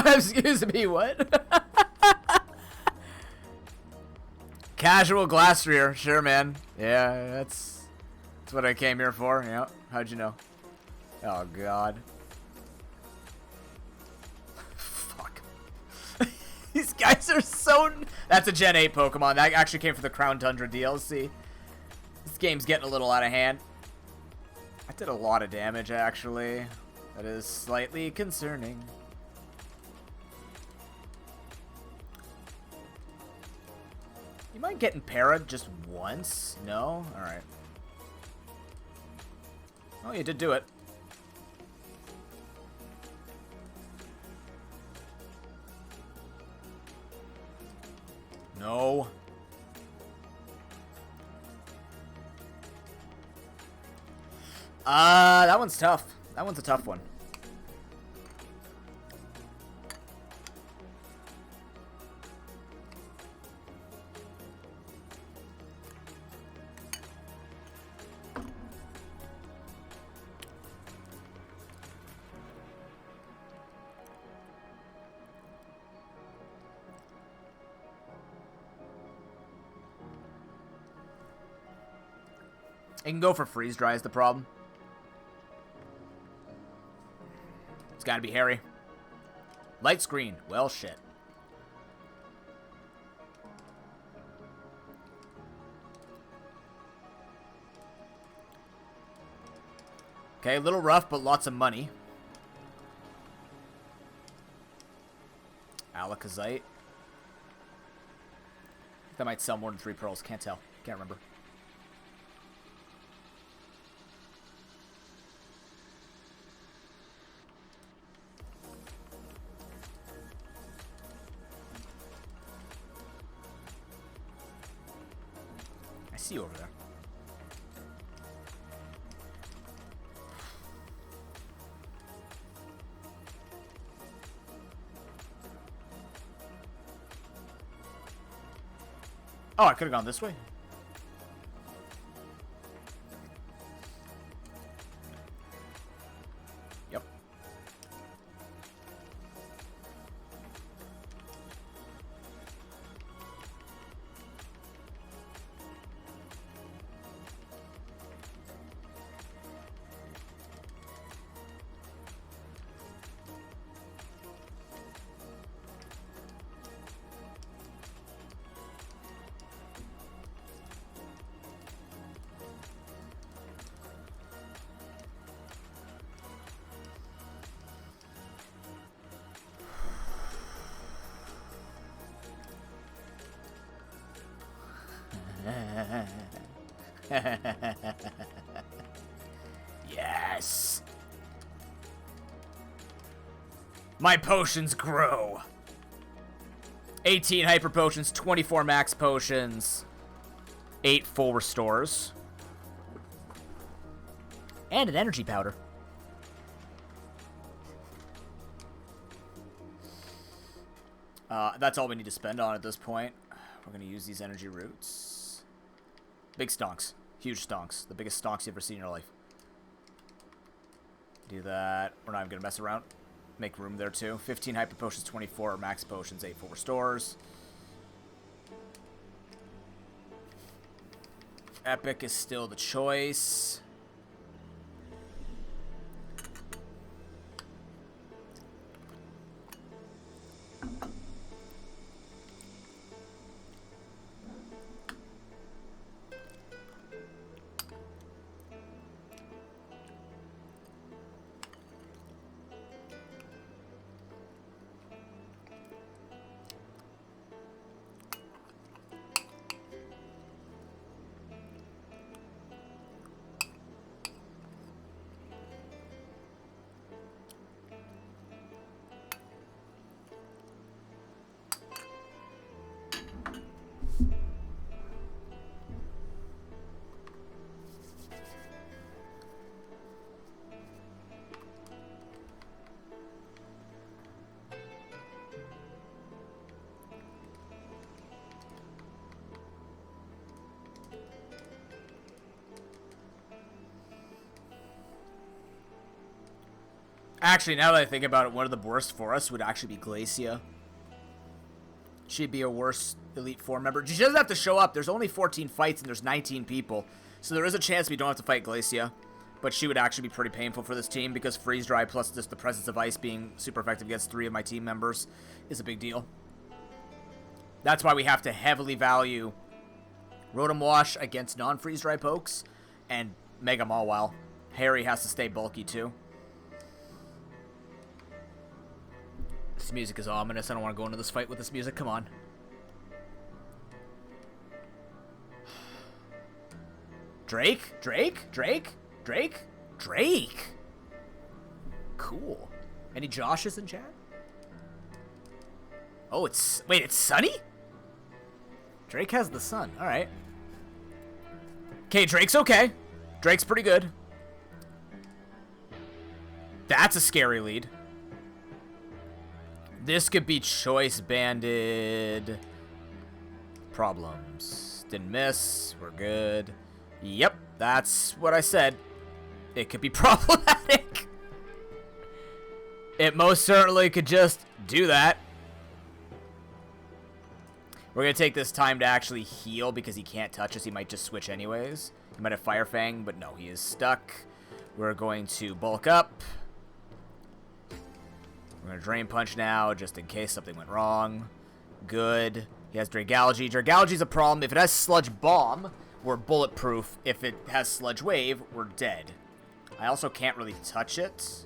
Excuse me, what? Casual glass rear, sure, man. Yeah, that's what I came here for. Yeah, how'd you know? Oh God. Fuck. These guys are so. That's a Gen 8 Pokemon. That actually came from the Crown Tundra DLC. This game's getting a little out of hand. I did a lot of damage, actually. That is slightly concerning. You mind getting parried just once? No? Alright. Oh, you did do it. No. That one's tough. That one's a tough one. It can go for freeze dry is the problem. It's gotta be Harry. Light screen. Well, shit. Okay, a little rough, but lots of money. Alakazite. That might sell more than 3 pearls. Can't tell. Can't remember. I see you over there. Oh, I could have gone this way. Yep. Yes. My potions grow. 18 hyper potions, 24 max potions, 8 full restores, and an energy powder. That's all we need to spend on at this point. We're going to use these energy roots. Big stonks. Huge stonks. The biggest stonks you've ever seen in your life. Do that. We're not even going to mess around. Make room there, too. 15 hyper potions, 24 max potions, 8 full restores. Epic is still the choice. Actually, now that I think about it, one of the worst for us would actually be Glacia. She'd be a worse Elite Four member. She doesn't have to show up. There's only 14 fights and there's 19 people. So there is a chance we don't have to fight Glacia. But she would actually be pretty painful for this team because Freeze Dry plus just the presence of Ice being super effective against 3 of my team members is a big deal. That's why we have to heavily value Rotom Wash against non-Freeze Dry pokes and Mega Mawile. Harry has to stay bulky too. This music is ominous. I don't want to go into this fight with this music. Come on. Drake? Drake? Drake? Drake? Drake? Cool. Any Joshes in chat? Oh, it's... Wait, it's Sunny? Drake has the sun. Alright. Okay, Drake's okay. Drake's pretty good. That's a scary lead. This could be choice banded. Problems. Didn't miss. We're good. Yep, that's what I said. It could be problematic. It most certainly could just do that. We're going to take this time to actually heal because he can't touch us. He might just switch anyways. He might have Fire Fang, but no, he is stuck. We're going to bulk up. We're going to Drain Punch now just in case something went wrong. Good. He has Dragalge. Dragalge's a problem. If it has Sludge Bomb, we're bulletproof. If it has Sludge Wave, we're dead. I also can't really touch it.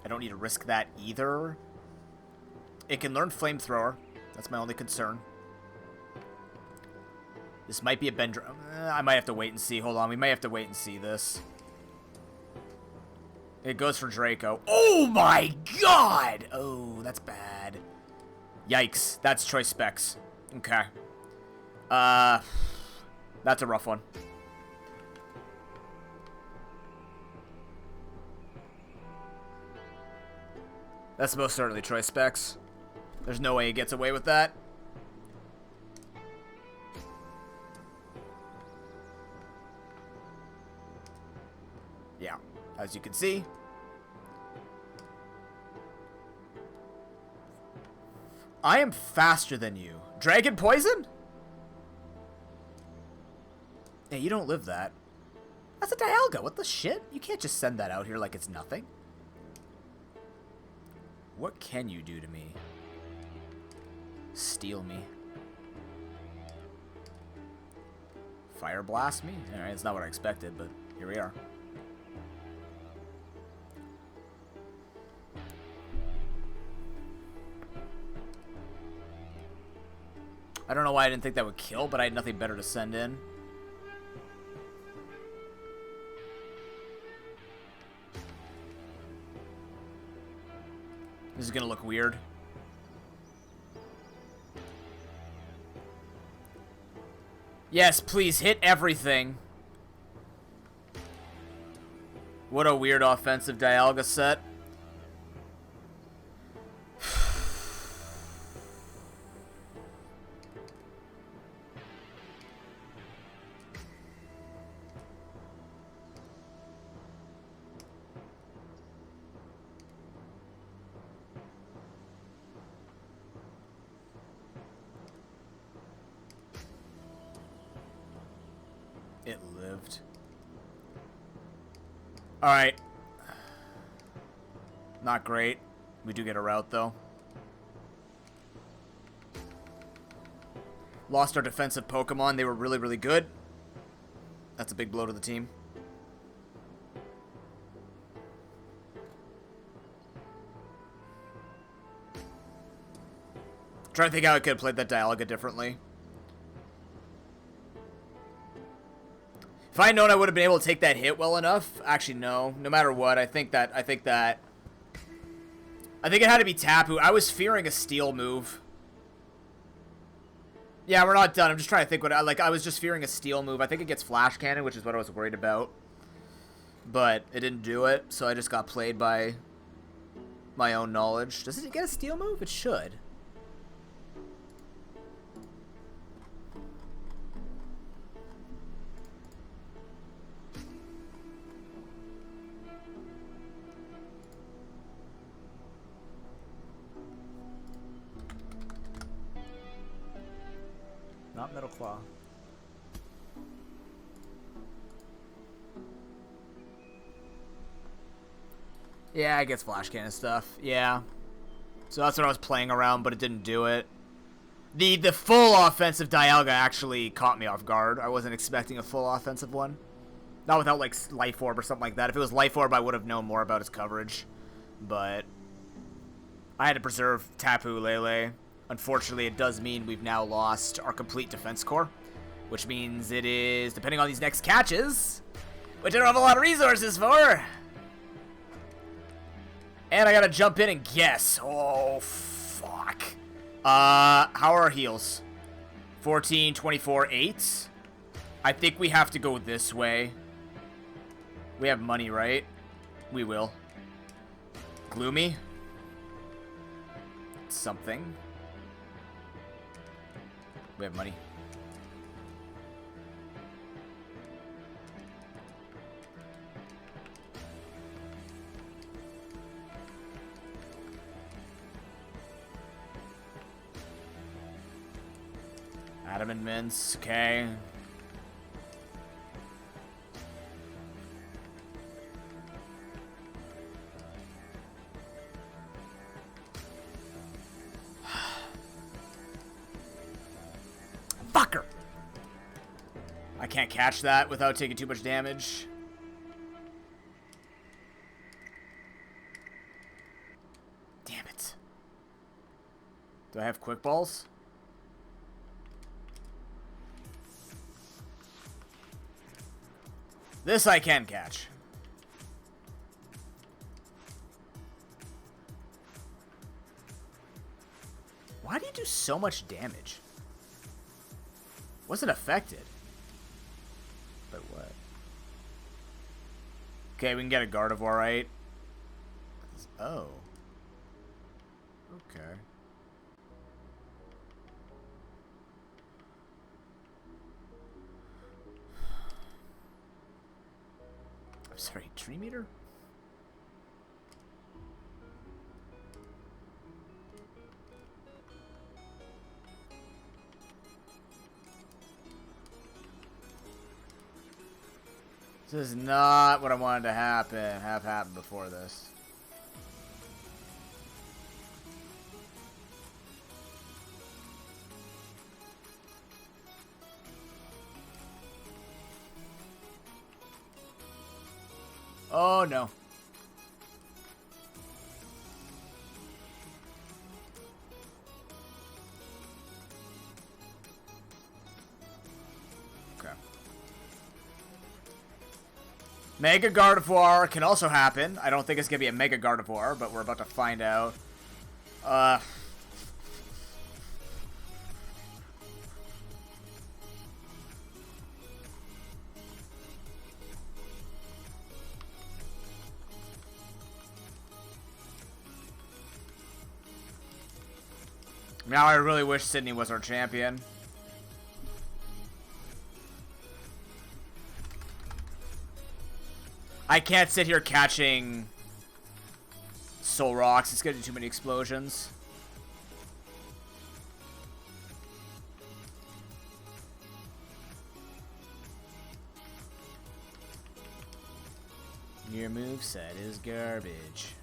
I don't need to risk that either. It can learn Flamethrower. That's my only concern. This might be a Bendra. I might have to wait and see. Hold on. We might have to wait and see this. It goes for Draco. Oh my god! Oh, that's bad. Yikes. That's choice specs. Okay. That's a rough one. That's most certainly choice specs. There's no way he gets away with that. Yeah, as you can see. I am faster than you. Dragon Poison? Yeah, you don't live that. That's a Dialga. What the shit? You can't just send that out here like it's nothing. What can you do to me? Steal me. Fire Blast me? Alright, it's not what I expected, but here we are. I don't know why I didn't think that would kill, but I had nothing better to send in. This is gonna look weird. Yes, please hit everything. What a weird offensive Dialga set. It lived. Alright. Not great. We do get a route, though. Lost our defensive Pokemon. They were really, really good. That's a big blow to the team. Trying to think how I could have played that Dialga differently. If I had known I would have been able to take that hit well enough, actually no. No matter what, I think it had to be Tapu. I was fearing a Steel move. Yeah, we're not done. I'm just trying to think what I was just fearing a Steel move. I think it gets Flash Cannon, which is what I was worried about. But it didn't do it, so I just got played by my own knowledge. Does it get a Steel move? It should. not Metal Claw. Yeah, it gets Flash Cannon stuff. Yeah. So that's what I was playing around, but it didn't do it. The full offensive Dialga actually caught me off guard. I wasn't expecting a full offensive one. Not without, like, Life Orb or something like that. If it was Life Orb, I would have known more about his coverage. But I had to preserve Tapu Lele. Unfortunately, it does mean we've now lost our complete defense core. Which means it is, depending on these next catches, which I don't have a lot of resources for. And I gotta jump in and guess. Oh, fuck. How are our heals? 14, 24, 8. I think we have to go this way. We have money, right? We will. Gloomy. Something. We have money. Adam and Mince, okay. Fucker! I can't catch that without taking too much damage. Damn it. Do I have quick balls? This I can catch. Why do you do so much damage? Wasn't affected. But what? Okay, we can get a Gardevoir, right? Oh. Okay. I'm sorry, Tree Meter? This is not what I wanted to have happened before this. Oh no. Okay. Mega Gardevoir can also happen. I don't think it's gonna be a Mega Gardevoir, but we're about to find out. Now I really wish Sydney was our champion. I can't sit here catching Soul Rocks. It's gonna do too many explosions. Your moveset is garbage.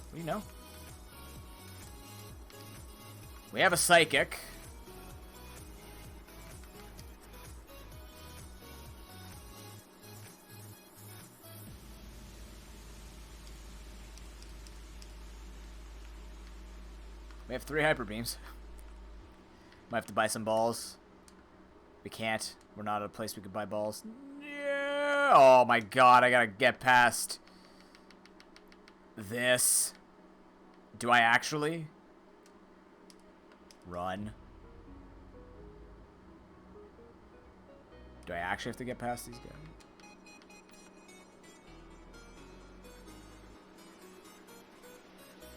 What do you know? We have a Psychic. We have 3 Hyper Beams. Might have to buy some balls. We can't. We're not at a place we could buy balls. Yeah. Oh my god, I gotta get past this. Do I actually? Run. Do I actually have to get past these guys?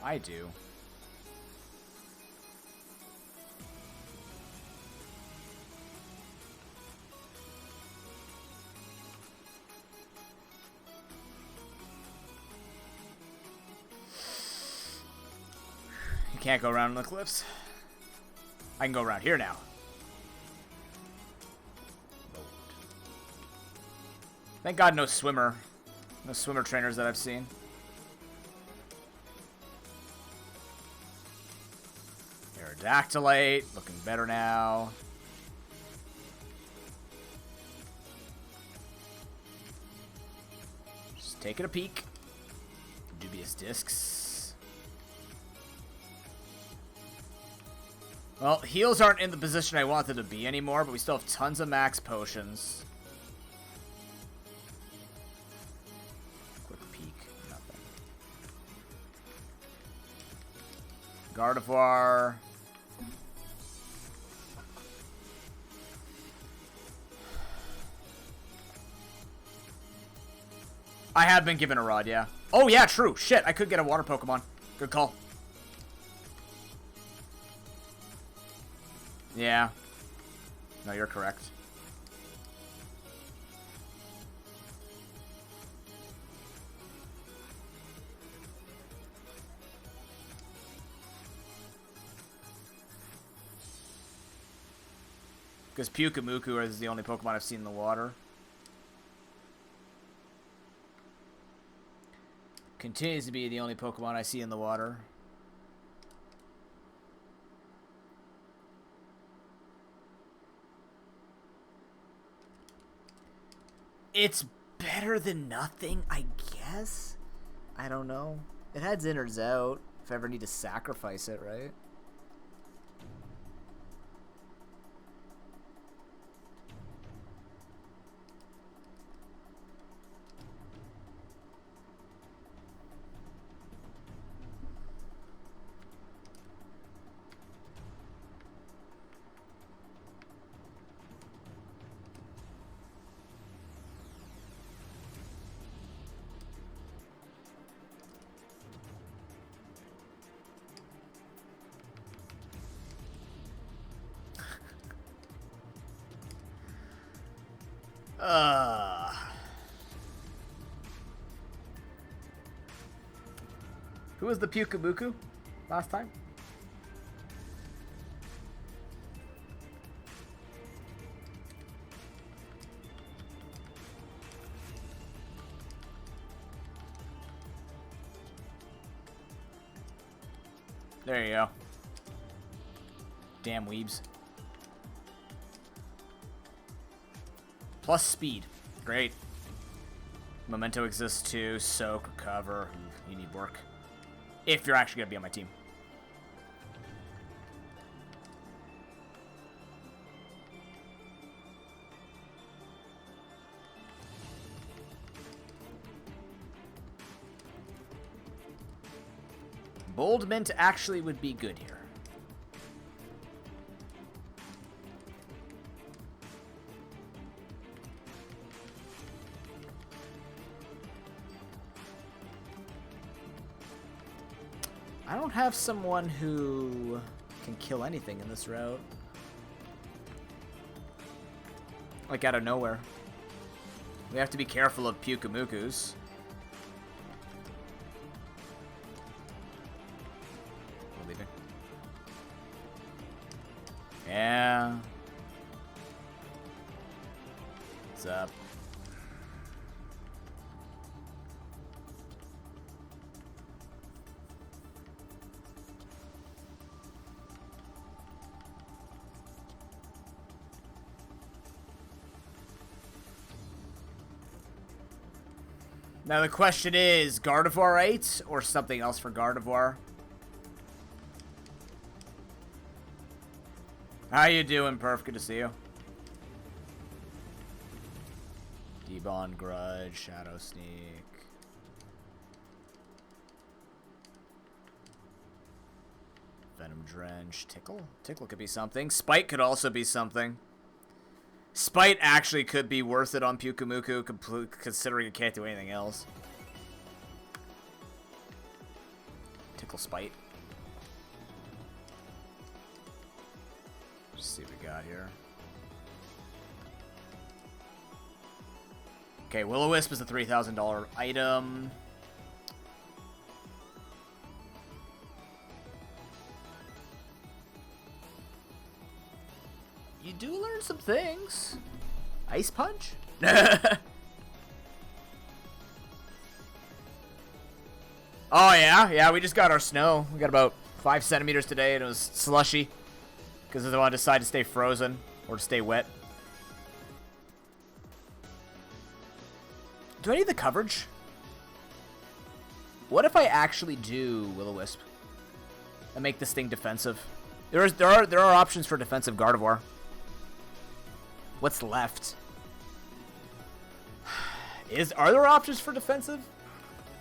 I do. You can't go around the cliffs. I can go around here now. Thank God no swimmer. No swimmer trainers that I've seen. Aerodactylate. Looking better now. Just taking a peek. Dubious discs. Well, heals aren't in the position I want them to be anymore, but we still have tons of max potions. Quick peek. Nothing. Gardevoir. I have been given a rod, yeah. Oh, yeah, true. Shit, I could get a water Pokemon. Good call. Yeah. No, you're correct. Because ProPokeNoob is the only Pokemon I've seen in the water. Continues to be the only Pokemon I see in the water. It's better than nothing, I guess? I don't know. It heads in or out if I ever need to sacrifice it, right? Who was the ProPokeNoob last time? There you go. Damn weebs. Plus speed. Great. Memento exists too. Soak, recover. You need work. If you're actually going to be on my team. Bold Mint actually would be good here. I don't have someone who can kill anything in this route. Like out of nowhere. We have to be careful of ProPokeNoobs. We're leaving. Yeah. What's up? Now the question is, Gardevoir right or something else for Gardevoir? How you doing, Perf? Good to see you. D-Bond, Grudge, Shadow Sneak. Venom Drench, Tickle? Tickle could be something. Spite could also be something. Spite actually could be worth it on ProPokeNoob, considering it can't do anything else. Tickle Spite. Let's see what we got here. Okay, Will-O-Wisp is a $3,000 item. do learn some things. Ice Punch? Oh, yeah? Yeah, we just got our snow. We got about 5 centimeters today, and it was slushy. Because I want to decide to stay frozen or to stay wet. Do I need the coverage? What if I actually do Will-O-Wisp and make this thing defensive? There are options for defensive Gardevoir. What's left? Are there options for defensive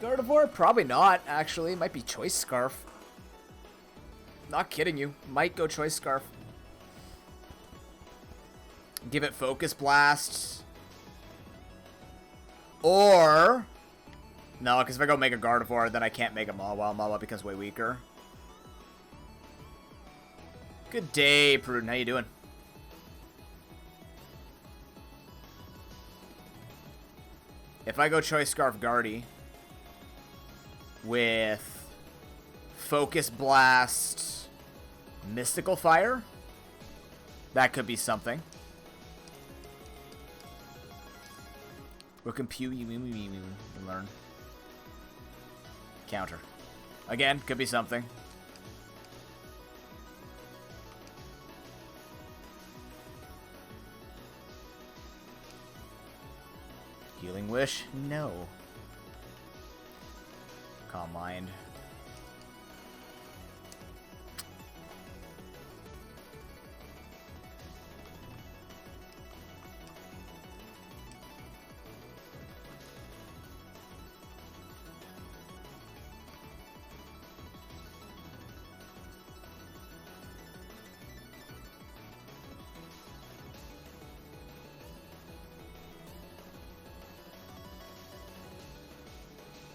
Gardevoir? Probably not, actually. Might be Choice Scarf. Not kidding you. Might go Choice Scarf. Give it Focus Blast. Or... No, because if I go make a Gardevoir, then I can't make a Mawile. Mawile becomes way weaker. Good day, Prudent. How you doing? If I go Choice Scarf Guardy with Focus Blast, Mystical Fire, that could be something. What can Pew you learn? Counter. Again, could be something. Healing Wish? No. Calm Mind.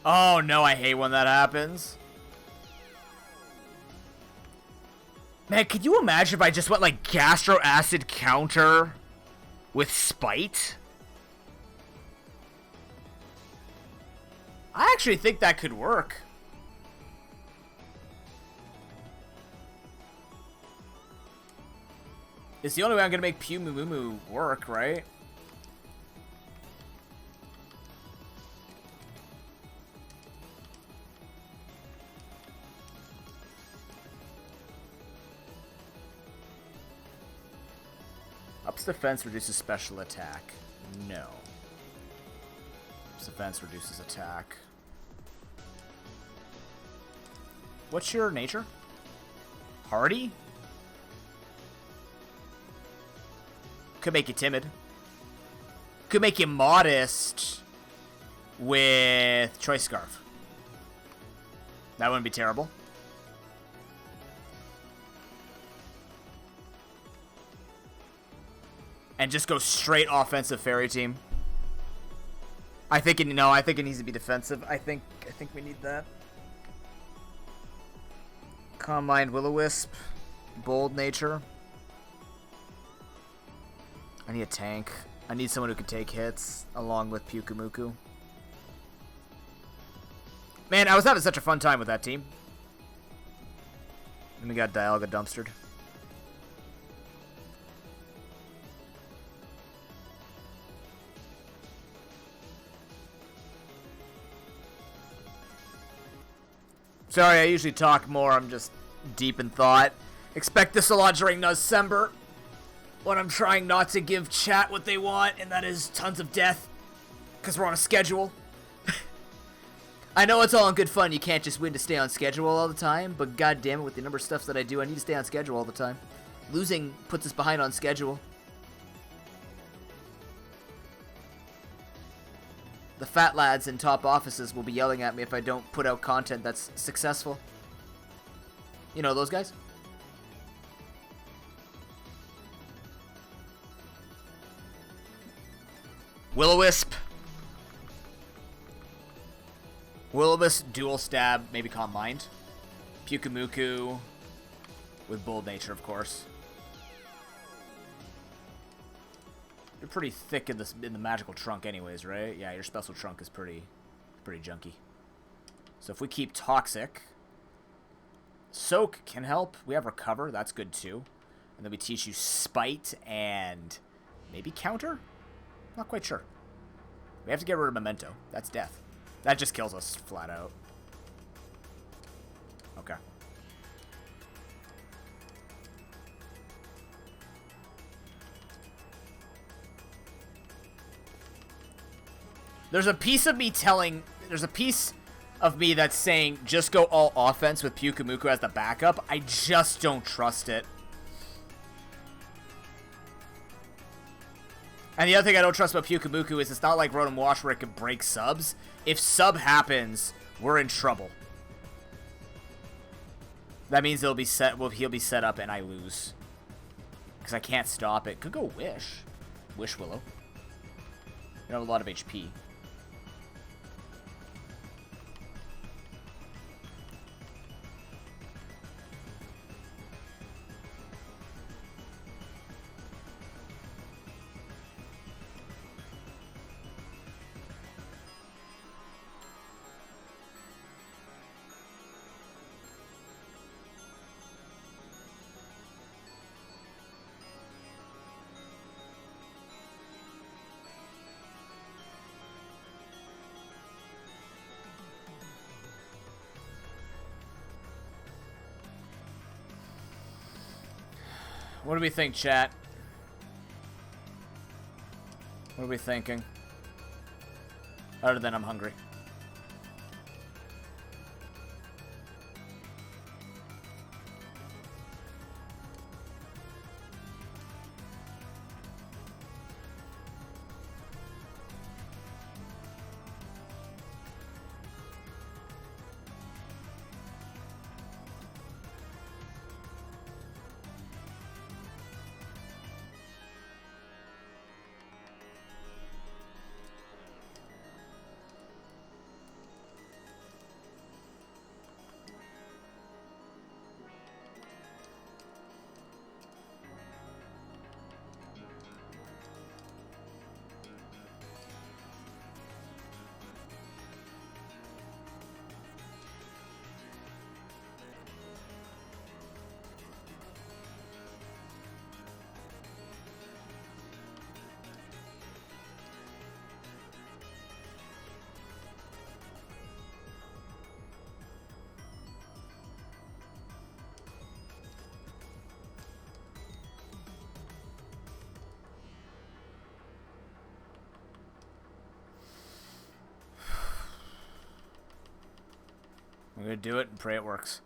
Oh no, I hate when that happens. Man, could you imagine if I just went like Gastro Acid counter with Spite? I actually think that could work. It's the only way I'm gonna make Pew Moo Moo Moo work, right? Ups defense reduces special attack. No. Ups defense reduces attack. What's your nature? Hardy? Could make you timid. Could make you modest with Choice Scarf. That wouldn't be terrible. And just go straight offensive Fairy Team. I think it needs to be defensive. I think we need that. Calm Mind, Will-O-Wisp, Bold Nature. I need a tank. I need someone who can take hits along with Pyukumuku. Man, I was having such a fun time with that team. And we got Dialga dumpstered. Sorry, I usually talk more. I'm just deep in thought. Expect this a lot during Nuzcember, when I'm trying not to give chat what they want, and that is tons of death, because we're on a schedule. I know it's all in good fun. You can't just win to stay on schedule all the time, but god damn it, with the number of stuff that I do, I need to stay on schedule all the time. Losing puts us behind on schedule. The fat lads in top offices will be yelling at me if I don't put out content that's successful. You know those guys? Will-O-Wisp. Will-O-Wisp, Dual Stab, maybe Calm Mind. Pyukumuku with Bold Nature, of course. You're pretty thick in the magical trunk anyways, right? Yeah, your special trunk is pretty junky. So if we keep Toxic, Soak can help. We have Recover, that's good too. And then we teach you Spite and maybe Counter? Not quite sure. We have to get rid of Memento. That's death. That just kills us flat out. Okay. There's a piece of me that's saying just go all offense with ProPokeNoob as the backup. I just don't trust it. And the other thing I don't trust about ProPokeNoob is it's not like Rotom Wash where it can break subs. If sub happens, we're in trouble. That means he'll be set up and I lose. Because I can't stop it. Could go Wish. Wish Willow. You have a lot of HP. What do we think, chat? What are we thinking? Other than I'm hungry. I'm gonna do it and pray it works.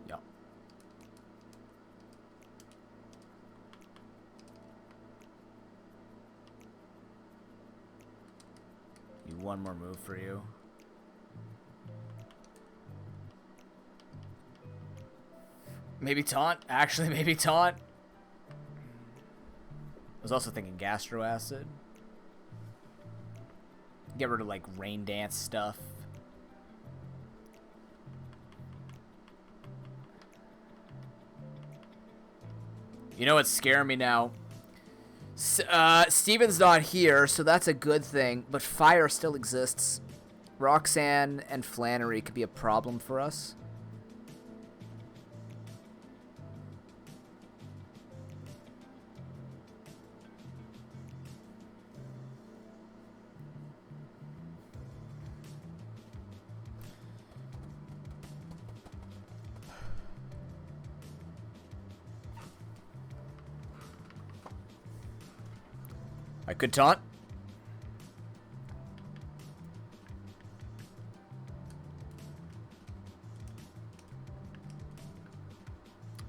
Yeah. One more move for you. Maybe taunt. Actually, maybe taunt. I was also thinking Gastro Acid. Get rid of, like, Rain Dance stuff. You know what's scaring me now? Steven's not here, so that's a good thing, but fire still exists. Roxanne and Flannery could be a problem for us. I could taunt.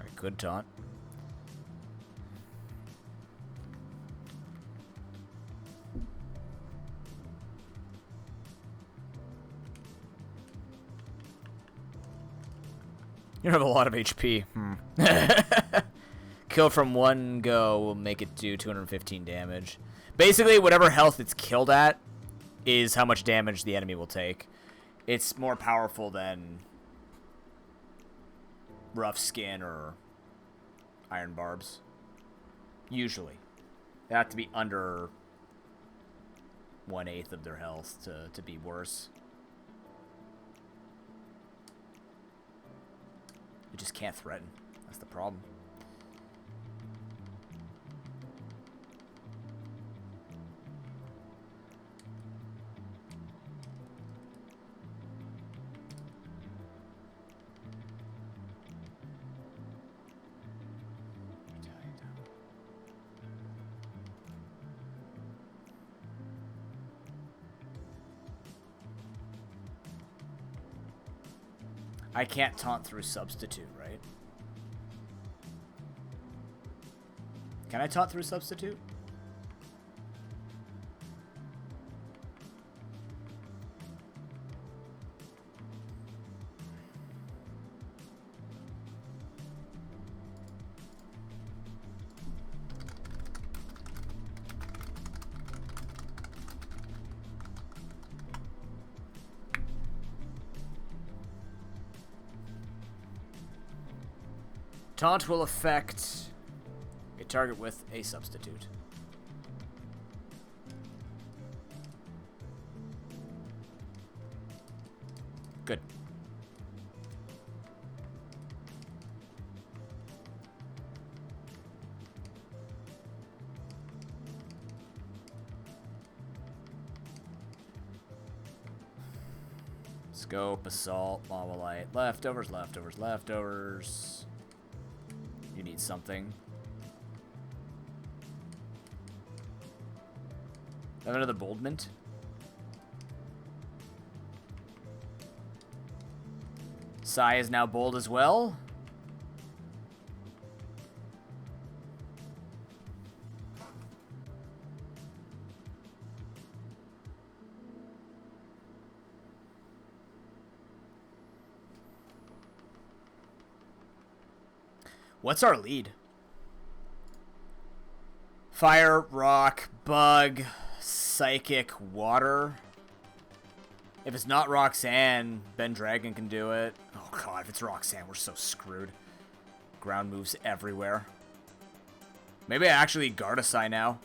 I could taunt. You have a lot of HP. Kill from one go will make it do 215 damage. Basically, whatever health it's killed at is how much damage the enemy will take. It's more powerful than Rough Skin or Iron Barbs. Usually. They have to be under 1/8 of their health to be worse. You just can't threaten. That's the problem. I can't taunt through substitute, right? Can I taunt through substitute? Taunt will affect a target with a substitute. Good. Scope, assault, Mawalite, leftovers, leftovers, leftovers. You need something. Have another boldment. Sai is now bold as well. What's our lead? Fire, rock, bug, psychic, water. If it's not Roxanne, Ben Dragon can do it. Oh god, if it's Roxanne, we're so screwed. Ground moves everywhere. Maybe I actually Gardesign now.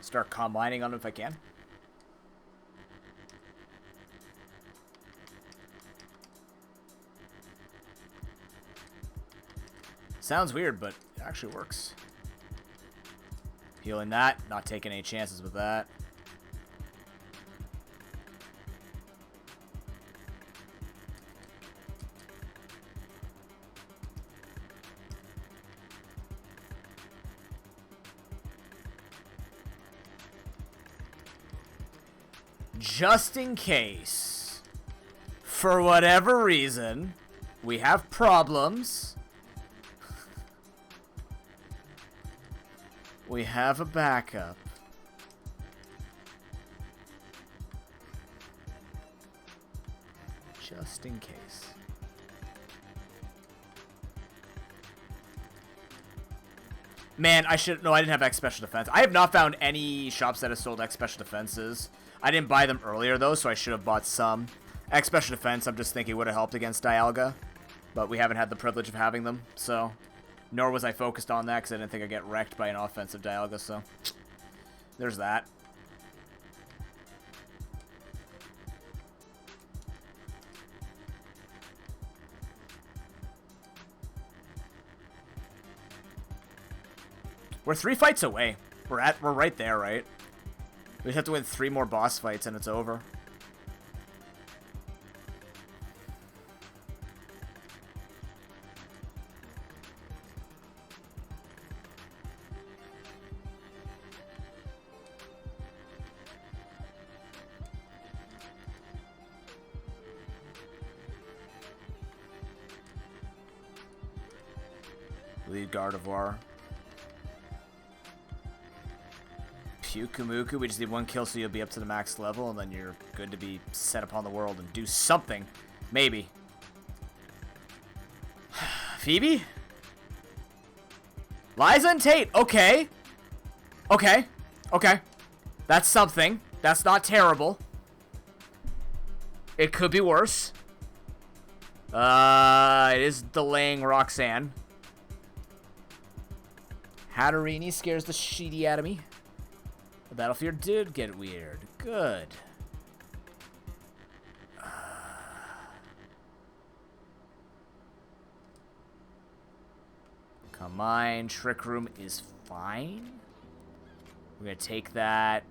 Start combining on him if I can. Sounds weird, but it actually works. Healing that, not taking any chances with that. Just in case, for whatever reason, we have problems. We have a backup. Just in case. Man, I should... No, I didn't have X Special Defense. I have not found any shops that have sold X Special Defenses. I didn't buy them earlier, though, so I should have bought some. X Special Defense, I'm just thinking would have helped against Dialga. But we haven't had the privilege of having them, so... Nor was I focused on that because I didn't think I'd get wrecked by an offensive Dialga, so... There's that. We're 3 fights away. We're right there, right? We just have to win 3 more boss fights and it's over. Lead Gardevoir. Pyukumuku, we just need 1 kill so you'll be up to the max level, and then you're good to be set upon the world and do something. Maybe. Phoebe? Liza and Tate, okay. Okay. Okay. That's something. That's not terrible. It could be worse. It is delaying Roxanne. Hatterini scares the sheety out of me. The battlefield did get weird. Good. Don't mind. Trick Room is fine. We're going to take that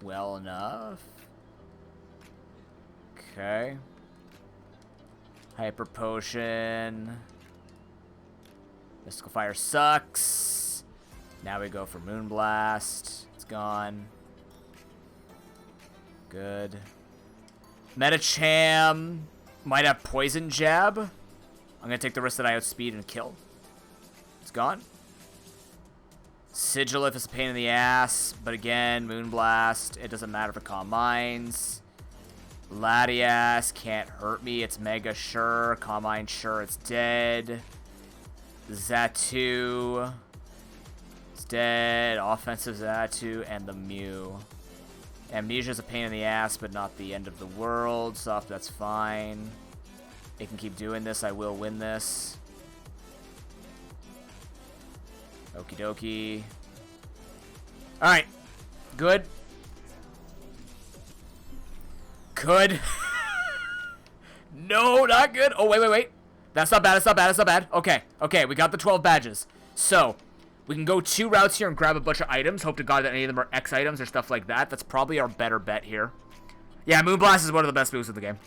well enough. Okay. Hyper Potion. Mystical Fire sucks. Now we go for Moonblast. It's gone. Good. Metacham might have Poison Jab. I'm going to take the risk that I outspeed and kill. It's gone. Sigilif is a pain in the ass, but again, Moonblast. It doesn't matter for Calm Minds. Latias can't hurt me. It's Mega, sure. Calm Mind, sure. It's dead. Zatu. It's dead. Offensive Zatu and the Mew. Amnesia's a pain in the ass, but not the end of the world. Soft, that's fine. It can keep doing this. I will win this. Okie dokie. Alright. Good. Good. No, not good. Oh, wait. That's not bad. That's not bad. Okay, we got the 12 badges. So, we can go 2 routes here and grab a bunch of items. Hope to God that any of them are X items or stuff like that. That's probably our better bet here. Yeah, Moonblast is one of the best moves in the game.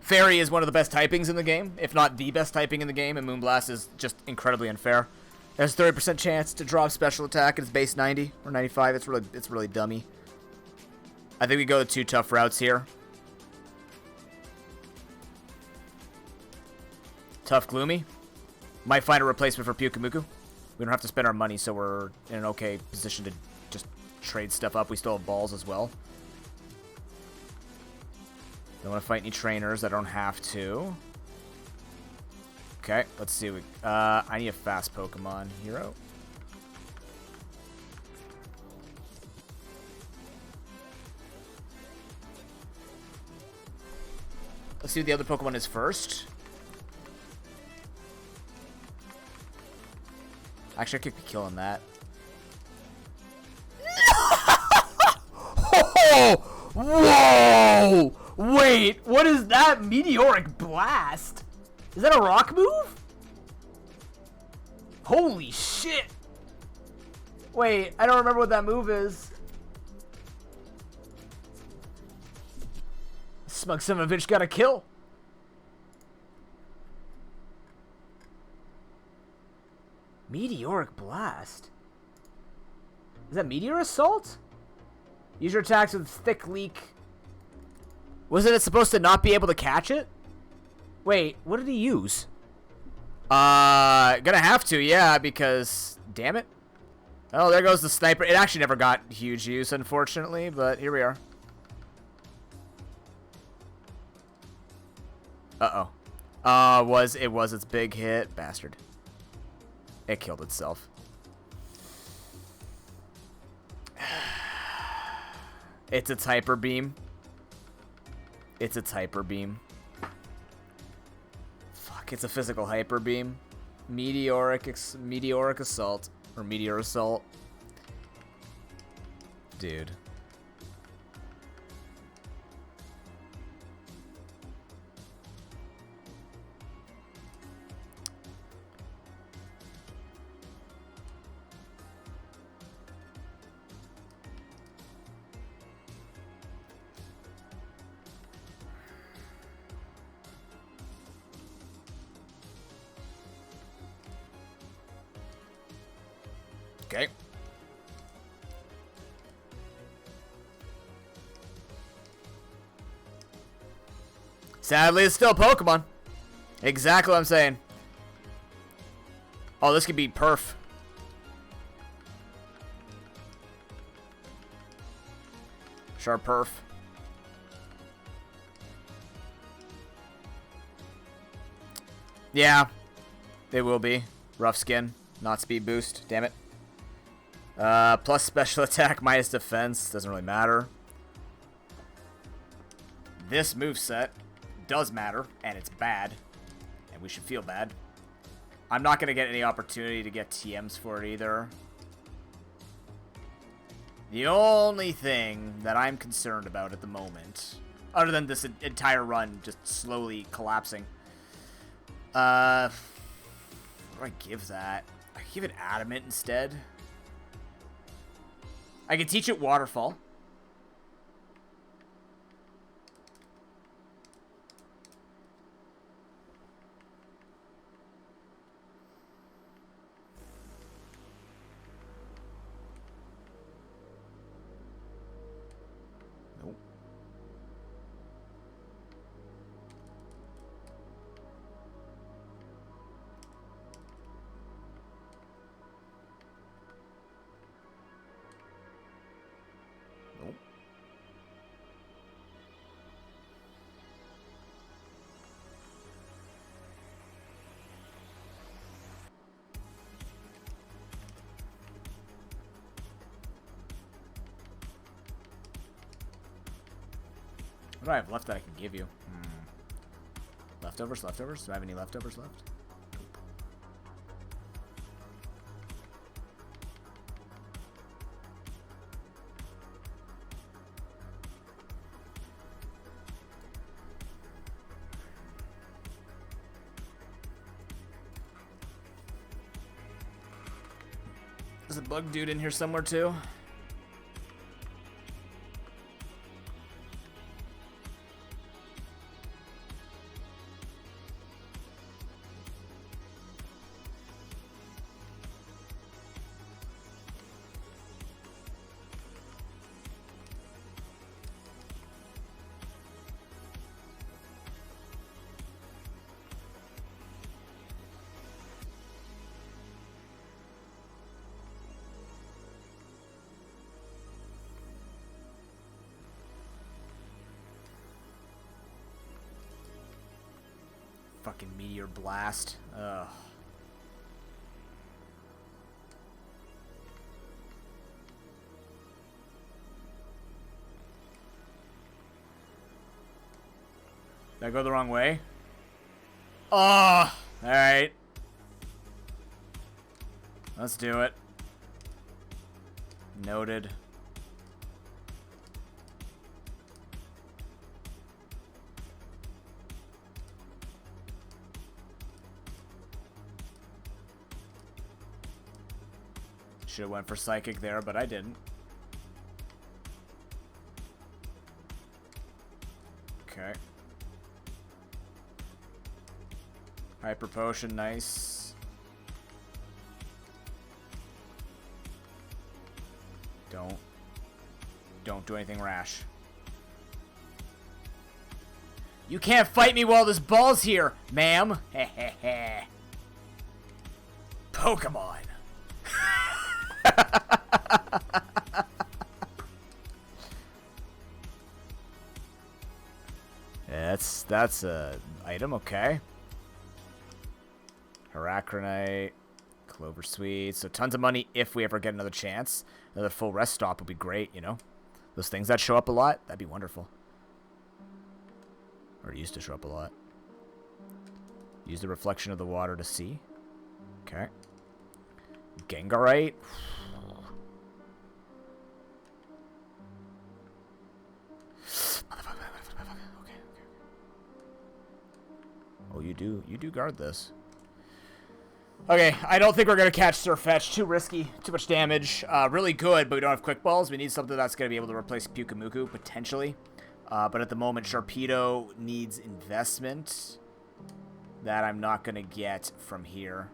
Fairy is one of the best typings in the game, if not the best typing in the game, and Moonblast is just incredibly unfair. There's a 30% chance to drop special attack at its base 90 or 95. It's really dummy. I think we go the 2 tough routes here. Tough Gloomy. Might find a replacement for Pyukumuku. We don't have to spend our money, so we're in an okay position to just trade stuff up. We still have balls as well. Don't want to fight any trainers. I don't have to. Okay, let's see. I need a fast Pokemon hero. Let's see what the other Pokemon is first. Actually, I could be killing that. Oh! Whoa! Wait, what is that? Meteoric Blast? Is that a rock move? Holy shit! Wait, I don't remember what that move is. Smug son of a bitch got a kill. Meteoric Blast? Is that Meteor Assault? Use your attacks with Thick Leak. Wasn't it supposed to not be able to catch it? Wait, what did he use? Gonna have to, yeah, because... Damn it. Oh, there goes the sniper. It actually never got huge use, unfortunately, but here we are. Uh-oh. It was its big hit. Bastard. It killed itself. It's its Hyper Beam. It's its Hyper Beam. Fuck, it's a physical Hyper Beam. Meteoric Assault. Or Meteor Assault. Dude. Okay. Sadly, it's still Pokemon. Exactly what I'm saying. Oh, this could be perf. Sharp perf. Yeah. It will be. Rough skin. Not speed boost. Damn it. Plus special attack, minus defense. Doesn't really matter. This moveset does matter, and it's bad. And we should feel bad. I'm not going to get any opportunity to get TMs for it either. The only thing that I'm concerned about at the moment, other than this entire run just slowly collapsing, What do I give that? I give it adamant instead. I can teach it waterfall. Nope. Nope. What do I have left that I can give you? Leftovers? Leftovers? Do I have any leftovers left? Nope. There's a bug dude in here somewhere too. Fucking meteor blast. Ugh. Did I go the wrong way? Oh, alright. Let's do it. Noted. Should have went for psychic there, but I didn't. Okay. Hyper potion, nice. Don't do anything rash. You can't fight me while this ball's here, ma'am. Hehehe. Pokemon. That's a item, okay. Heracronite, Clover Sweet, so tons of money if we ever get another chance. Another full rest stop would be great, you know. Those things that show up a lot, that'd be wonderful. Or used to show up a lot. Use the reflection of the water to see. Okay. Gengarite. Oh, you do guard this. Okay, I don't think we're going to catch Surfetch. Too risky, too much damage. Really good, but we don't have quick balls. We need something that's going to be able to replace Pyukumuku, potentially. But at the moment, Sharpedo needs investment that I'm not going to get from here.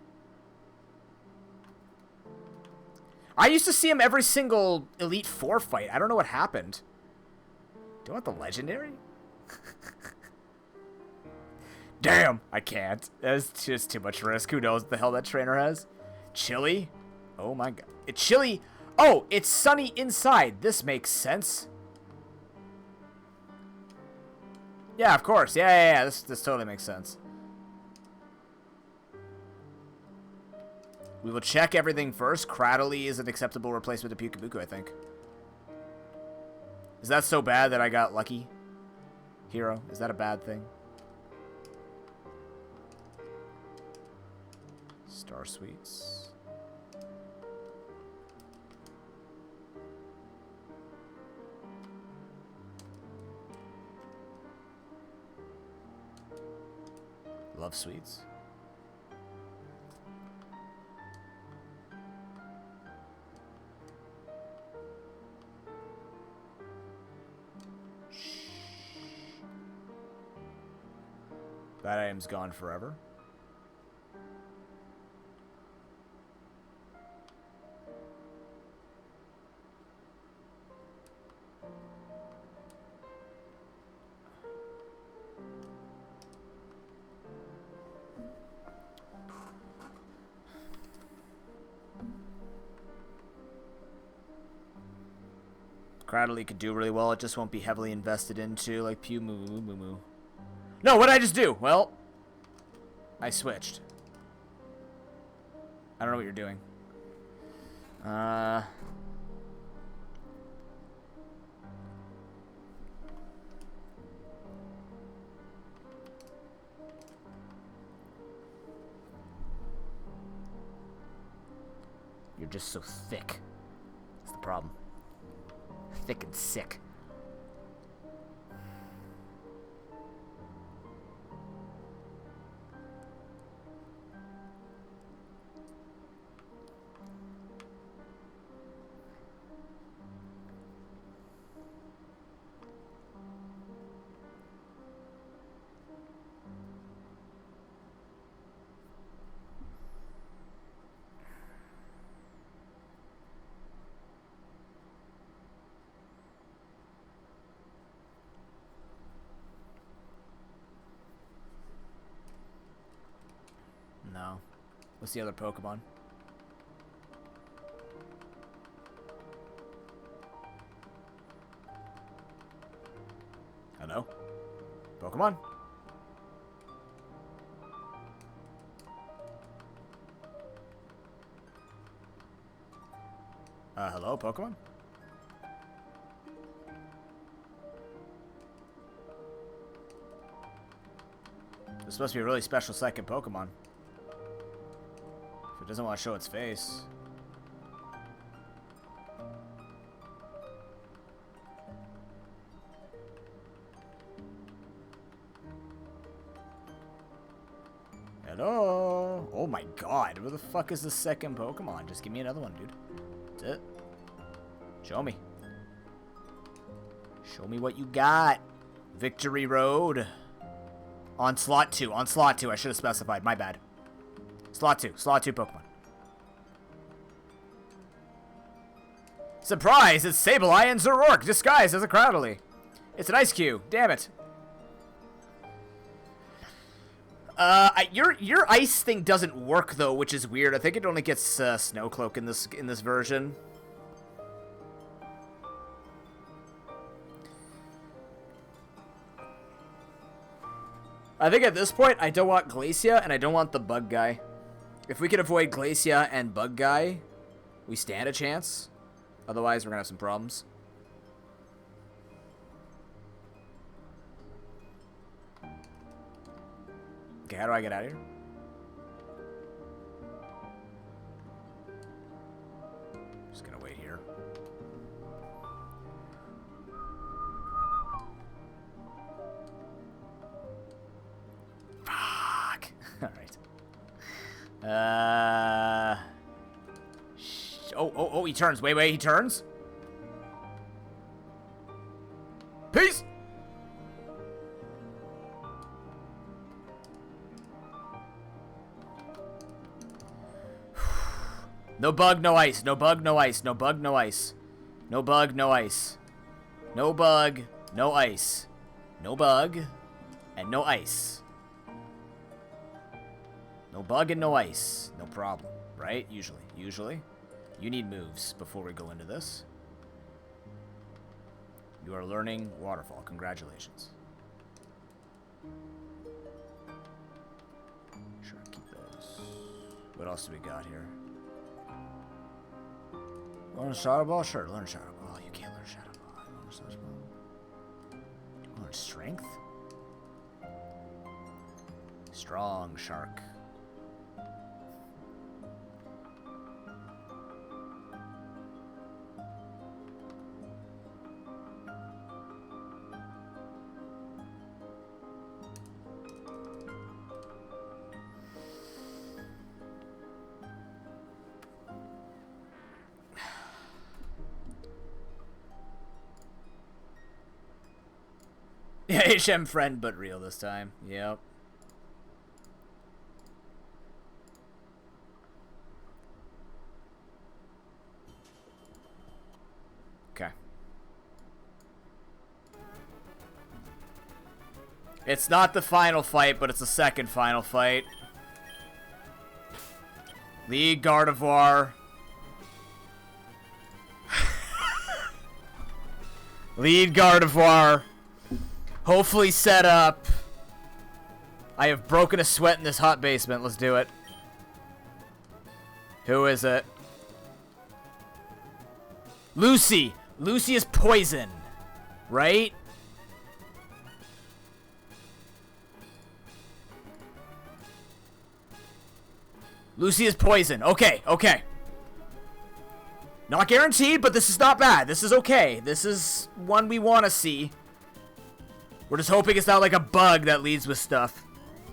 I used to see him every single Elite Four fight. I don't know what happened. Do I want the Legendary? Damn, I can't. That's just too much risk. Who knows what the hell that trainer has? Chili? Oh my god. It's chili. Oh, it's sunny inside. This makes sense. Yeah, of course. Yeah. This totally makes sense. We will check everything first. Cradley is an acceptable replacement to Pyukumuku, I think. Is that so bad that I got lucky? Hero, is that a bad thing? Star Sweets. Love Sweets. That item's gone forever. Cradley could do really well. It just won't be heavily invested into, like Pew Moo Moo Moo Moo. No, what did I just do? Well, I switched. I don't know what you're doing. You're just so thick. That's the problem. Thick and sick. No. What's the other Pokemon? Hello? Pokemon? Hello, Pokemon? This is supposed to be a really special second Pokemon. If it doesn't want to show its face. Hello? Oh my god, where the fuck is the second Pokemon? Just give me another one, dude. That's it. Show me. Show me what you got. Victory Road. On slot 2. On slot 2. I should have specified. My bad. Slot 2. Slot 2 Pokemon. Surprise! It's Sableye and Zoroark disguised as a Crowdly. It's an Ice Cube. Damn it. Your ice thing doesn't work though, which is weird. I think it only gets Snow Cloak in this version. I think at this point I don't want Glacia and I don't want the Bug Guy. If we can avoid Glacia and Bug Guy, we stand a chance. Otherwise, we're gonna have some problems. Okay, how do I get out of here? Just gonna wait here. Fuck! Alright. Oh, he turns. Wait, he turns? Peace! No bug, no ice. No bug, no ice. No bug, no ice. No bug, no ice. No bug, no ice. No bug, and no ice. No bug and no ice. No problem, right? Usually. You need moves before we go into this. You are learning Waterfall. Congratulations. Sure, keep those. What else do we got here? Learn Shadow Ball? Sure, learn Shadow Ball. You can't learn Shadow Ball. Learn Strength? Strong Shark. Yeah, HM friend, but real this time. Yep. It's not the final fight, but it's the second final fight. Lead Gardevoir. Lead Gardevoir. Hopefully set up. I have broken a sweat in this hot basement. Let's do it. Who is it? Lucy. Lucy is poison. Right? Lucy is poison. Okay, okay. Not guaranteed, but this is not bad. This is okay. This is one we want to see. We're just hoping it's not like a bug that leads with stuff.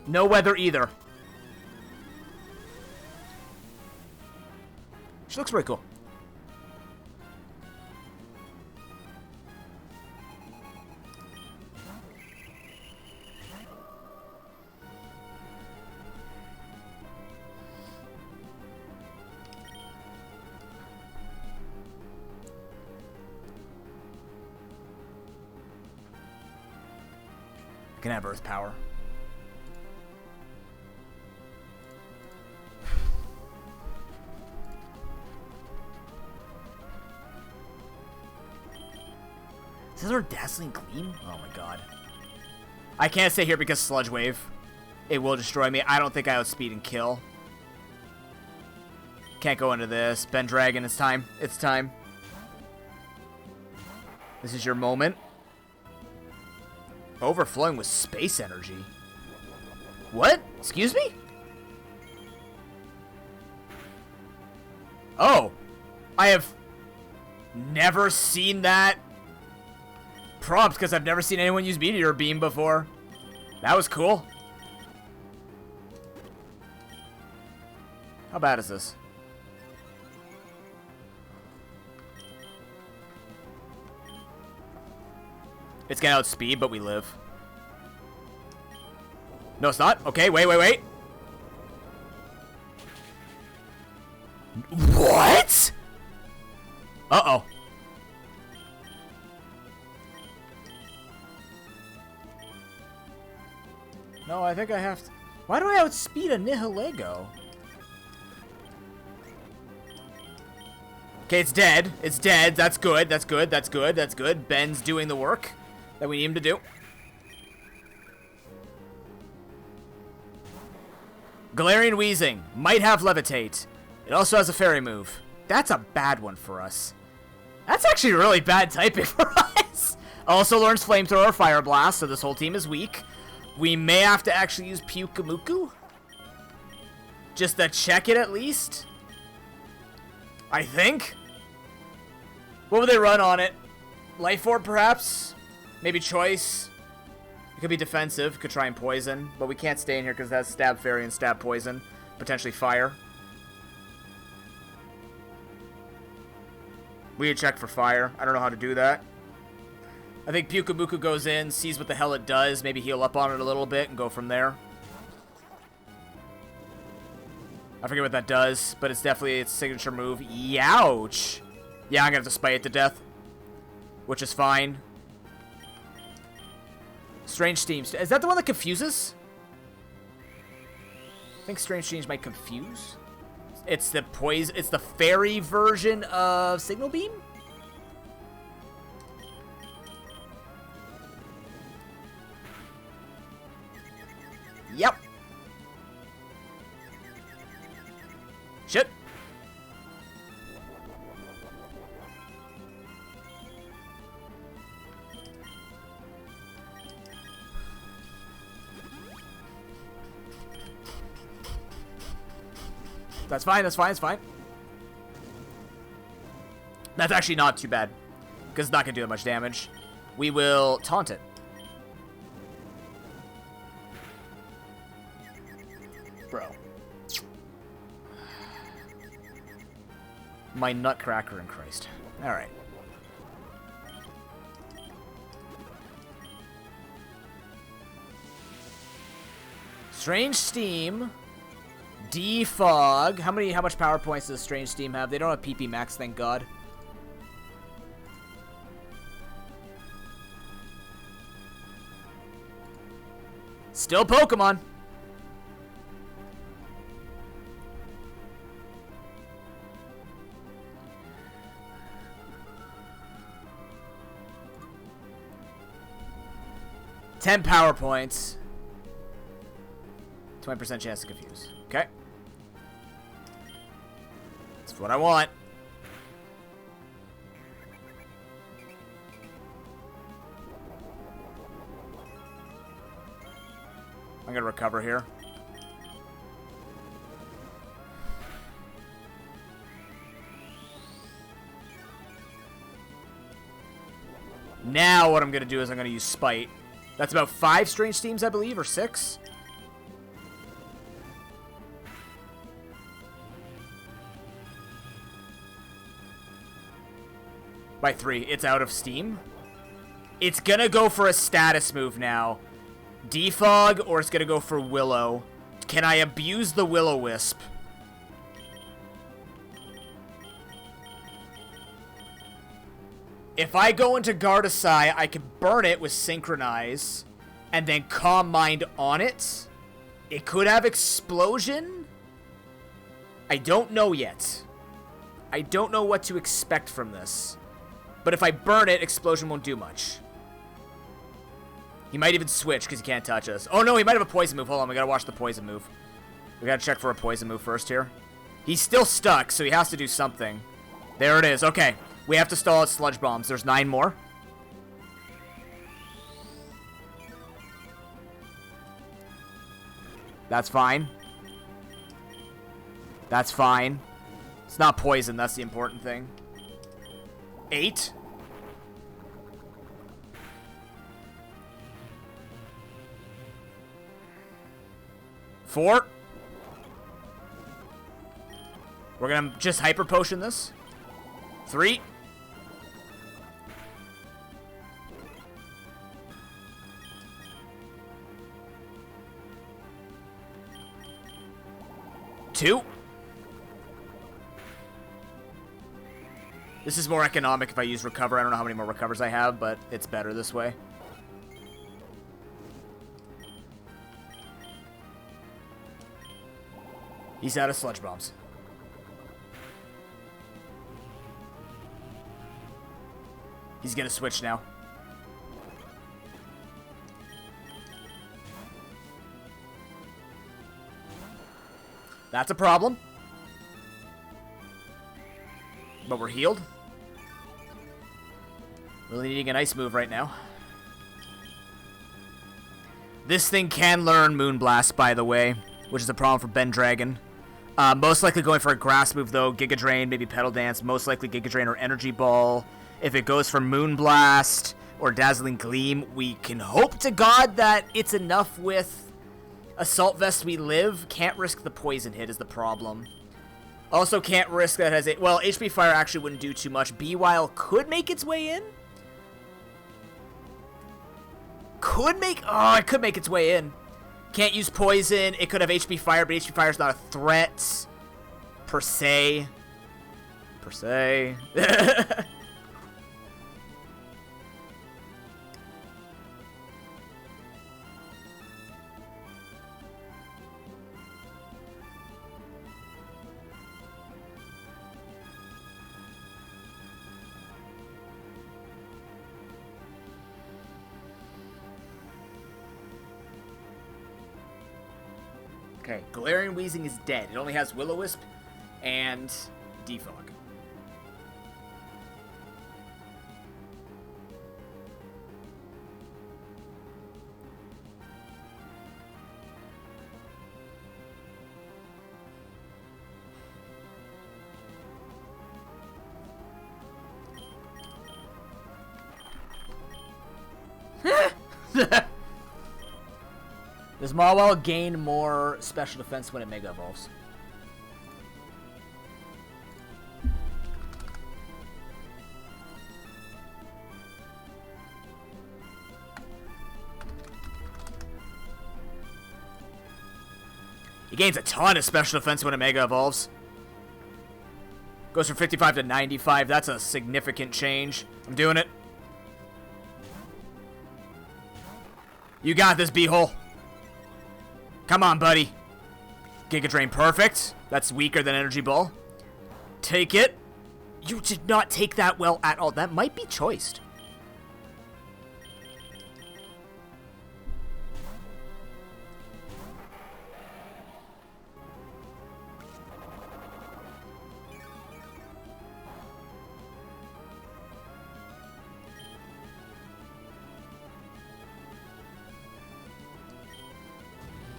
No weather either. She looks pretty cool. Can have Earth power. Is this our Dazzling Gleam? Oh my god. I can't stay here because Sludge Wave. It will destroy me. I don't think I outspeed and kill. Can't go into this. Ben Dragon, it's time. It's time. This is your moment. Overflowing with space energy. What? Excuse me? Oh. I have never seen that prompt because I've never seen anyone use Meteor Beam before. That was cool. How bad is this? It's gonna outspeed, but we live. No, it's not. Okay, wait. What? Uh-oh. No, I think I have to... Why do I outspeed a Nihilego? Okay, it's dead. It's dead. That's good. That's good. That's good. That's good. Ben's doing the work that we need him to do. Galarian Wheezing might have Levitate. It also has a Fairy move. That's a bad one for us. That's actually really bad typing for us. Also learns Flamethrower or Fire Blast, so this whole team is weak. We may have to actually use Pyukumuku. Just to check it at least. I think. What would they run on it? Life Orb, perhaps? Maybe Choice? It could be defensive. Could try and Poison. But we can't stay in here because that's Stab Fairy and Stab Poison. Potentially Fire. We had checked for Fire. I don't know how to do that. I think Pyukumuku goes in, sees what the hell it does, maybe heal up on it a little bit, and go from there. I forget what that does, but it's definitely its signature move. Youch! Yeah, I'm gonna have to spite it to death. Which is fine. Strange Steam. Is that the one that confuses? I think Strange Steam might confuse. It's the poison. It's the fairy version of Signal Beam? Yep. Shit. That's fine, that's fine, it's fine. That's actually not too bad, because it's not going to do that much damage. We will taunt it. Bro. My nutcracker in Christ. Alright. Strange Steam. Defog. How much power points does Strange Steam have? They don't have PP max, thank God. Still Pokemon. $10 power points. 20% chance to confuse. Okay. That's what I want. I'm gonna recover here. Now what I'm gonna do is I'm gonna use Spite. That's about 5 strange teams, I believe, or 6. By 3. It's out of steam. It's gonna go for a status move now. Defog, or it's gonna go for Willow. Can I abuse the Will-O-Wisp? If I go into Gardevoir, I can burn it with Synchronize, and then Calm Mind on it. It could have Explosion. I don't know yet. I don't know what to expect from this. But if I burn it, Explosion won't do much. He might even switch because he can't touch us. Oh no, he might have a poison move. Hold on, we gotta watch the poison move. We gotta check for a poison move first here. He's still stuck, so he has to do something. There it is. Okay, we have to stall out Sludge Bombs. There's 9 more. That's fine. That's fine. It's not poison, that's the important thing. 8. Four. We're gonna just Hyper Potion this. 3. 2. This is more economic if I use Recover. I don't know how many more Recovers I have, but it's better this way. He's out of Sludge Bombs. He's gonna switch now. That's a problem. But we're healed. Really needing an ice move right now. This thing can learn Moonblast, by the way, which is a problem for Ben Dragon. Most likely going for a grass move, though. Giga Drain, maybe Petal Dance. Most likely Giga Drain or Energy Ball. If it goes for Moonblast or Dazzling Gleam, we can hope to God that it's enough with Assault Vest we live. Can't risk the poison hit is the problem. Also can't risk that has a... Well, HP Fire actually wouldn't do too much. Beweile could make its way in. Could make... Oh, it could make its way in. Can't use poison. It could have HP Fire, but HP Fire is not a threat. Per se. Per se. Okay, Galarian Weezing is dead. It only has Will-O-Wisp and Defog. Does Mawile gain more special defense when it Mega Evolves? He gains a ton of special defense when it Mega Evolves. Goes from 55 to 95. That's a significant change. I'm doing it. You got this, B-hole. Come on, buddy. Giga Drain, perfect. That's weaker than Energy Ball. Take it. You did not take that well at all. That might be choiced.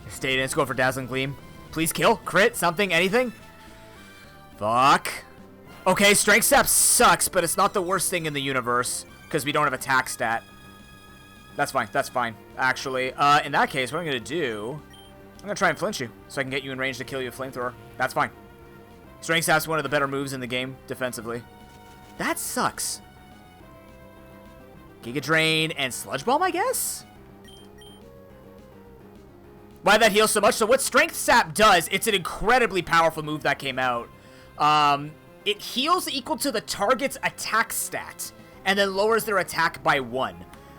Stay in. Let's go for Dazzling Gleam. Please kill. Crit. Something. Anything. Fuck. Okay, Strength Sap sucks, but it's not the worst thing in the universe, because we don't have attack stat. That's fine. That's fine, actually. In that case, what I'm going to do... I'm going to try and flinch you, so I can get you in range to kill you with Flamethrower. That's fine. Strength Sap's one of the better moves in the game, defensively. That sucks. Giga Drain and Sludge Bomb, I guess? Why that heals so much? So what Strength Sap does, it's an incredibly powerful move that came out. It heals equal to the target's attack stat, and then lowers their attack by 1.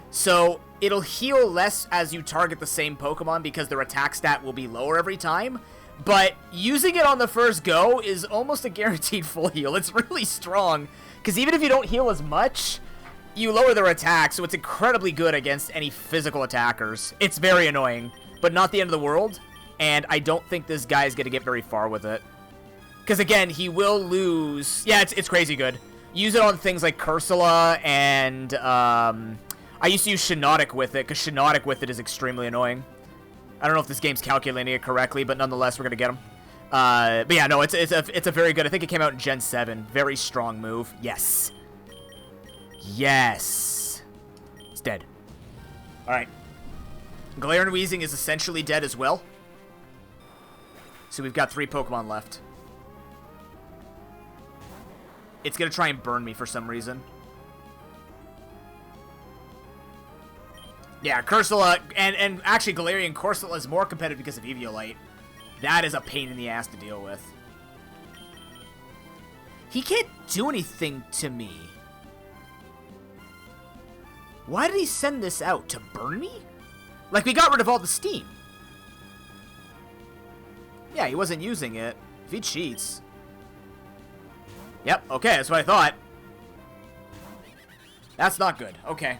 So it'll heal less as you target the same Pokemon because their attack stat will be lower every time. But using it on the first go is almost a guaranteed full heal. It's really strong, because even if you don't heal as much, you lower their attack, so it's incredibly good against any physical attackers. It's very annoying, but not the end of the world, and I don't think this guy's going to get very far with it. Because, again, he will lose... Yeah, it's crazy good. Use it on things like Cursula, and I used to use Shiinotic with it, because Shiinotic with it is extremely annoying. I don't know if this game's calculating it correctly, but nonetheless, we're going to get him. But yeah, no, it's a very good... I think it came out in Gen 7. Very strong move. Yes. Yes. It's dead. Alright. Galarian Weezing is essentially dead as well. So we've got 3 Pokemon left. It's going to try and burn me for some reason. Yeah, Cursula, and actually Galarian Corsola is more competitive because of Eviolite. That is a pain in the ass to deal with. He can't do anything to me. Why did he send this out? To burn me? Like, we got rid of all the steam. Yeah, he wasn't using it. If he cheats... Yep, okay, that's what I thought. That's not good. Okay.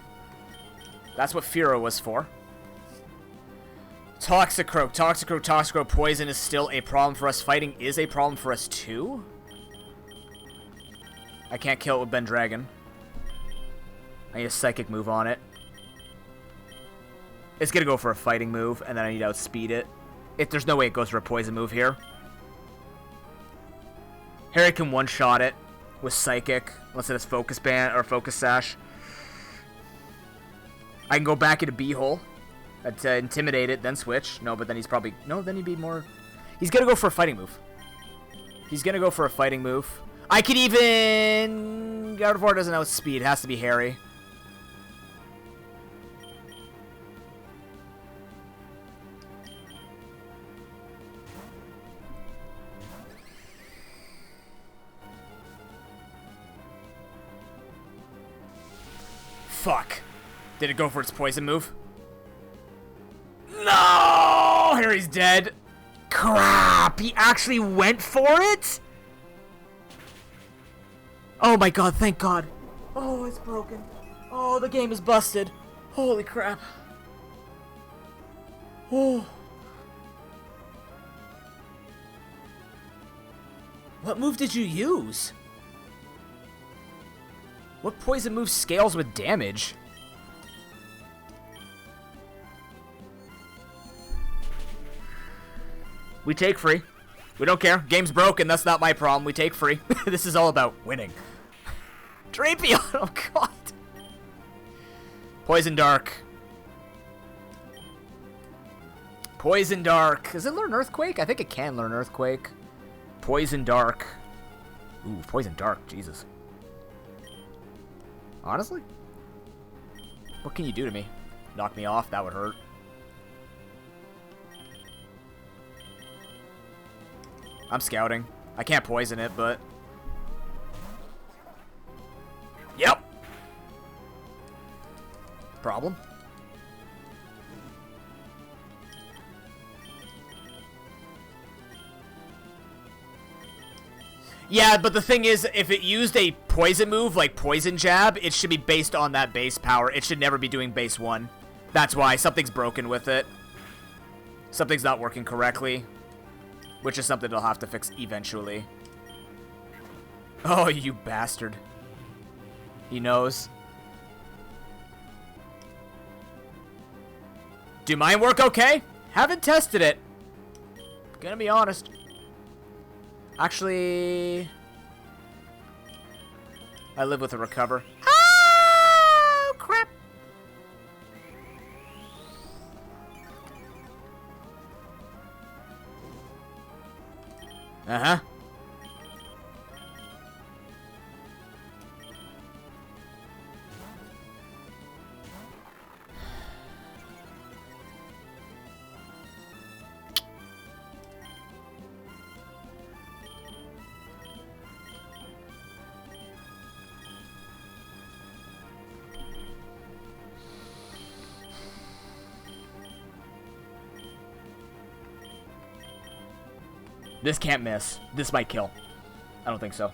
That's what Firo was for. Toxicroak, Toxicroak, Toxicroak. Poison is still a problem for us. Fighting is a problem for us, too. I can't kill it with Ben Dragon. I need a Psychic move on it. It's gonna go for a Fighting move, and then I need to outspeed it. There's no way it goes for a Poison move here. Harry can one-shot it with Psychic, unless it has Focus Band or Focus Sash. I can go back into B-Hole to intimidate it, then switch. No, but then he's probably... No, then he'd be more... He's gonna go for a Fighting move. He's gonna go for a Fighting move. I could even... Gardevoir doesn't outspeed. It has to be Harry. Fuck. Did it go for its poison move? No! Harry's dead. Crap! He actually went for it? Oh my god, thank god. Oh, it's broken. Oh, the game is busted. Holy crap. Oh. What move did you use? What poison move scales with damage? We take free. We don't care. Game's broken. That's not my problem. We take free. This is all about winning. Drapion! Oh, God. Poison Dark. Poison Dark. Does it learn Earthquake? I think it can learn Earthquake. Poison Dark. Ooh, Poison Dark. Jesus. Honestly? What can you do to me? Knock me off? That would hurt. I'm scouting. I can't poison it, but... Yep! Problem? Yeah, but the thing is, if it used a poison move like Poison Jab, it should be based on that base power. It should never be doing base 1. That's why something's broken with it. Something's not working correctly, which is something they'll have to fix eventually. Oh, you bastard. He knows. Do mine work okay? Haven't tested it. Gonna be honest. Actually, I live with a recover. Oh, crap. Uh-huh. This can't miss. This might kill. I don't think so.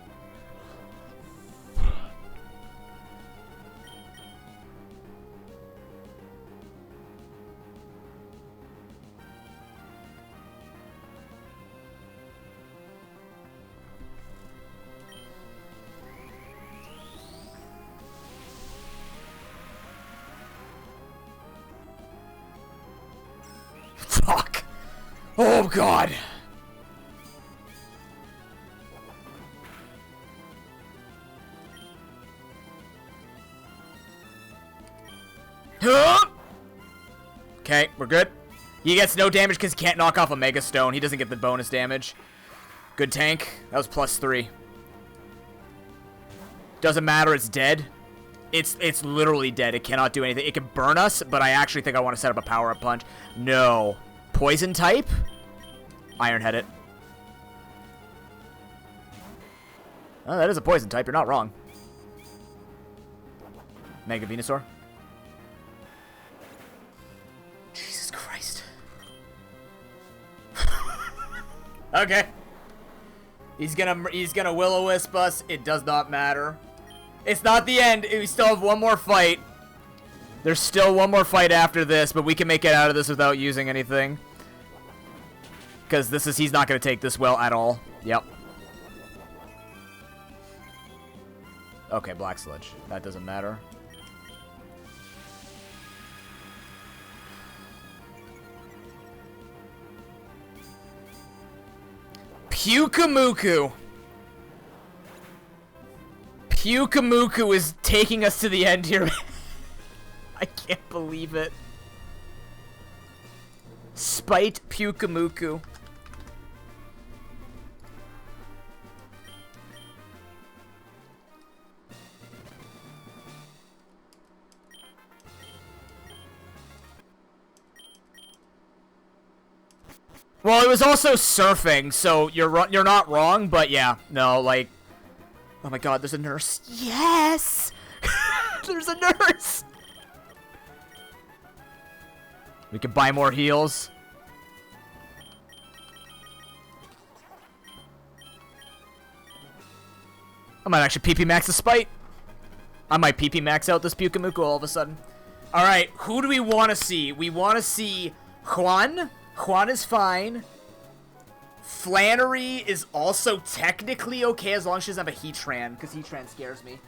Fuck. Oh, God. Okay, we're good. He gets no damage because he can't knock off a Mega Stone. He doesn't get the bonus damage. Good tank. That was +3. Doesn't matter, it's dead. It's literally dead. It cannot do anything. It can burn us, but I actually think I want to set up a power-up punch. No. Poison type? Iron Head it. Oh, that is a poison type. You're not wrong. Mega Venusaur. Jesus Christ. Okay. He's gonna Will-O-Wisp us. It does not matter. It's not the end. We still have one more fight. There's still one more fight after this, but we can make it out of this without using anything. Because he's not gonna take this well at all. Yep. Okay, Black Sludge. That doesn't matter. Pyukumuku. Pyukumuku is taking us to the end here. I can't believe it. Spite Pyukumuku. Well, it was also surfing, so you're not wrong, but yeah, no, like, oh my God, there's a nurse. Yes, there's a nurse. We can buy more heals. I might actually PP max the spite. I might PP max out this Pyukumuku all of a sudden. All right, who do we want to see? We want to see Juan. Juan is fine. Flannery is also technically okay as long as she doesn't have a Heatran, because Heatran scares me.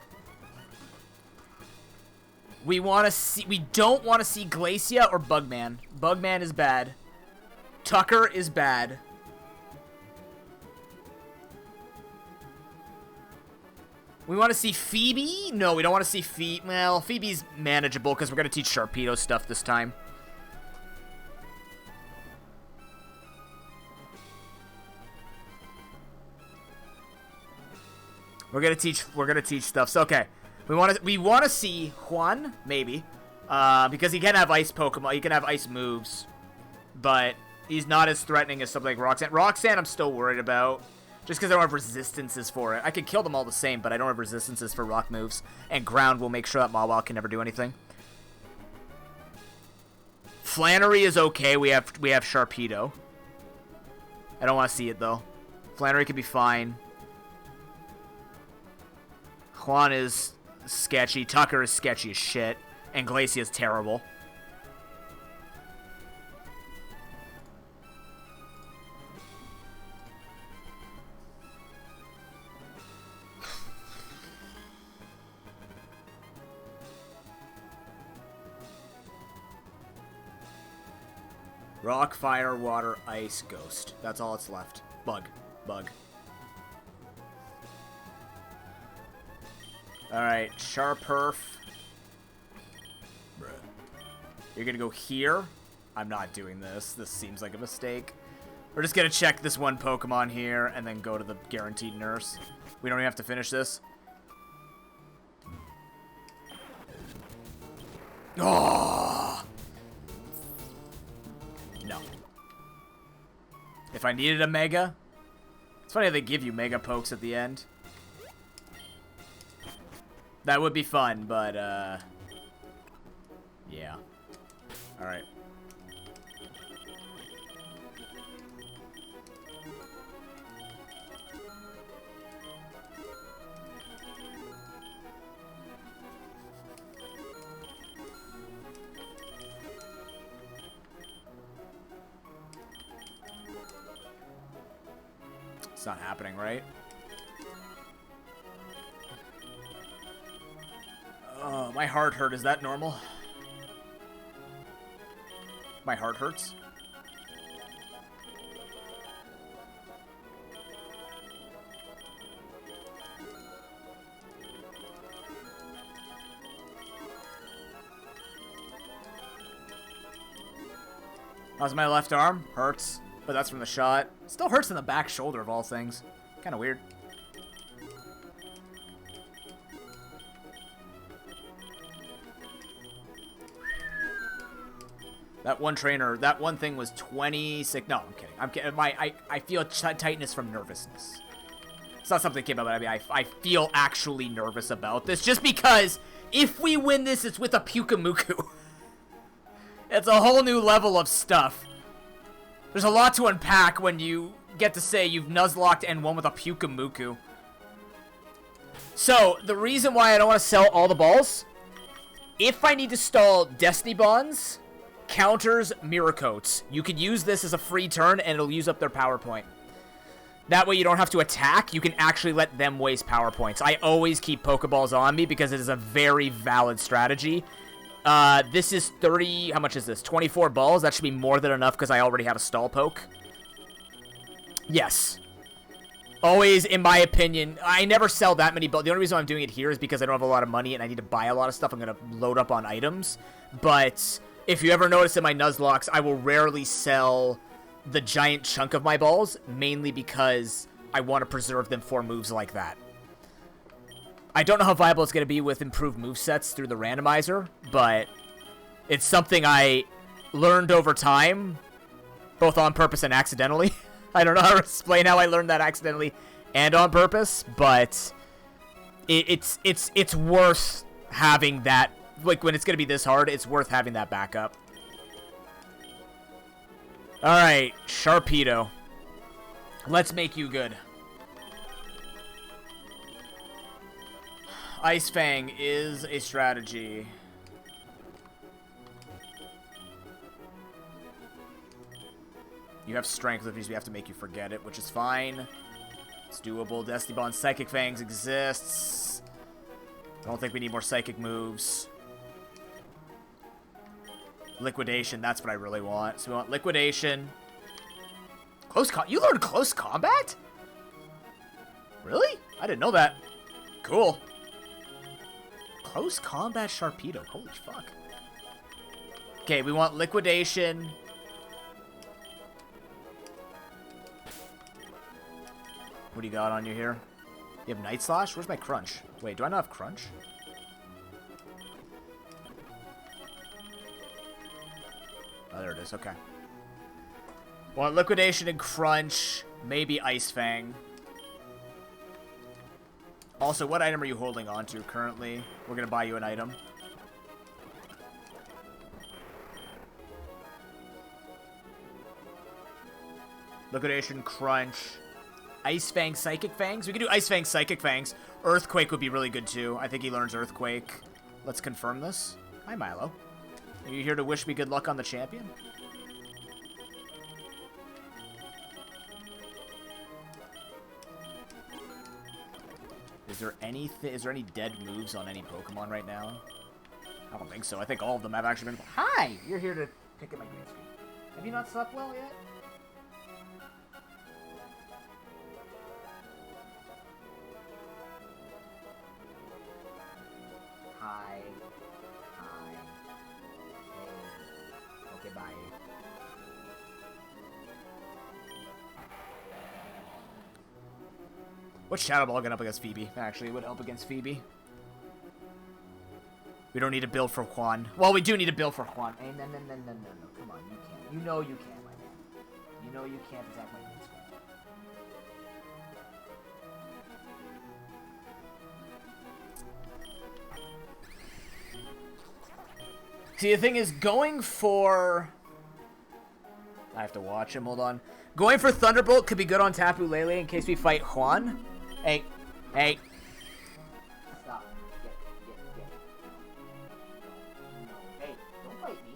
We don't want to see Glacia or Bugman. Bugman is bad. Tucker is bad. We want to see Phoebe? No, we don't want to see Phoebe. Well, Phoebe's manageable because we're going to teach Sharpedo stuff this time. We're gonna teach stuff. So okay, we want to see Juan maybe, because he can have ice Pokemon. He can have ice moves, but he's not as threatening as something like Roxanne. Roxanne, I'm still worried about, just because I don't have resistances for it. I can kill them all the same, but I don't have resistances for rock moves. And ground will make sure that Mawile can never do anything. Flannery is okay. We have Sharpedo. I don't want to see it though. Flannery could be fine. Juan is sketchy. Tucker is sketchy as shit. And Glacier's terrible. Rock, fire, water, ice, ghost. That's all that's left. Bug. Bug. Alright, Sharperf. Bruh. You're gonna go here. I'm not doing this. This seems like a mistake. We're just gonna check this one Pokemon here and then go to the guaranteed nurse. We don't even have to finish this. Oh! No. If I needed a Mega... It's funny how they give you Mega Pokes at the end. That would be fun, but, yeah. Alright. It's not happening, right? Oh, my heart hurt. Is that normal? My heart hurts. How's my left arm? Hurts. But that's from the shot. Still hurts in the back shoulder of all things. Kind of weird. That one trainer, that one thing was 26. No, I'm kidding. I'm kidding. I feel tightness from nervousness. It's not something that came up, but I mean, I feel actually nervous about this. Just because if we win this, it's with a Pukamuku. It's a whole new level of stuff. There's a lot to unpack when you get to say you've nuzlocked and won with a Pukamuku. So, the reason why I don't want to sell all the balls, if I need to stall Destiny Bonds, counters, Mirror Coats, you could use this as a free turn and it'll use up their power point. That way you don't have to attack, you can actually let them waste power points. I always keep Pokeballs on me because it is a very valid strategy. This is 30, how much is this? 24 balls. That should be more than enough because I already have a stall poke. Yes. Always, in my opinion, I never sell that many balls. The only reason I'm doing it here is because I don't have a lot of money and I need to buy a lot of stuff. I'm going to load up on items. But if you ever notice in my Nuzlocks, I will rarely sell the giant chunk of my balls, mainly because I want to preserve them for moves like that. I don't know how viable it's going to be with improved movesets through the randomizer, but it's something I learned over time, both on purpose and accidentally. I don't know how to explain how I learned that accidentally and on purpose, but it's worth having that. Like, when it's going to be this hard, it's worth having that backup. Alright, Sharpedo. Let's make you good. Ice Fang is a strategy. You have strength, which means we have to make you forget it, which is fine. It's doable. Destiny Bond Psychic Fangs exists. I don't think we need more psychic moves. Liquidation, that's what I really want. So we want Liquidation. You learned Close Combat? Really? I didn't know that. Cool. Close Combat Sharpedo. Holy fuck. Okay, we want Liquidation. What do you got on you here? You have Night Slash? Where's my Crunch? Wait, do I not have Crunch? Oh, there it is. Okay. Want Liquidation and Crunch. Maybe Ice Fang. Also, what item are you holding on to currently? We're going to buy you an item. Liquidation, Crunch. Ice Fang, Psychic Fangs? We could do Ice Fang, Psychic Fangs. Earthquake would be really good, too. I think he learns Earthquake. Let's confirm this. Hi, Milo. Are you here to wish me good luck on the champion? Is there any dead moves on any Pokemon right now? I don't think so. I think all of them have actually been... Hi! You're here to pick at my green screen. Have you not slept well yet? Hi. Hi. Hey. Okay, bye. What's Shadow Ball going up against Phoebe? Actually, it would help against Phoebe. We don't need to build for Juan. Well, we do need to build for Juan. Hey, no. Come on, you can't. You know you can't, my man. You know you can't attack my green screen. See, the thing is, going for... I have to watch him, hold on. Going for Thunderbolt could be good on Tapu Lele in case we fight Juan. Hey. Stop. Get. Hey, don't fight me.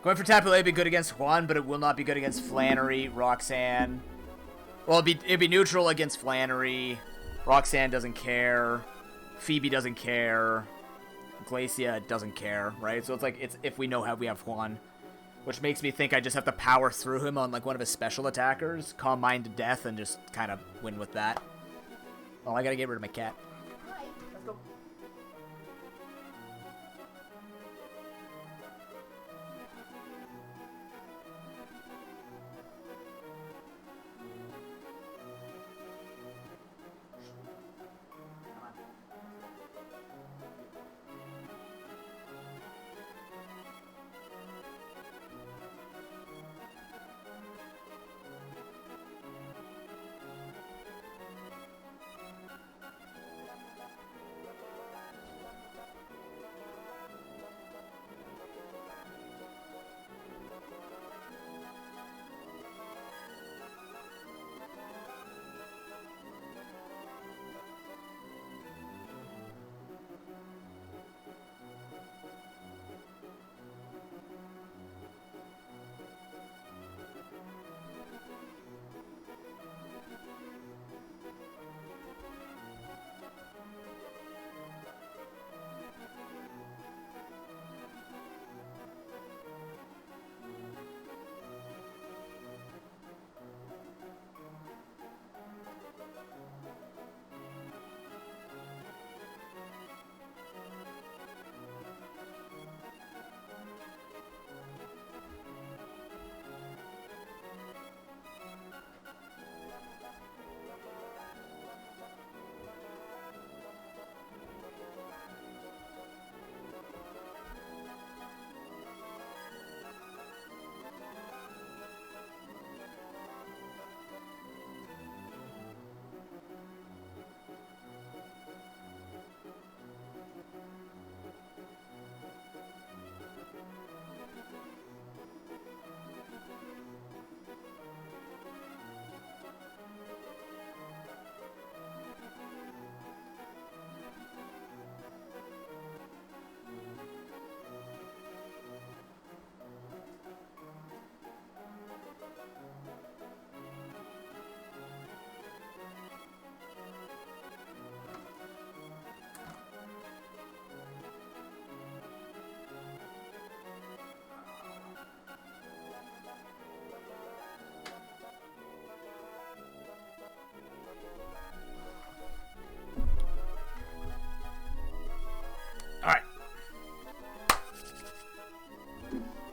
Going for Tapu Lele would be good against Juan, but it will not be good against Flannery, Roxanne. Well, it'd be neutral against Flannery. Roxanne doesn't care. Phoebe doesn't care. Glacia doesn't care, right? So it's like, if we know how we have Juan. Which makes me think I just have to power through him on like one of his special attackers, Calm Mind to death, and just kind of win with that. Oh, I gotta get rid of my cat. Hi, let's go.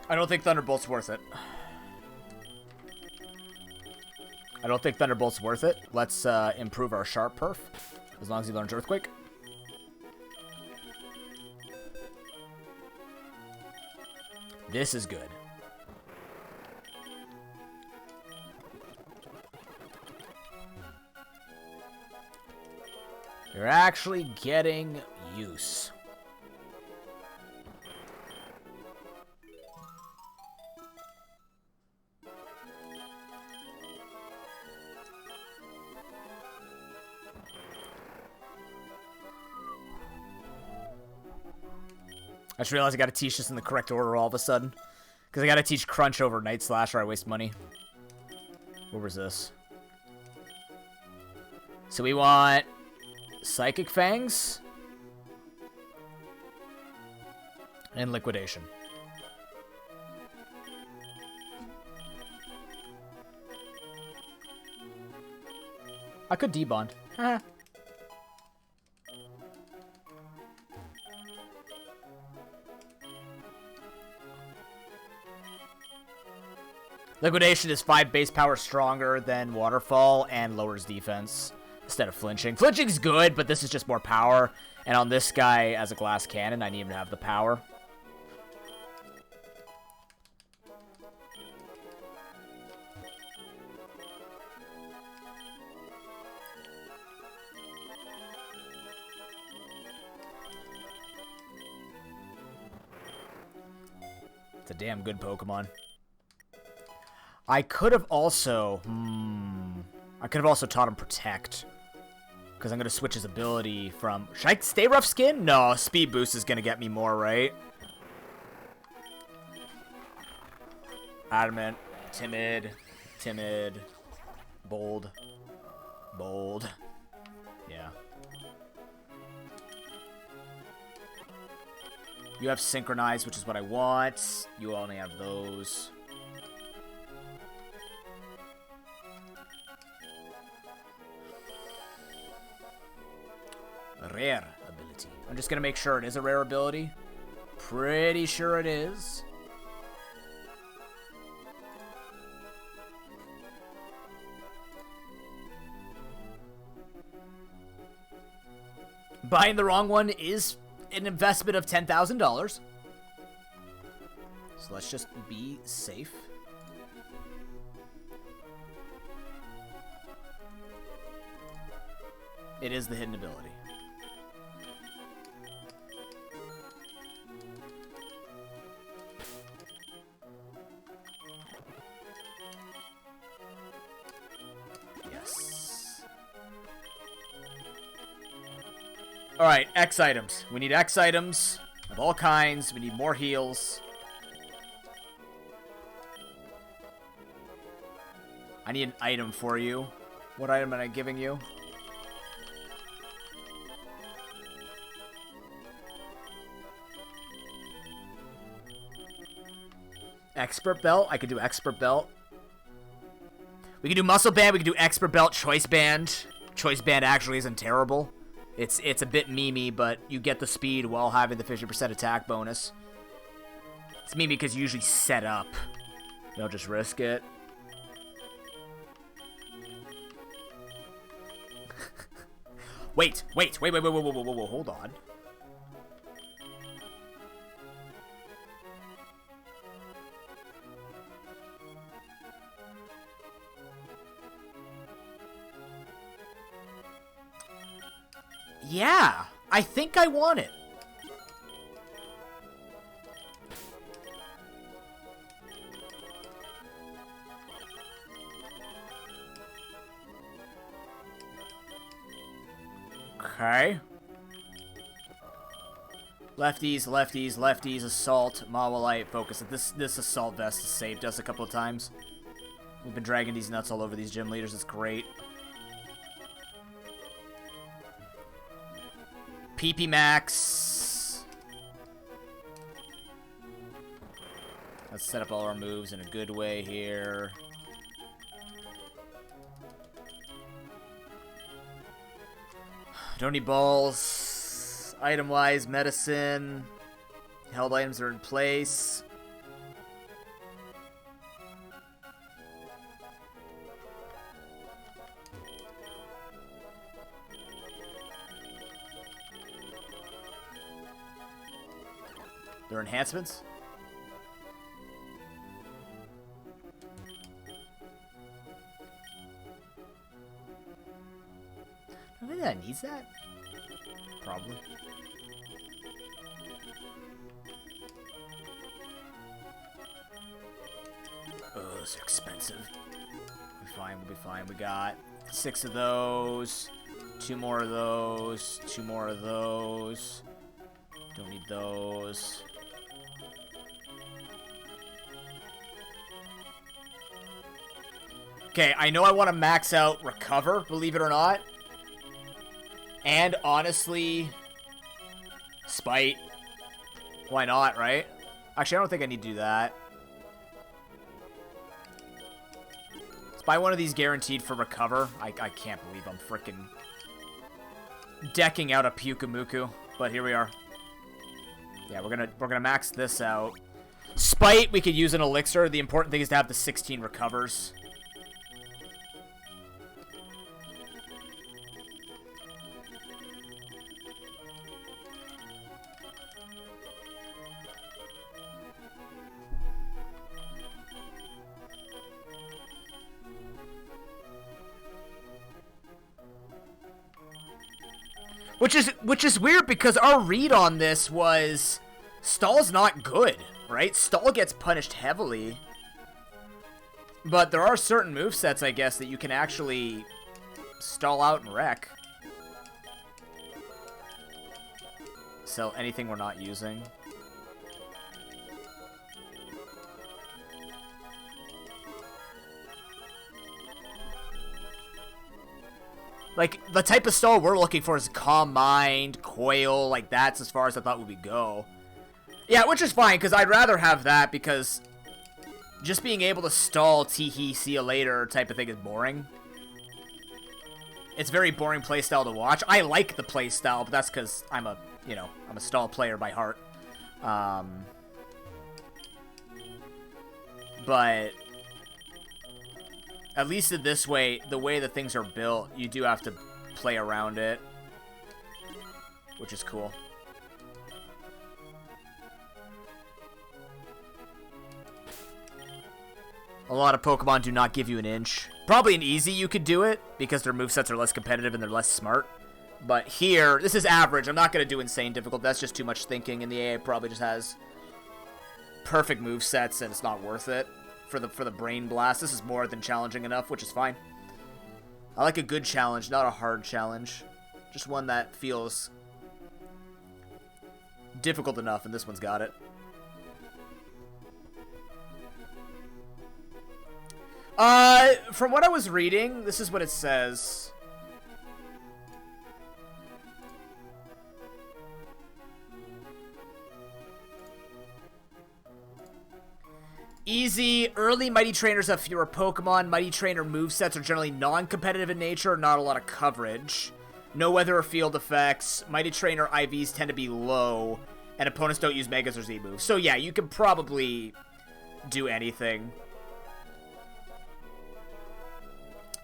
I don't think Thunderbolt's worth it. I don't think Thunderbolt's worth it. Let's improve our Sharp Perf, as long as he learns Earthquake. This is good. You're actually getting use. I just realized I gotta teach this in the correct order all of a sudden. Because I gotta teach Crunch over Night Slash or I waste money. What was this? So we want Psychic Fangs and Liquidation. I could debond. Haha. Liquidation is 5 base power stronger than Waterfall and lowers defense instead of flinching. Flinching's good, but this is just more power. And on this guy, as a glass cannon, I need him to have the power. It's a damn good Pokemon. I could have also... taught him Protect. Because I'm going to switch his ability from... Should I stay Rough Skin? No, Speed Boost is going to get me more, right? Adamant. Timid. Timid. Bold. Bold. Yeah. You have Synchronize, which is what I want. You only have those. Rare ability. I'm just going to make sure it is a rare ability. Pretty sure it is. Buying the wrong one is an investment of $10,000. So let's just be safe. It is the hidden ability. Yes. Alright, X items. We need X items of all kinds. We need more heals. I need an item for you. What item am I giving you? Expert Belt? I could do Expert Belt. We can do Muscle Band, we can do Expert Belt, Choice Band. Choice Band actually isn't terrible. It's a bit memey, but you get the speed while having the 50% attack bonus. It's memey because you usually set up. Don't just risk it. Wait, hold on. Yeah, I think I want it. Okay. Lefties, lefties, lefties, assault, Mawilite, focus. This assault vest has saved us a couple of times. We've been dragging these nuts all over these gym leaders. It's great. PP Max. Let's set up all our moves in a good way here. Don't need balls. Item-wise, medicine. Held items are in place. Their enhancements? I think that needs that. Probably. Oh, those are expensive. We'll be fine, we'll be fine. We got 6 of those. 2 more of those. 2 more of those. Don't need those. Okay, I know I want to max out Recover, believe it or not. And honestly, Spite. Why not, right? Actually, I don't think I need to do that. Spite one of these guaranteed for Recover. I can't believe I'm freaking decking out a Pyukumuku, but here we are. Yeah, we're gonna max this out. Spite, we could use an elixir. The important thing is to have the 16 recovers. Which is weird because our read on this was Stall's not good, right? Stall gets punished heavily. But there are certain movesets, I guess, that you can actually stall out and wreck. So anything we're not using. Like, the type of stall we're looking for is Calm Mind, Coil, like that's as far as I thought we would go. Yeah, which is fine, because I'd rather have that, because just being able to stall tee-hee, see you later type of thing is boring. It's very boring playstyle to watch. I like the playstyle, but that's because I'm a, you know, I'm a stall player by heart. But at least in this way, the way that things are built, you do have to play around it, which is cool. A lot of Pokemon do not give you an inch. Probably an easy you could do it, because their movesets are less competitive and they're less smart. But here, this is average. I'm not going to do insane difficult. That's just too much thinking, and the AI probably just has perfect movesets, and it's not worth it for the brain blast. This is more than challenging enough, which is fine. I like a good challenge, not a hard challenge. Just one that feels difficult enough, and this one's got it. From what I was reading, this is what it says. Easy. Early Mighty Trainers have fewer Pokemon. Mighty Trainer movesets are generally non-competitive in nature, not a lot of coverage. No weather or field effects. Mighty Trainer IVs tend to be low, and opponents don't use Megas or Z moves. So yeah, you can probably do anything.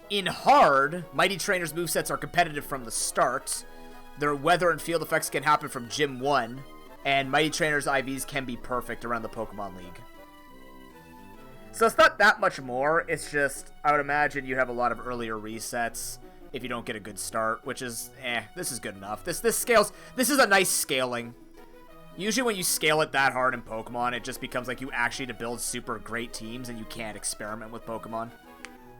In hard, Mighty Trainer's movesets are competitive from the start. Their weather and field effects can happen from Gym 1, and Mighty Trainer's IVs can be perfect around the Pokemon League. So it's not that much more, it's just, I would imagine you have a lot of earlier resets if you don't get a good start, which is, this is good enough. This scales, this is a nice scaling. Usually when you scale it that hard in Pokemon, it just becomes like you actually need to build super great teams and you can't experiment with Pokemon.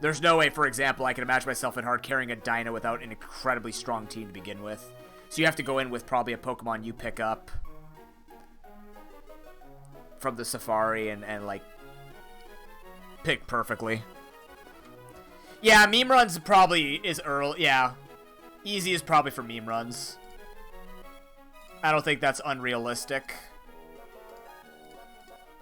There's no way, for example, I can imagine myself in hard carrying a Dino without an incredibly strong team to begin with. So you have to go in with probably a Pokemon you pick up from the Safari and like, pick perfectly. Yeah, meme runs probably is early. Yeah, easy is probably for meme runs. I don't think that's unrealistic.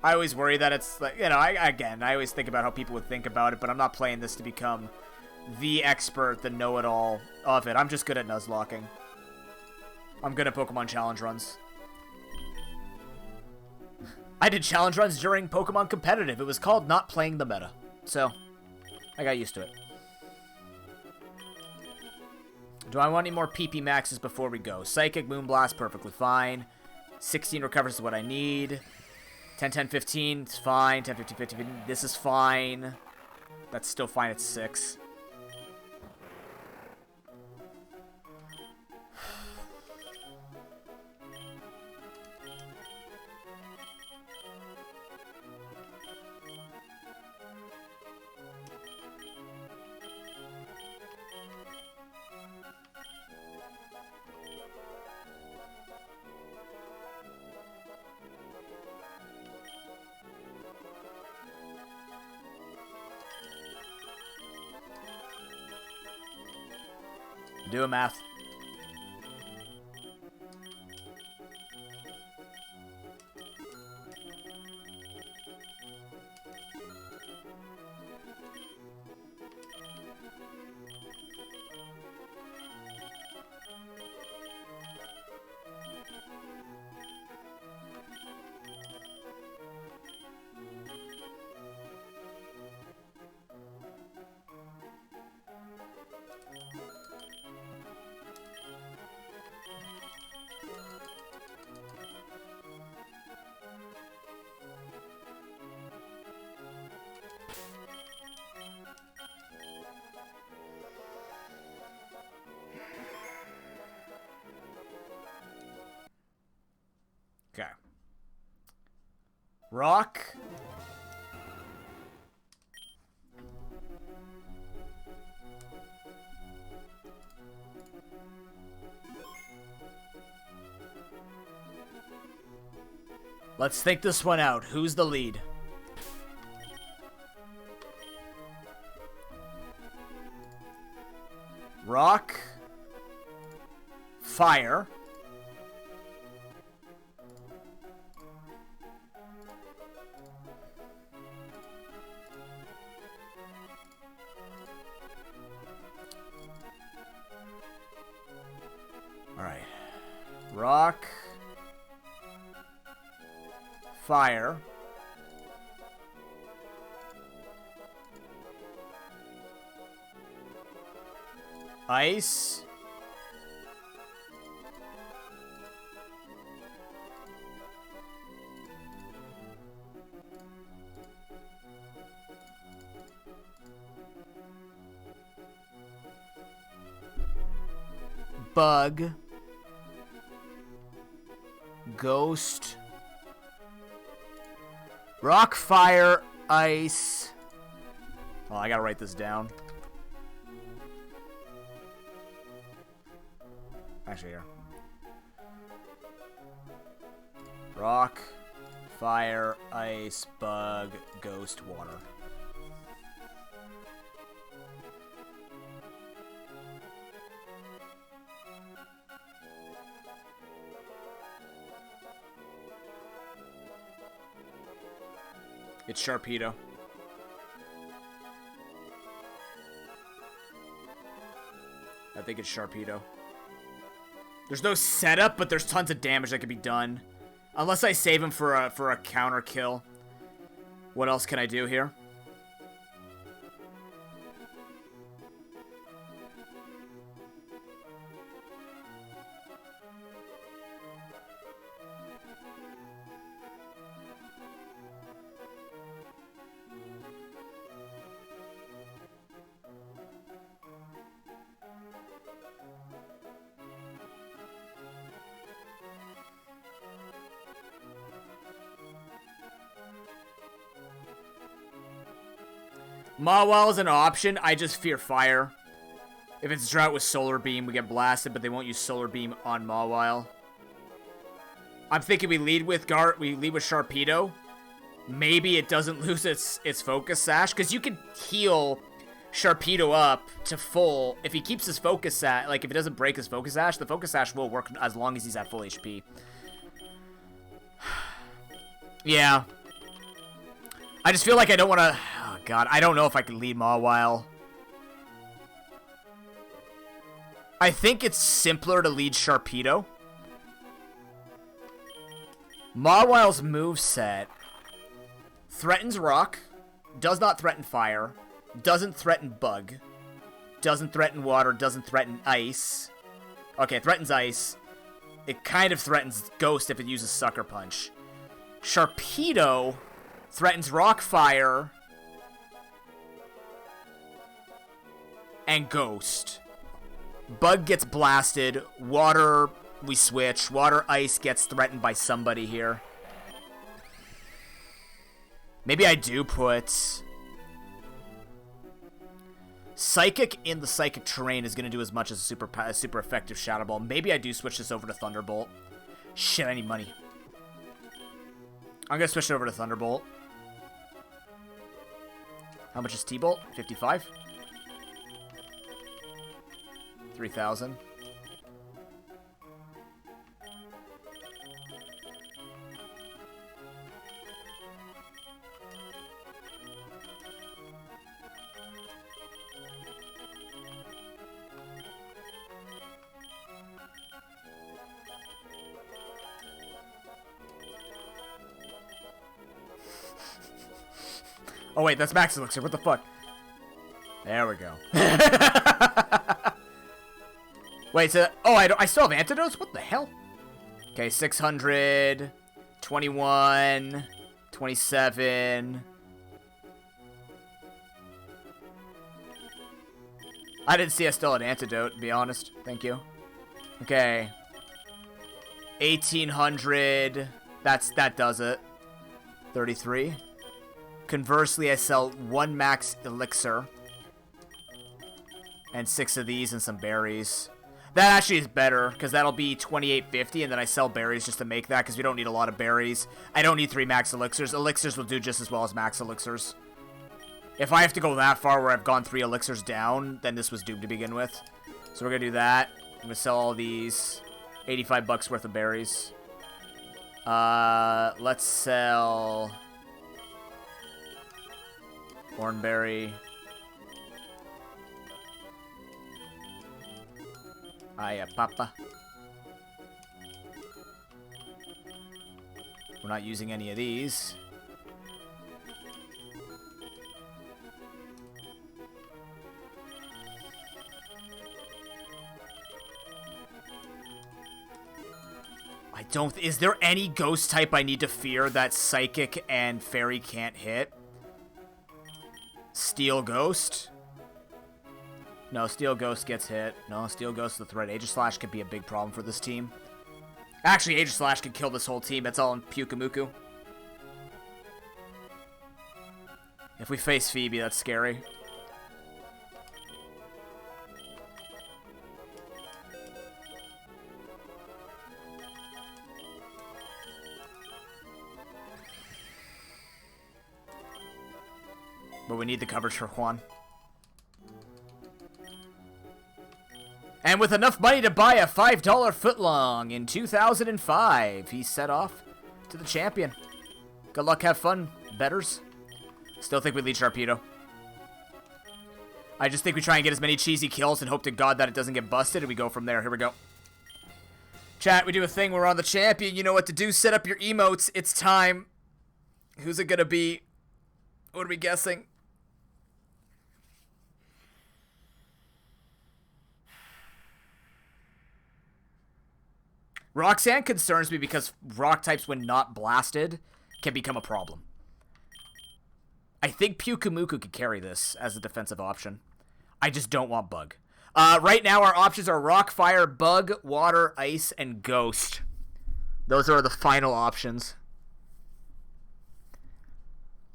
I always worry that it's like, you know, I always think about how people would think about it, but I'm not playing this to become the expert, the know-it-all of it. I'm just good at nuzlocking. I'm good at Pokemon challenge runs. I did challenge runs during Pokemon Competitive. It was called not playing the meta. So, I got used to it. Do I want any more PP maxes before we go? Psychic, Moonblast, perfectly fine. 16 recovers is what I need. 10, 10, 15, it's fine. 10, 15, 15, 15, this is fine. That's still fine at 6. Doing math. Okay. Rock. Let's think this one out. Who's the lead? Rock. Fire. Alright. Rock. Fire. Ice. Bug. Ghost. Rock, fire, ice. Oh, I gotta write this down. Actually, here. Rock, fire, ice, bug, ghost, water. It's Sharpedo. I think it's Sharpedo. There's no setup, but there's tons of damage that can be done. Unless I save him for a counter kill. What else can I do here? Mawile is an option. I just fear fire. If it's Drought with Solar Beam, we get blasted, but they won't use Solar Beam on Mawile. I'm thinking we lead with Sharpedo. Maybe it doesn't lose its Focus Sash, because you can heal Sharpedo up to full. If he keeps his Focus Sash, like if it doesn't break his Focus Sash, the Focus Sash will work as long as he's at full HP. Yeah. I just feel like I don't want to... Oh, God. I don't know if I can lead Mawile. I think it's simpler to lead Sharpedo. Mawile's moveset threatens Rock, does not threaten Fire, doesn't threaten Bug, doesn't threaten Water, doesn't threaten Ice. Okay, threatens Ice. It kind of threatens Ghost if it uses Sucker Punch. Sharpedo threatens Rock, Fire, and Ghost. Bug gets blasted. Water, we switch. Water, Ice gets threatened by somebody here. Maybe I do put... Psychic in the Psychic terrain is going to do as much as a super effective Shadow Ball. Maybe I do switch this over to Thunderbolt. Shit, I need money. I'm going to switch it over to Thunderbolt. How much is T-Bolt? 55? 3,000. Oh wait, that's Max Elixir. What the fuck? There we go. Wait, so... Oh, I still have antidotes? What the hell? Okay, 600... 21... 27... I didn't see I still had antidote, to be honest. Thank you. Okay. 1,800... That does it. 33... Conversely, I sell 1 max elixir. And 6 of these and some berries. That actually is better, because that'll be 28.50, and then I sell berries just to make that, because we don't need a lot of berries. I don't need 3 max elixirs. Elixirs will do just as well as max elixirs. If I have to go that far where I've gone 3 elixirs down, then this was doomed to begin with. So we're going to do that. I'm going to sell all these. 85 bucks worth of berries. Let's sell... Hornberry. Hiya, Papa. We're not using any of these. I don't... Is there any ghost type I need to fear that Psychic and Fairy can't hit? Steel Ghost? No, Steel Ghost gets hit. No, Steel Ghost is the threat. Aegislash could be a big problem for this team. Actually, Aegislash could kill this whole team. It's all in Pyukumuku. If we face Phoebe, that's scary. But we need the coverage for Juan. And with enough money to buy a $5 footlong in 2005, he's set off to the champion. Good luck, have fun, betters. Still think we lead Sharpedo. I just think we try and get as many cheesy kills and hope to God that it doesn't get busted, and we go from there. Here we go. Chat, we do a thing. We're on the champion. You know what to do. Set up your emotes. It's time. Who's it gonna be? What are we guessing? Roxanne concerns me because rock types, when not blasted, can become a problem. I think Pyukumuku could carry this as a defensive option. I just don't want Bug. Right now, our options are Rock, Fire, Bug, Water, Ice, and Ghost. Those are the final options.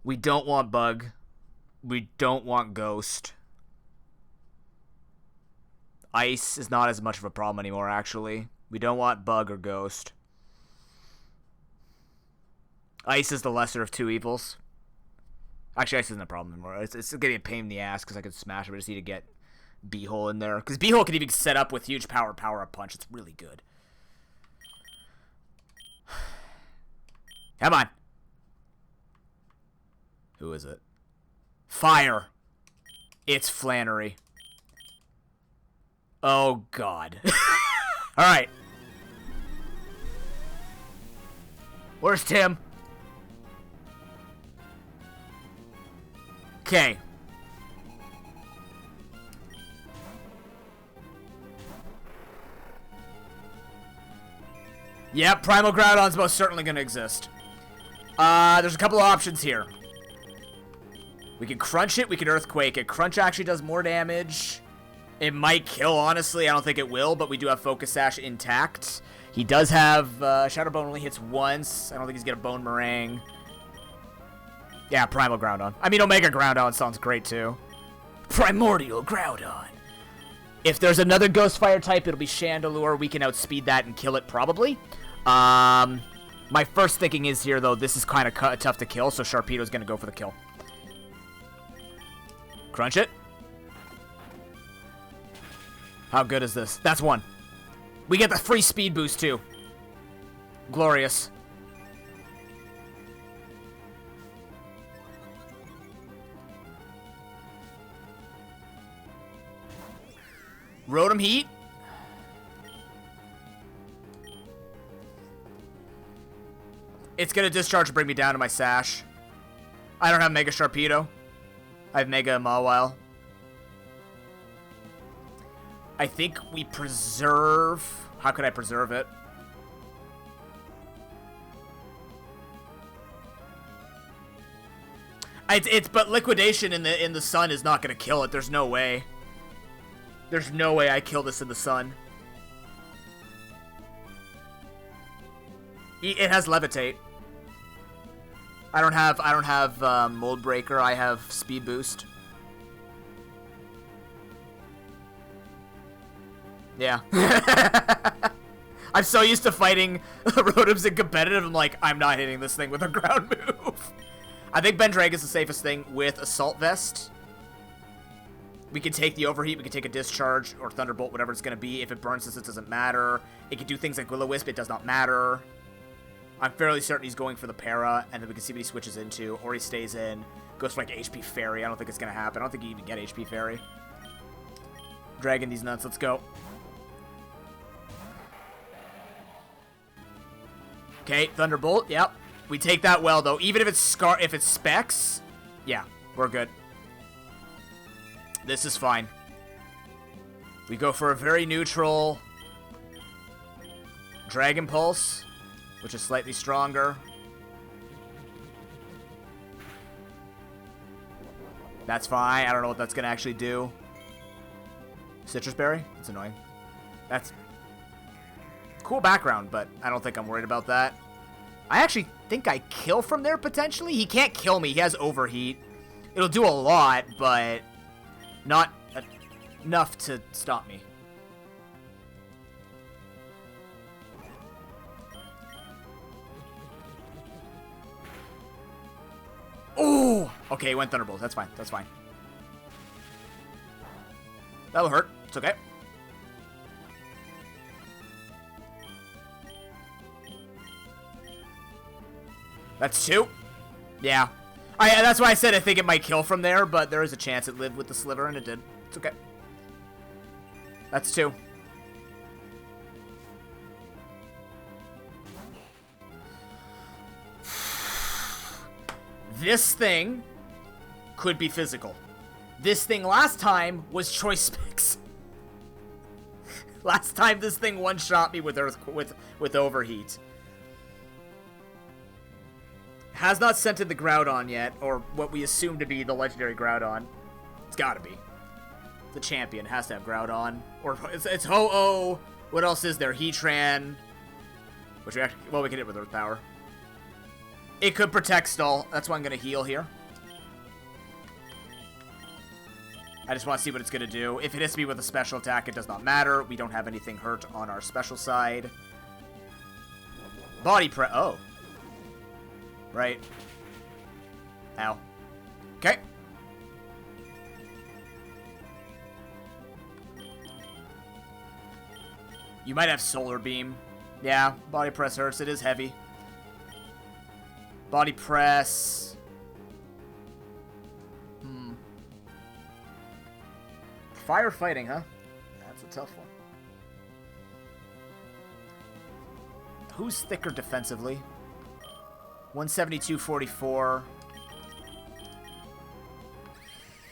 We don't want Bug. We don't want Ghost. Ice is not as much of a problem anymore, actually. We don't want Bug or Ghost. Ice is the lesser of two evils. Actually, Ice isn't a problem anymore. It's going to be a pain in the ass because I could smash it. I just need to get B-Hole in there. Because B-Hole can even set up with huge power-up punch. It's really good. Come on. Who is it? Fire. It's Flannery. Oh, God. All right. Where's Tim? Okay. Yep, Primal Groudon's most certainly going to exist. There's a couple of options here. We can Crunch it, we can Earthquake it. Crunch actually does more damage. It might kill, honestly. I don't think it will, but we do have Focus Sash intact. He does have... Shadow Bone only hits once. I don't think he's going to Bone Meringue. Yeah, Primal Groudon. I mean, Omega Groudon sounds great, too. Primordial Groudon. If there's another Ghost Fire type, it'll be Chandelure. We can outspeed that and kill it, probably. My first thinking is here, though, this is kind of tough to kill, so Sharpedo's going to go for the kill. Crunch it. How good is this? That's one. We get the free speed boost, too. Glorious. Rotom Heat. It's gonna discharge to bring me down to my Sash. I don't have Mega Sharpedo. I have Mega Mawile. I think we preserve... How could I preserve it? But Liquidation in the sun is not gonna kill it. There's no way. There's no way I kill this in the sun. It has Levitate. I don't have Mold Breaker. I have Speed Boost. Yeah. I'm so used to fighting Rotoms in competitive. I'm like, I'm not hitting this thing with a ground move. I think Bendrag is the safest thing with Assault Vest. We can take the Overheat, we can take a Discharge, or Thunderbolt, whatever it's going to be. If it burns us, it doesn't matter. It can do things like Will-O-Wisp, it does not matter. I'm fairly certain he's going for the Para, and then we can see what he switches into, or he stays in, goes for like HP Fairy. I don't think it's going to happen. I don't think you even get HP Fairy. Dragging these nuts, let's go. Okay, Thunderbolt, yep. We take that well, though. Even if it's Specs, yeah, we're good. This is fine. We go for a very neutral Dragon Pulse, which is slightly stronger. That's fine. I don't know what that's going to actually do. Citrus Berry? That's annoying. That's cool background, but I don't think I'm worried about that. I actually think I kill from there, potentially. He can't kill me. He has Overheat. It'll do a lot, but not enough to stop me. Oh! Okay, it went Thunderbolt. That's fine. That's fine. That'll hurt. It's okay. That's two. Yeah. That's why I said I think it might kill from there, but there is a chance it lived with the Sliver, and it did. It's okay. That's two. This thing could be physical. This thing last time was Choice Picks. Last time this thing one-shot me with Overheat. Has not sent in the Groudon yet, or what we assume to be the legendary Groudon. It's gotta be. The champion has to have Groudon. Or it's Ho-Oh. What else is there? Heatran. Which we actually, well, we can hit with Earth Power. It could Protect Stall. That's why I'm gonna heal here. I just want to see what it's gonna do. If it hits me with a special attack, it does not matter. We don't have anything hurt on our special side. Body Press. Oh. Right. Ow. Okay. You might have Solar Beam. Yeah, Body Press hurts. It is heavy. Body Press. Firefighting, huh? That's a tough one. Who's thicker defensively? 172.44.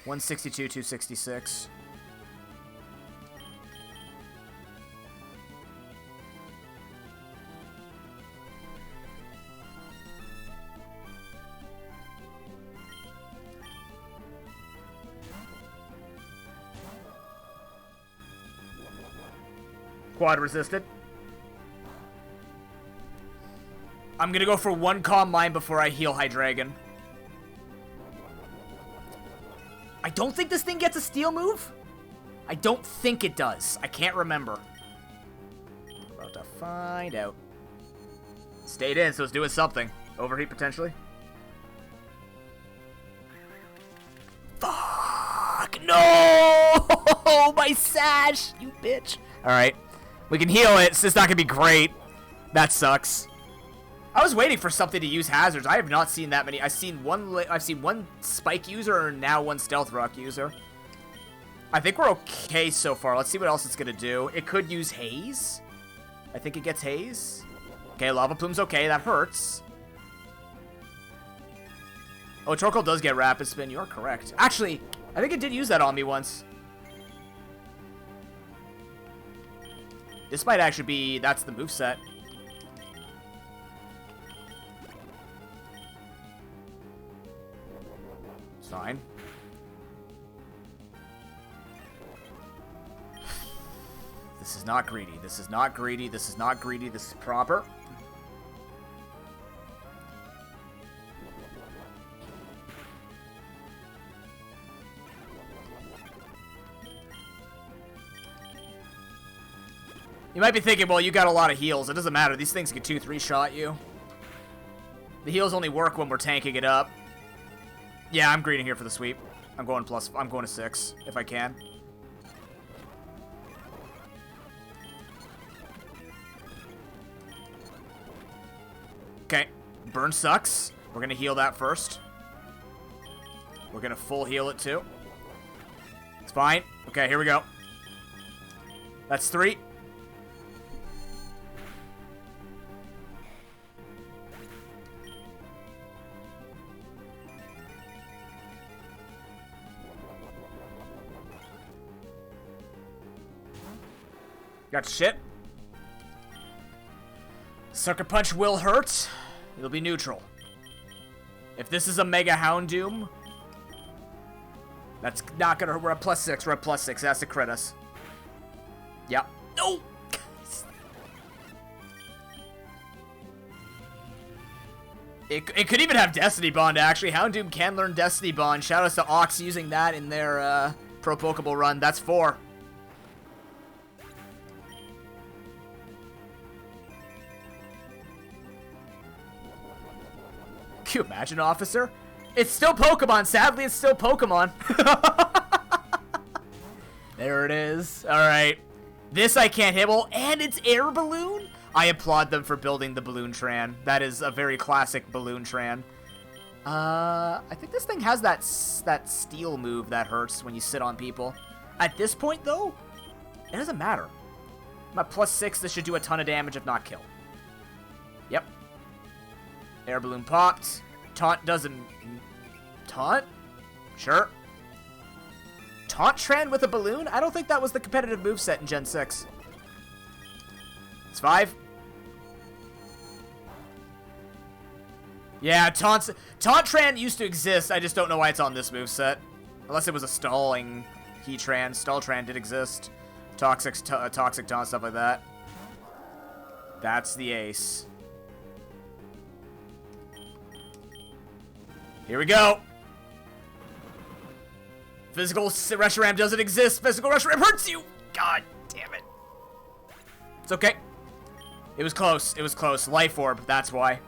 162.266. Quad resisted. I'm gonna go for one Calm Mind before I heal Hydreigon. I don't think this thing gets a Steel move. I don't think it does. I can't remember. About to find out. Stayed in, so it's doing something. Overheat potentially. Fuck no! No, my sash, you bitch. All right, we can heal it. It's not gonna be great. That sucks. I was waiting for something to use hazards. I have not seen that many. I've seen one spike user and now one stealth rock user. I think we're okay so far. Let's see what else it's gonna do. It could use haze. I think it gets haze. Okay, lava plume's okay. That hurts. Oh, Torkoal does get rapid spin. You are correct. Actually, I think it did use that on me once. This might actually be... That's the moveset. It's fine. This is not greedy. This is not greedy. This is not greedy. This is proper. You might be thinking, well, you got a lot of heals. It doesn't matter. These things can 2-3 shot you. The heals only work when we're tanking it up. Yeah, I'm greeting here for the sweep. I'm going to 6 if I can. Okay, burn sucks. We're gonna heal that first. We're gonna full heal it too. It's fine. Okay, here we go. That's 3. Got shit. Sucker Punch will hurt. It'll be neutral. If this is a Mega Houndoom, that's not gonna hurt. We're at +6. We're at +6. That's to crit us. Yep. No! It could even have Destiny Bond, actually. Houndoom can learn Destiny Bond. Shout out to Ox using that in their Pro Pokeball run. That's 4. Can you imagine, officer? It's still Pokemon. Sadly, it's still Pokemon. There it is. All right. This I can't hit. Well, and it's Air Balloon? I applaud them for building the Balloon Tran. That is a very classic Balloon Tran. I think this thing has that steel move that hurts when you sit on people. At this point, though, it doesn't matter. I'm at +6. This should do a ton of damage, if not kill. Yep. Air Balloon popped. Taunt doesn't... Taunt? Sure. Taunt Tran with a balloon? I don't think that was the competitive moveset in Gen 6. It's 5. Yeah, Taunt Tran used to exist. I just don't know why it's on this moveset. Unless it was a stalling Heatran. Stall Tran did exist. Toxic Taunt, stuff like that. That's the ace. Here we go. Physical Reshiram doesn't exist. Physical Reshiram hurts you. God damn it. It's okay. It was close. It was close. Life Orb, that's why.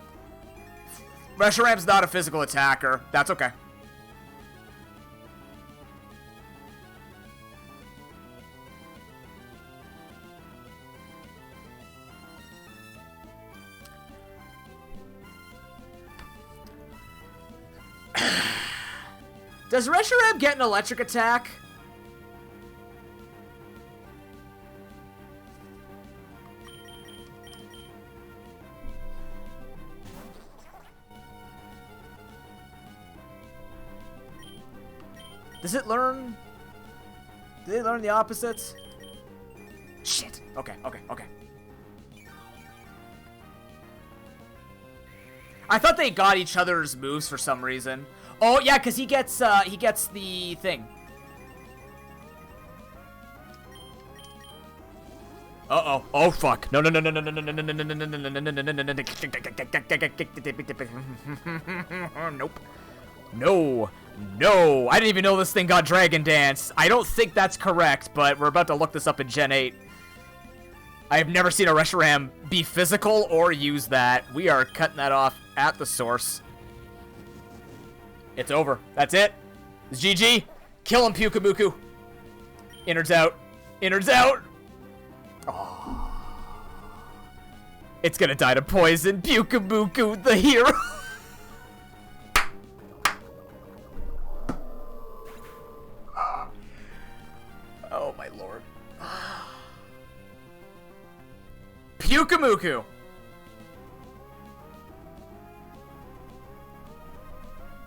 Reshiram's not a physical attacker. That's okay. Does Reshiram get an electric attack? Does it learn? Do they learn the opposites? Shit. Okay, okay, okay. I thought they got each other's moves for some reason. Oh yeah, because he gets the thing. Uh-oh. Oh fuck. No no no no no no no no no no no no no no no no. Nope. No. No. I didn't even know this thing got Dragon Dance. I don't think that's correct, but we're about to look this up in Gen 8. I have never seen a Reshiram be physical or use that. We are cutting that off at the source. It's over. That's it. It's GG. Kill him, Pukamuku. Innards out. Innards out. Oh. It's gonna die to poison. Pukamuku, the hero. Oh my lord. Pukamuku.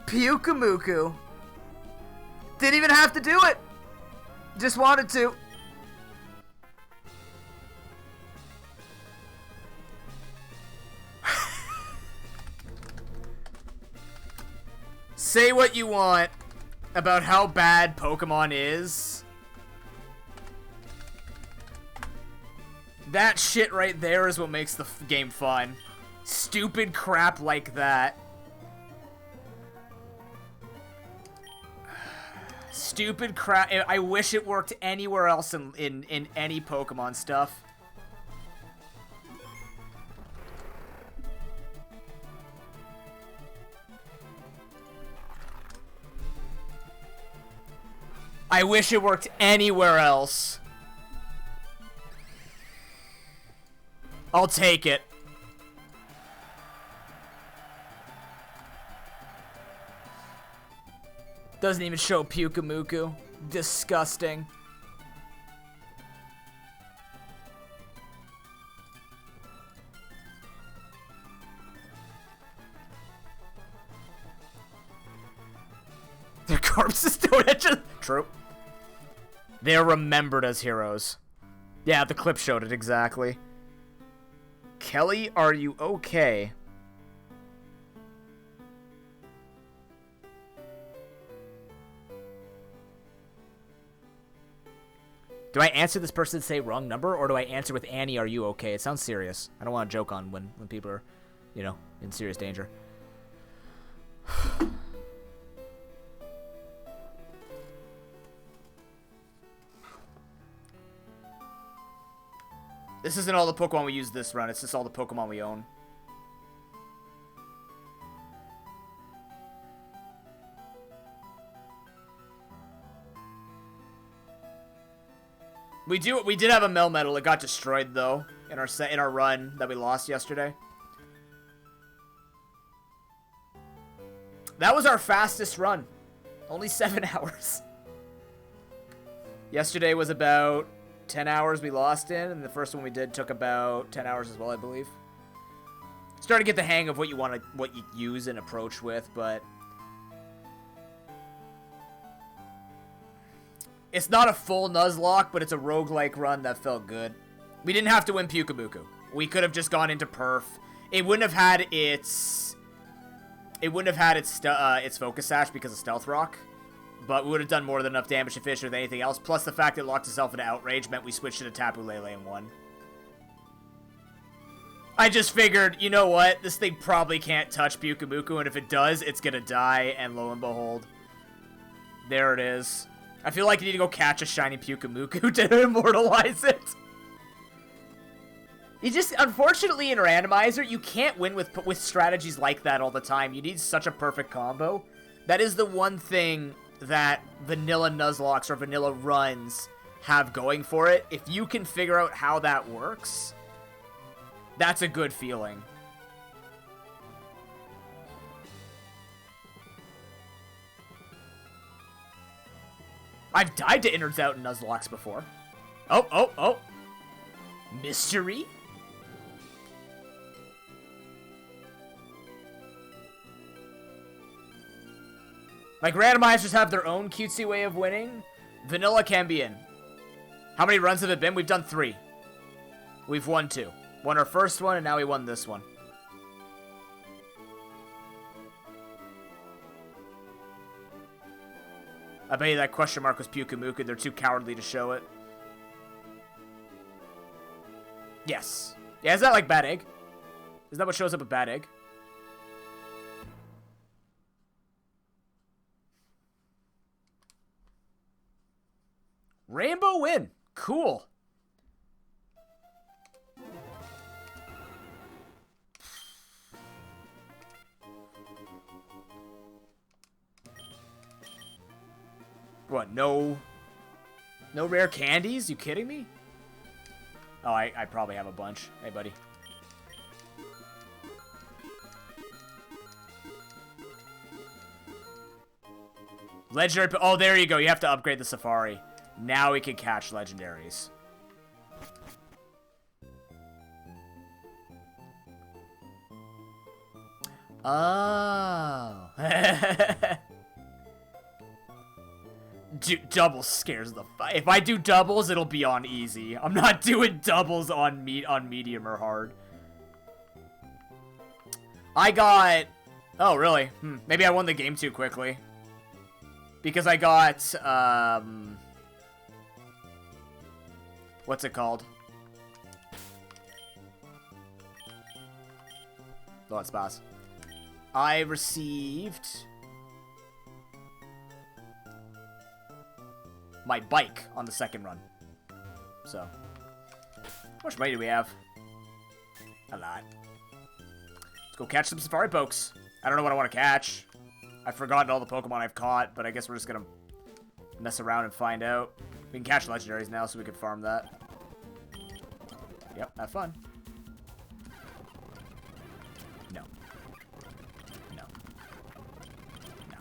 Pukamuku. Didn't even have to do it. Just wanted to. Say what you want about how bad Pokemon is. That shit right there is what makes the game fun. Stupid crap like that. Stupid crap. I wish it worked anywhere else in any Pokemon stuff. I wish it worked anywhere else. I'll take it. Doesn't even show Pukamuku. Disgusting. Their corpses don't actually... True. They're remembered as heroes. Yeah, the clip showed it exactly. Kelly, are you okay? Do I answer this person say wrong number, or do I answer with Annie, are you okay? It sounds serious. I don't want to joke on when people are, you know, in serious danger. This isn't all the Pokemon we use this run, it's just all the Pokemon we own. We did have a Melmetal. It got destroyed though in our run that we lost yesterday. That was our fastest run. Only 7 hours. Yesterday was about 10 hours we lost in, and the first one we did took about 10 hours as well, I believe. Starting to get the hang of what you use and approach with, but it's not a full Nuzlocke, but it's a roguelike run that felt good. We didn't have to win Pukamuku. We could have just gone into Perf. It wouldn't have had its Focus Sash because of Stealth Rock, but we would have done more than enough damage to finish with anything else. Plus the fact that it locked itself into Outrage meant we switched to Tapu Lele and won. I just figured, you know what? This thing probably can't touch Pukamuku, and if it does, it's gonna die, and lo and behold, there it is. I feel like you need to go catch a shiny Pukamuku to immortalize it. You just, unfortunately in Randomizer, you can't win with strategies like that all the time. You need such a perfect combo. That is the one thing that vanilla Nuzlocks or vanilla runs have going for it. If you can figure out how that works, that's a good feeling. I've died to innards out in Nuzlocks before. Oh. Mystery? Like, randomizers have their own cutesy way of winning. Vanilla can be in. How many runs have it been? We've done 3. We've won 2. Won our first one, and now we won this one. I bet you that question mark was Pukamuku. They're too cowardly to show it. Yes. Yeah, is that like Bad Egg? Is that what shows up with Bad Egg? Rainbow win. Cool. What, no No rare candies? You kidding me? Oh, I probably have a bunch. Hey, buddy. Legendary... Oh, there you go. You have to upgrade the Safari. Now we can catch legendaries. Oh. Doubles scares the fuck. If I do doubles, it'll be on easy. I'm not doing doubles on medium or hard. I got... Oh, really? Maybe I won the game too quickly. Because I got, what's it called? Let's pass. I received my bike on the second run. So, how much money do we have? A lot. Let's go catch some Safari Pokes. I don't know what I want to catch. I've forgotten all the Pokemon I've caught, but I guess we're just gonna mess around and find out. We can catch legendaries now, so we can farm that. Yep, have fun. No. No. No.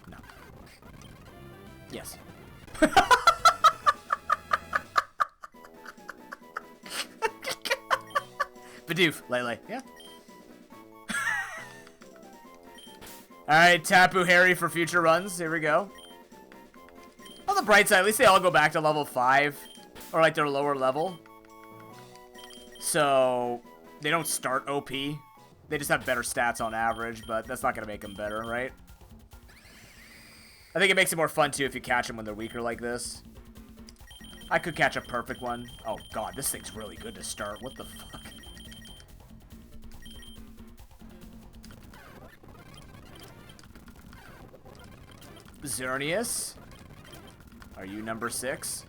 No. Yes. Bidoof, Lele. Yeah. Alright, Tapu Harry for future runs. Here we go. On the bright side, at least they all go back to level 5. Or like their lower level. So, they don't start OP. They just have better stats on average, but that's not going to make them better, right? I think it makes it more fun too if you catch them when they're weaker like this. I could catch a perfect one. Oh god, this thing's really good to start. What the fuck? Xerneas? Are you number 6?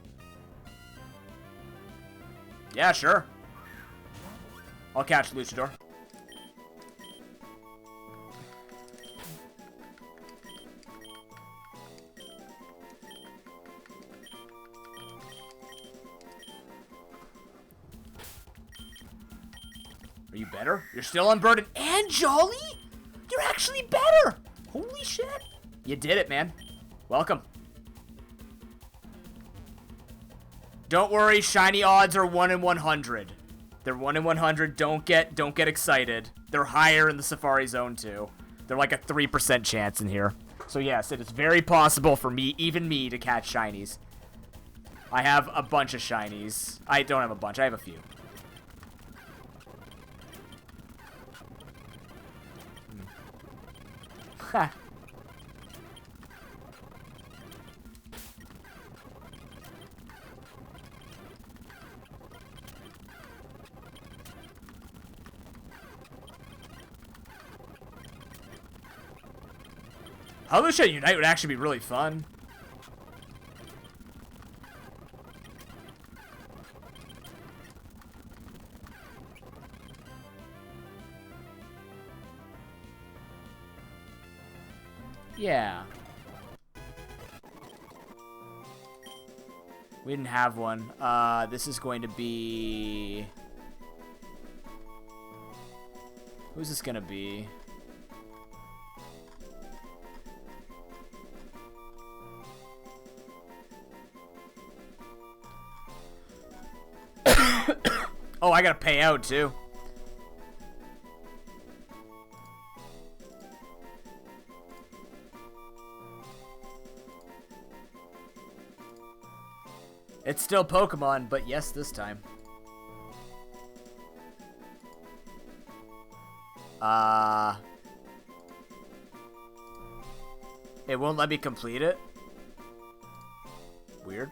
Yeah, sure. I'll catch Luchador. Are you better? You're still unburdened and jolly? You're actually better! Holy shit! You did it, man. Welcome. Don't worry, shiny odds are 1 in 100. They're 1 in 100. Don't get excited. They're higher in the Safari Zone too. They're like a 3% chance in here. So yes, it is very possible for me, even me, to catch shinies. I have a bunch of shinies. I don't have a bunch. I have a few. Ha. Halloween Unite would actually be really fun. Yeah. We didn't have one. This is going to be... Who's this gonna be? Oh, I gotta pay out too. It's still Pokemon, but yes, this time. It won't let me complete it. Weird.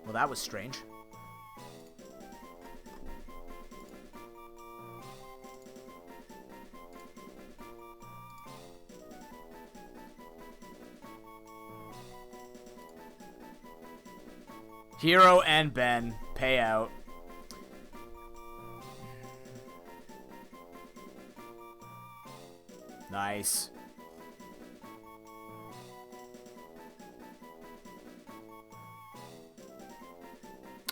Well, that was strange. Hero and Ben. Payout. Nice.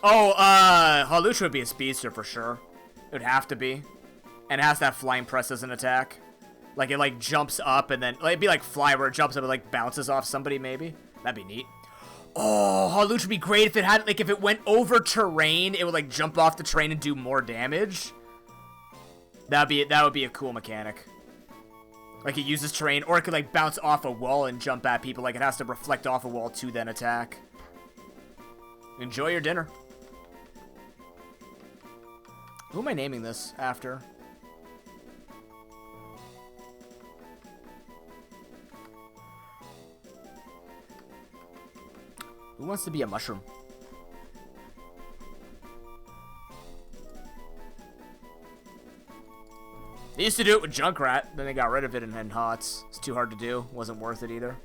Oh, Halucha would be a speedster for sure. It would have to be. And it has to have flying press as an attack. Like, it, like, jumps up and then... Like, it'd be like Fly, where it jumps up and, like, bounces off somebody, maybe. That'd be neat. Oh, Halucha would be great if it had... Like, if it went over terrain, it would, like, jump off the terrain and do more damage. That would be a cool mechanic. Like, it uses terrain, or it could, like, bounce off a wall and jump at people. Like, it has to reflect off a wall to then attack. Enjoy your dinner. Who am I naming this after? Who wants to be a mushroom? They used to do it with Junkrat, then they got rid of it in HOTS. It's too hard to do. Wasn't worth it either.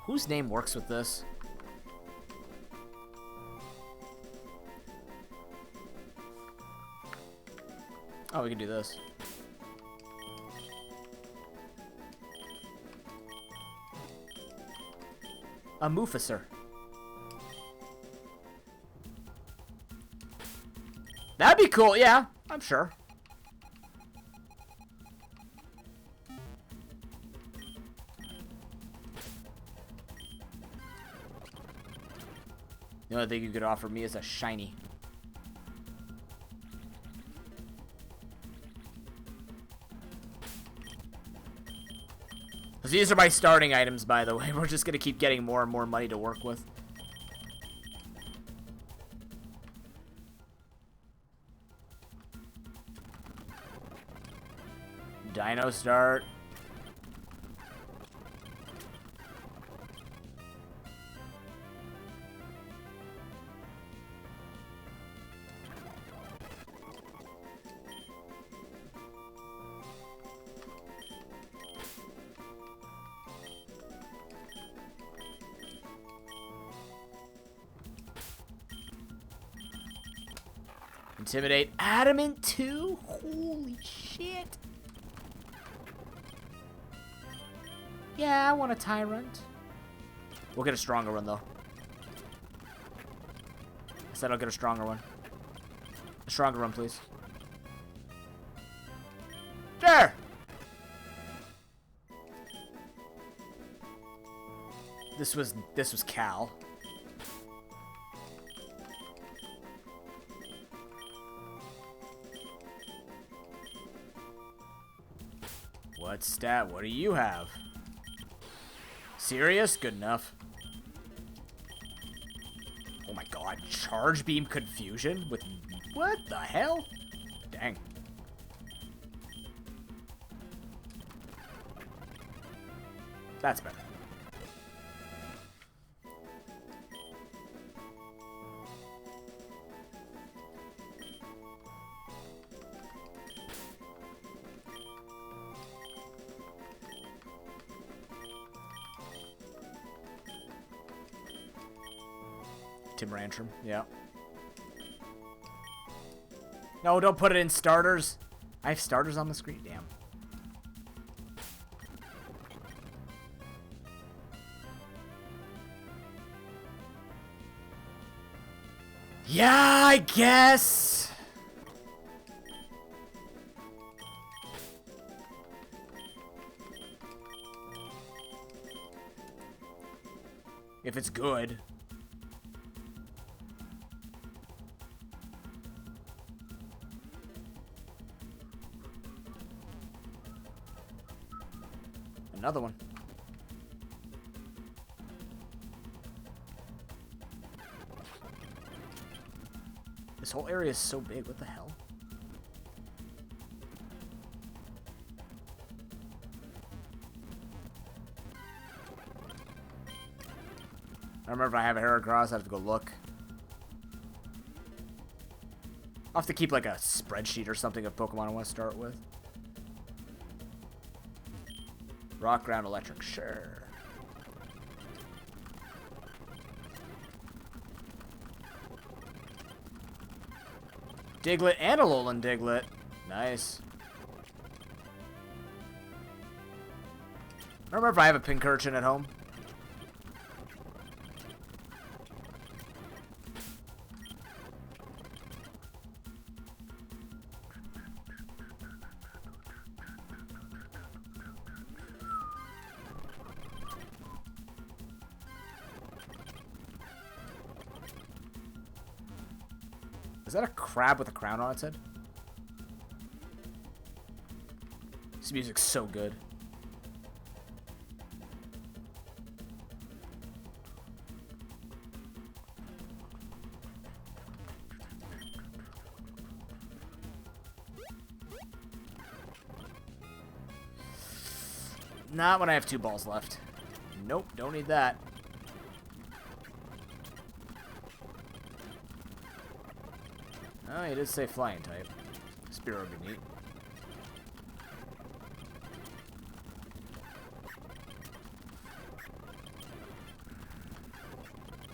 Whose name works with this? Oh, we can do this. A Mufacer. That'd be cool, yeah, I'm sure. The only thing you could offer me is a shiny. These are my starting items, by the way. We're just going to keep getting more and more money to work with. Dino start. Intimidate. Adamant 2? Holy shit. Yeah, I want a Tyrant. We'll get a stronger one, though. I said I'll get a stronger one. A stronger one, please. There! This was Cal. What stat? What do you have? Serious? Good enough. Oh my god. Charge Beam Confusion? With... What the hell? Dang. That's better. Tim Rantrum, yeah. No, don't put it in starters. I have starters on the screen, damn. Yeah, I guess. If it's good. Another one. This whole area is so big. What the hell? I remember if I have a Heracross, I have to go look. I'll have to keep like a spreadsheet or something of Pokemon I want to start with. Rock, ground, electric, sure. Diglett and Alolan Diglett. Nice. I don't remember if I have a Pincurchin at home. Is that a crab with a crown on its head? This music's so good. Not when I have 2 balls left. Nope, don't need that. Oh, he did say flying type. Spearow would be neat.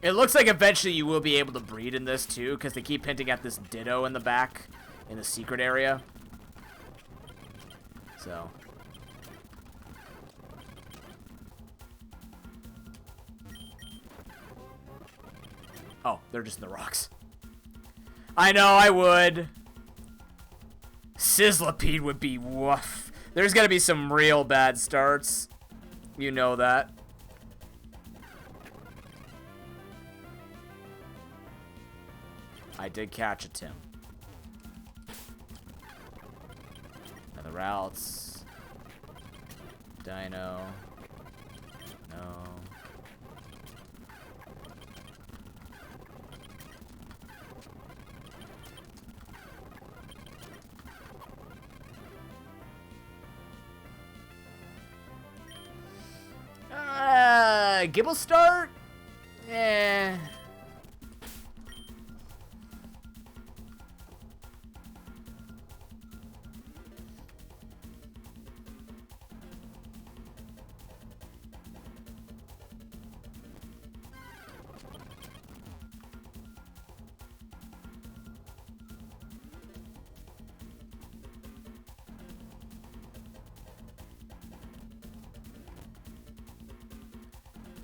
It looks like eventually you will be able to breed in this too, because they keep hinting at this Ditto in the back, in the secret area. So. Oh, they're just in the rocks. I know, I would. Sizzlipede would be woof. There's gonna be some real bad starts. You know that. I did catch a Tim. Now the routes. Dino. No. Gibble start? Eh.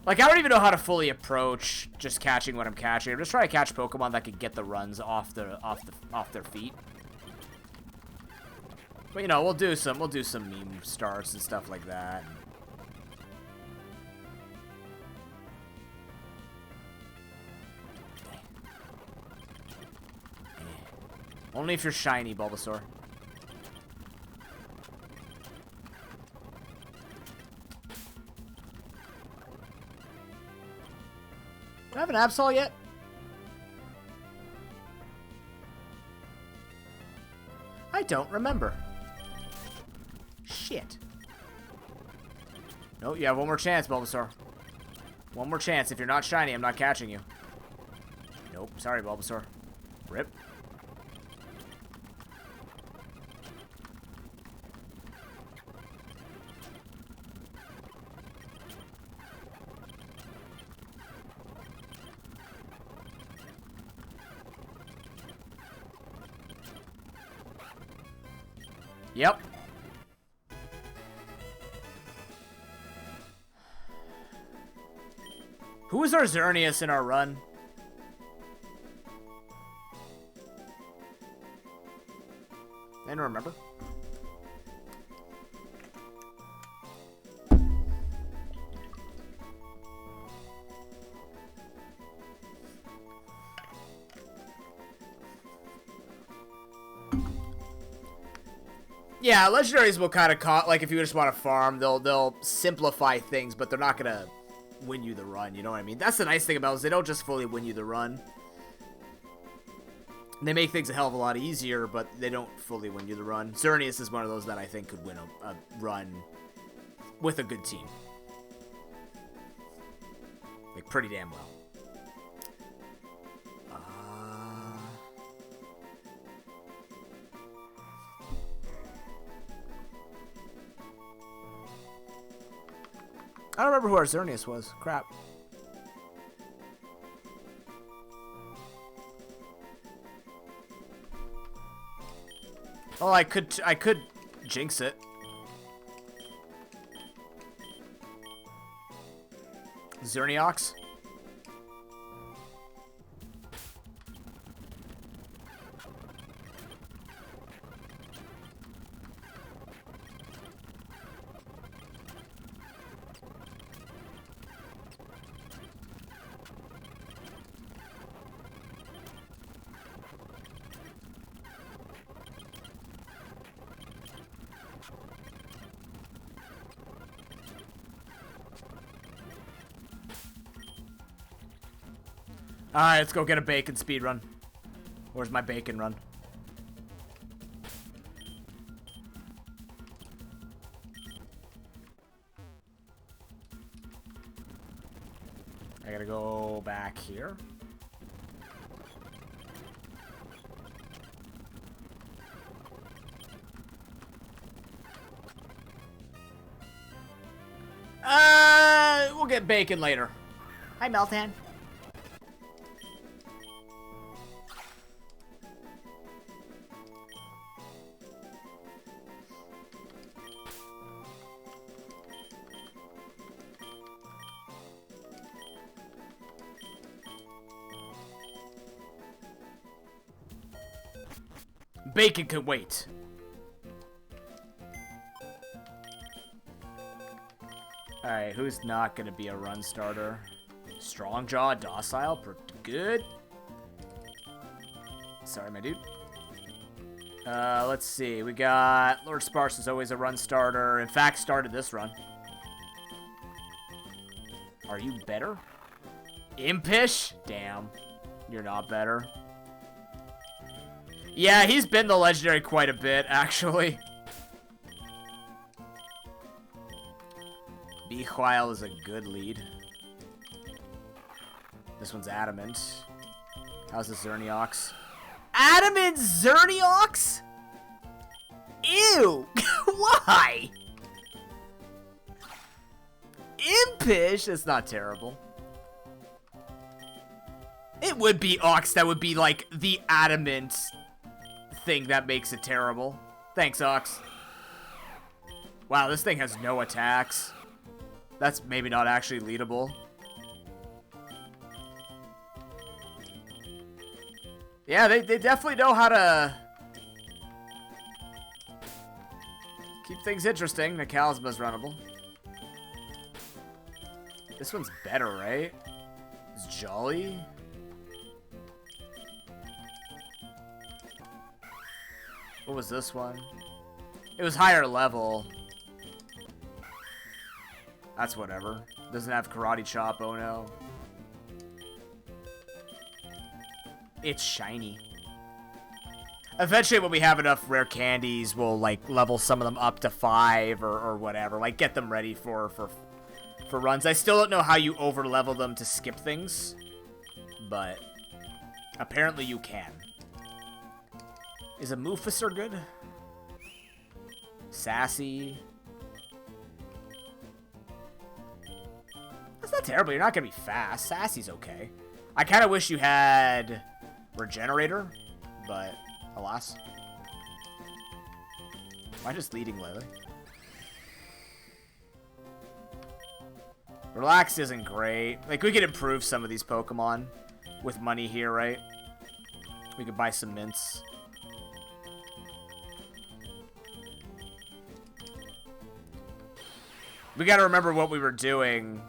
Like, I don't even know how to fully approach just catching what I'm catching. I'm just trying to catch Pokemon that can get the runs off their feet. But you know, we'll do some meme starts and stuff like that. Only if you're shiny, Bulbasaur. Do I have an Absol yet? I don't remember. Shit. No, you have one more chance, Bulbasaur. One more chance. If you're not shiny, I'm not catching you. Nope. Sorry, Bulbasaur. Rip. Yep. Who was our Xerneas in our run? I don't remember. Yeah, legendaries will kind of like if you just want to farm, they'll simplify things, but they're not gonna win you the run. You know what I mean? That's the nice thing about it, is they don't just fully win you the run. They make things a hell of a lot easier, but they don't fully win you the run. Xerneas is one of those that I think could win a run with a good team, like pretty damn well. I don't remember who our Xerneas was. Crap. Oh, I could jinx it. Xerneox. Alright, let's go get a bacon speed run. Where's my bacon run? I gotta go back here. We'll get bacon later. Hi, Meltan. Bacon can wait. Alright, who's not gonna be a run starter? Strong Jaw, Docile, pretty good. Sorry, my dude. Let's see. We got Lord Sparse is always a run starter. In fact, started this run. Are you better? Impish? Damn. You're not better. Yeah, he's been the legendary quite a bit, actually. Bequile is a good lead. This one's Adamant. How's the Xerneox? Adamant Xerneox? Ew! Why? Impish? That's not terrible. It would be Ox that would be like the Adamant thing that makes it terrible. Thanks, Ox. Wow, this thing has no attacks. That's maybe not actually leadable. Yeah, they definitely know how to keep things interesting. The Kalisma's runnable. This one's better, right? It's Jolly. What was this one? It was higher level. That's whatever. Doesn't have Karate Chop, oh no. It's shiny. Eventually, when we have enough rare candies, we'll, like, level some of them up to 5 or whatever. Like, get them ready for runs. I still don't know how you over-level them to skip things. But apparently you can. Is a Mufacer good? Sassy. That's not terrible. You're not going to be fast. Sassy's okay. I kind of wish you had Regenerator, but alas. Am I just leading lately? Relax isn't great. Like, we could improve some of these Pokemon with money here, right? We could buy some mints. We gotta remember what we were doing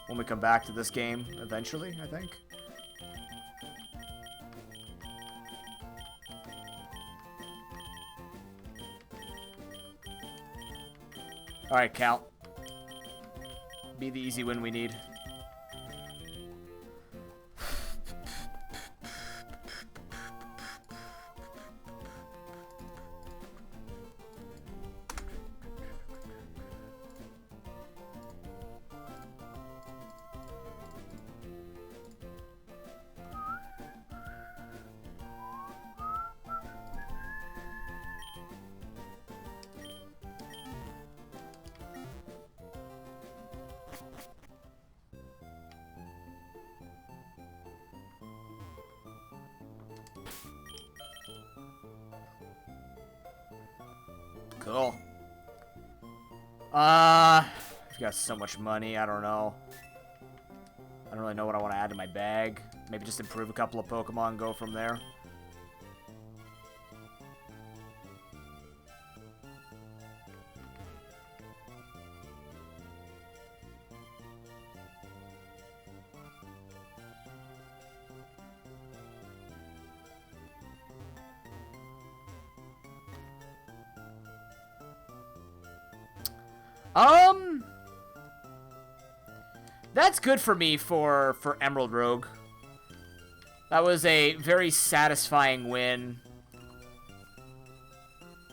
when we come back to this game eventually, I think. Alright, Cal. Be the easy win we need. Cool. I've got so much money, I don't know. I don't really know what I want to add to my bag. Maybe just improve a couple of Pokemon and go from there. That's good for me for Emerald Rogue. That was a very satisfying win.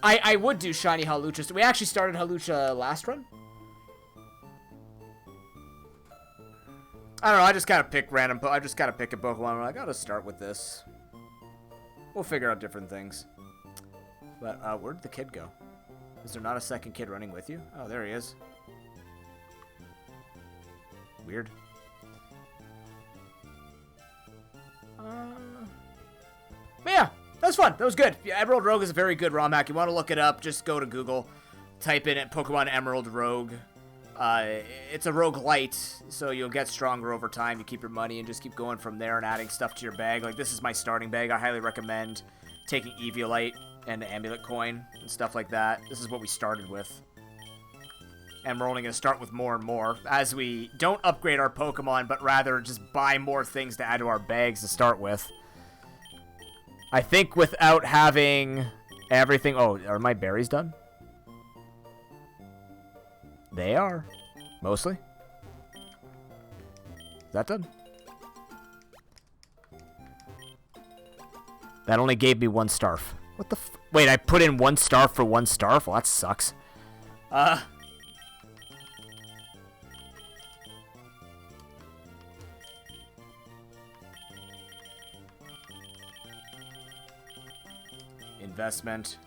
I would do Shiny Hawlucha. We actually started Hawlucha last run. I don't know, I just gotta pick I just gotta pick a Pokemon. I'm like, I'll just start with this. We'll figure out different things. But, where'd the kid go? Is there not a second kid running with you? Oh, there he is. Weird. But yeah, that was fun. That was good. Yeah, Emerald Rogue is a very good ROM hack. You want to look it up, just go to Google. Type in it, Pokemon Emerald Rogue. It's a roguelite, so you'll get stronger over time. You keep your money and just keep going from there and adding stuff to your bag. Like, this is my starting bag. I highly recommend taking Eviolite and the Amulet Coin and stuff like that. This is what we started with. And we're only going to start with more and more as we don't upgrade our Pokemon, but rather just buy more things to add to our bags to start with. I think without having everything... Oh, are my berries done? They are. Mostly. Is that done? That only gave me 1 Starf. What the f... Wait, I put in 1 Starf for 1 Starf? Well, that sucks. Investment.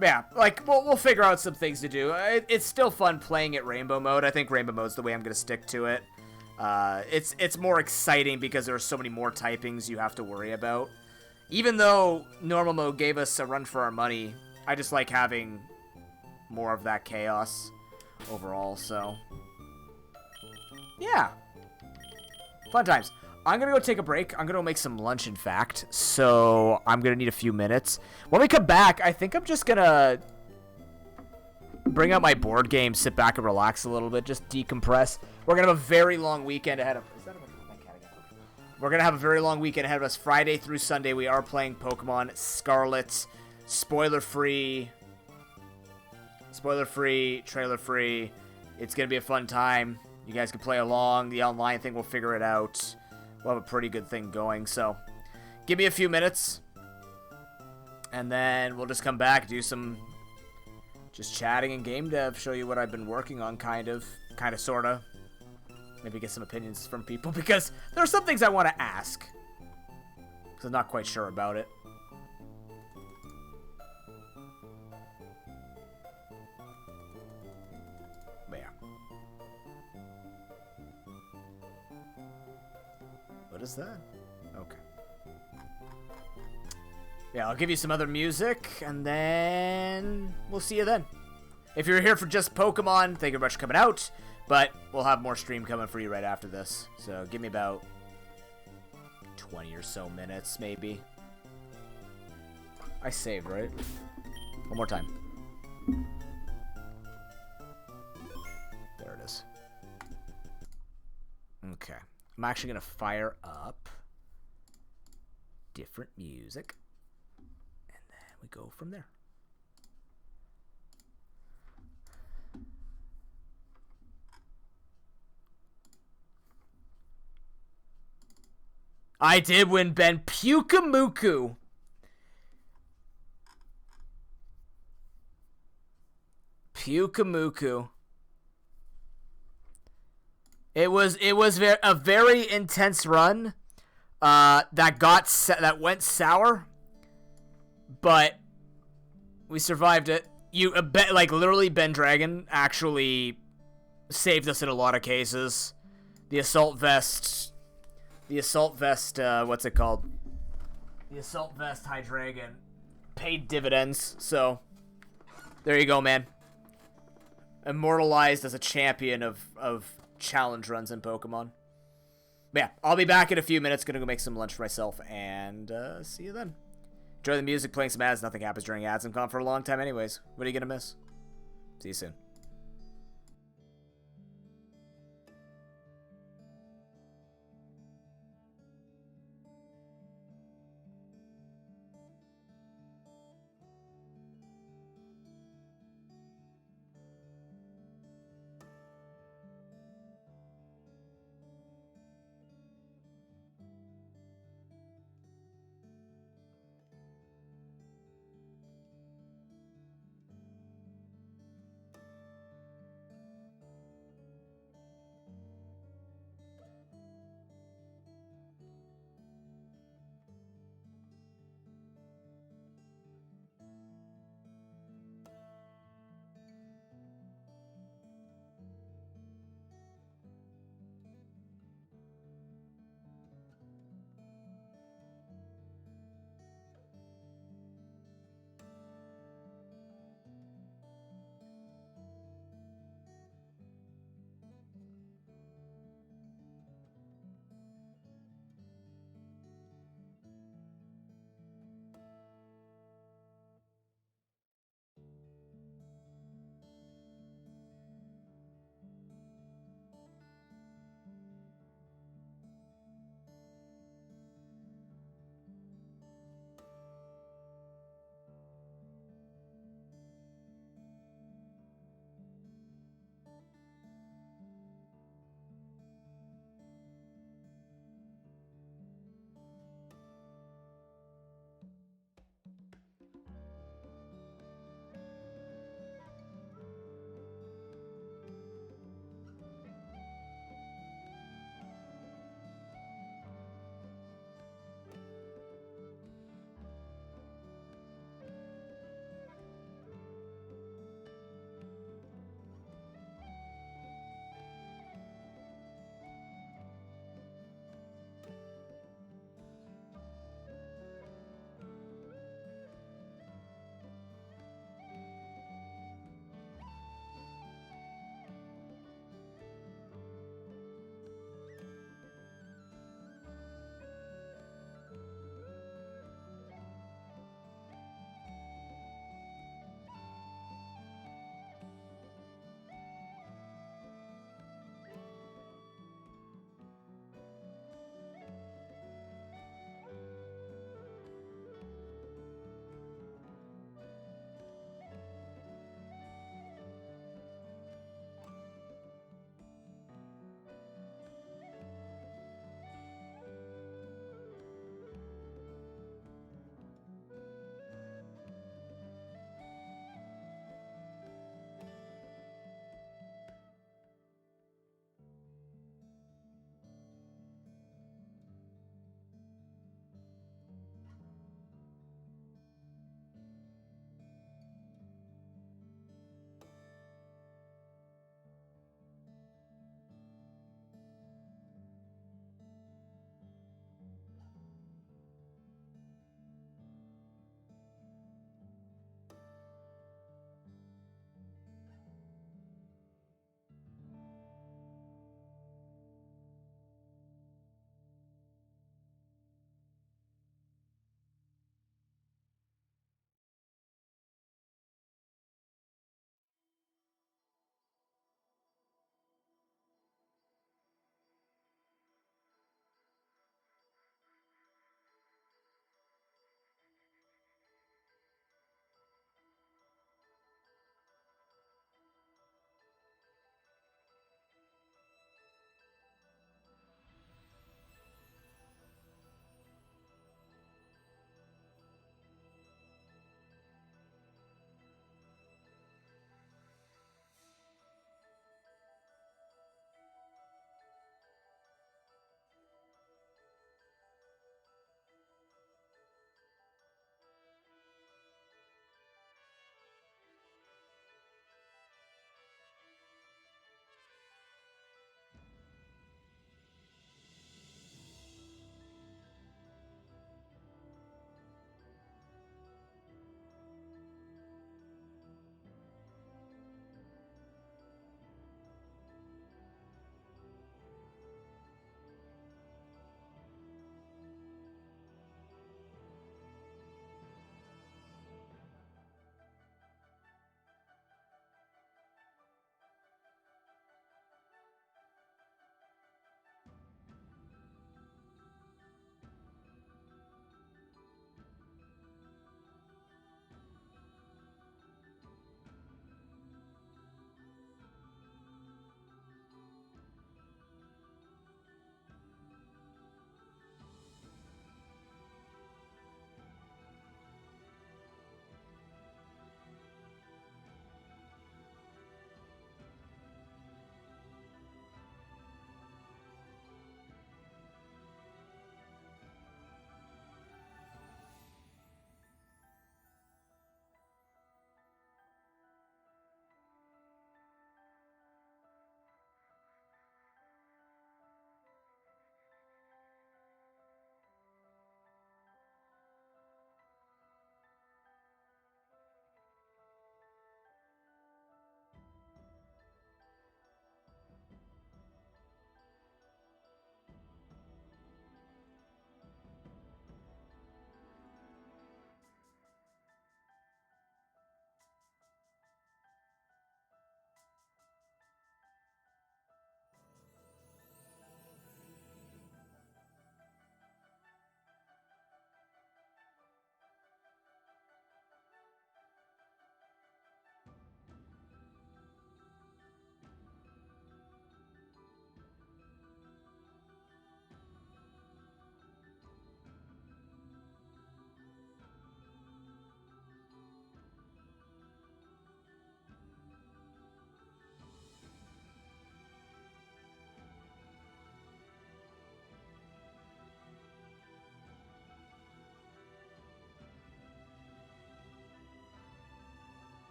Yeah, like, we'll figure out some things to do. It's still fun playing at Rainbow Mode. I think Rainbow Mode's the way I'm going to stick to it. It's more exciting because there are so many more typings you have to worry about. Even though Normal Mode gave us a run for our money, I just like having more of that chaos overall, so... Yeah. Fun times. I'm going to go take a break. I'm going to go make some lunch, in fact. So I'm going to need a few minutes. When we come back, I think I'm just going to bring out my board game, sit back and relax a little bit, just decompress. We're going to have a very long weekend ahead of us. Is that my cat again? We're going to have a very long weekend ahead of us. Friday through Sunday, we are playing Pokemon Scarlet. Spoiler-free, trailer-free. It's going to be a fun time. You guys can play along. The online thing, we'll figure it out. We'll have a pretty good thing going, so give me a few minutes, and then we'll just come back, do some just chatting and game dev, show you what I've been working on, kind of, sort of. Maybe get some opinions from people, because there are some things I want to ask, because I'm not quite sure about it. What is that? Okay. Yeah, I'll give you some other music, and then we'll see you then. If you're here for just Pokemon, thank you very much for coming out, but we'll have more stream coming for you right after this. So give me about 20 or so minutes, maybe. I saved, right? One more time. There it is. Okay. I'm actually going to fire up different music, and then we go from there. I did win, Ben. Pukamuku. Pukamuku. It was a very intense run that went sour, but we survived it. Literally, Ben Dragon actually saved us in a lot of cases. The assault vest, what's it called? The Assault Vest High Dragon paid dividends, so there you go, man. Immortalized as a champion of challenge runs in Pokemon. But yeah, I'll be back in a few minutes. Gonna go make some lunch for myself, and see you then. Enjoy the music, playing some ads. Nothing happens during ads. I'm gone for a long time anyways. What are you gonna miss? See you soon.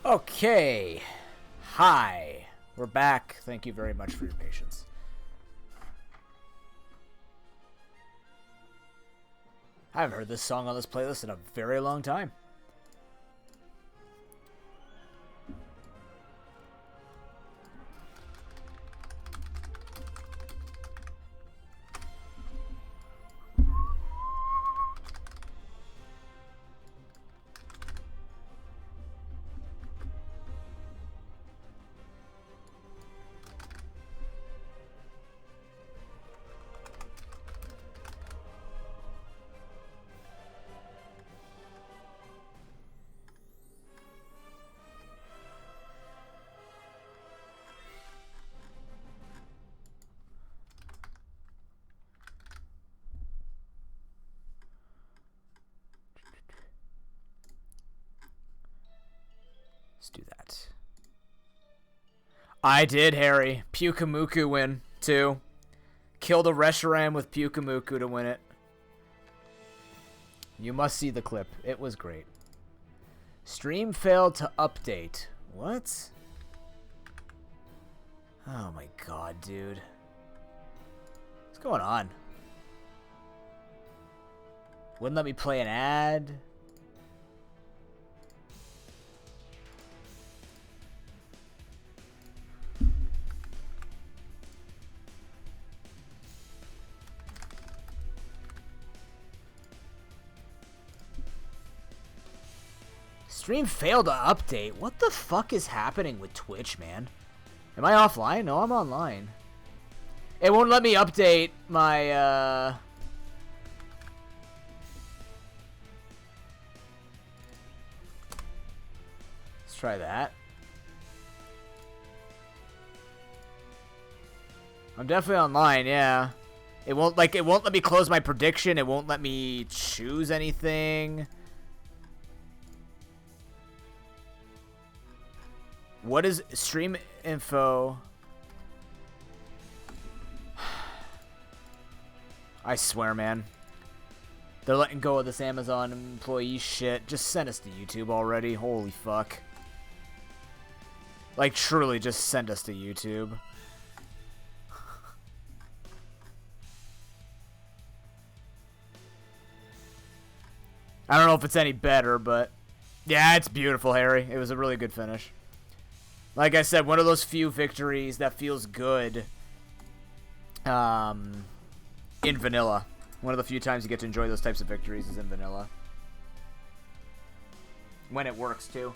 Okay. Hi. We're back. Thank you very much for your patience. I haven't heard this song on this playlist in a very long time. Let's do that. I did, Harry. Pyukamuku win, too. Killed a Reshiram with Pyukamuku to win it. You must see the clip. It was great. Stream failed to update. What? Oh my god, dude. What's going on? Wouldn't let me play an ad? Stream failed to update. What the fuck is happening with Twitch, man? Am I offline? No, I'm online. It won't let me update my, Let's try that. I'm definitely online, yeah. It won't let me close my prediction. It won't let me choose anything. What is stream info? I swear, man. They're letting go of this Amazon employee shit. Just send us to YouTube already. Holy fuck. Like, truly, just send us to YouTube. I don't know if it's any better, but... yeah, it's beautiful, Harry. It was a really good finish. Like I said, one of those few victories that feels good in vanilla. One of the few times you get to enjoy those types of victories is in vanilla. When it works, too.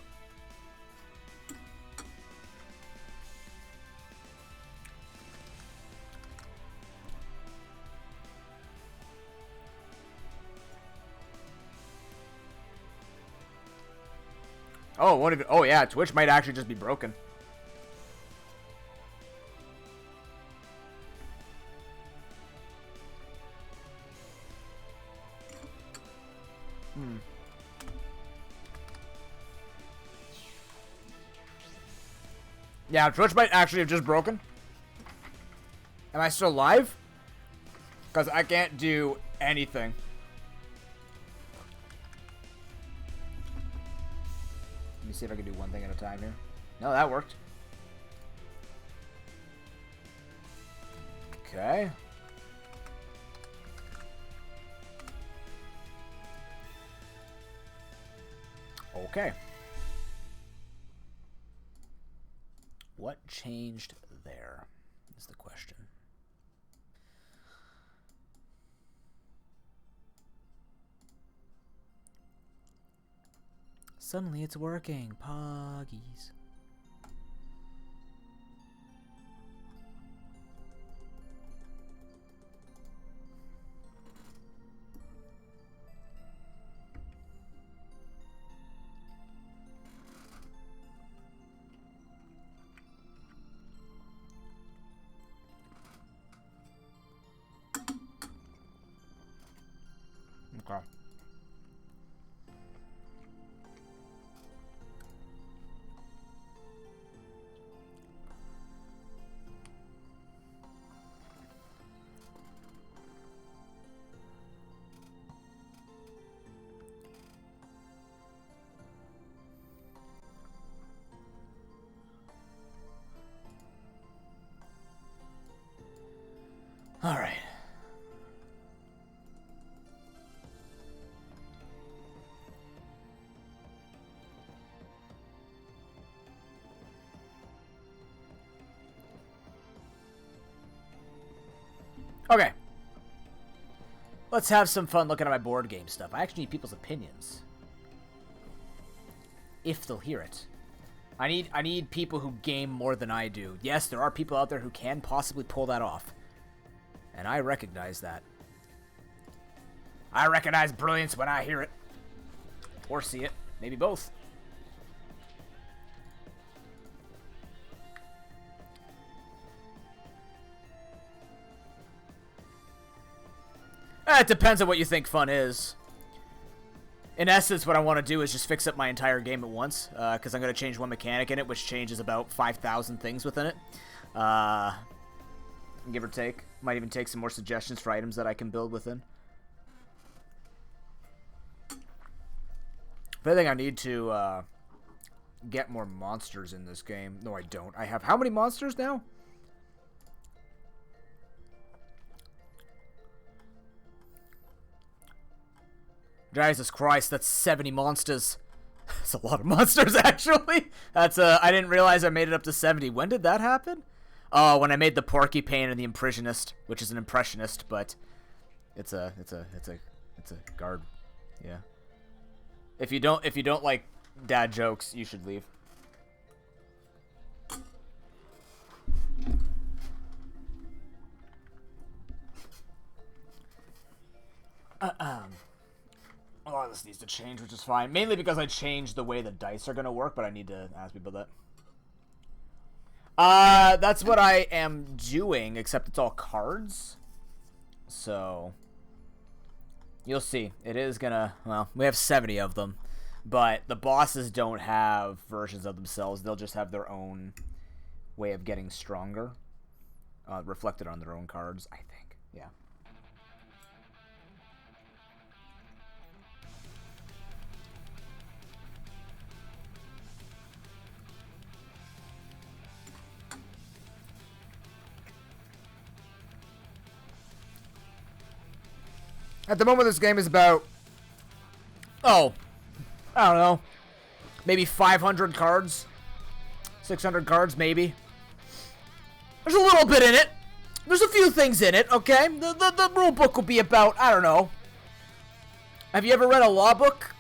Oh, what if, oh yeah, Twitch might actually just be broken. Yeah, Twitch might actually have just broken. Am I still live? Because I can't do anything. Let me see if I can do one thing at a time here. No, that worked. Okay. Okay. What changed there is the question. Suddenly it's working. Poggies. Okay. Okay. Let's have some fun looking at my board game stuff. I actually need people's opinions. If they'll hear it. I need people who game more than I do. Yes, there are people out there who can possibly pull that off. And I recognize that. I recognize brilliance when I hear it. Or see it. Maybe both. It depends on what you think fun is. In essence, what I want to do is just fix up my entire game at once, because I'm going to change one mechanic in it, which changes about 5,000 things within it. Give or take. Might even take some more suggestions for items that I can build within. But I think I need to get more monsters in this game. No, I don't. I have how many monsters now? Jesus Christ, that's 70 monsters. That's a lot of monsters, actually. That's I didn't realize I made it up to 70. When did that happen? Oh, when I made the Porcupine and the Impressionist, which is an Impressionist, but it's a guard. Yeah. If you don't like dad jokes, you should leave. Oh, this needs to change, which is fine. Mainly because I changed the way the dice are going to work, but I need to ask people that. That's what I am doing, except it's all cards. So, you'll see. It is going to, well, we have 70 of them. But the bosses don't have versions of themselves. They'll just have their own way of getting stronger. Reflected on their own cards, I think. Yeah. At the moment, this game is about, I don't know, maybe 500 cards, 600 cards, maybe. There's a little bit in it. There's a few things in it, okay? The rule book will be about, I don't know. Have you ever read a law book?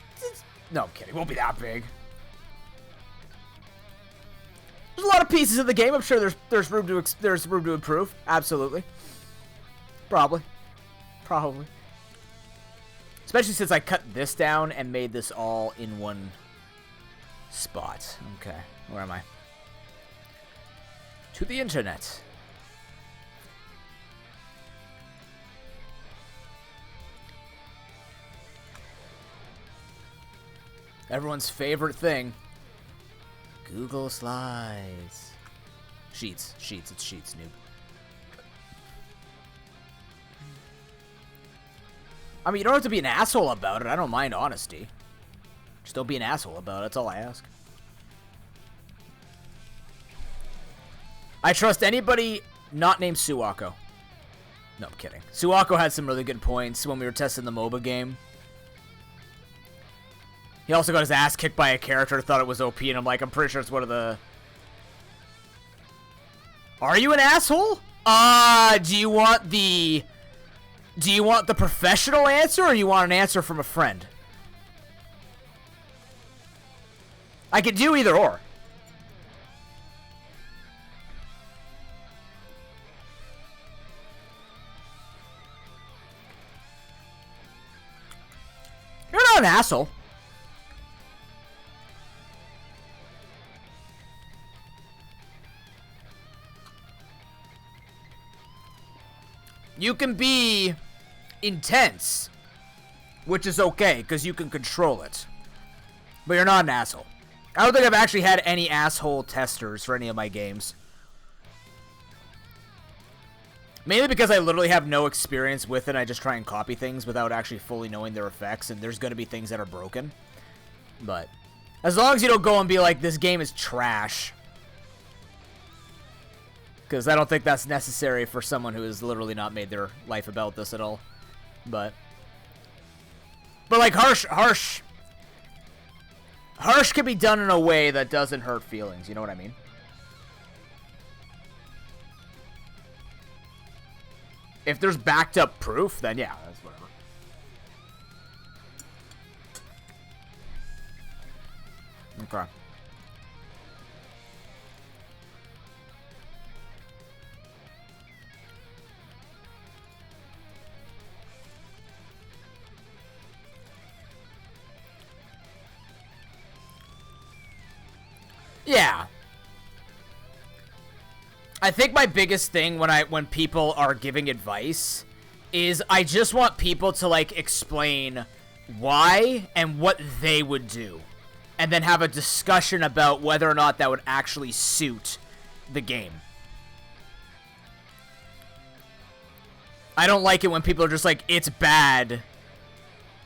No, I'm kidding. It won't be that big. There's a lot of pieces of the game. I'm sure there's room to improve. Absolutely. Probably. Especially since I cut this down and made this all in one spot. Okay, where am I? To the internet. Everyone's favorite thing. Google Slides. Sheets, it's Sheets, noob. I mean, you don't have to be an asshole about it. I don't mind honesty. Just don't be an asshole about it. That's all I ask. I trust anybody not named Suwako. No, I'm kidding. Suwako had some really good points when we were testing the MOBA game. He also got his ass kicked by a character, thought it was OP, and I'm like, I'm pretty sure it's one of the... Are you an asshole? Do you want the professional answer, or you want an answer from a friend? I could do either or. You're not an asshole. You can be intense, which is okay, because you can control it. But you're not an asshole. I don't think I've actually had any asshole testers for any of my games. Mainly because I literally have no experience with it. I just try and copy things without actually fully knowing their effects, and there's going to be things that are broken. But as long as you don't go and be like, this game is trash. Because I don't think that's necessary for someone who has literally not made their life about this at all. But like, harsh can be done in a way that doesn't hurt feelings. You know what I mean? If there's backed up proof, then yeah, that's whatever. Okay. Yeah. I think my biggest thing when people are giving advice is I just want people to like explain why and what they would do, and then have a discussion about whether or not that would actually suit the game. I don't like it when people are just like, it's bad,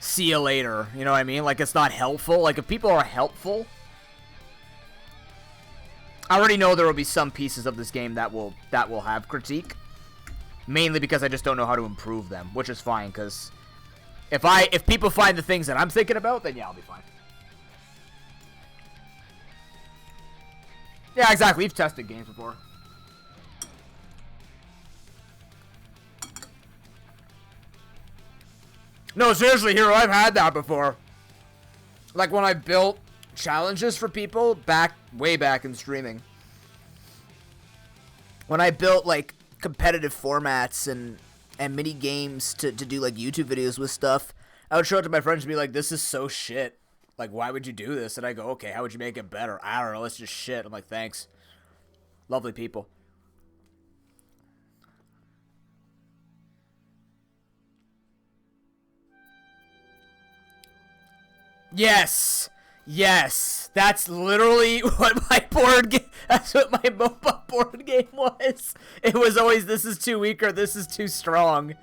see you later, you know what I mean? Like, it's not helpful. Like, if people are helpful, I already know there will be some pieces of this game that will have critique, mainly because I just don't know how to improve them, which is fine, because if people find the things that I'm thinking about, then yeah, I'll be fine. Yeah, exactly. We've tested games before. No, seriously, Hero, I've had that before. Like when I built challenges for people way back in streaming. When I built like competitive formats and mini games to do like YouTube videos with stuff, I would show it to my friends and be like, this is so shit. Like, why would you do this? And I go, okay, how would you make it better? I don't know, it's just shit. I'm like, thanks. Lovely people. Yes! Yes! That's literally what my board game... That's what my MOBA board game was. It was always, this is too weak or this is too strong.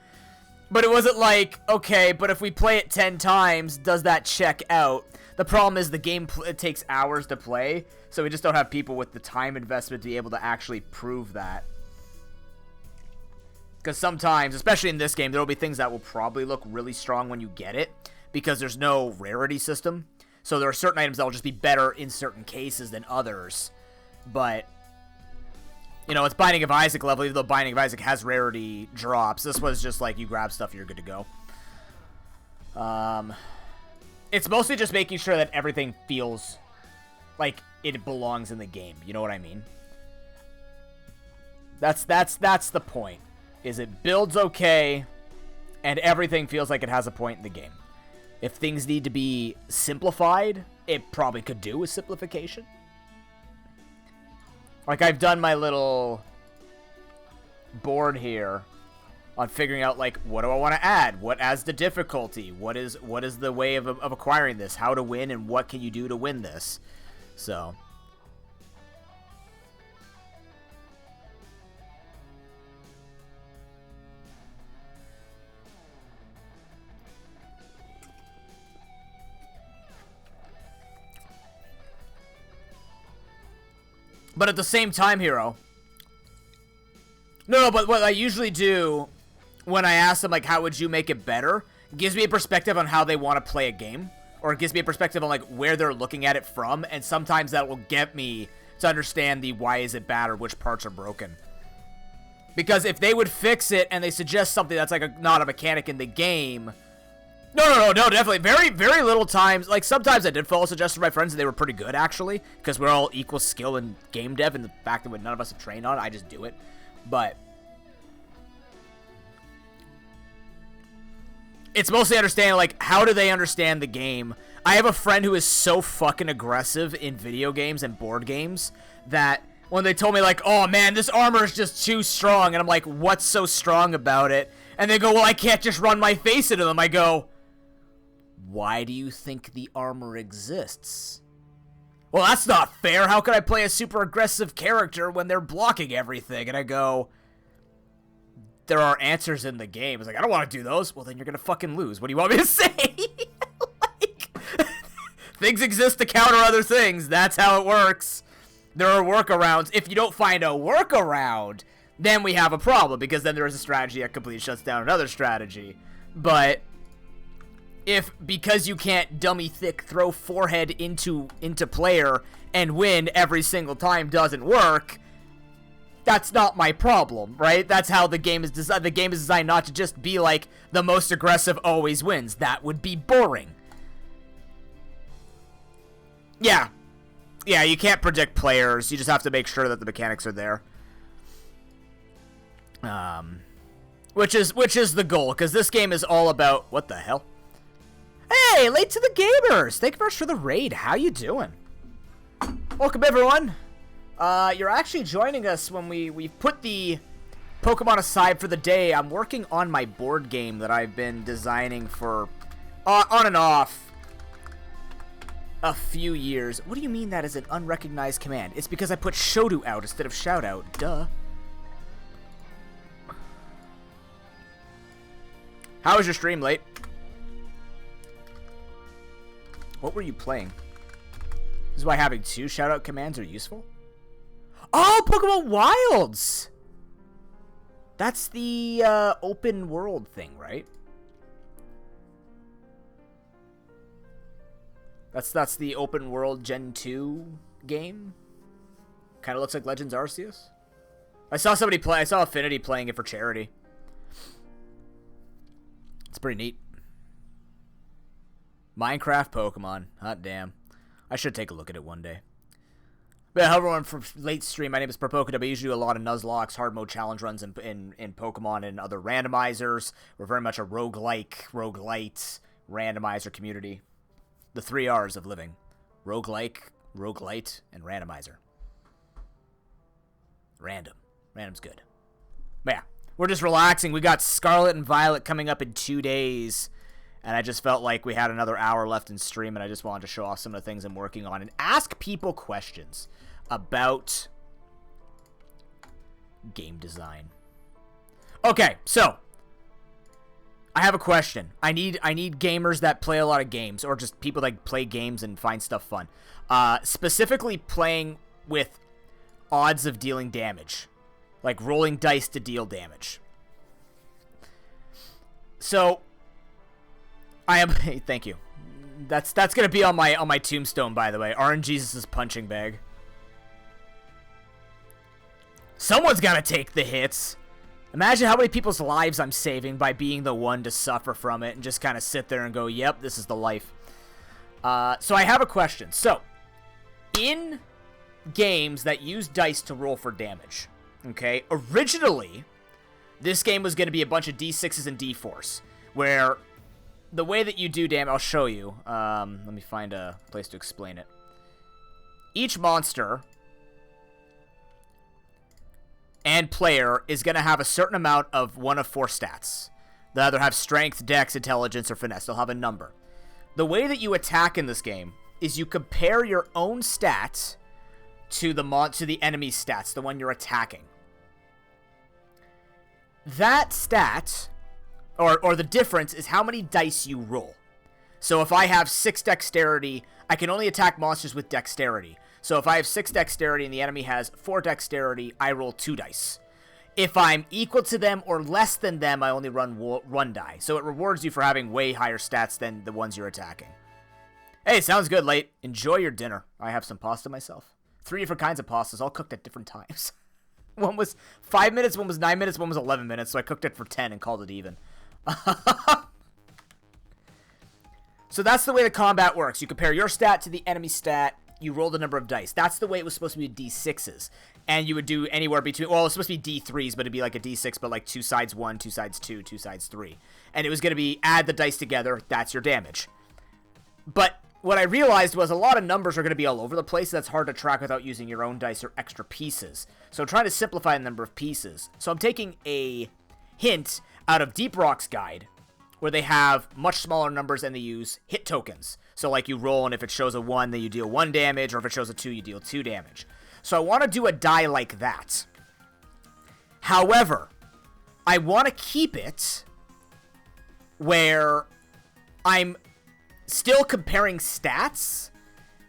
But it wasn't like, okay, but if we play it 10 times, does that check out? The problem is the game, it takes hours to play, so we just don't have people with the time investment to be able to actually prove that. Because sometimes, especially in this game, there will be things that will probably look really strong when you get it, because there's no rarity system. So there are certain items that will just be better in certain cases than others. But, you know, it's Binding of Isaac level, even though Binding of Isaac has rarity drops. This was just like, you grab stuff, you're good to go. It's mostly just making sure that everything feels like it belongs in the game. You know what I mean? That's the point. Is it builds okay, and everything feels like it has a point in the game. If things need to be simplified, it probably could do with simplification. Like, I've done my little board here on figuring out, like, what do I want to add? What adds the difficulty? What is the way of acquiring this? How to win, and what can you do to win this? So... But at the same time, Hero... No, but what I usually do when I ask them, like, how would you make it better, gives me a perspective on how they want to play a game. Or it gives me a perspective on, like, where they're looking at it from. And sometimes that will get me to understand the why is it bad or which parts are broken. Because if they would fix it and they suggest something that's, like, not a mechanic in the game... No, definitely. Very, very little times. Like, sometimes I did follow suggestions from my friends, and they were pretty good, actually. Because we're all equal skill in game dev, and the fact that none of us have trained on it, I just do it. But... it's mostly understanding, like, how do they understand the game? I have a friend who is so fucking aggressive in video games and board games that when they told me, like, oh, man, this armor is just too strong, and I'm like, what's so strong about it? And they go, well, I can't just run my face into them. I go... why do you think the armor exists? Well, that's not fair. How could I play a super aggressive character when they're blocking everything? And I go, there are answers in the game. It's like, I don't want to do those. Well, then you're going to fucking lose. What do you want me to say? Like, things exist to counter other things. That's how it works. There are workarounds. If you don't find a workaround, then we have a problem, because then there is a strategy that completely shuts down another strategy. But... if, because you can't dummy thick throw forehead into player and win every single time doesn't work, that's not my problem, right? That's how the game is designed. The game is designed not to just be like the most aggressive always wins. That would be boring. Yeah. Yeah, you can't predict players. You just have to make sure that the mechanics are there. Which is the goal, because this game is all about... What the hell? Hey, late to the gamers! Thank you very much for the raid. How you doing? Welcome, everyone. You're actually joining us when we've put the Pokemon aside for the day. I'm working on my board game that I've been designing for on and off a few years. What do you mean that is an unrecognized command? It's because I put Shodu out instead of shout out. Duh. How was your stream, late? What were you playing? This is why having 2 shout out commands are useful? Oh, Pokemon Wilds! That's the open world thing, right? That's the open world Gen 2 game. Kind of looks like Legends Arceus. I saw somebody play. I saw Affinity playing it for charity. It's pretty neat. Minecraft Pokemon. Hot damn. I should take a look at it one day. But hello everyone from late stream. My name is ProPokeNoob. I usually do a lot of nuzlocks, hard mode challenge runs in Pokemon and other randomizers. We're very much a roguelite randomizer community. The 3 R's of living. Roguelike, roguelite, and randomizer. Random. Random's good. But yeah, we're just relaxing. We got Scarlet and Violet coming up in 2 days. And I just felt like we had another hour left in stream, and I just wanted to show off some of the things I'm working on and ask people questions about game design. Okay, so I have a question. I need gamers that play a lot of games, or just people that play games and find stuff fun. Specifically playing with odds of dealing damage, like rolling dice to deal damage. So I am. Thank you. That's gonna be on my tombstone, by the way. RNGesus' punching bag. Someone's gotta take the hits. Imagine how many people's lives I'm saving by being the one to suffer from it and just kind of sit there and go, "Yep, this is the life." So I have a question. So, in games that use dice to roll for damage, okay, originally this game was gonna be a bunch of D6s and D4s, where the way that you do damage, I'll show you. Let me find a place to explain it. Each monster and player is going to have a certain amount of one of 4 stats. They'll either have strength, dex, intelligence, or finesse. They'll have a number. The way that you attack in this game is you compare your own stats to the enemy's stats, the one you're attacking. That stat, or the difference, is how many dice you roll. So if I have 6 dexterity, I can only attack monsters with dexterity. So if I have 6 dexterity and the enemy has 4 dexterity, I roll 2 dice. If I'm equal to them or less than them, I only run 1 die. So it rewards you for having way higher stats than the ones you're attacking. Hey, sounds good, late. Enjoy your dinner. I have some pasta myself. 3 different kinds of pastas, all cooked at different times. One was 5 minutes, one was 9 minutes, one was 11 minutes, so I cooked it for 10 and called it even. So that's the way the combat works. You compare your stat to the enemy stat. You roll the number of dice. That's the way it was supposed to be D6s. And you would do anywhere between... Well, it was supposed to be D3s, but it'd be like a D6, but like 2 sides 1, 2 sides 2, 2 sides 3. And it was going to be add the dice together. That's your damage. But what I realized was a lot of numbers are going to be all over the place. That's hard to track without using your own dice or extra pieces. So I'm trying to simplify the number of pieces. So I'm taking a hint out of Deep Rock's guide, where they have much smaller numbers and they use hit tokens. So like you roll, and if it shows a 1, then you deal 1 damage, or if it shows a 2, you deal 2 damage. So I want to do a die like that. However, I want to keep it where I'm still comparing stats,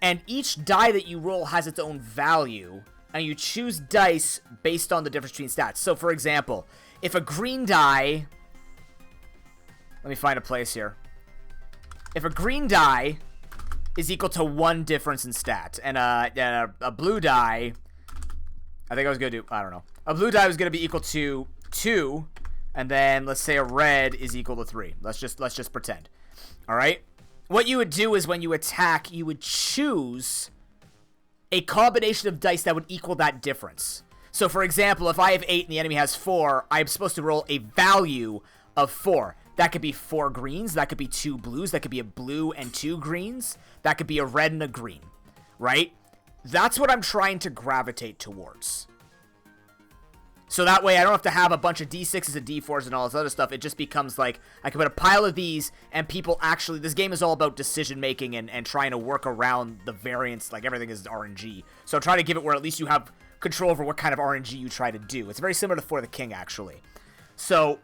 and each die that you roll has its own value, and you choose dice based on the difference between stats. So for example, if a green die... Let me find a place here. If a green die is equal to 1 difference in stat, and a blue die I think I was going to do, I don't know. A blue die was going to be equal to 2, and then let's say a red is equal to 3. Let's just pretend. All right? What you would do is when you attack, you would choose a combination of dice that would equal that difference. So, for example, if I have 8 and the enemy has 4, I'm supposed to roll a value of 4. That could be 4 greens. That could be 2 blues. That could be a blue and 2 greens. That could be a red and a green, right? That's what I'm trying to gravitate towards. So that way I don't have to have a bunch of D6s and D4s and all this other stuff. It just becomes like I can put a pile of these and people actually... This game is all about decision making and trying to work around the variance. Like everything is RNG. So try to give it where at least you have control over what kind of RNG you try to do. It's very similar to For the King, actually. So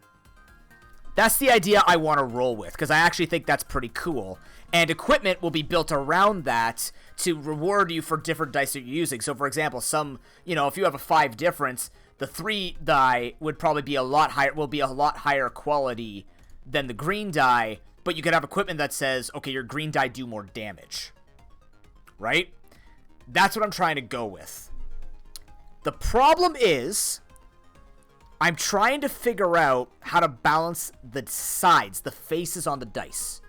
that's the idea I want to roll with, because I actually think that's pretty cool. And equipment will be built around that to reward you for different dice that you're using. So, for example, if you have a 5 difference, the 3 die would probably be a lot higher quality than the green die, but you could have equipment that says, okay, your green die do more damage. Right? That's what I'm trying to go with. The problem is, I'm trying to figure out how to balance the sides, the faces on the dice.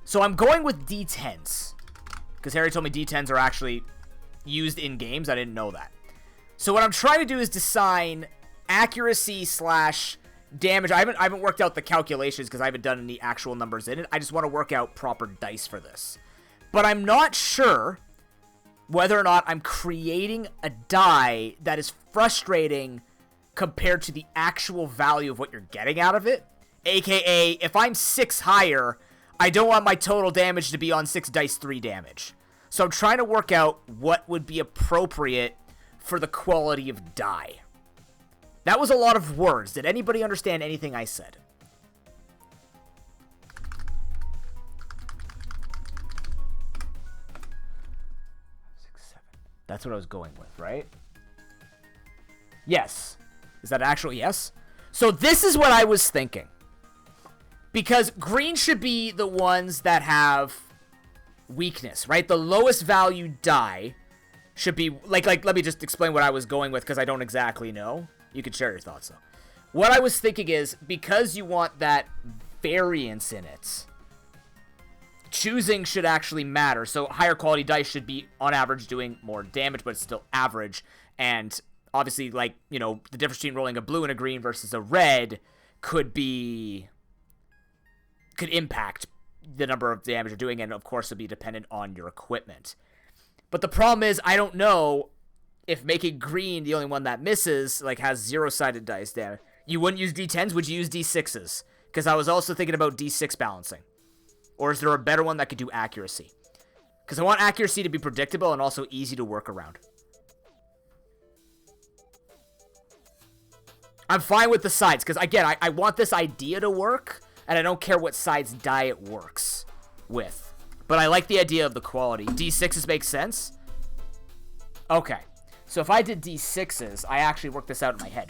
So I'm going with D10s, because Harry told me D10s are actually used in games. I didn't know that. So what I'm trying to do is design accuracy / damage. I haven't worked out the calculations because I haven't done any actual numbers in it. I just want to work out proper dice for this. But I'm not sure whether or not I'm creating a die that is frustrating compared to the actual value of what you're getting out of it. AKA, if I'm 6 higher, I don't want my total damage to be on 6 dice 3 damage. So I'm trying to work out what would be appropriate for the quality of die. That was a lot of words. Did anybody understand anything I said? That's what I was going with, right? Yes. Is that actual yes? So this is what I was thinking. Because green should be the ones that have weakness, right? The lowest value die should be... Like let me just explain what I was going with, because I don't exactly know. You can share your thoughts, though. What I was thinking is, because you want that variance in it, choosing should actually matter. So higher quality dice should be, on average, doing more damage, but it's still average. And obviously, the difference between rolling a blue and a green versus a red could impact the number of damage you're doing, and of course it'll be dependent on your equipment. But the problem is, I don't know if making green the only one that misses, has zero-sided dice damage. You wouldn't use D10s, would you use D6s? Because I was also thinking about D6 balancing. Or is there a better one that could do accuracy? Because I want accuracy to be predictable and also easy to work around. I'm fine with the sides, because again, I want this idea to work, and I don't care what sides die it works with. But I like the idea of the quality. D6s make sense? Okay. So if I did D6s, I actually worked this out in my head.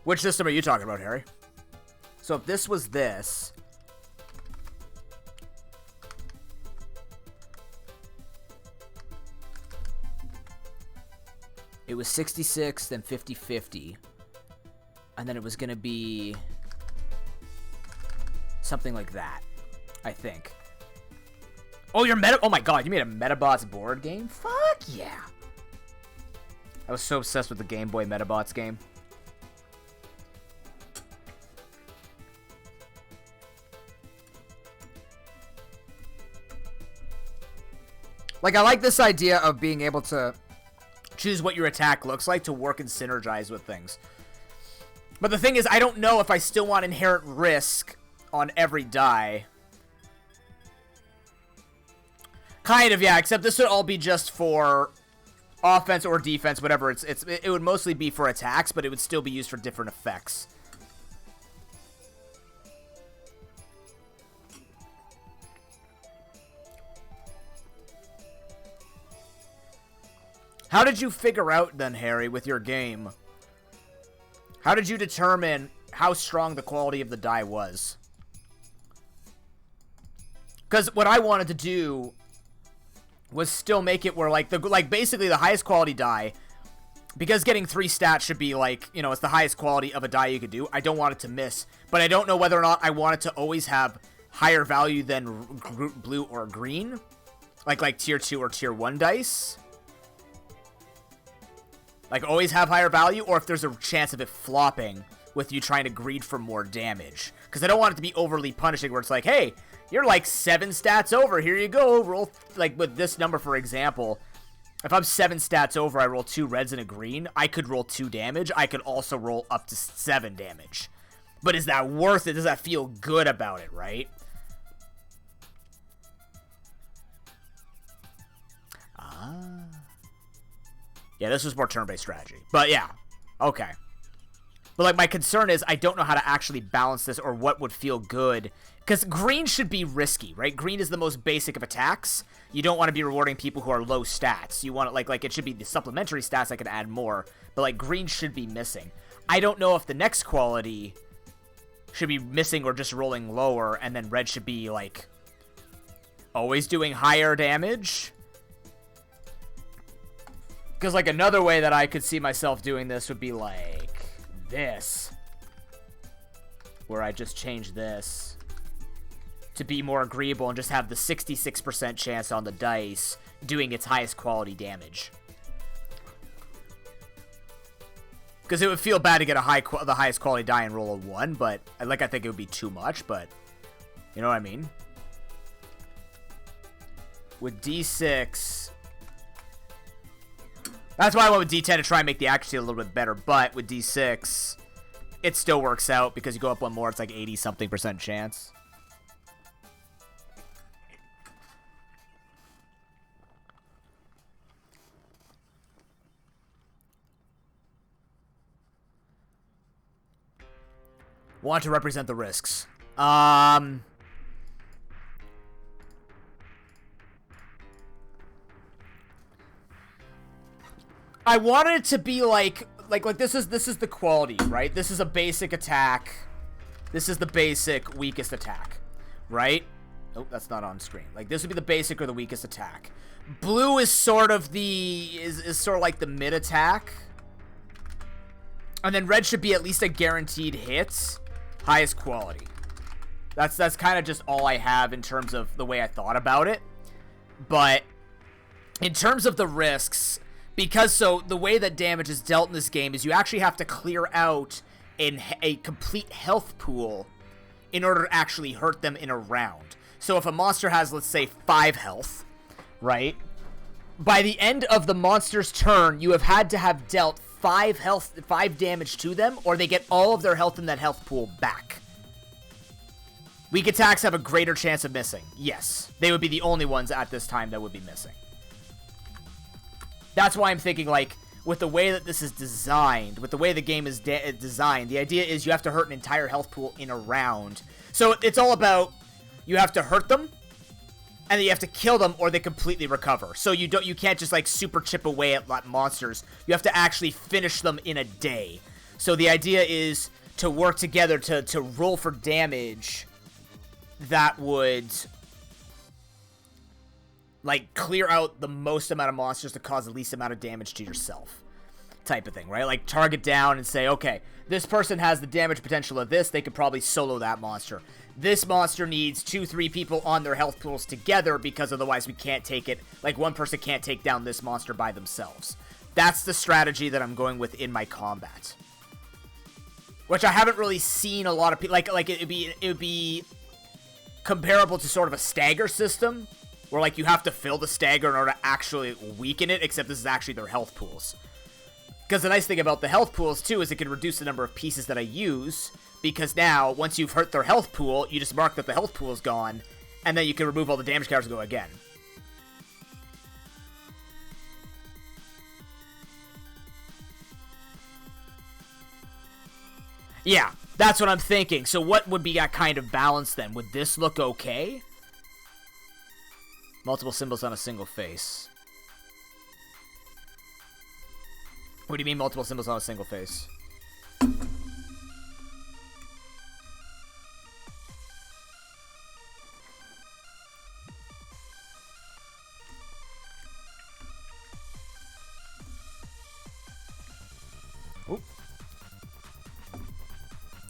Which system are you talking about, Harry? So if this was this... It was 66, then 50-50. And then it was going to be something like that, I think. Oh, oh my god, you made a Metabots board game? Fuck yeah. I was so obsessed with the Game Boy Metabots game. I like this idea of being able to choose what your attack looks like to work and synergize with things. But the thing is, I don't know if I still want inherent risk on every die. Kind of, yeah, except this would all be just for offense or defense, whatever. It would mostly be for attacks, but it would still be used for different effects. How did you figure out, then, Harry, with your game? How did you determine how strong the quality of the die was. Because what I wanted to do was still make it where, like, basically the highest quality die, because getting 3 stats should be, like, you know, it's the highest quality of a die you could do. I don't want it to miss, but I don't know whether or not I want it to always have higher value than blue or green, like tier 2 or tier 1 dice. Like, always have higher value, or if there's a chance of it flopping with you trying to greed for more damage. Because I don't want it to be overly punishing, where it's like, hey, you're like 7 stats over, here you go, roll, like, with this number, for example, if I'm 7 stats over, I roll 2 reds and a green, I could roll 2 damage, I could also roll up to 7 damage. But is that worth it? Does that feel good about it, right? Yeah, this was more turn-based strategy. But yeah, okay. But like, my concern is I don't know how to actually balance this or what would feel good. Because green should be risky, right? Green is the most basic of attacks. You don't want to be rewarding people who are low stats. You want it, like it should be the supplementary stats I can add more. But like, green should be missing. I don't know if the next quality should be missing or just rolling lower. And then red should be like always doing higher damage. Because, like, another way that I could see myself doing this would be, like, this. Where I just change this to be more agreeable and just have the 66% chance on the dice doing its highest quality damage. Because it would feel bad to get the highest quality die and roll a 1, but, like, I think it would be too much, but, you know what I mean? With D6... That's why I went with D10 to try and make the accuracy a little bit better, but with D6, it still works out because you go up 1 more, it's like 80-something% chance. Want to represent the risks. I wanted it to be like this is the quality, right? This is a basic attack. This is the basic weakest attack, right? Oh, that's not on screen. Like, this would be the basic or the weakest attack. Blue is sort of is sort of like the mid attack. And then red should be at least a guaranteed hit, highest quality. That's kind of just all I have in terms of the way I thought about it. But in terms of the risks, because the way that damage is dealt in this game is you actually have to clear out a complete health pool in order to actually hurt them in a round. So if a monster has, let's say, 5 health, right? By the end of the monster's turn, you have had to have dealt 5 damage to them, or they get all of their health in that health pool back. Weak attacks have a greater chance of missing. Yes, they would be the only ones at this time that would be missing. That's why I'm thinking, like, with the way that this is designed, with the way the game is designed, the idea is you have to hurt an entire health pool in a round. So it's all about, you have to hurt them, and then you have to kill them, or they completely recover. So you can't just, like, super chip away at monsters. You have to actually finish them in a day. So the idea is to work together to roll for damage that would, like, clear out the most amount of monsters to cause the least amount of damage to yourself, type of thing, right? Like, target down and say, okay, this person has the damage potential of this, they could probably solo that monster. This monster needs 2-3 people on their health pools together, because otherwise we can't take it, like, one person can't take down this monster by themselves. That's the strategy that I'm going with in my combat. Which I haven't really seen a lot of people, like it would be comparable to sort of a stagger system, where, like, you have to fill the stagger in order to actually weaken it, except this is actually their health pools. Because the nice thing about the health pools, too, is it can reduce the number of pieces that I use, because now, once you've hurt their health pool, you just mark that the health pool is gone, and then you can remove all the damage counters and go again. Yeah, that's what I'm thinking. So what would be that kind of balance then? Would this look okay? Multiple symbols on a single face. What do you mean multiple symbols on a single face?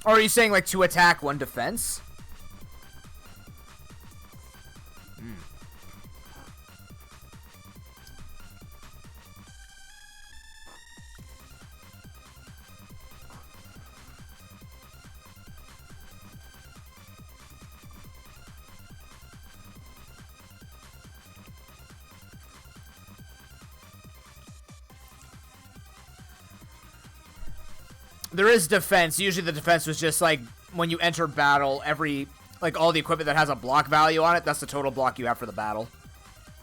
Or are you saying like 2 attack, 1 defense? There is defense. Usually the defense was just like when you enter battle, like all the equipment that has a block value on it, that's the total block you have for the battle.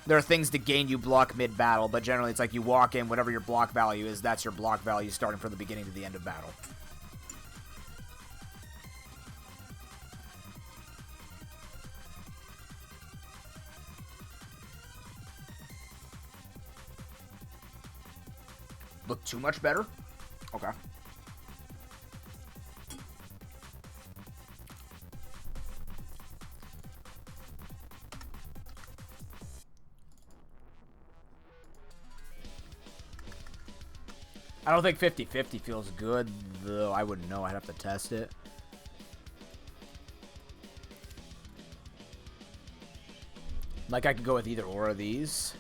There are things to gain you block mid-battle, but generally it's like you walk in, whatever your block value is, that's your block value starting from the beginning to the end of battle. Look too much better? Okay. I don't think 50-50 feels good, though. I wouldn't know. I'd have to test it. Like, I could go with either or of these.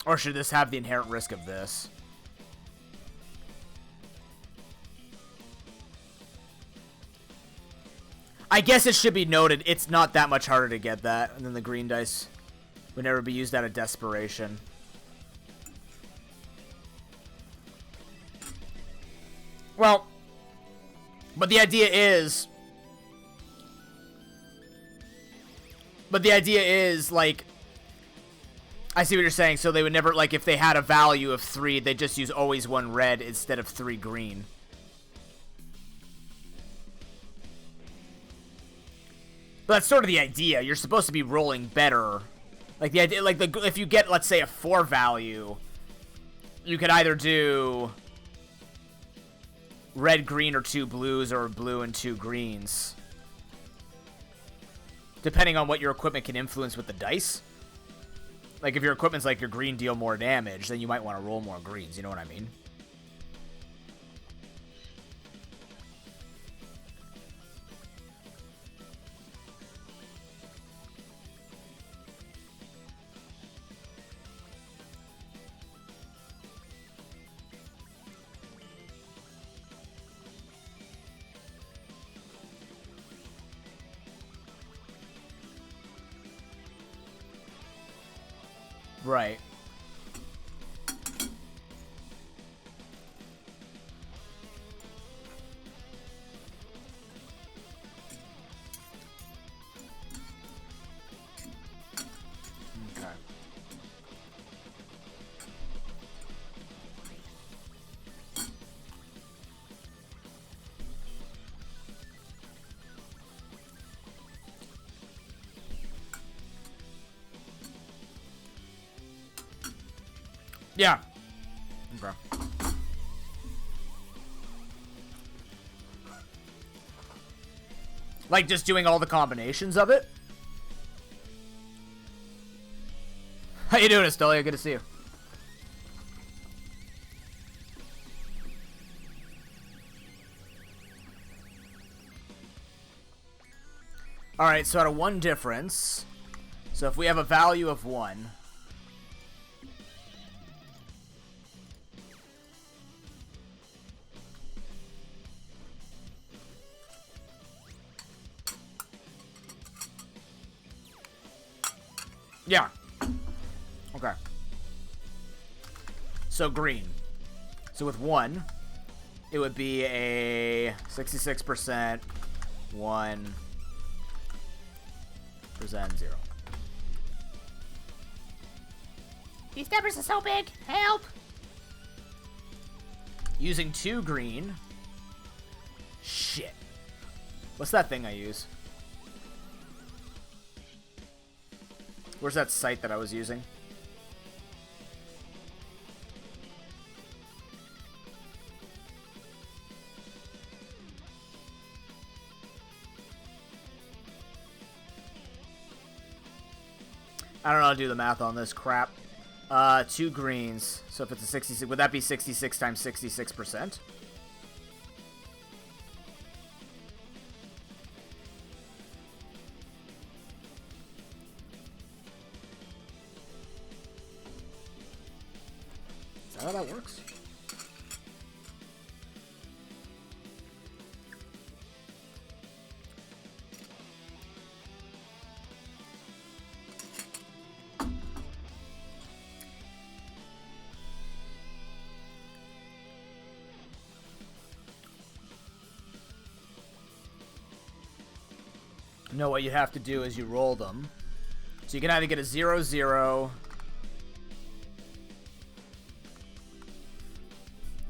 Or should this have the inherent risk of this? I guess it should be noted, it's not that much harder to get that, and then the green dice would never be used out of desperation. Well, but the idea is... like... I see what you're saying, so they would never, like, if they had a value of 3, they'd just use always 1 red instead of 3 green. But that's sort of the idea. You're supposed to be rolling better. Like, the idea, like, if you get, let's say, a 4 value, you could either do red, green, or 2 blues, or blue and 2 greens. Depending on what your equipment can influence with the dice. Like, if your equipment's like your green deal more damage, then you might want to roll more greens, you know what I mean? Right. Okay. Yeah. Okay. Like just doing all the combinations of it? How you doing, Estolia? Good to see you. Alright, so out of 1 difference. So if we have a value of 1... Yeah. Okay. So green. So with 1, it would be a 66%, 1%, 0. These numbers are so big. Help! Using 2 green. Shit. What's that thing I use? Where's that site that I was using? I don't know how to do the math on this crap. 2 greens. So if it's a 66, would that be 66 times 66%? Is that how that works? No, what you have to do is you roll them. So you can either get a 0, 0.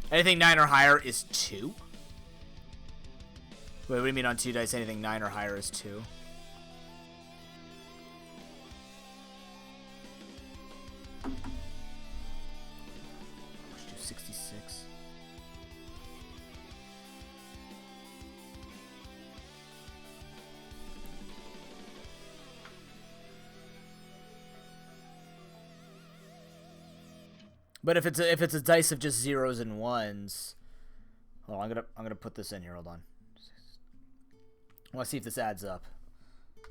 Anything 9 or higher is 2. Wait, what do you mean on 2 dice? Anything 9 or higher is 2. Let's do 66. But if it's a dice of just 0s and 1s, hold on, I'm gonna put this in here. Hold on. I want to see if this adds up.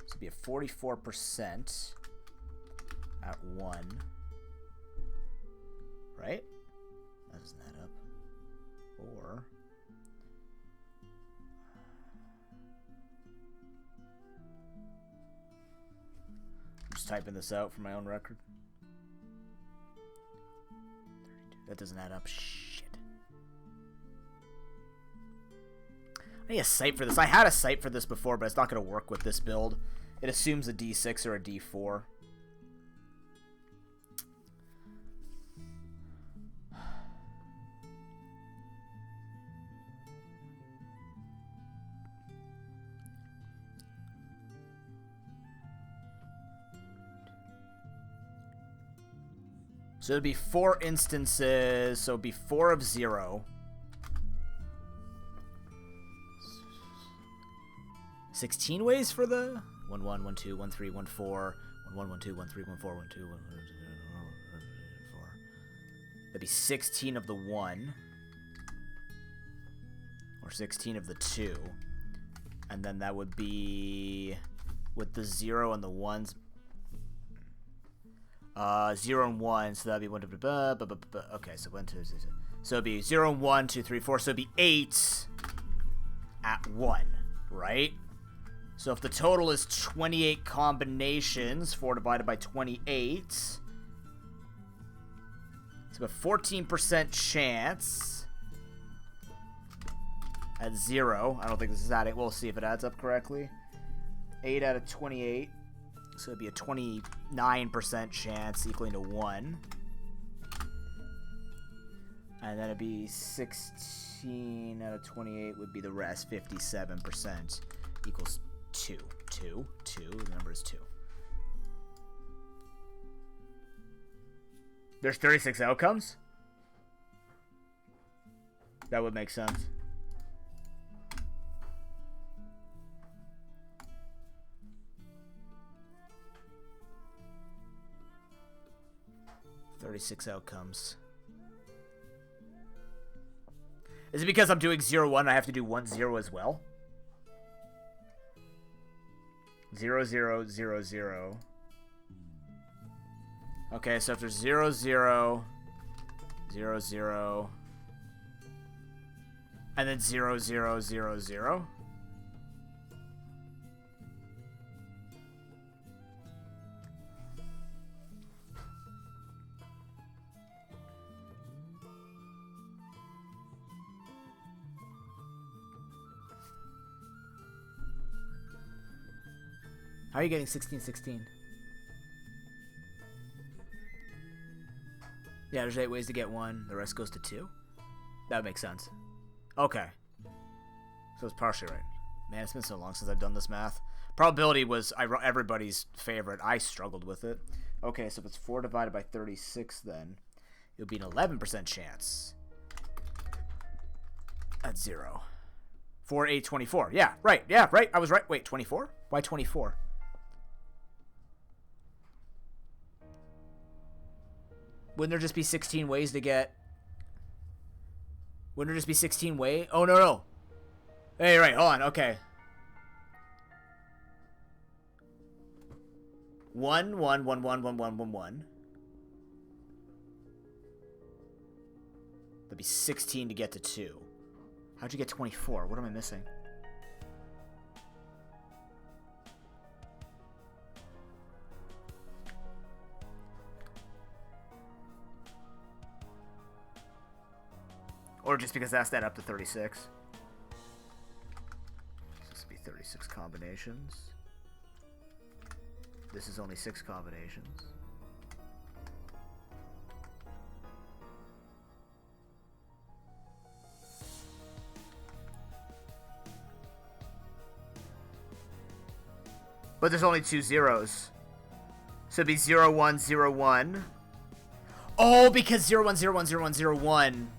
This would be a 44% at 1, right? That doesn't add up. Or I'm just typing this out for my own record. That doesn't add up. Shit. I need a site for this. I had a site for this before, but it's not going to work with this build. It assumes a D6 or a D4. So it'd be 4 instances, so it'd be 4 of 0. 16 ways for the 1 1 1 2 1 3 1 4 1 1 1 2 1 3 1 4 1 2 1 4. That'd be 16 of the 1, or 16 of the 2, and then that would be with the 0 and the 1s. 0 and 1, so that'd be 1, okay, so 1, 2, 3, so it'd be 0 and 1, 2, 3, 4, so it'd be 8 at 1, right? So if the total is 28 combinations, 4 divided by 28, it's about 14% chance at 0. I don't think this is adding. We'll see if it adds up correctly. 8 out of 28. So it'd be a 29% chance equaling to 1. And then it'd be 16 out of 28 would be the rest. 57% equals 2. 2. The number is 2. There's 36 outcomes? That would make sense. Outcomes. Is it because I'm doing 0 1 I have to do 1 0 as well? 0 0 0 0. Okay, so if there's 0 0 0 0 and then 0 0 0 0. How are you getting 16 16? Yeah, there's 8 ways to get 1. The rest goes to 2. That makes sense. Okay. So it's partially right. Man, it's been so long since I've done this math. Probability was everybody's favorite. I struggled with it. Okay, so if it's 4 divided by 36, then it would be an 11% chance at 0. 4, 8, 24. Yeah, right. Yeah, right. I was right. Wait, 24? Why 24? Wouldn't there just be 16 ways to get... Wouldn't there just be 16 ways? Oh, no. Hey, right, hold on, okay. 1, 1, 1, 1, 1, 1, 1, 1. That'd be 16 to get to 2. How'd you get 24? What am I missing? Or just because that's that up to 36. This would be 36 combinations. This is only 6 combinations. But there's only 2 zeros. So it'd be 0, 1, 0, 1. Oh, because 0, 1, 0, 1, 0, 1, 0, 1.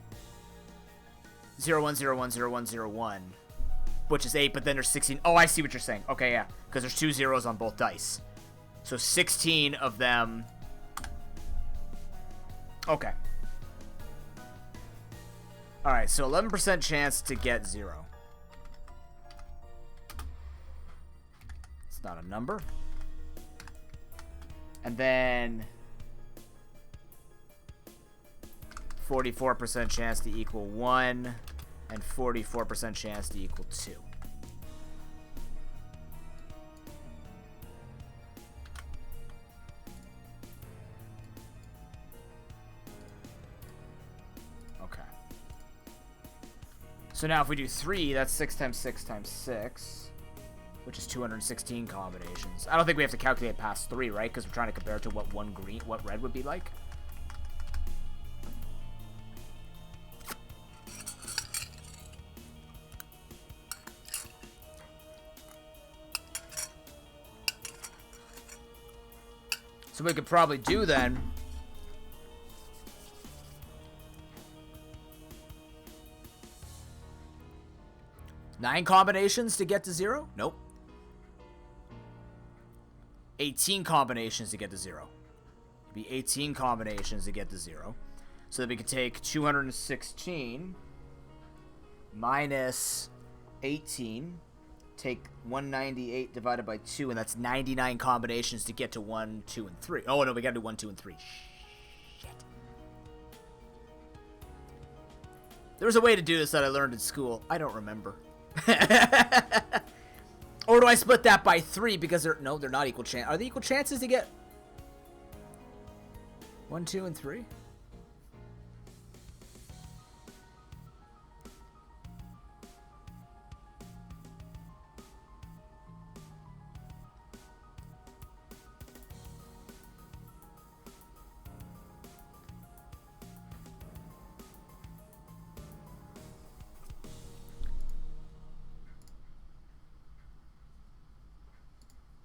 0, 1, 0, 1, 0, 1, 0, 1. Which is 8, but then there's 16. Oh, I see what you're saying. Okay, yeah. Because there's 2 zeros on both dice. So 16 of them. Okay. Alright, so 11% chance to get 0. It's not a number. And then 44% chance to equal 1, and 44% chance to equal 2. Okay. So now if we do 3, that's 6 times 6 times 6, which is 216 combinations. I don't think we have to calculate past 3, right? Because we're trying to compare it to what what red would be like. So we could probably do then. Nine combinations to get to 0? Nope. 18 combinations to get to 0. It'd be 18 combinations to get to 0. So that we could take 216 minus 18. Take 198 divided by 2, and that's 99 combinations to get to 1, 2, and 3. Oh, no, we gotta do 1, 2, and 3. Shit. There was a way to do this that I learned in school. I don't remember. Or do I split that by 3 because they're... No, they're not equal chance. Are they equal chances to get 1, 2, and 3?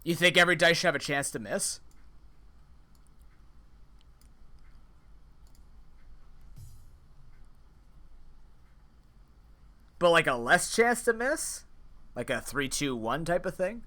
You think every dice should have a chance to miss? But like a less chance to miss? Like a 3, 2, 1 type of thing?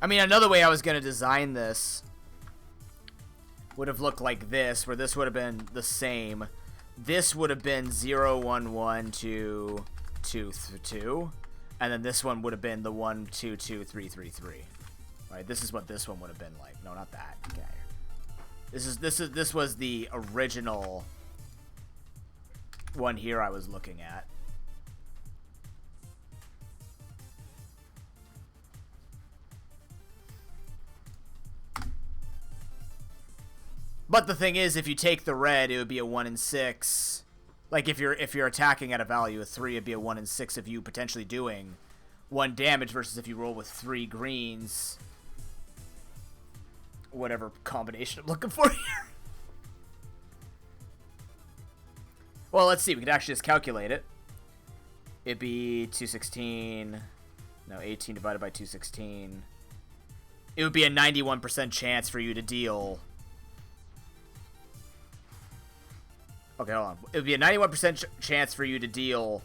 I mean, another way I was going to design this would have looked like this, where this would have been the same. This would have been 0, 1, 1, 2, 2, 2. And then this one would have been the 1, 2, 2, 3, 3, 3. Right? This is what this one would have been like. No, not that. Okay. This was the original one here I was looking at. But the thing is, if you take the red, it would be a 1 in 6. Like if you're attacking at a value of 3, it'd be a 1 in 6 of you potentially doing 1 damage versus if you roll with 3 greens. Whatever combination I'm looking for here. Well, let's see. We could actually just calculate it. It'd be 216. No, 18 divided by 216. It would be a 91% chance for you to deal. Okay, hold on. It would be a 91% chance for you to deal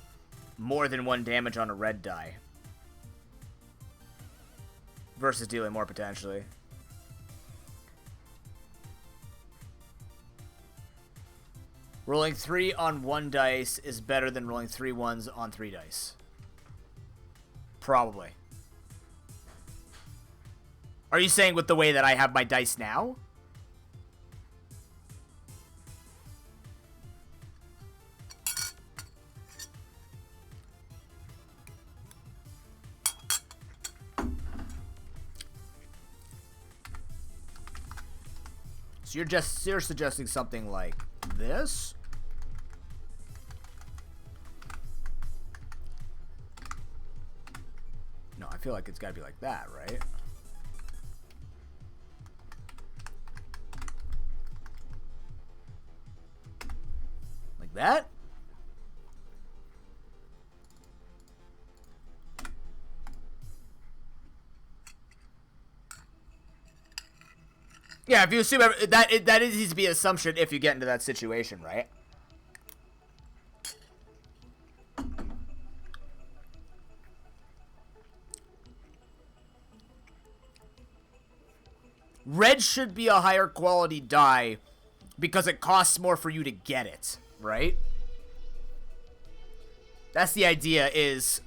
more than 1 damage on a red die. Versus dealing more potentially. Rolling 3 on 1 dice is better than rolling 3 ones on 3 dice. Probably. Are you saying with the way that I have my dice now? So you're suggesting something like this? No, I feel like it's got to be like that, right? Like that? Yeah, if you assume that needs to be an assumption if you get into that situation, right? Red should be a higher quality die because it costs more for you to get it, right? That's the idea, is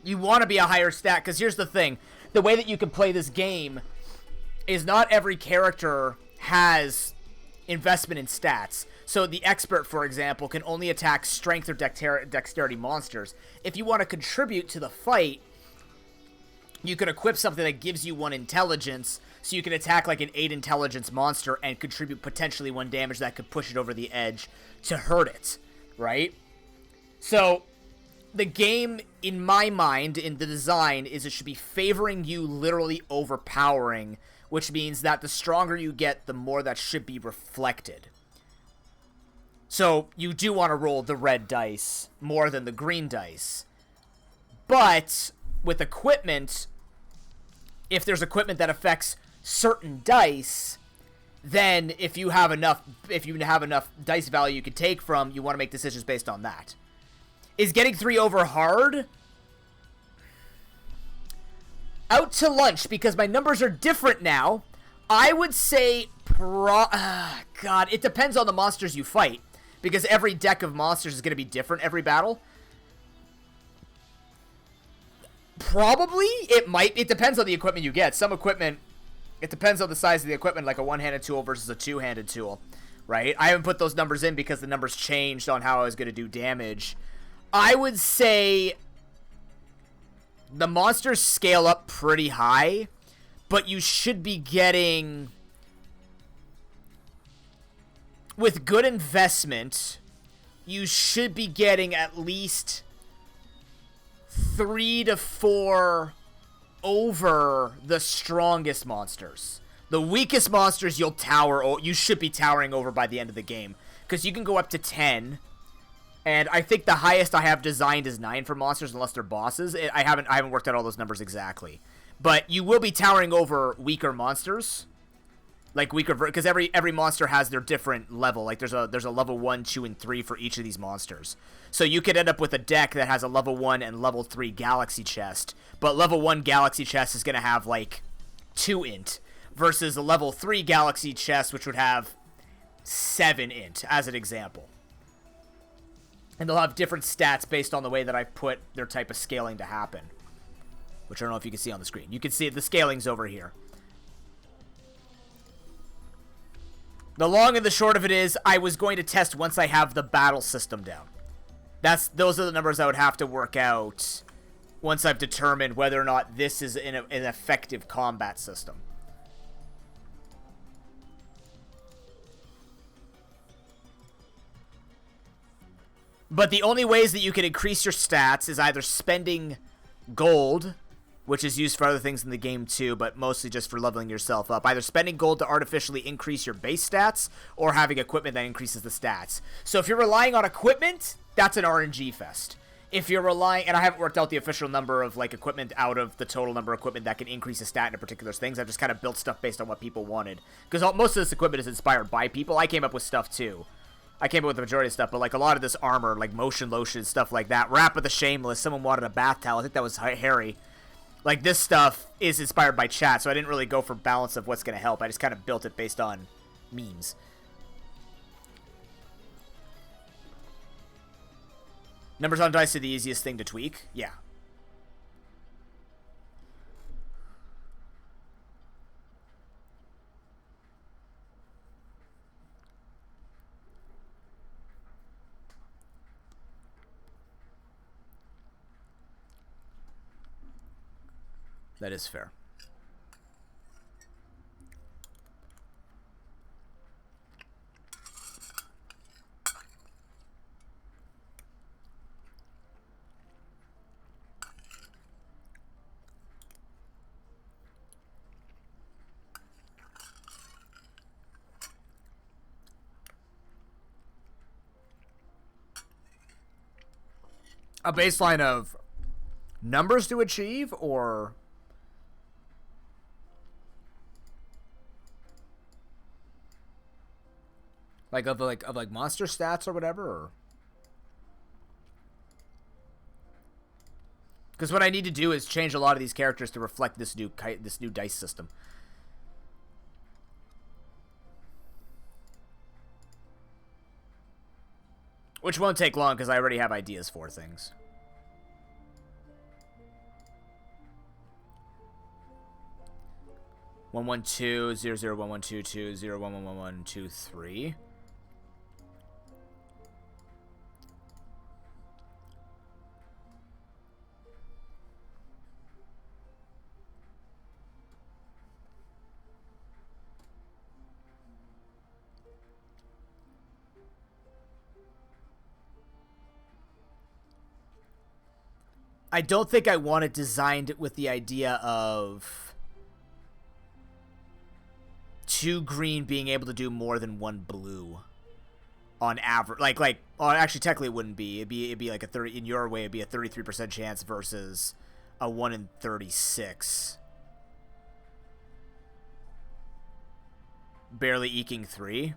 you want to be a higher stat, because here's the thing. The way that you can play this game is not every character has investment in stats. So the expert, for example, can only attack strength or dexterity monsters. If you want to contribute to the fight, you can equip something that gives you 1 intelligence, so you can attack like an 8 intelligence monster and contribute potentially 1 damage that could push it over the edge to hurt it, right? So the game, in my mind, in the design, is it should be favoring you literally overpowering, which means that the stronger you get, the more that should be reflected. So you do want to roll the red dice more than the green dice. But with equipment, if there's equipment that affects certain dice, then if you have enough dice value you can take from, you want to make decisions based on that. Is getting 3 over hard? Out to lunch, because my numbers are different now. I would say God, it depends on the monsters you fight, because every deck of monsters is going to be different every battle. Probably, it depends on the equipment you get. Some equipment, it depends on the size of the equipment, like a one-handed tool versus a two-handed tool, right? I haven't put those numbers in because the numbers changed on how I was going to do damage. I would say the monsters scale up pretty high, but you should be getting, with good investment, you should be getting at least 3 to 4 over the strongest monsters. The weakest monsters you should be towering over by the end of the game, because you can go up to 10. And I think the highest I have designed is 9 for monsters, unless they're bosses. I haven't worked out all those numbers exactly. But you will be towering over weaker monsters. Like weaker, because every monster has their different level. Like there's a level 1, 2, and 3 for each of these monsters. So you could end up with a deck that has a level 1 and level 3 galaxy chest. But level 1 galaxy chest is going to have like 2 int. Versus a level 3 galaxy chest, which would have 7 int, as an example. And they'll have different stats based on the way that I put their type of scaling to happen. Which I don't know if you can see on the screen. You can see the scaling's over here. The long and the short of it is, I was going to test once I have the battle system down. Those are the numbers I would have to work out once I've determined whether or not this is an effective combat system. But the only ways that you can increase your stats is either spending gold, which is used for other things in the game too, but mostly just for leveling yourself up. Either spending gold to artificially increase your base stats, or having equipment that increases the stats. So if you're relying on equipment, that's an RNG fest. If you're relying, and I haven't worked out the official number of, like, equipment out of the total number of equipment that can increase a stat in particular things. I've just kind of built stuff based on what people wanted. Because most of this equipment is inspired by people. I came up with stuff, too. I came up with the majority of stuff, but, like, a lot of this armor, like motion lotion, stuff like that. Rap of the Shameless, someone wanted a bath towel. I think that was Harry. Like, this stuff is inspired by chat, so I didn't really go for balance of what's going to help. I just kind of built it based on memes. Numbers on dice are the easiest thing to tweak. Yeah. That is fair. A baseline of numbers to achieve, or like of monster stats or whatever, or because what I need to do is change a lot of these characters to reflect this new dice system. Which won't take long because I already have ideas for things. One 1 2 0 0 1 1 2 2 0 1 1 1 1 2 3. I don't think I want it designed with the idea of 2 green being able to do more than 1 blue on average. Well, actually technically it wouldn't be. It'd be like a 30, in your way it'd be a 33% chance versus a 1 in 36. Barely eking 3.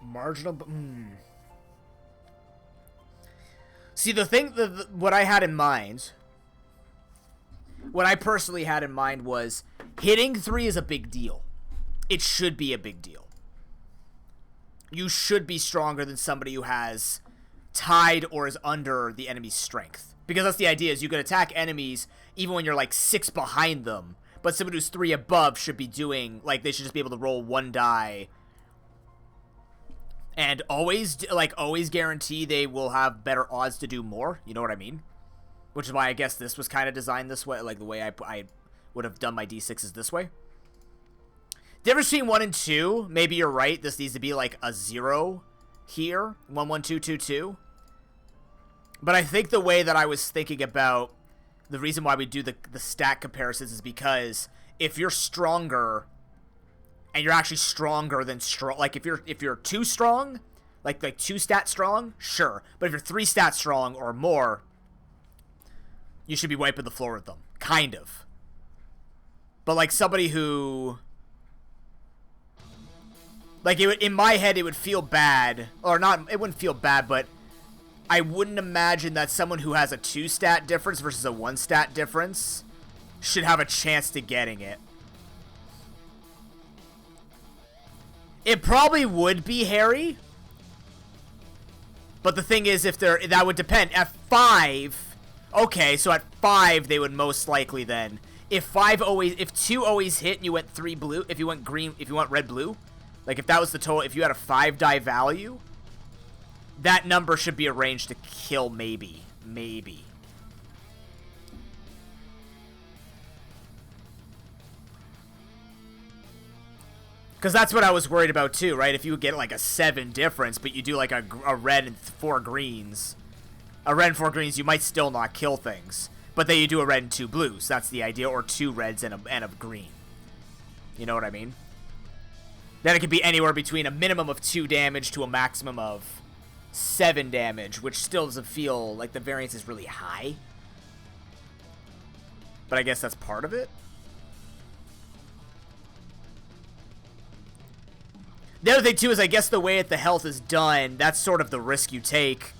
Marginal. See, the thing, what I had in mind, what I personally had in mind was hitting 3 is a big deal. It should be a big deal. You should be stronger than somebody who has tied or is under the enemy's strength. Because that's the idea, is you can attack enemies even when you're like 6 behind them. But somebody who's 3 above should be doing, like, they should just be able to roll 1 die and always guarantee they will have better odds to do more. You know what I mean? Which is why I guess this was kind of designed this way, like the way I would have done my D6s this way. Difference between 1 and 2, maybe you're right, this needs to be like a 0 here. 1 1 2 2 2. But I think the way that I was thinking about the reason why we do the stat comparisons is because if you're stronger and you're actually stronger than strong, like if you're 2 strong, like 2 stat strong, sure. But if you're 3 stat strong or more, you should be wiping the floor with them. Kind of. But, like, somebody who... Like, in my head, it would feel bad. Or not, it wouldn't feel bad, but I wouldn't imagine that someone who has a 2-stat difference versus a 1-stat difference should have a chance to getting it. It probably would be Harry. But the thing is, if they're... That would depend. At 5... Okay, so at 5, they would most likely then... If 2 always hit and you went 3 blue... If you went green... If you went red-blue... Like, if that was the total... If you had a 5-die value... That number should be arranged to kill maybe. Maybe. Because that's what I was worried about too, right? If you would get like a 7 difference, but you do like a red and 4 greens. A red and 4 greens, you might still not kill things. But then you do a red and 2 blues. That's the idea. Or 2 reds and a green. You know what I mean? Then it could be anywhere between a minimum of 2 damage to a maximum of 7 damage, which still doesn't feel like the variance is really high. But I guess that's part of it. The other thing, too, is I guess the way that the health is done, that's sort of the risk you take.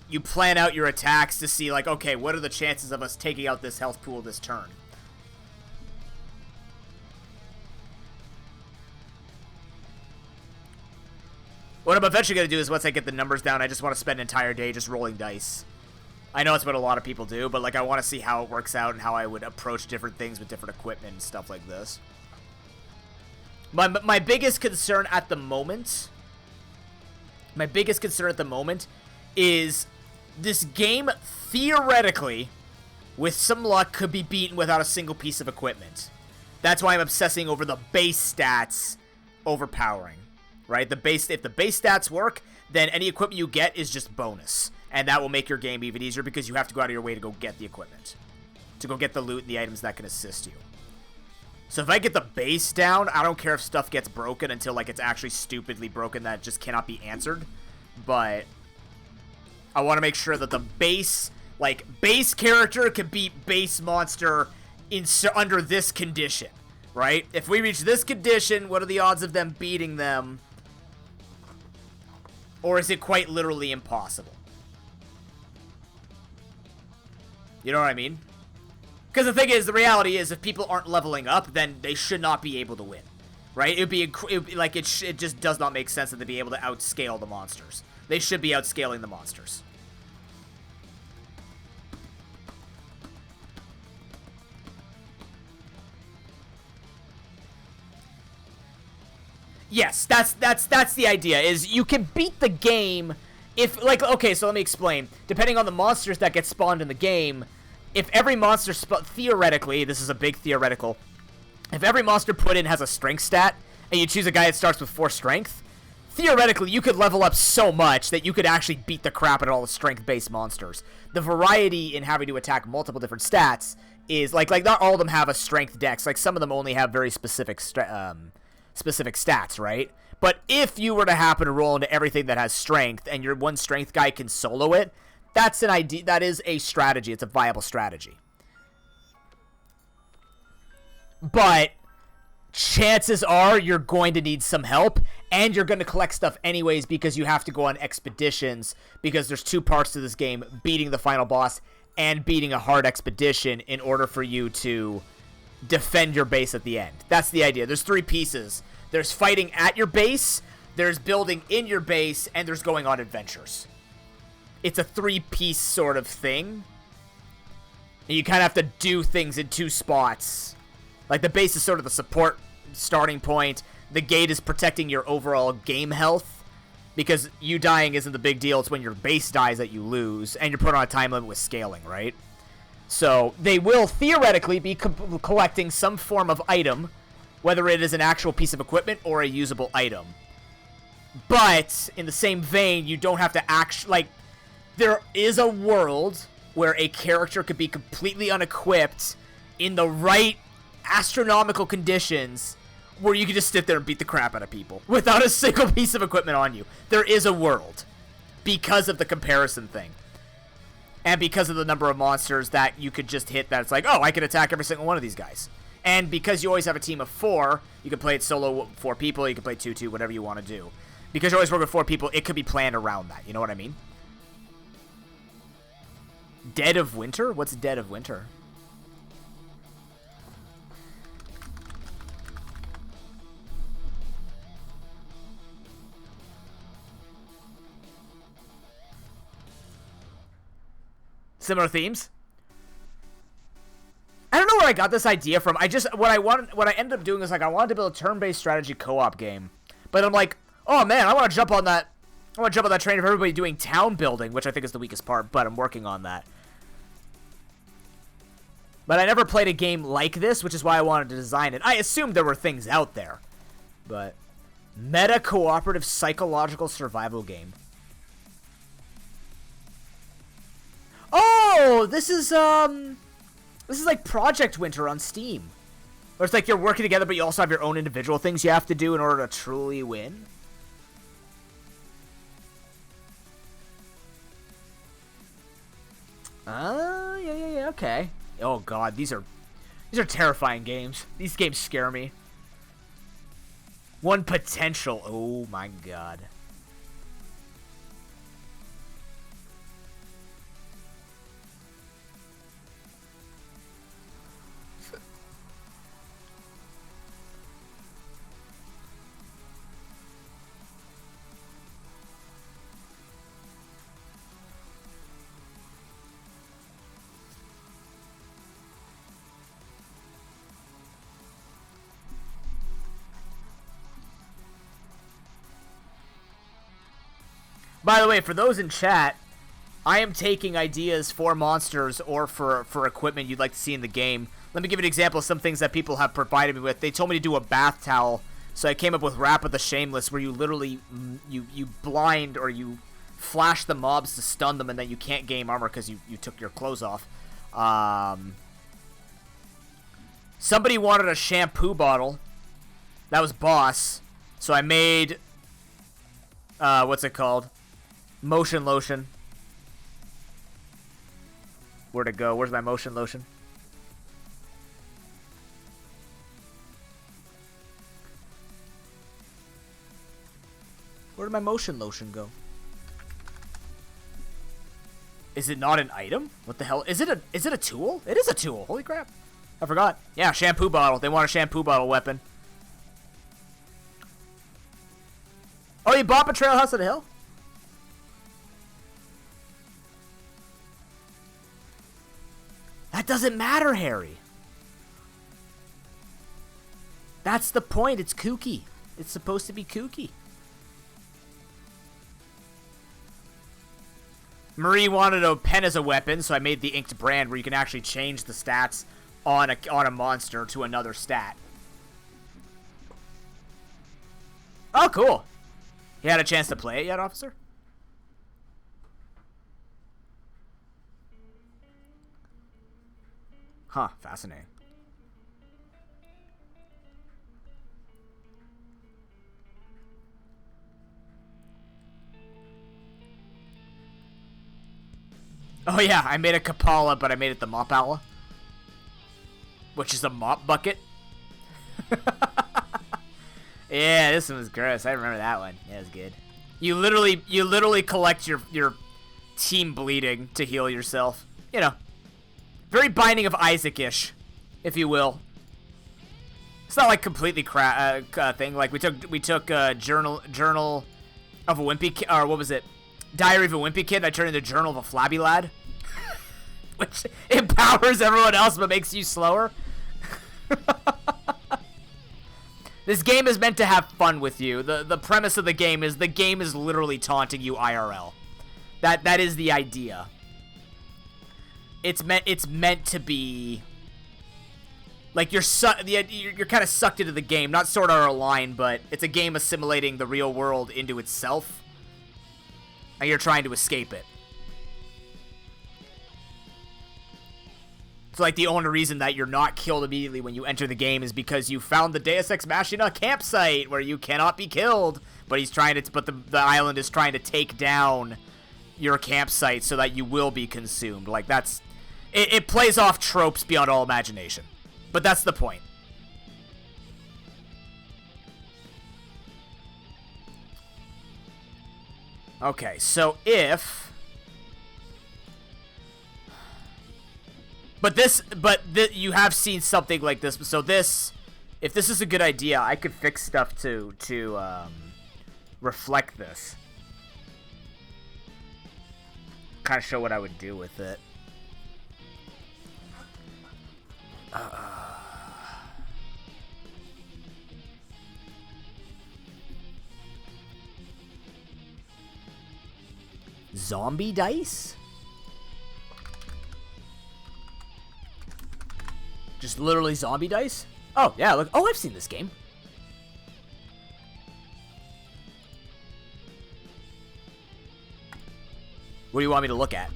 You plan out your attacks to see, like, okay, what are the chances of us taking out this health pool this turn? What I'm eventually going to do is once I get the numbers down, I just want to spend an entire day just rolling dice. I know it's what a lot of people do, but, like, I want to see how it works out and how I would approach different things with different equipment and stuff like this. My biggest concern at the moment... is this game, theoretically, with some luck, could be beaten without a single piece of equipment. That's why I'm obsessing over the base stats overpowering. Right? If the base stats work, then any equipment you get is just bonus. And that will make your game even easier because you have to go out of your way to go get the equipment. To go get the loot and the items that can assist you. So if I get the base down, I don't care if stuff gets broken until, like, it's actually stupidly broken that just cannot be answered. But I want to make sure that the base, like, base character can beat base monster under this condition. Right? If we reach this condition, what are the odds of them beating them? Or is it quite literally impossible? You know what I mean? Because the thing is, the reality is, if people aren't leveling up, then they should not be able to win. Right? It'd be like, it just does not make sense that they'd be able to outscale the monsters. They should be outscaling the monsters. Yes, that's the idea, is you can beat the game if, like, okay, so let me explain. Depending on the monsters that get spawned in the game, if every monster, theoretically, this is a big theoretical, if every monster put in has a strength stat, and you choose a guy that starts with 4 strength, theoretically, you could level up so much that you could actually beat the crap out of all the strength-based monsters. The variety in having to attack multiple different stats is, like not all of them have a strength dex. Like, some of them only have very specific stats, right? But if you were to happen to roll into everything that has strength, and your one strength guy can solo it, that's an idea. That is a strategy. It's a viable strategy. But chances are you're going to need some help, and you're going to collect stuff anyways because you have to go on expeditions, because there's 2 parts to this game: beating the final boss and beating a hard expedition in order for you to defend your base at the end. That's the idea. There's 3 pieces. There's fighting at your base, there's building in your base, and there's going on adventures. It's a 3-piece sort of thing. And you kind of have to do things in 2 spots. Like, the base is sort of the support starting point. The gate is protecting your overall game health, because you dying isn't the big deal. It's when your base dies that you lose, and you're put on a time limit with scaling, right? So they will theoretically be collecting some form of item, whether it is an actual piece of equipment or a usable item. But in the same vein, you don't have to like, there is a world where a character could be completely unequipped in the right astronomical conditions where you can just sit there and beat the crap out of people without a single piece of equipment on you. There is a world because of the comparison thing. And because of the number of monsters that you could just hit, that it's like, oh, I can attack every single one of these guys. And because you always have a team of 4, you can play it solo 4 people, you can play 2-2, whatever you want to do. Because you always work with 4 people, it could be planned around that. You know what I mean? Dead of Winter? What's Dead of Winter? Similar themes? I don't know where I got this idea from. What I ended up doing is, like, I wanted to build a turn-based strategy co-op game. But I'm like, oh man, I want to jump on that train of everybody doing town building, which I think is the weakest part, but I'm working on that. But I never played a game like this, which is why I wanted to design it. I assumed there were things out there. But meta cooperative psychological survival game. Oh, this is like Project Winter on Steam. Where it's like you're working together, but you also have your own individual things you have to do in order to truly win. Yeah, okay. Oh god, these are terrifying games. These games scare me. One potential. Oh my god. By the way, for those in chat, I am taking ideas for monsters or for equipment you'd like to see in the game. Let me give you an example of some things that people have provided me with. They told me to do a bath towel, so I came up with Wrap of the Shameless, where you literally, you blind or you flash the mobs to stun them, and then you can't gain armor because you took your clothes off. Somebody wanted a shampoo bottle. That was Boss. So I made, what's it called? Motion lotion. Where'd it go? Where's my motion lotion? Where did my motion lotion go? Is it not an item? What the hell? Is it a tool? It is a tool. Holy crap. I forgot. Yeah, shampoo bottle. They want a shampoo bottle weapon. Oh, you bought Betrayal House of the Hill? That doesn't matter, Harry. That's the point. It's kooky. It's supposed to be kooky. Marie wanted a pen as a weapon, so I made the inked brand where you can actually change the stats on a monster to another stat. Oh, cool. You had a chance to play it yet, officer? Huh, fascinating. Oh yeah, I made a Kapala, but I made it the Mopala. Which is a mop bucket. Yeah, this one was gross. I remember that one. Yeah, it was good. You literally collect your team bleeding to heal yourself. You know. Very Binding of Isaac-ish, if you will. It's not like completely thing. Like we took Journal of a Wimpy Kid, or what was it? Diary of a Wimpy Kid. I turned into Journal of a Flabby Lad, which empowers everyone else but makes you slower. This game is meant to have fun with you. The premise of the game is literally taunting you IRL. That is the idea. It's meant to be like you're kind of sucked into the game, not Sword Art Online, but it's a game assimilating the real world into itself, and you're trying to escape it. It's like the only reason that you're not killed immediately when you enter the game is because you found the Deus Ex Machina campsite where you cannot be killed, but the island is trying to take down your campsite so that you will be consumed. Like, that's... It plays off tropes beyond all imagination. But that's the point. Okay, so if... you have seen something like this. So this... If this is a good idea, I could fix stuff to reflect this. Kind of show what I would do with it. Zombie dice? Just literally zombie dice? Oh, yeah, look. Oh, I've seen this game. What do you want me to look at?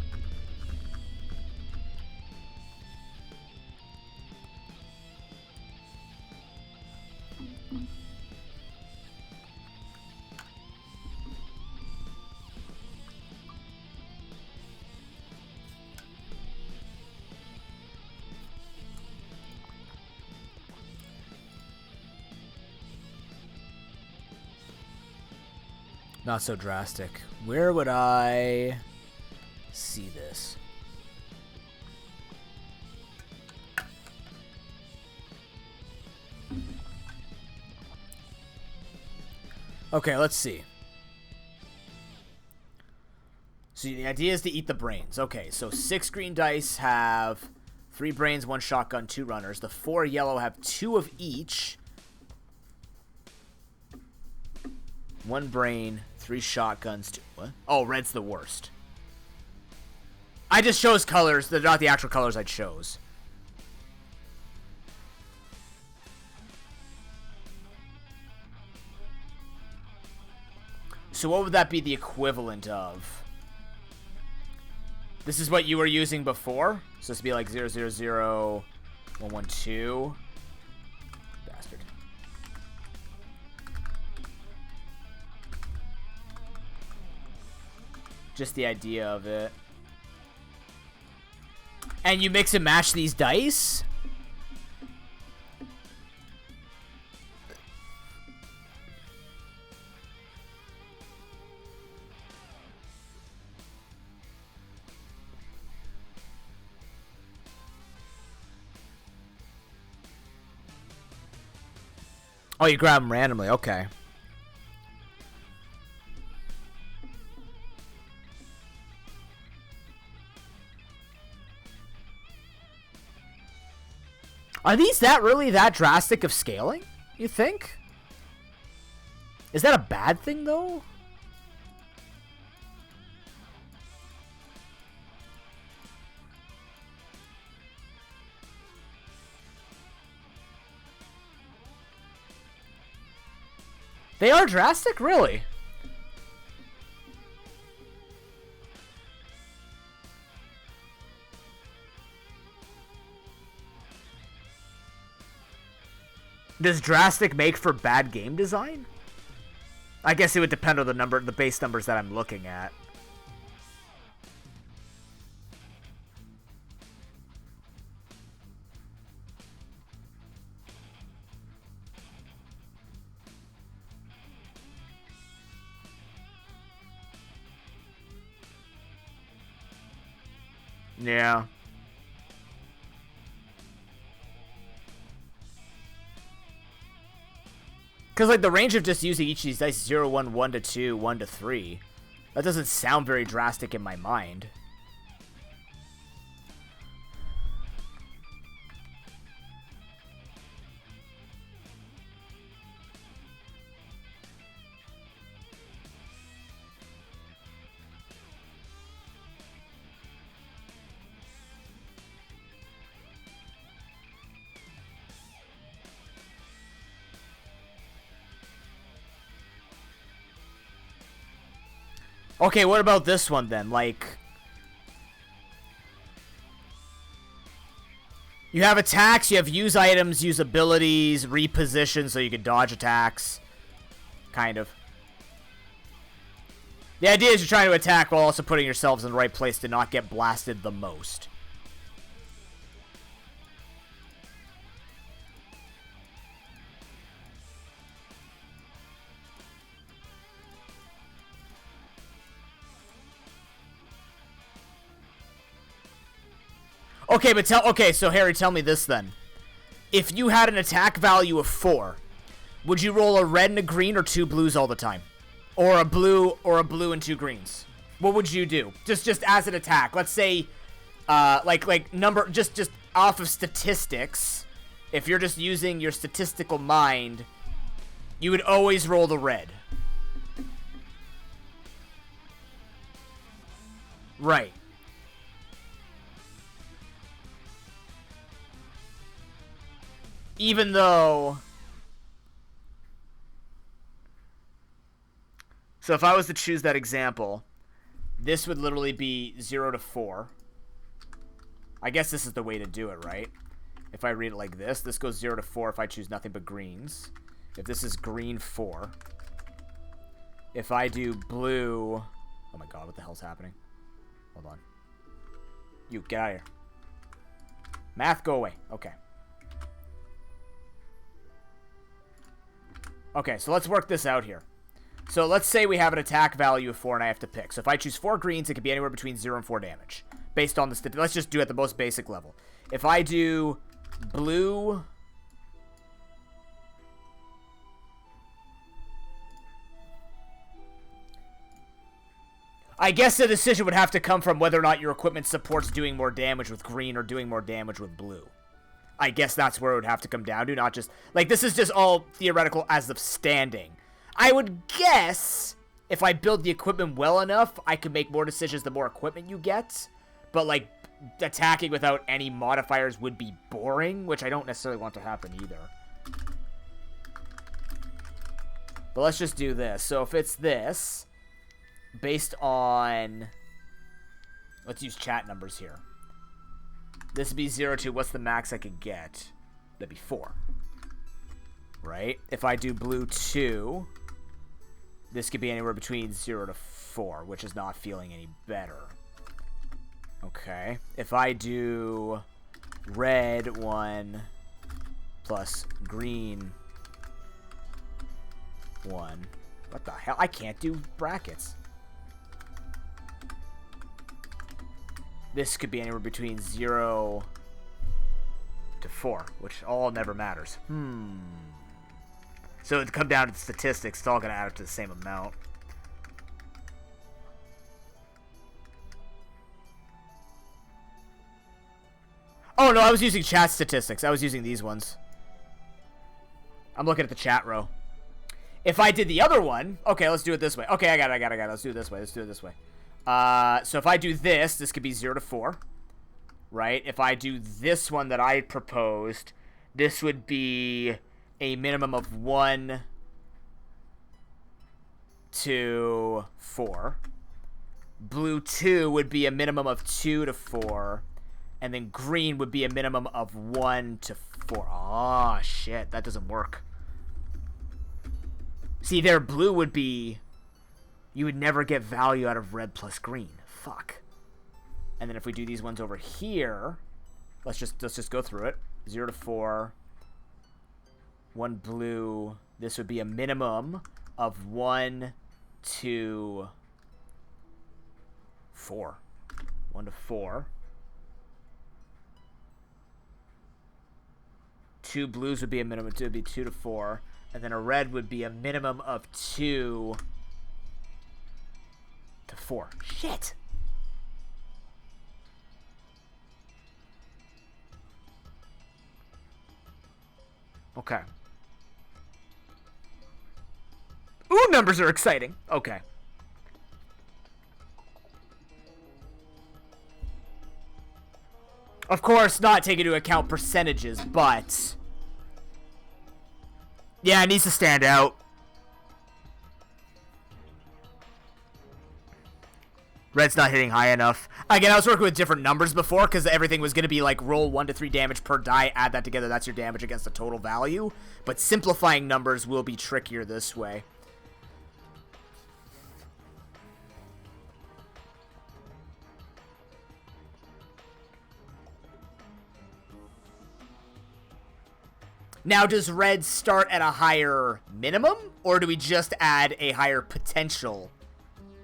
Not so drastic. Where would I see this? Okay, let's see. So the idea is to eat the brains. Okay, so 6 green dice have 3 brains, 1 shotgun, 2 runners. The 4 yellow have 2 of each. 1 brain, 3 shotguns, 2... What? Oh, red's the worst. I just chose colors. They're not the actual colors I chose. So what would that be the equivalent of? This is what you were using before? So this would be like 000112. Bastard. Just the idea of it. And you mix and match these dice? Oh, you grab them randomly. Okay. Are these really that drastic of scaling, you think? Is that a bad thing, though? They are drastic? Really? Does drastic make for bad game design? I guess it would depend on the base numbers that I'm looking at. Yeah. Because, like, the range of just using each of these dice, 0, 1, 1 to 2, 1 to 3, that doesn't sound very drastic in my mind. Okay, what about this one then? Like, you have attacks, you have use items, use abilities, reposition so you can dodge attacks. Kind of. The idea is you're trying to attack while also putting yourselves in the right place to not get blasted the most. Okay, but so Harry, tell me this then. If you had an attack value of 4, would you roll a red and a green or 2 blues all the time? Or a blue and 2 greens? What would you do? Just as an attack. Let's say like number just off of statistics. If you're just using your statistical mind, you would always roll the red. Right. Even though... So if I was to choose that example, this would literally be 0 to 4. I guess this is the way to do it, right? If I read it like this, this goes 0 to 4 if I choose nothing but greens. If this is green, 4. If I do blue... Oh my god, what the hell's happening? Hold on. You, get out of here. Math, go away. Okay. Okay, so let's work this out here. So let's say we have an attack value of 4 and I have to pick. So if I choose 4 greens, it could be anywhere between 0 and 4 damage. Based on the... Let's just do it at the most basic level. If I do blue... I guess the decision would have to come from whether or not your equipment supports doing more damage with green or doing more damage with blue. I guess that's where it would have to come down to, not just... Like, this is just all theoretical as of standing. I would guess if I build the equipment well enough, I could make more decisions the more equipment you get. But, like, attacking without any modifiers would be boring, which I don't necessarily want to happen either. But let's just do this. So if it's this, based on... Let's use chat numbers here. This would be 0 to what's the max I could get? That'd be 4. Right? If I do blue 2... This could be anywhere between 0 to 4, which is not feeling any better. Okay. If I do red 1 plus green 1. What the hell? I can't do brackets. This could be anywhere between 0 to 4, which all never matters. So it'd come down to statistics. It's all going to add up to the same amount. Oh, no, I was using chat statistics. I was using these ones. I'm looking at the chat row. If I did the other one... Okay, let's do it this way. Okay, I got it. Let's do it this way. So if I do this, this could be 0 to 4. Right? If I do this one that I proposed, this would be... a minimum of 1 to 4. Blue 2 would be a minimum of 2 to 4. And then green would be a minimum of 1 to 4. Oh, shit. That doesn't work. See, there, blue would be... You would never get value out of red plus green. Fuck. And then if we do these ones over here... Let's just go through it. 0 to 4... 1 blue. This would be a minimum of 1 to 4. 1 to 4. 2 blues would be a minimum. It would be 2 to 4. And then a red would be a minimum of 2 to 4. Shit! Okay. Ooh, numbers are exciting. Okay. Of course, not taking into account percentages, but... Yeah, it needs to stand out. Red's not hitting high enough. Again, I was working with different numbers before because everything was going to be like roll 1 to 3 damage per die, add that together, that's your damage against the total value. But simplifying numbers will be trickier this way. Now, does red start at a higher minimum, or do we just add a higher potential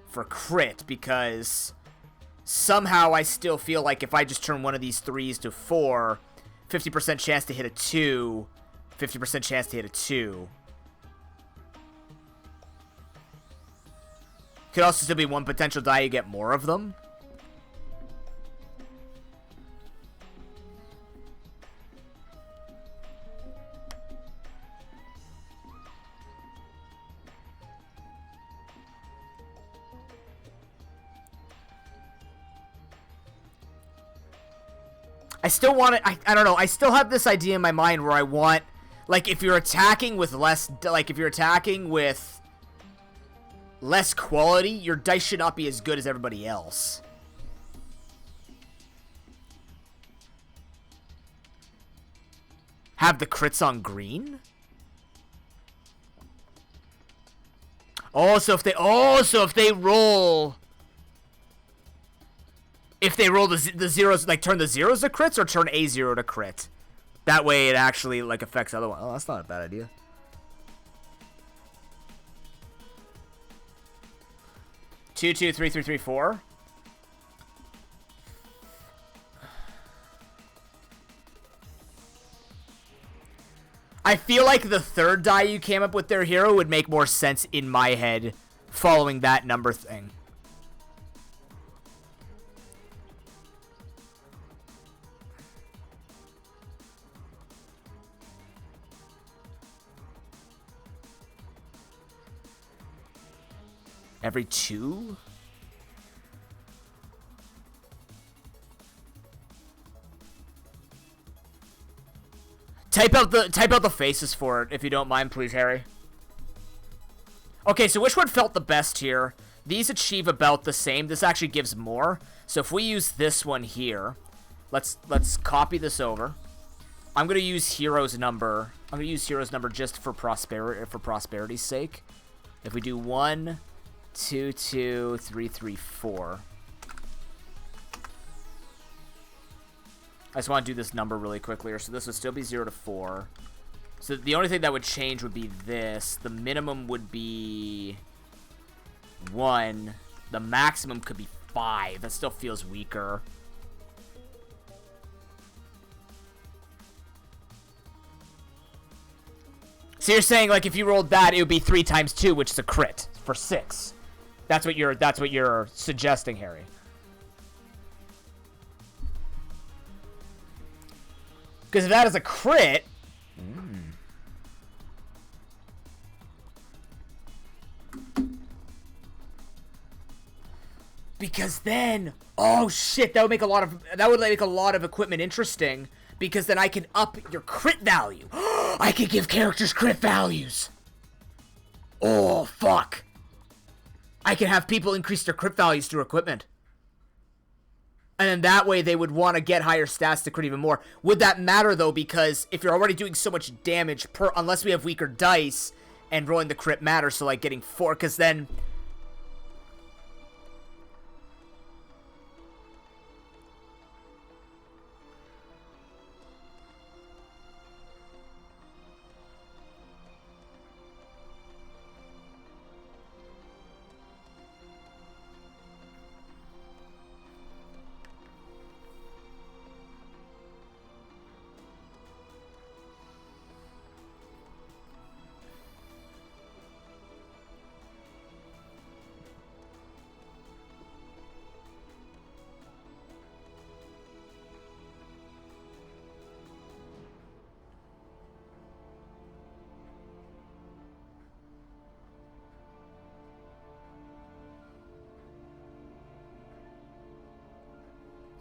for crit? Because somehow I still feel like if I just turn one of these 3s to 4, 50% chance to hit a 2, 50% chance to hit a 2. Could also still be one potential die, you get more of them. I still want it. I don't know. I still have this idea in my mind where I want, like, if you're attacking with less, like, if you're attacking with less quality, your dice should not be as good as everybody else. Have the crits on green? So if they roll... If they roll the zeros, like, turn the zeros to crits or turn a 0 to crit. That way it actually, like, affects other ones. Oh, that's not a bad idea. Two, 2, 3, 3, 3, 4. I feel like the third die you came up with there, Hero, would make more sense in my head following that number thing. Every 2? Type out the faces for it, if you don't mind, please, Harry. Okay, so which one felt the best here? These achieve about the same. This actually gives more. So if we use this one here, let's copy this over. I'm gonna use Hero's number. I'm gonna use Hero's number just for prosperity's sake. If we do 1, 2, 2, 3, 3, 4. I just want to do this number really quickly. So this would still be 0 to 4. So the only thing that would change would be this. The minimum would be 1. The maximum could be 5. That still feels weaker. So you're saying, like, if you rolled that, it would be 3 times 2, which is a crit for 6. That's what you're suggesting, Harry. Because if that is a crit... Because then... Oh, shit, that would make a lot of equipment interesting. Because then I can up your crit value. I can give characters crit values. Oh, fuck. I can have people increase their crit values through equipment. And then that way they would want to get higher stats to crit even more. Would that matter, though? Because if you're already doing so much damage unless we have weaker dice, and rolling the crit matters, so like getting 4, because then...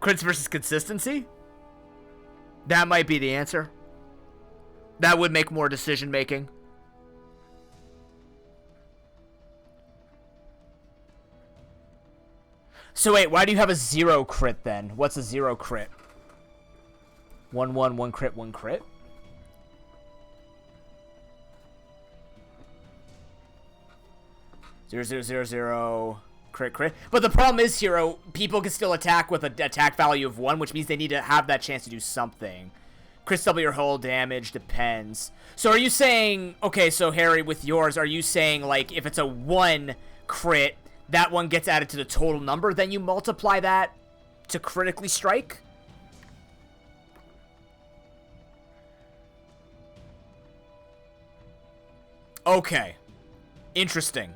Crits versus consistency? That might be the answer. That would make more decision making. So wait, why do you have a 0 crit then? What's a 0 crit? 1, 1, 1 crit, 1 crit? Zero, zero, zero, zero. Crit. But the problem is, Hero, people can still attack with an attack value of 1, which means they need to have that chance to do something. Crits double your whole damage, depends. So are you saying, okay, so Harry, with yours, are you saying, like, if it's a 1 crit, that one gets added to the total number, then you multiply that to critically strike? Okay. Interesting.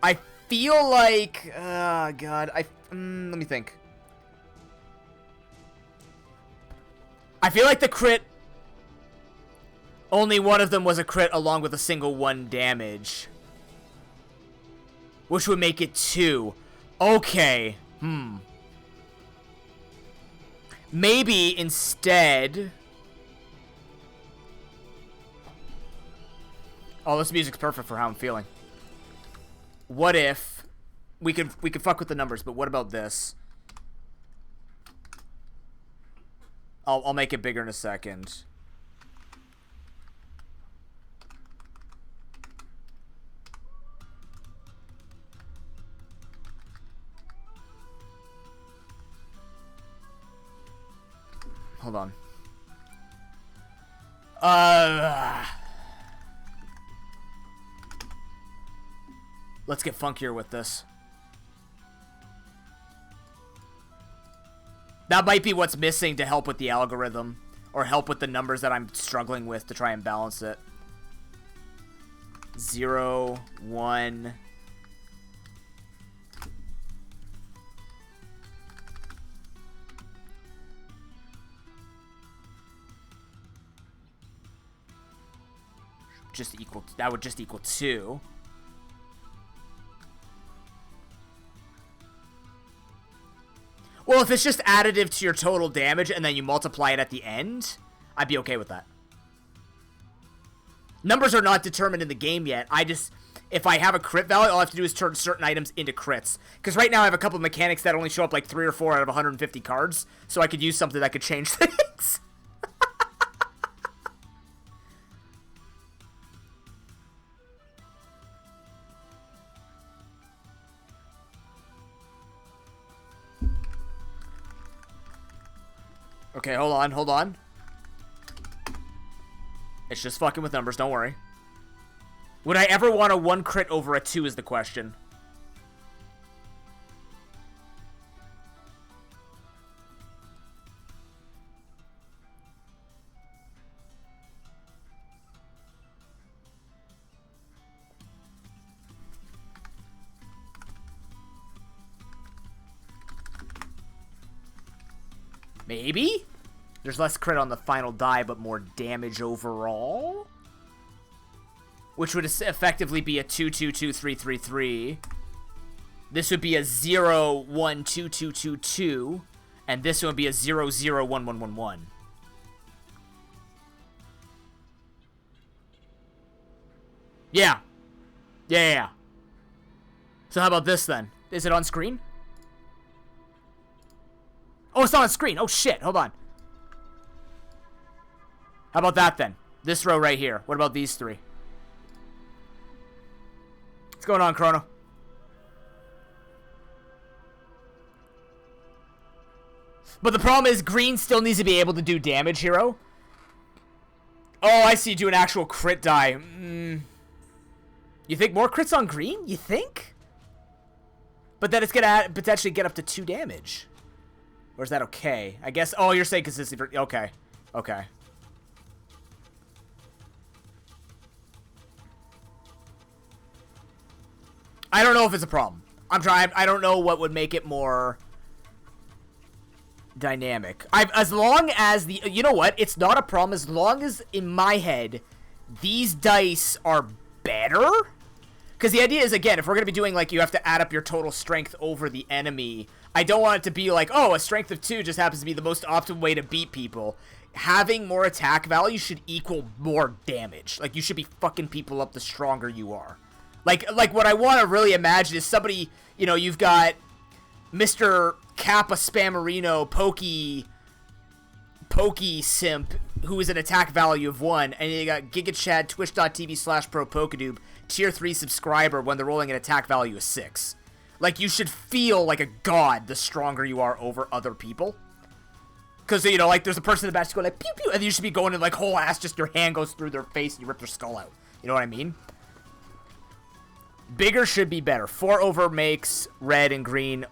I feel like... God. let me think. I feel like the crit... Only one of them was a crit along with a single 1 damage. Which would make it 2. Okay. Maybe instead... Oh, this music's perfect for how I'm feeling. What if... We could fuck with the numbers, but what about this? I'll make it bigger in a second. Hold on. Let's get funkier with this. That might be what's missing to help with the algorithm, or help with the numbers that I'm struggling with to try and balance it. 0, 1. That would just equal 2. Well, if it's just additive to your total damage and then you multiply it at the end, I'd be okay with that. Numbers are not determined in the game yet. If I have a crit value, all I have to do is turn certain items into crits. Because right now I have a couple of mechanics that only show up like 3 or 4 out of 150 cards, so I could use something that could change things. Okay, hold on. It's just fucking with numbers, don't worry. Would I ever want a 1 crit over a 2 is the question. Maybe? There's less crit on the final die, but more damage overall? Which would effectively be a 2-2-2-3-3-3. This would be a 0-1-2-2-2-2. And this one would be a 0-0-1-1-1-1. Yeah. Yeah. So how about this then? Is it on screen? Oh, it's not on screen. Oh, shit. Hold on. How about that, then? This row right here. What about these 3? What's going on, Chrono? But the problem is green still needs to be able to do damage, Hero. Oh, I see. Do an actual crit die. You think more crits on green? You think? But then it's going to potentially get up to 2 damage. Or is that okay? I guess... Oh, you're saying consistency... Okay. Okay. I don't know if it's a problem. I'm trying... I don't know what would make it more... dynamic. As long as the... You know what? It's not a problem as long as, in my head, these dice are better. Because the idea is, again, if we're going to be doing, like, you have to add up your total strength over the enemy... I don't want it to be like, oh, a strength of 2 just happens to be the most optimal way to beat people. Having more attack value should equal more damage. Like, you should be fucking people up the stronger you are. Like what I want to really imagine is somebody, you know, you've got Mr. Kappa Spammerino Pokey Simp, who is an attack value of 1, and you got GigaChad, twitch.tv/ProPokeNoob, tier 3 subscriber when they're rolling an attack value of 6. Like, you should feel like a god the stronger you are over other people. Because, you know, like, there's a person in the back just going like, pew, pew, and you should be going in, like, whole ass, just your hand goes through their face and you rip their skull out. You know what I mean? Bigger should be better. 4 over makes red and green,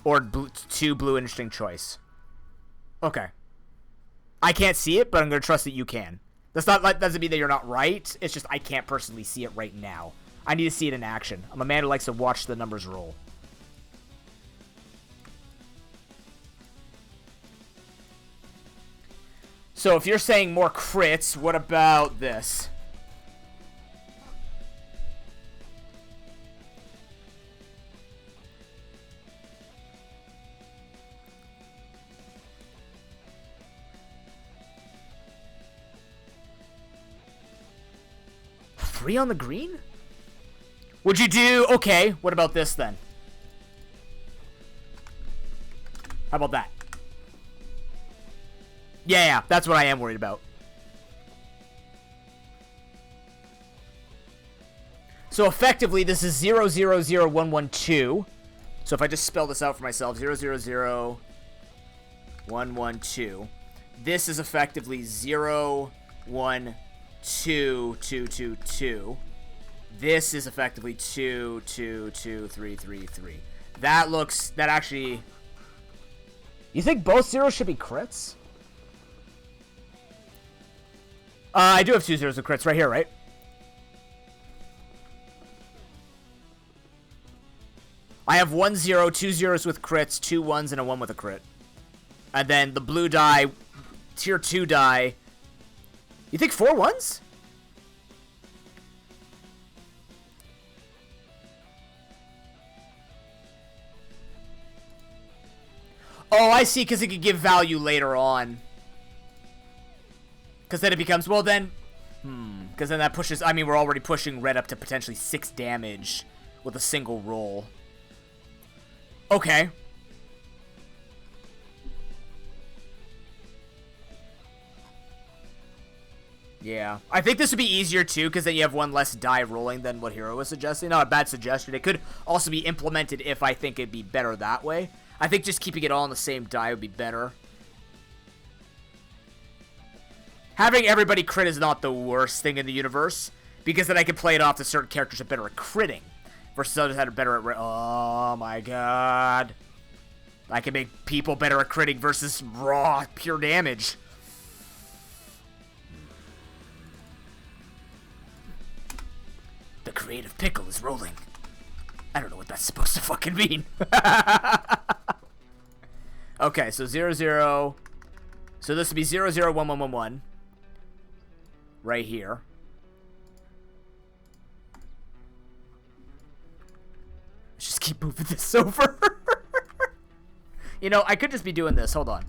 or 2 blue, interesting choice. Okay. I can't see it, but I'm going to trust that you can. That doesn't mean that you're not right. It's just I can't personally see it right now. I need to see it in action. I'm a man who likes to watch the numbers roll. So if you're saying more crits, what about this? Three on the green? Would you do... Okay, what about this then? How about that? Yeah, that's what I am worried about. So effectively, this is 000112. So if I just spell this out for myself, 000112. This is effectively 012222. This is effectively 222333. That actually... You think both zeros should be crits? I do have 2 zeros of crits right here, right? I have 1 0, 2 zeros with crits, 2 1s, and a 1 with a crit. And then the blue die, tier 2 die. You think 4 1s? Oh, I see, because it could give value later on. Because then it becomes, well then, because then that pushes, I mean, we're already pushing red up to potentially 6 damage with a single roll. Okay. Yeah. I think this would be easier too, because then you have 1 less die rolling than what Hero was suggesting. Not a bad suggestion. It could also be implemented if I think it'd be better that way. I think just keeping it all on the same die would be better. Having everybody crit is not the worst thing in the universe, because then I can play it off that certain characters are better at critting, versus others that are better at... Oh my god. I can make people better at critting versus raw, pure damage. The creative pickle is rolling. I don't know what that's supposed to fucking mean. Okay, so 0, 0. So this would be 0, 0, 1, 1, 1, 1. Right here. Let's just keep moving this over. You know, I could just be doing this. Hold on.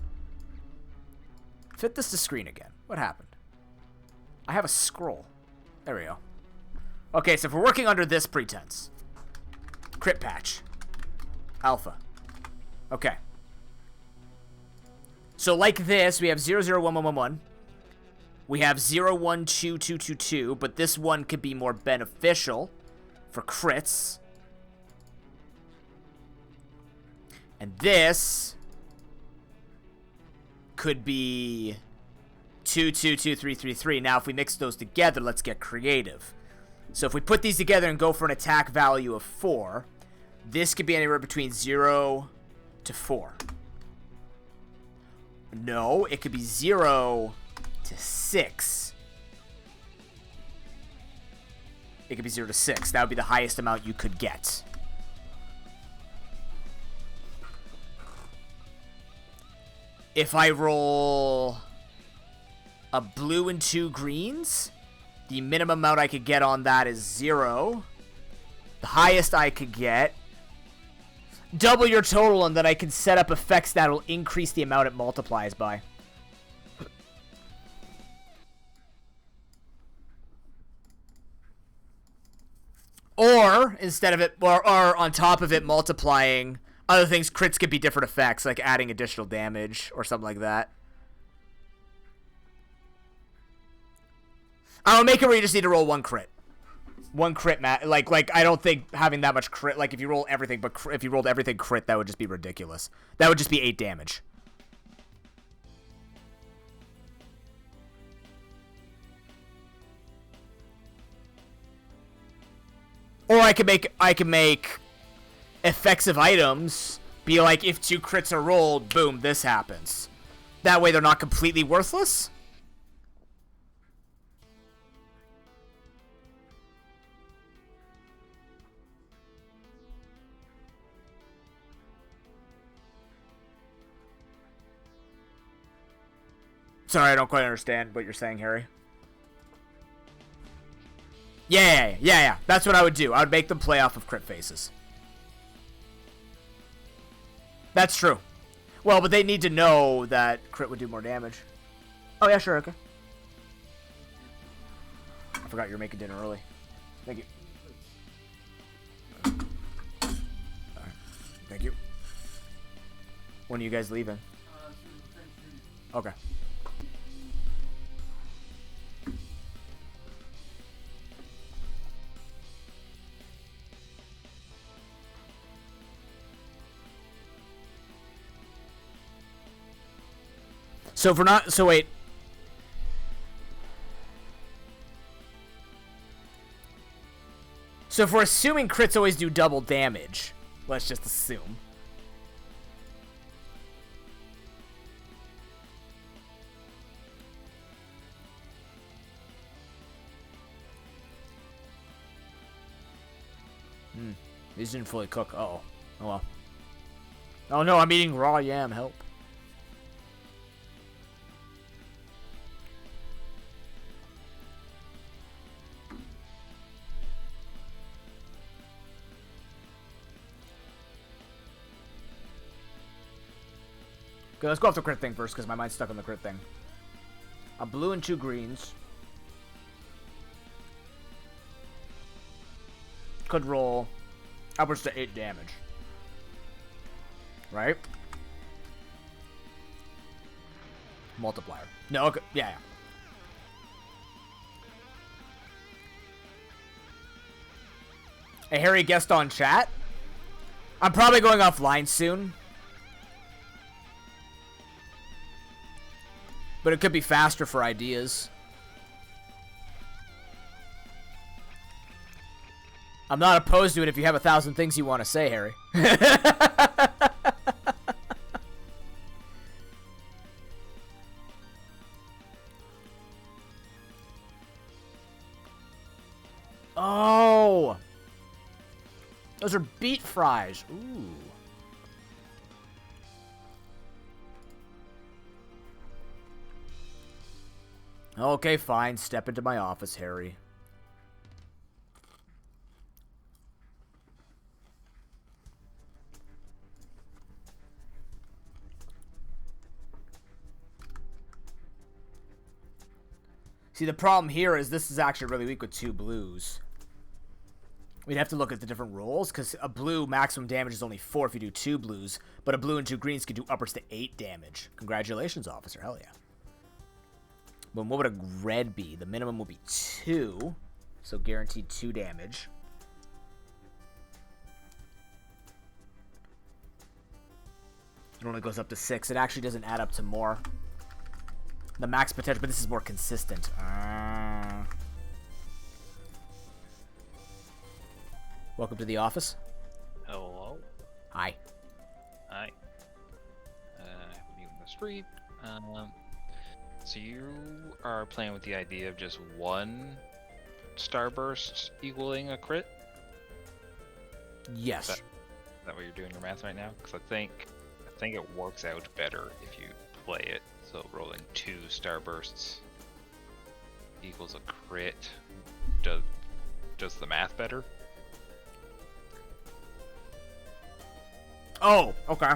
Fit this to screen again. What happened? I have a scroll. There we go. Okay, so if we're working under this pretense. Crit patch. Alpha. Okay. So like this, we have 0, 0, 1, 1, 1, 1. We have 0, 1, 2, 2, 2, 2, but this one could be more beneficial for crits. And this could be 2, 2, 2, 3, 3, 3. Now, if we mix those together, let's get creative. So if we put these together and go for an attack value of 4, this could be anywhere between 0 to 4. No, it could be 0 to 6. It could be 0 to 6. That would be the highest amount you could get. If I roll a blue and 2 greens, the minimum amount I could get on that is 0. The highest I could get, double your total, and then I can set up effects that'll increase the amount it multiplies by. Or, instead of it, or on top of it multiplying other things, crits could be different effects, like adding additional damage or something like that. I'll make it where you just need to roll 1 crit. 1 crit, like I don't think having that much crit, like if you roll everything, but if you rolled everything crit, that would just be ridiculous. That would just be 8 damage. Or I could make effects of items be like, if 2 crits are rolled, boom, this happens. That way they're not completely worthless. Sorry, I don't quite understand what you're saying, Harry. Yeah. That's what I would do. I would make them play off of crit faces. That's true. Well, but they need to know that crit would do more damage. Oh, yeah, sure, okay. I forgot you were making dinner early. Thank you. Alright. Thank you. When are you guys leaving? Okay. So if we're not, so wait. So if we're assuming crits always do double damage, let's just assume. These didn't fully cook. Uh-oh. Oh well. Oh no, I'm eating raw yam. Help. Okay, let's go off the crit thing first, because my mind's stuck on the crit thing. A blue and 2 greens. Could roll upwards to 8 damage. Right? Multiplier. No, okay. Yeah. Hey, Harry, guest on chat. I'm probably going offline soon. But it could be faster for ideas. I'm not opposed to it if you have 1,000 things you want to say, Harry. Oh! Those are beet fries. Ooh. Okay, fine. Step into my office, Harry. See, the problem here is this is actually really weak with 2 blues. We'd have to look at the different rolls, because a blue maximum damage is only 4 if you do 2 blues, but a blue and 2 greens can do upwards to 8 damage. Congratulations, officer. Hell yeah. But what would a red be? The minimum will be 2, so guaranteed 2 damage. It only goes up to 6. It actually doesn't add up to more. The max potential, but this is more consistent. Welcome to the office. Hello. Hi. Hi. Leaving the street. So you are playing with the idea of just 1 starburst equaling a crit? Yes. Is that what you're doing your math right now? Because I think it works out better if you play it. So rolling 2 starbursts equals a crit. Does the math better? Oh, okay.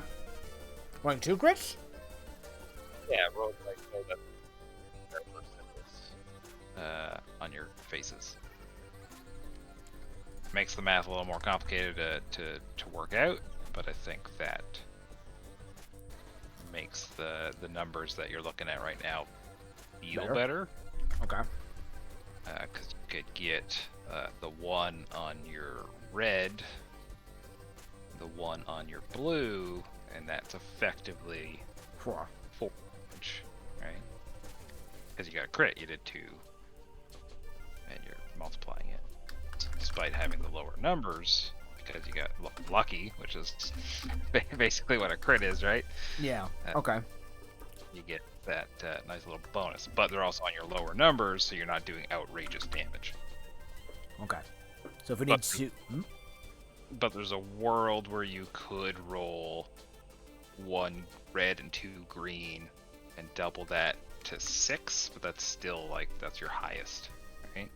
Rolling 2 crits? Yeah, roll that starburst symbols on your faces. Makes the math a little more complicated to work out, but I think that makes the numbers that you're looking at right now feel better. Okay. Because you could get the 1 on your red, the 1 on your blue, and that's effectively 4 damage, right? Because you got a crit, you did 2, and you're multiplying it. despite having the lower numbers, because you got lucky, which is basically what a crit is, right? Yeah. Okay. You get that nice little bonus, but they're also on your lower numbers, so you're not doing outrageous damage. Okay. So if we need to... But there's a world where you could roll 1 red and 2 green and double that to 6, but that's still like, that's your highest, right?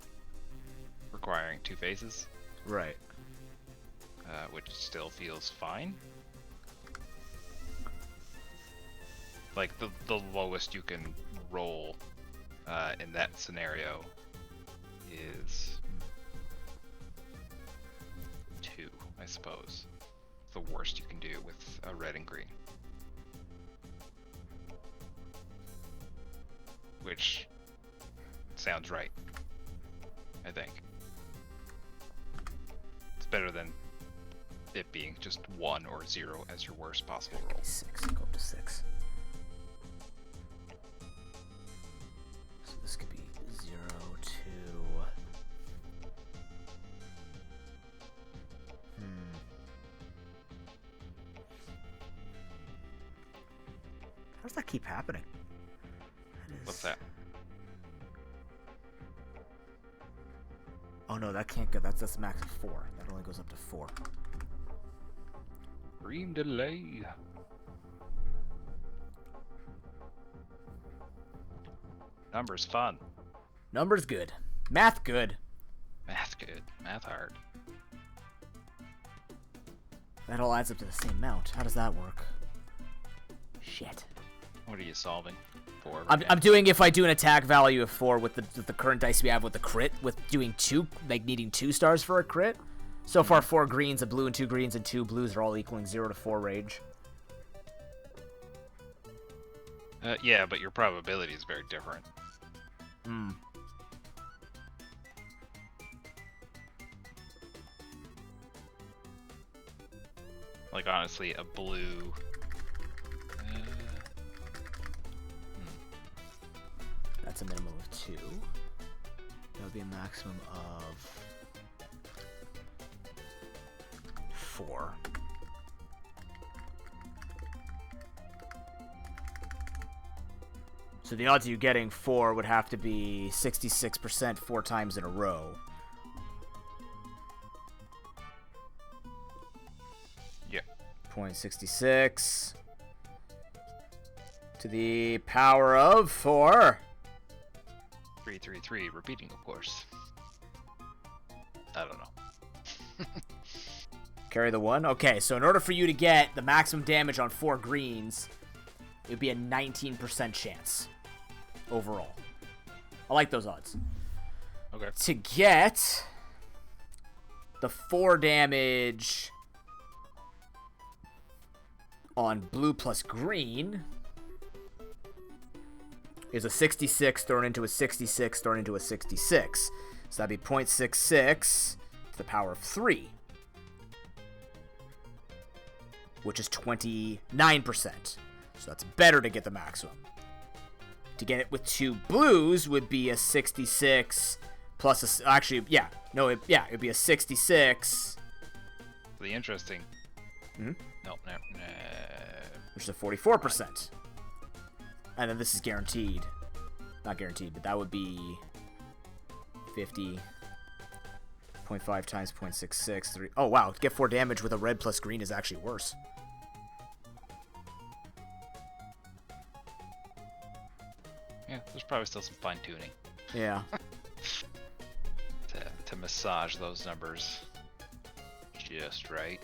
Requiring 2 faces. Right. Which still feels fine. Like the lowest you can roll in that scenario is 2, I suppose. The worst you can do with a red and green. Which sounds right, I think. It's better than it being just 1 or 0 as your worst possible roll. 6, go up to 6. So this could be 0, 2. How does that keep happening? What's that? Oh no, that can't go. That's max of 4. That only goes up to 4. Green delay. Numbers fun. Numbers good. Math good. Math good. Math hard. That all adds up to the same amount. How does that work? Shit. What are you solving for? I'm doing if I do an attack value of 4 with the current dice we have with the crit, with doing 2, like needing 2 stars for a crit. So far, 4 greens, a blue, and 2 greens, and 2 blues are all equaling 0 to 4 rage. Yeah, but your probability is very different. Like, honestly, a blue... That's a minimum of 2. That would be a maximum of 4. So the odds of you getting 4 would have to be 66% 4 times in a row. Yeah. 0.66 to the power of 4. 333, repeating, of course. I don't know. Carry the 1? Okay, so in order for you to get the maximum damage on 4 greens, it would be a 19% chance overall. I like those odds. Okay. To get the 4 damage on blue plus green is a 66 thrown into a 66 thrown into a 66. So that'd be 0.66 to the power of 3. Which is 29%. So that's better to get the maximum. To get it with 2 blues would be a 66 plus a... Actually, yeah. No, it'd be a 66. The interesting... Mm-hmm. No. Which is a 44%. And then this is guaranteed. Not guaranteed, but that would be 50. 0.5 times 0.66. 3. Oh, wow. To get 4 damage with a red plus green is actually worse. Yeah, there's probably still some fine-tuning. Yeah. to massage those numbers just right.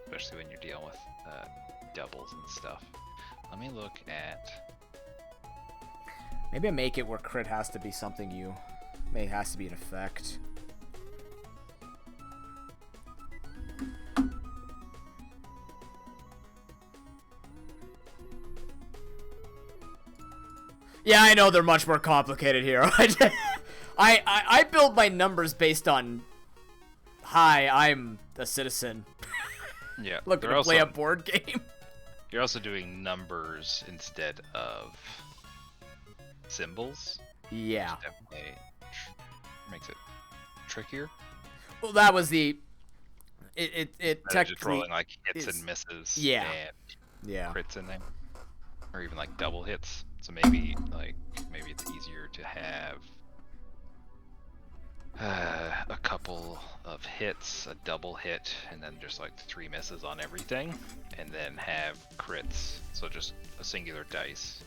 Especially when you're dealing with doubles and stuff. Let me look at... Maybe I make it where crit has to be something you... Maybe it has to be an effect. Yeah, I know they're much more complicated here. I build my numbers based on... Hi, I'm a citizen. Yeah. Looking to play a board game. You're also doing numbers instead of symbols. Yeah. Which definitely makes it trickier. Well, that was the. It Instead of just technically. rolling like hits is- and misses Yeah. and Yeah. crits in there, or even like double hits. So maybe it's easier to have a couple of hits, a double hit, and then just like 3 misses on everything, and then have crits. So just a singular dice.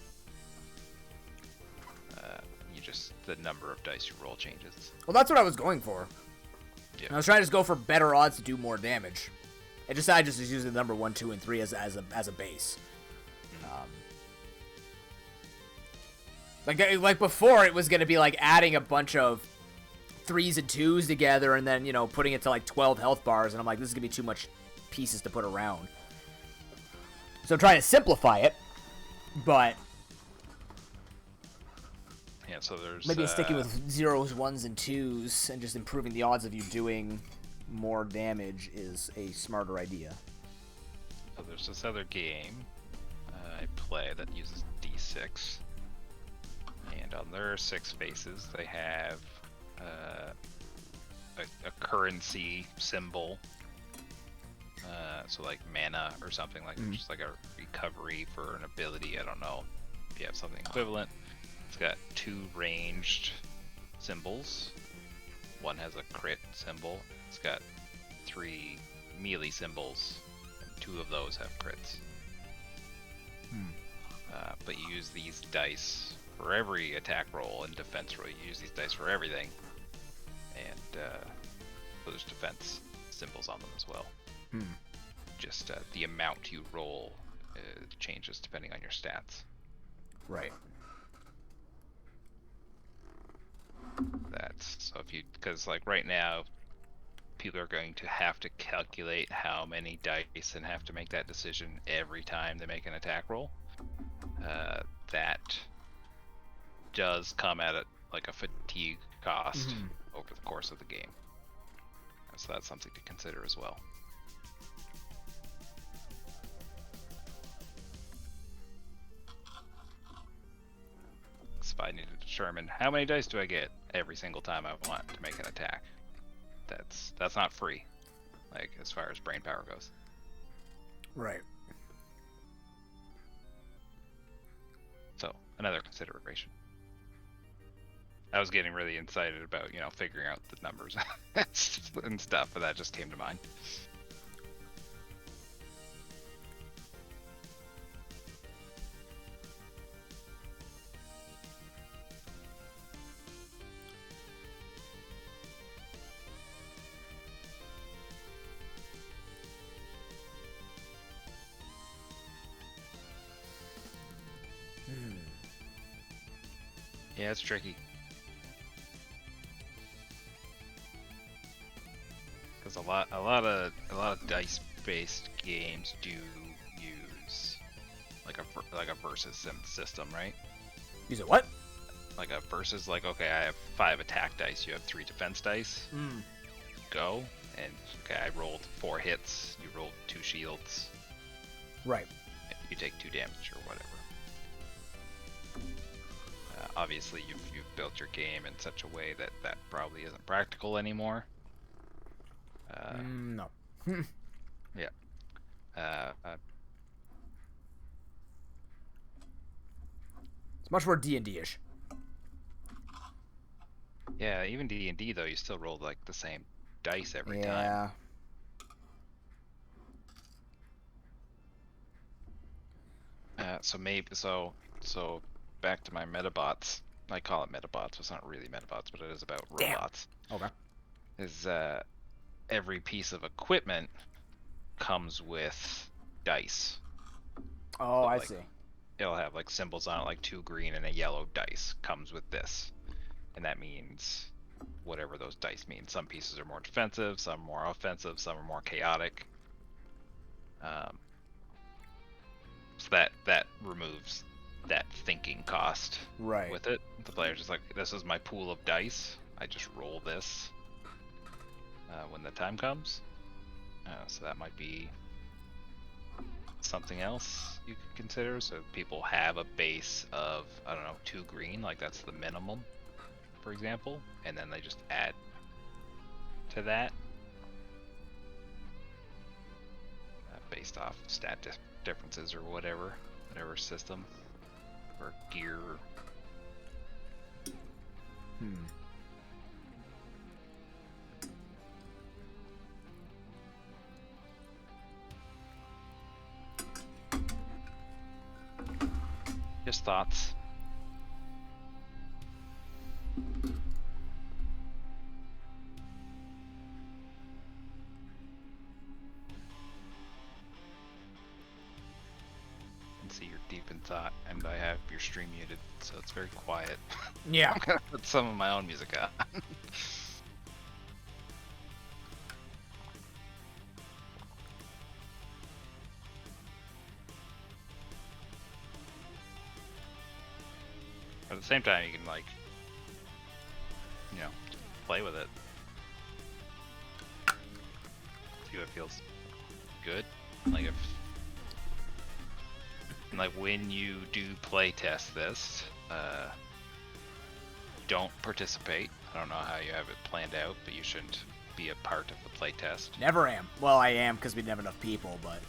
The number of dice you roll changes. Well, that's what I was going for. Yeah. I was trying to just go for better odds to do more damage. I just was using the number 1, 2, and 3 as a base. Like before, it was gonna be like adding a bunch of 3s and 2s together, and then putting it to like 12 health bars, and I'm like, this is gonna be too much pieces to put around. So I'm trying to simplify it, but Yeah, so there's maybe sticking with 0s, 1s, and 2s, and just improving the odds of you doing more damage is a smarter idea. So there's this other game I play that uses D6, and on their 6 faces they have a currency symbol. So like mana or something like just like a recovery for an ability. I don't know if you have something equivalent. It's got 2 ranged symbols. One has a crit symbol. It's got 3 melee symbols. And 2 of those have crits. But you use these dice for every attack roll and defense roll. You use these dice for everything. And there's defense symbols on them as well. Just the amount you roll changes depending on your stats. Right. That's so because like right now people are going to have to calculate how many dice and have to make that decision every time they make an attack roll. That does come at like a fatigue cost over the course of the game, so that's something to consider as well. If I need to determine how many dice do I get every single time I want to make an attack, that's not free, like as far as brain power goes. Right. So another consideration. I was getting really excited about figuring out the numbers and stuff, but that just came to mind. Yeah, it's tricky. Because a lot of dice-based games do use like a versus system, right? Use it what? Like a versus, like okay, I have 5 attack dice, you have 3 defense dice. Go, and okay, I rolled 4 hits, you rolled 2 shields. Right. You take 2 damage or whatever. Obviously, you've built your game in such a way that probably isn't practical anymore. No. Yeah. It's much more D&D-ish. Yeah, even D&D though, you still roll like the same dice every time. Yeah. So back to my metabots. I call it metabots. It's not really metabots, but it is about robots. Okay. Is every piece of equipment comes with dice. Oh, So, I like, see. It'll have like symbols on it, like 2 green and a yellow dice comes with this, and that means whatever those dice mean. Some pieces are more defensive, some more offensive, some are more chaotic. So that removes that thinking cost with it. The player's just like, this is my pool of dice. I just roll this when the time comes. So that might be something else you could consider. So people have a base of, I don't know, 2 green, like that's the minimum, for example, and then they just add to that based off stat differences or whatever system or gear. Just thoughts. See, you're deep in thought, and I have your stream muted, so it's very quiet. Yeah. I'm gonna put some of my own music on. At the same time, you can, like, you know, play with it. See what feels good. Like, if, like, when you do play test this, don't participate. I don't know how you have it planned out, but you shouldn't be a part of the play test. Never am. Well, I am because we didn't have enough people, but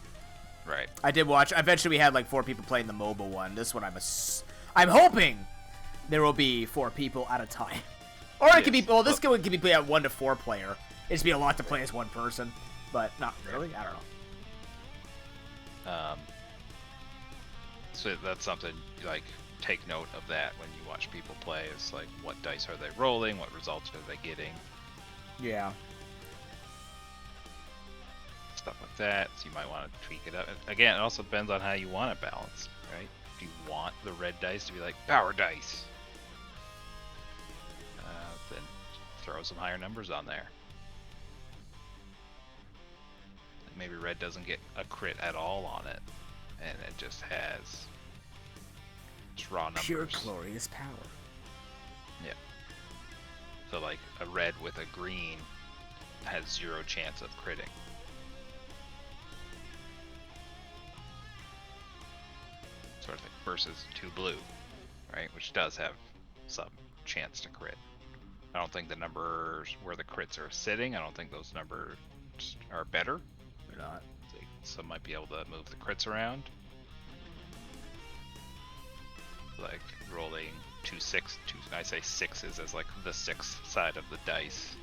Right. I did watch. Eventually, we had like 4 people playing the mobile one. This one, I'm hoping there will be 4 people at a time, or it could be. Well, this one could be played at 1 to 4 player. It'd be a lot to play as one person, but not really. I don't know. So that's something, like, take note of that when you watch people play. It's like, what dice are they rolling? What results are they getting? Yeah. Stuff like that. So you might want to tweak it up. Again, it also depends on how you want it balanced, right? If you want the red dice to be like power dice, then throw some higher numbers on there. Maybe red doesn't get a crit at all on it, and it just has just raw numbers. Pure glorious power. Yeah. So like a red with a green has 0 chance of critting. Sort of thing. Versus 2 blue, right? Which does have some chance to crit. I don't think the numbers where the crits are sitting, I don't think those numbers are better. They're not. Some might be able to move the crits around. Like rolling 2 6, I say 6s as like the 6th side of the dice.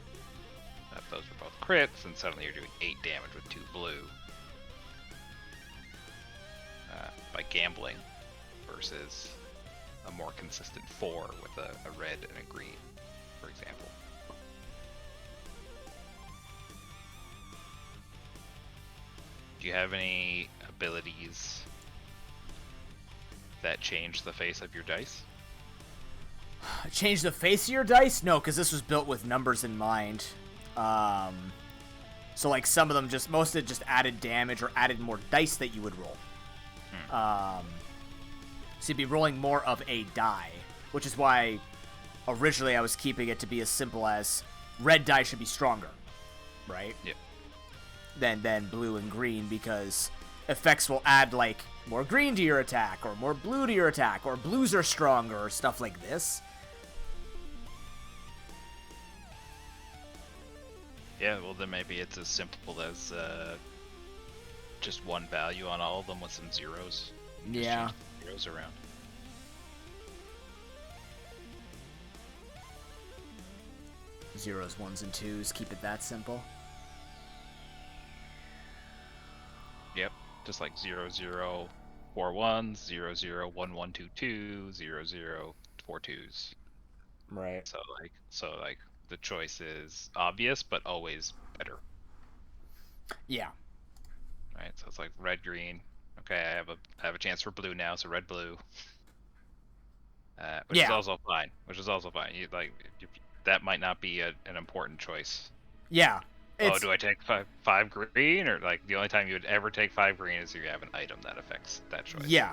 If those are both crits, and suddenly you're doing 8 damage with 2 blue. By gambling versus a more consistent 4 with a red and a green, for example. Do you have any abilities that change the face of your dice? Change the face of your dice? No, because this was built with numbers in mind. So like some of them most of it just added damage or added more dice that you would roll. So you'd be rolling more of a die, which is why originally I was keeping it to be as simple as red die should be stronger, right? Yep. Than blue and green, because effects will add like more green to your attack or more blue to your attack, or blues are stronger or stuff like this. Yeah, well then maybe it's as simple as just one value on all of them with some zeros. Yeah. Just change the zeros around. Zeros, 1s, and 2s. Keep it that simple. Yep, just like 0 0 4 1s, 0 0 1 1 2 2, 0 0 4 2s. Right. So like the choice is obvious, but always better. Yeah. Right, so it's like red green. Okay, I have a chance for blue now, so red blue. Which is also fine. That might not be an important choice. Yeah. Do I take five green, or like the only time you would ever take 5 green is if you have an item that affects that choice? Yeah,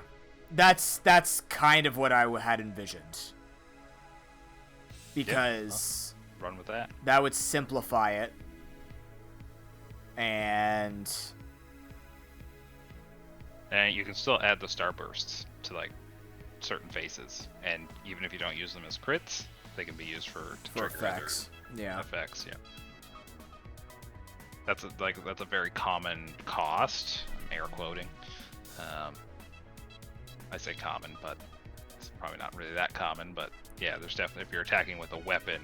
that's kind of what I had envisioned. Because run with that. That would simplify it, And you can still add the starbursts to like certain faces, and even if you don't use them as crits, they can be used to trigger effects. other effects. Yeah. That's a very common cost. I'm air quoting. I say common, but it's probably not really that common. But yeah, there's definitely, if you're attacking with a weapon,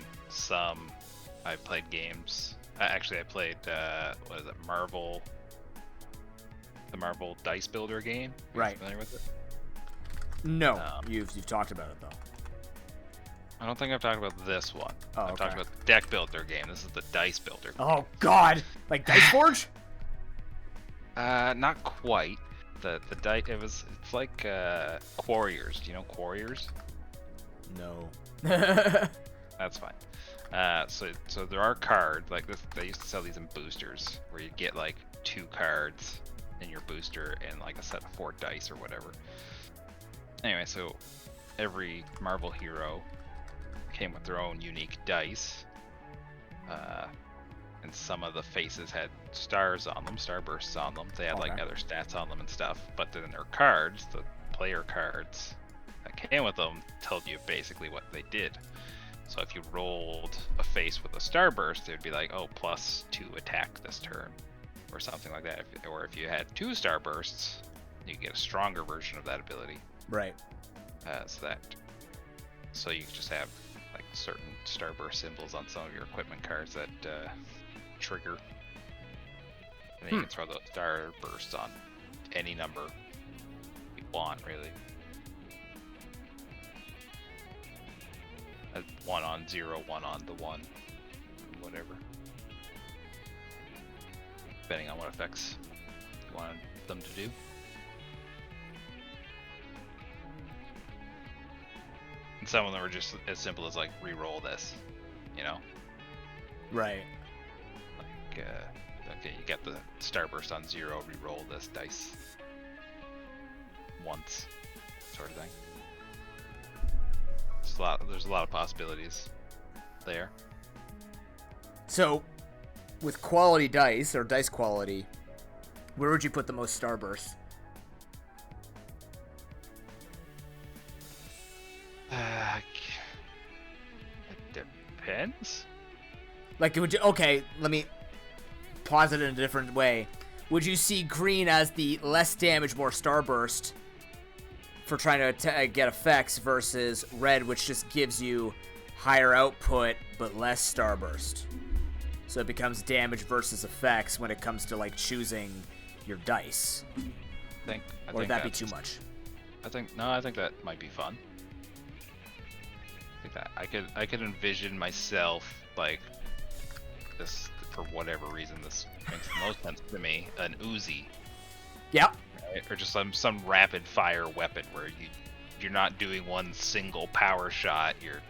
I've played games. Actually, I played what is it, the Marvel Dice Builder game. Right. Familiar with it? No, you've talked about it though. I don't think I've talked about this one. Oh, I've talked about the deck builder game. This is the dice builder game. Oh God, like Dice Forge? Not quite. The dice. It's like Quarriors. Do you know Quarriors? No. That's fine. So there are cards like this. They used to sell these in boosters, where you get like 2 cards in your booster and like a set of 4 dice or whatever. Anyway, so every Marvel hero came with their own unique dice, and some of the faces had stars on them, starbursts on them. They had like other stats on them and stuff. But then their cards, the player cards that came with them, told you basically what they did. So if you rolled a face with a starburst, it would be like, oh, +2 attack this turn, or something like that. Or if you had 2 starbursts, you get a stronger version of that ability. Right. So you just have like certain starburst symbols on some of your equipment cards that trigger, and then you can throw those starbursts on any number you want, really. 1 on 0, 1 on the 1, whatever, depending on what effects you want them to do. And some of them are just as simple as like re-roll this, you know? Right. Like, okay, you get the starburst on 0, re-roll this dice once, sort of thing. There's a lot of possibilities there. So, with quality dice, or dice quality, where would you put the most starbursts? It depends. Like, okay, let me pause it in a different way. Would you see green as the less damage, more starburst for trying to get effects, versus red, which just gives you higher output but less starburst? So it becomes damage versus effects when it comes to like choosing your dice. Or would that be too much? I think that might be fun. I think that I could envision myself like this, for whatever reason this makes the most sense to me, an Uzi. Yep. Right? Or just some rapid fire weapon where you're not doing one single power shot, you're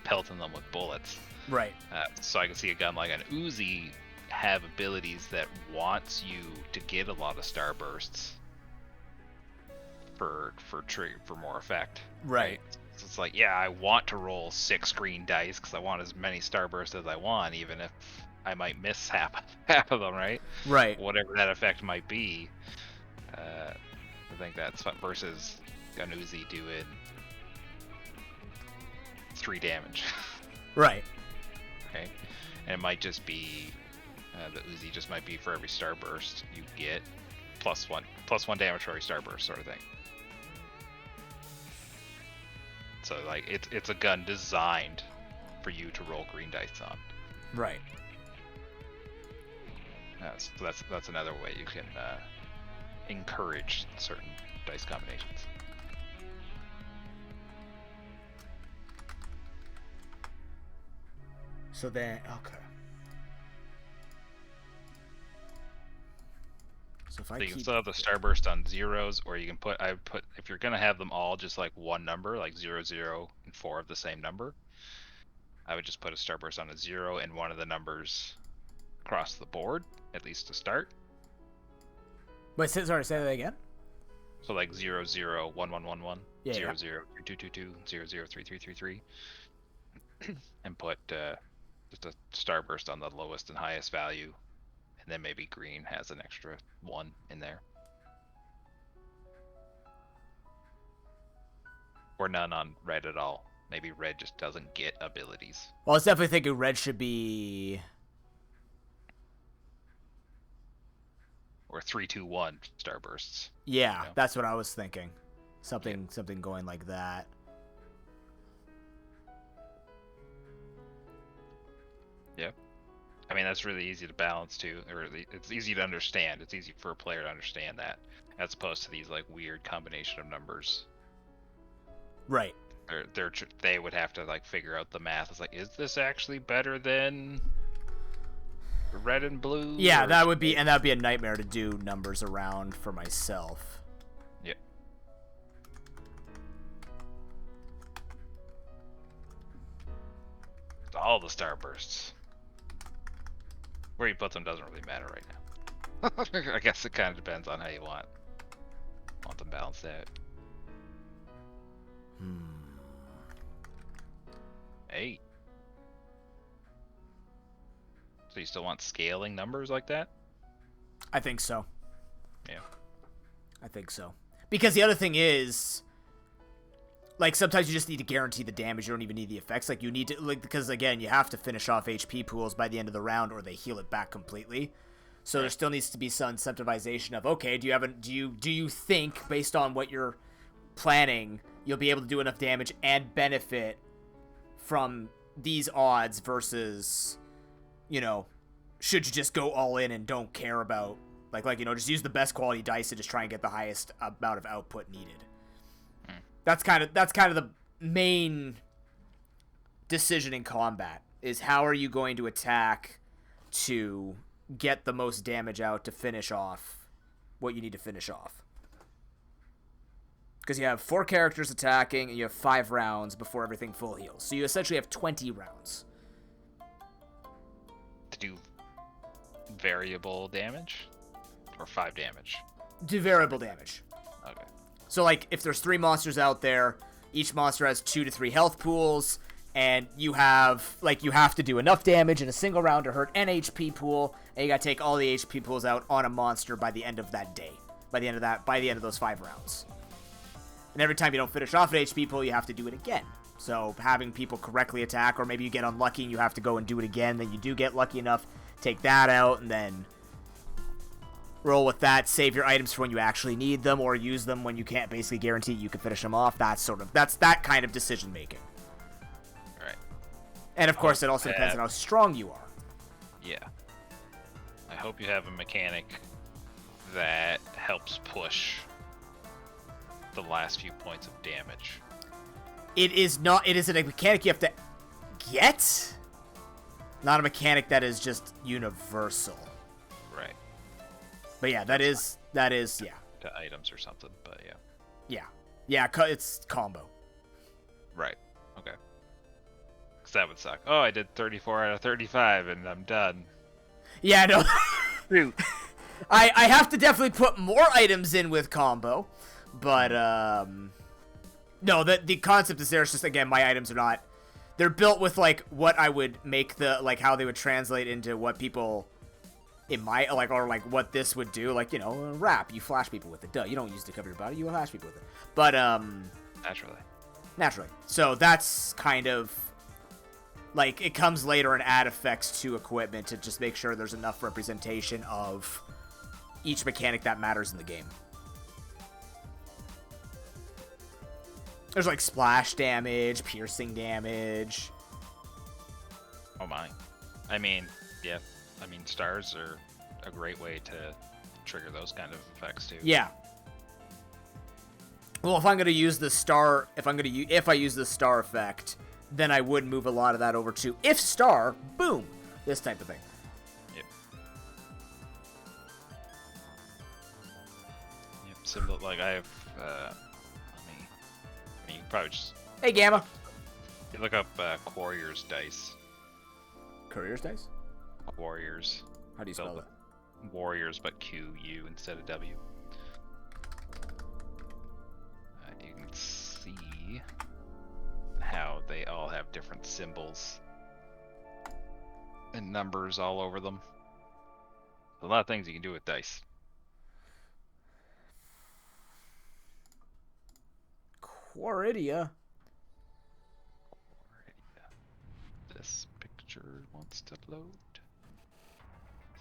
pelting them with bullets. Right. So I can see a gun like an Uzi have abilities that wants you to get a lot of starbursts for more effect. Right. So it's like, yeah, I want to roll 6 green dice because I want as many starbursts as I want, even if I might miss half of them, right? Right. Whatever that effect might be. I think that's fun, versus an Uzi doing 3 damage. Right. Okay. And it might just be the Uzi just might be for every starburst you get +1 damage for every starburst, sort of thing. So like it's a gun designed for you to roll green dice on. Right. So that's another way you can encourage certain dice combinations. So then, okay. So if You can still have the starburst on 0s, or you can put if you're gonna have them all just like one number, like 0, 0, and 4 of the same number, I would just put a starburst on a 0 and one of the numbers across the board, at least to start. But sorry, say that again. So like 0, 0, 1, 1, 1, 1, yeah, 0, yeah. 0, 2, 2, 2, 0, 0, 3, 3, 3, 3, and put just a starburst on the lowest and highest value, and then maybe green has an extra 1 in there. Or none on red at all. Maybe red just doesn't get abilities. Well, I was definitely thinking red should be... Or 3, 2, 1 starbursts. Yeah, You know? that's what I was thinking. Something going like that. Yeah. I mean, that's really easy to balance too, or it's easy to understand. It's easy for a player to understand that, as opposed to these like weird combination of numbers. Right. Or they would have to like figure out the math. It's like, is this actually better than red and blue? Yeah, that would be a nightmare to do numbers around for myself. Yeah. All the starbursts. Where you put them doesn't really matter right now. I guess it kind of depends on how you want them balanced out. Hey. So you still want scaling numbers like that? I think so. Yeah. I think so. Because the other thing is, like, sometimes you just need to guarantee the damage. You don't even need the effects. Like, you need to, like, because again, you have to finish off HP pools by the end of the round, or they heal it back completely. So there still needs to be some incentivization of, okay, do you think, based on what you're planning, you'll be able to do enough damage and benefit from these odds versus, you know, should you just go all in and don't care about, like you know, just use the best quality dice to just try and get the highest amount of output needed. That's kind of the main decision in combat, is how are you going to attack to get the most damage out to finish off what you need to finish off. Because you have 4 characters attacking, and you have 5 rounds before everything full heals. So you essentially have 20 rounds. To do variable damage? Or 5 damage? Do variable damage. Okay. So, like, if there's 3 monsters out there, each monster has 2 to 3 health pools, and you have to do enough damage in a single round to hurt an HP pool, and you gotta take all the HP pools out on a monster by the end of that day. By the end of those 5 rounds. And every time you don't finish off an HP pool, you have to do it again. So having people correctly attack, or maybe you get unlucky and you have to go and do it again, then you do get lucky enough, take that out, and then roll with that, save your items for when you actually need them, or use them when you can't basically guarantee you can finish them off. That's that kind of decision making. Right. And of course, it also depends on how strong you are. Yeah. I hope you have a mechanic that helps push the last few points of damage. It is a mechanic you have to get, not a mechanic that is just universal. Right. But yeah, that is yeah. To items or something, but yeah. Yeah, it's combo. Right. Okay. Because that would suck. Oh, I did 34 out of 35 and I'm done. Yeah, no. Shoot. I have to definitely put more items in with combo, but no, the concept is there. It's just, again, my items are not, they're built with like what I would make the, like how they would translate into what people in my, like, or like what this would do, like, you know, a rap, you flash people with it. Duh, you don't use it to cover your body, you flash people with it. But naturally. So that's kind of like, it comes later and add effects to equipment to just make sure there's enough representation of each mechanic that matters in the game. There's like splash damage, piercing damage. Oh my. I mean, yeah. I mean, stars are a great way to trigger those kind of effects too. Yeah. Well, if I'm gonna use the star, if I use the star effect, then I would move a lot of that over to if star, boom, this type of thing. Yep. Yep. Symbol, like I have. You can probably just. Hey, Gamma. You look up Quarrior's dice. Courier's dice? Warriors. How do you spell that? Warriors, but QU instead of W. You can see how they all have different symbols and numbers all over them. A lot of things you can do with dice. Quaridia. This picture wants to load.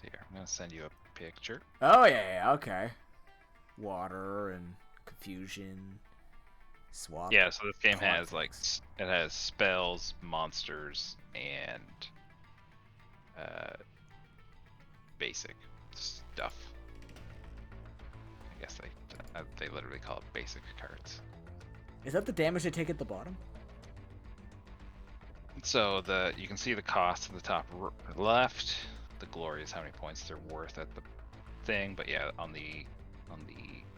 Here, I'm gonna send you a picture. Oh yeah, okay. Water and confusion. Swap. Yeah, so this game collect has like things. it has spells, monsters, and basic stuff. I guess they literally call it basic cards. Is that the damage they take at the bottom? So you can see the cost at the top left. The glory is how many points they're worth at the thing. But yeah, on the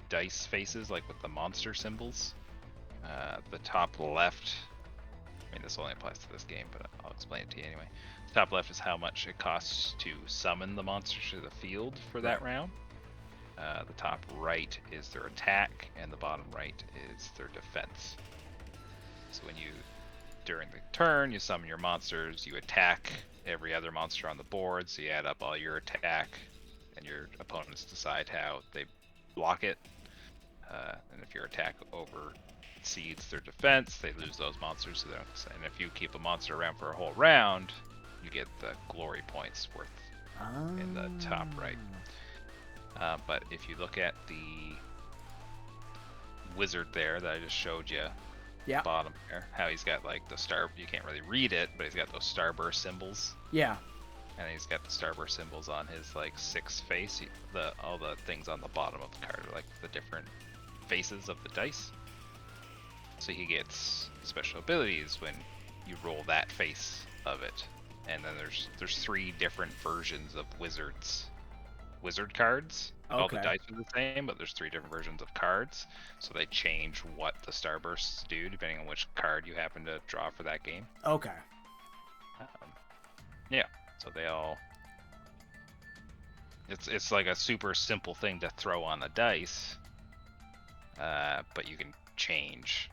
dice faces, like with the monster symbols, the top left. I mean, this only applies to this game, but I'll explain it to you anyway. The top left is how much it costs to summon the monster to the field for that round. The top right is their attack, and the bottom right is their defense. So during the turn, you summon your monsters, you attack every other monster on the board, so you add up all your attack, and your opponents decide how they block it. And if your attack exceeds their defense, they lose those monsters. And if you keep a monster around for a whole round, you get the glory points worth in the top right. But if you look at the wizard there that I just showed you, Yeah. bottom there, how he's got like the star, you can't really read it, but he's got those starburst symbols. Yeah. And he's got the starburst symbols on his like sixth face. All the things on the bottom of the card are like the different faces of the dice. So he gets special abilities when you roll that face of it. And then there's 3 different versions of wizard cards. All the Okay. dice are the same, but there's 3 different versions of cards, so they change what the starbursts do depending on which card you happen to draw for that game. Okay. Yeah, so they all. It's like a super simple thing to throw on the dice, but you can change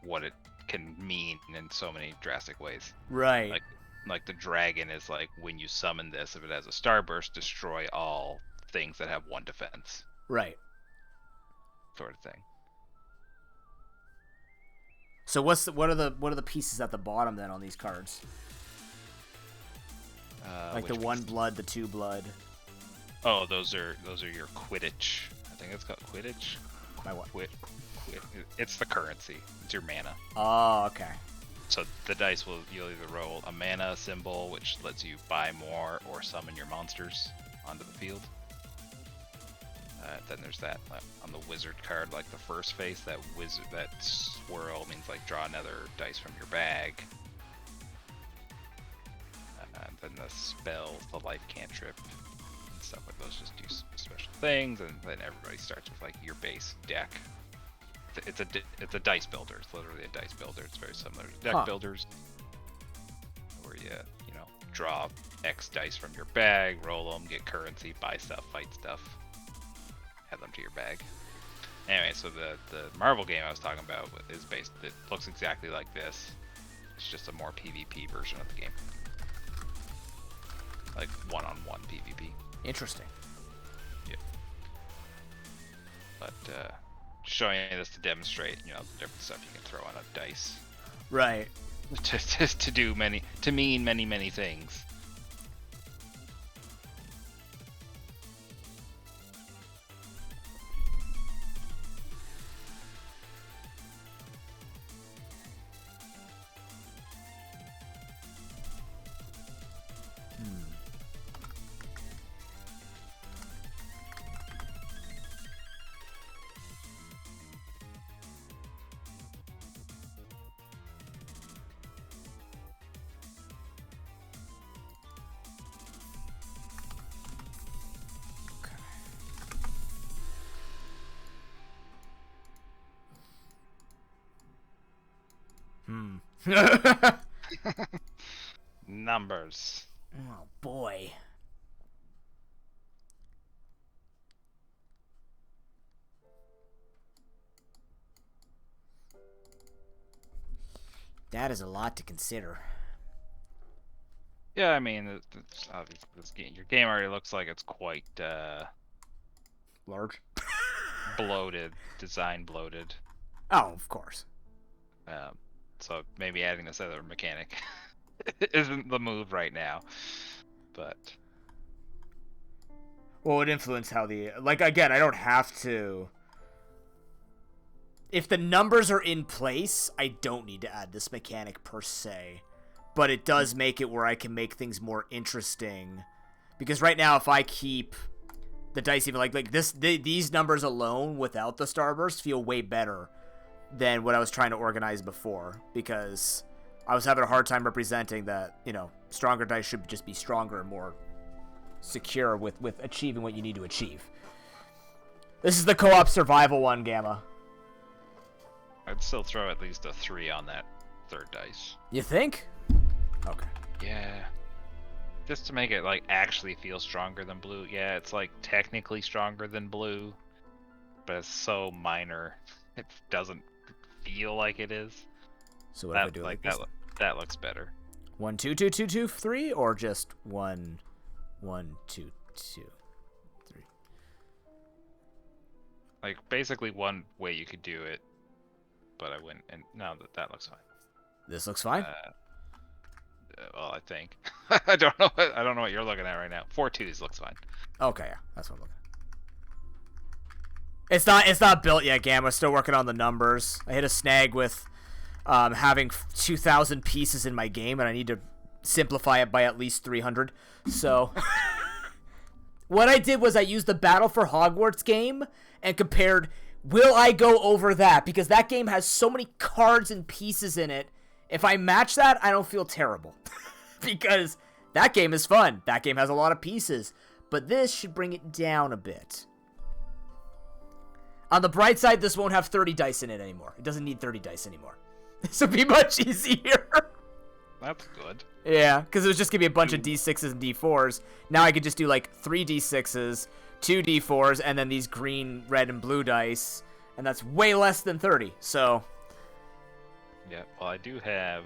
what it can mean in so many drastic ways. Right. Like the dragon is like, when you summon this, if it has a starburst, destroy all things that have 1 defense, Right. sort of thing. So what are the pieces at the bottom then on these cards? Like the 1 blood, the 2 blood. Oh, those are your Quidditch. I think it's called Quidditch. My what? It's the currency. It's your mana. Oh, okay. So the dice you'll either roll a mana symbol, which lets you buy more or summon your monsters onto the field. Then there's that on the wizard card, like the first face, that swirl means like draw another dice from your bag. And then the spells, the life cantrip, and stuff like those just do special things, and then everybody starts with like your base deck. It's a dice builder. It's literally a dice builder. It's very similar to deck builders, where you draw X dice from your bag, roll them, get currency, buy stuff, fight stuff, add them to your bag. Anyway, so the Marvel game I was talking about is based. It looks exactly like this. It's just a more PvP version of the game, like one-on-one PvP. Interesting. Yeah. But showing you this to demonstrate, the different stuff you can throw on a dice. Right. To mean many things. Numbers. Oh boy. That is a lot to consider. Yeah, I mean, it's obviously your game already looks like it's quite Large. bloated, design bloated. Oh, of course. So maybe adding this other mechanic isn't the move right now, but Well, it would influence how the... Like, again, I don't have to... If the numbers are in place, I don't need to add this mechanic per se. But it does make it where I can make things more interesting. Because right now, if I keep the dice even like these numbers alone without the starburst feel way better than what I was trying to organize before. Because I was having a hard time representing that, you know, stronger dice should just be stronger and more secure with achieving what you need to achieve. This is the co-op survival one, Gamma. I'd still throw at least a 3 on that third dice. You think? Okay. Yeah. Just to make it, like, actually feel stronger than blue. Yeah, it's, like, technically stronger than blue, but it's so minor, it doesn't feel like it is. So what if I do like this? That looks better. 1 2 2 2 2 3, or just 1 1 2 2 3? Like, basically one way you could do it, but I wouldn't. And no, that looks fine. This looks fine. Well, I think. I don't know. I don't know what you're looking at right now. 4 2s looks fine. Okay, yeah, that's what I'm looking at. It's not built yet, Gamma. Still working on the numbers. I hit a snag with having 2,000 pieces in my game, and I need to simplify it by at least 300. So what I did was I used the Battle for Hogwarts game and compared, will I go over that? Because that game has so many cards and pieces in it. If I match that, I don't feel terrible. Because that game is fun. That game has a lot of pieces. But this should bring it down a bit. On the bright side, this won't have 30 dice in it anymore. It doesn't need 30 dice anymore. This will be much easier. That's good. Yeah, because it was just going to be a bunch of D6s and D4s. Now I could just do like 3 D6s, 2 D4s, and then these green, red, and blue dice. And that's way less than 30, so... Yeah, well, I do have,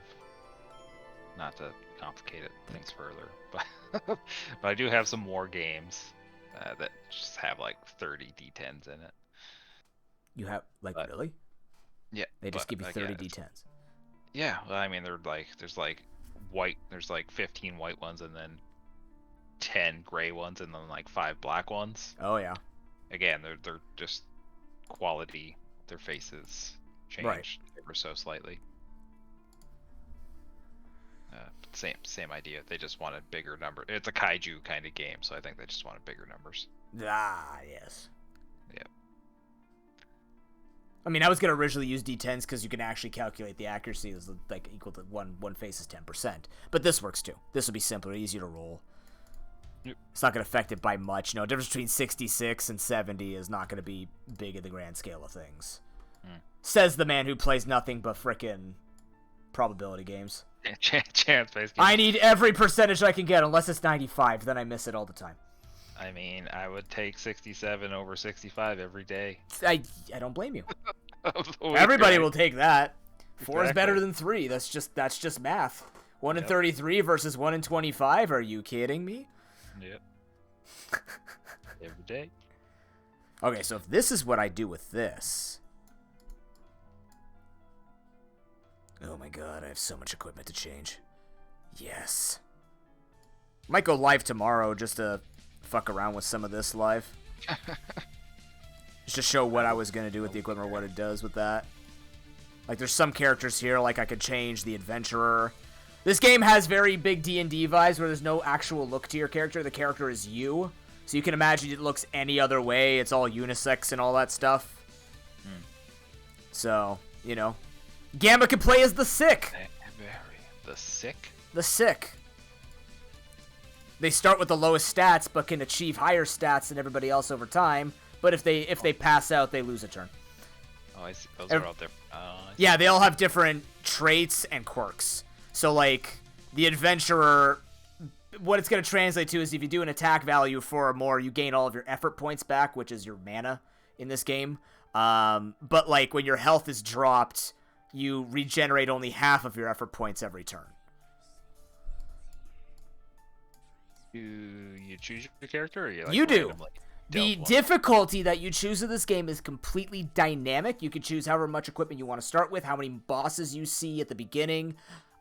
not to complicate things further, but I do have some more games that just have like 30 D10s in it. You have, like, really? Yeah. They just give you 30 D10s. Yeah, well, I mean, there's like 15 white ones, and then 10 gray ones, and then like 5 black ones. Oh, yeah. Again, they're just quality, their faces changed ever so slightly. Same idea. They just wanted bigger numbers. It's a kaiju kind of game, so I think they just wanted bigger numbers. Ah, yes. Yep. I mean, I was going to originally use D10s because you can actually calculate the accuracy as like equal to one face is 10%. But this works too. This will be simpler, easier to roll. Yep. It's not going to affect it by much. No, difference between 66 and 70 is not going to be big in the grand scale of things. Says the man who plays nothing but frickin' probability games. Chance-based games. I need every percentage I can get, unless it's 95. Then I miss it all the time. I mean, I would take 67 over 65 every day. I don't blame you. Everybody will take that. 4 is better than 3. That's just math. 1 in 33 versus 1 in 25. Are you kidding me? Yep. Every day. Okay, so if this is what I do with this... Oh my god, I have so much equipment to change. Yes. Might go live tomorrow just to fuck around with some of this live. Just to show what I was going to do with the equipment or what it does with that. Like, there's some characters here, like I could change the adventurer. This game has very big D&D vibes where there's no actual look to your character. The character is you. So you can imagine it looks any other way. It's all unisex and all that stuff. So, you know. Gamma can play as the Sick. The Sick? The Sick. They start with the lowest stats, but can achieve higher stats than everybody else over time. But if they pass out, they lose a turn. Oh, I see. Those are all different. Yeah, they all have different traits and quirks. So, like, the adventurer, what it's going to translate to is if you do an attack value 4 or more, you gain all of your effort points back, which is your mana in this game. But, like, when your health is dropped, you regenerate only half of your effort points every turn. You choose your character, or you, like, you do. randomly? The difficulty that you choose in this game is completely dynamic. You can choose however much equipment you want to start with, how many bosses you see at the beginning,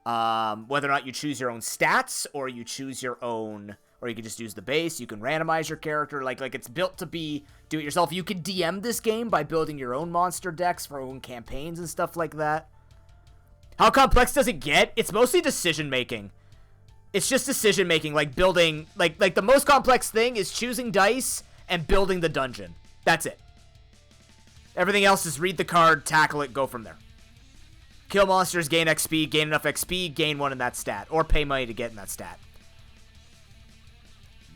whether or not you choose your own stats, or you choose your own, or you can just use the base. You can randomize your character. Like it's built to be do it yourself. You can DM this game by building your own monster decks for own campaigns and stuff like that. How complex does it get? It's mostly decision making. It's just decision making, like building, like the most complex thing is choosing dice and building the dungeon. That's it. Everything else is read the card, tackle it, go from there. Kill monsters, gain XP, gain enough XP, gain one in that stat, or pay money to get in that stat.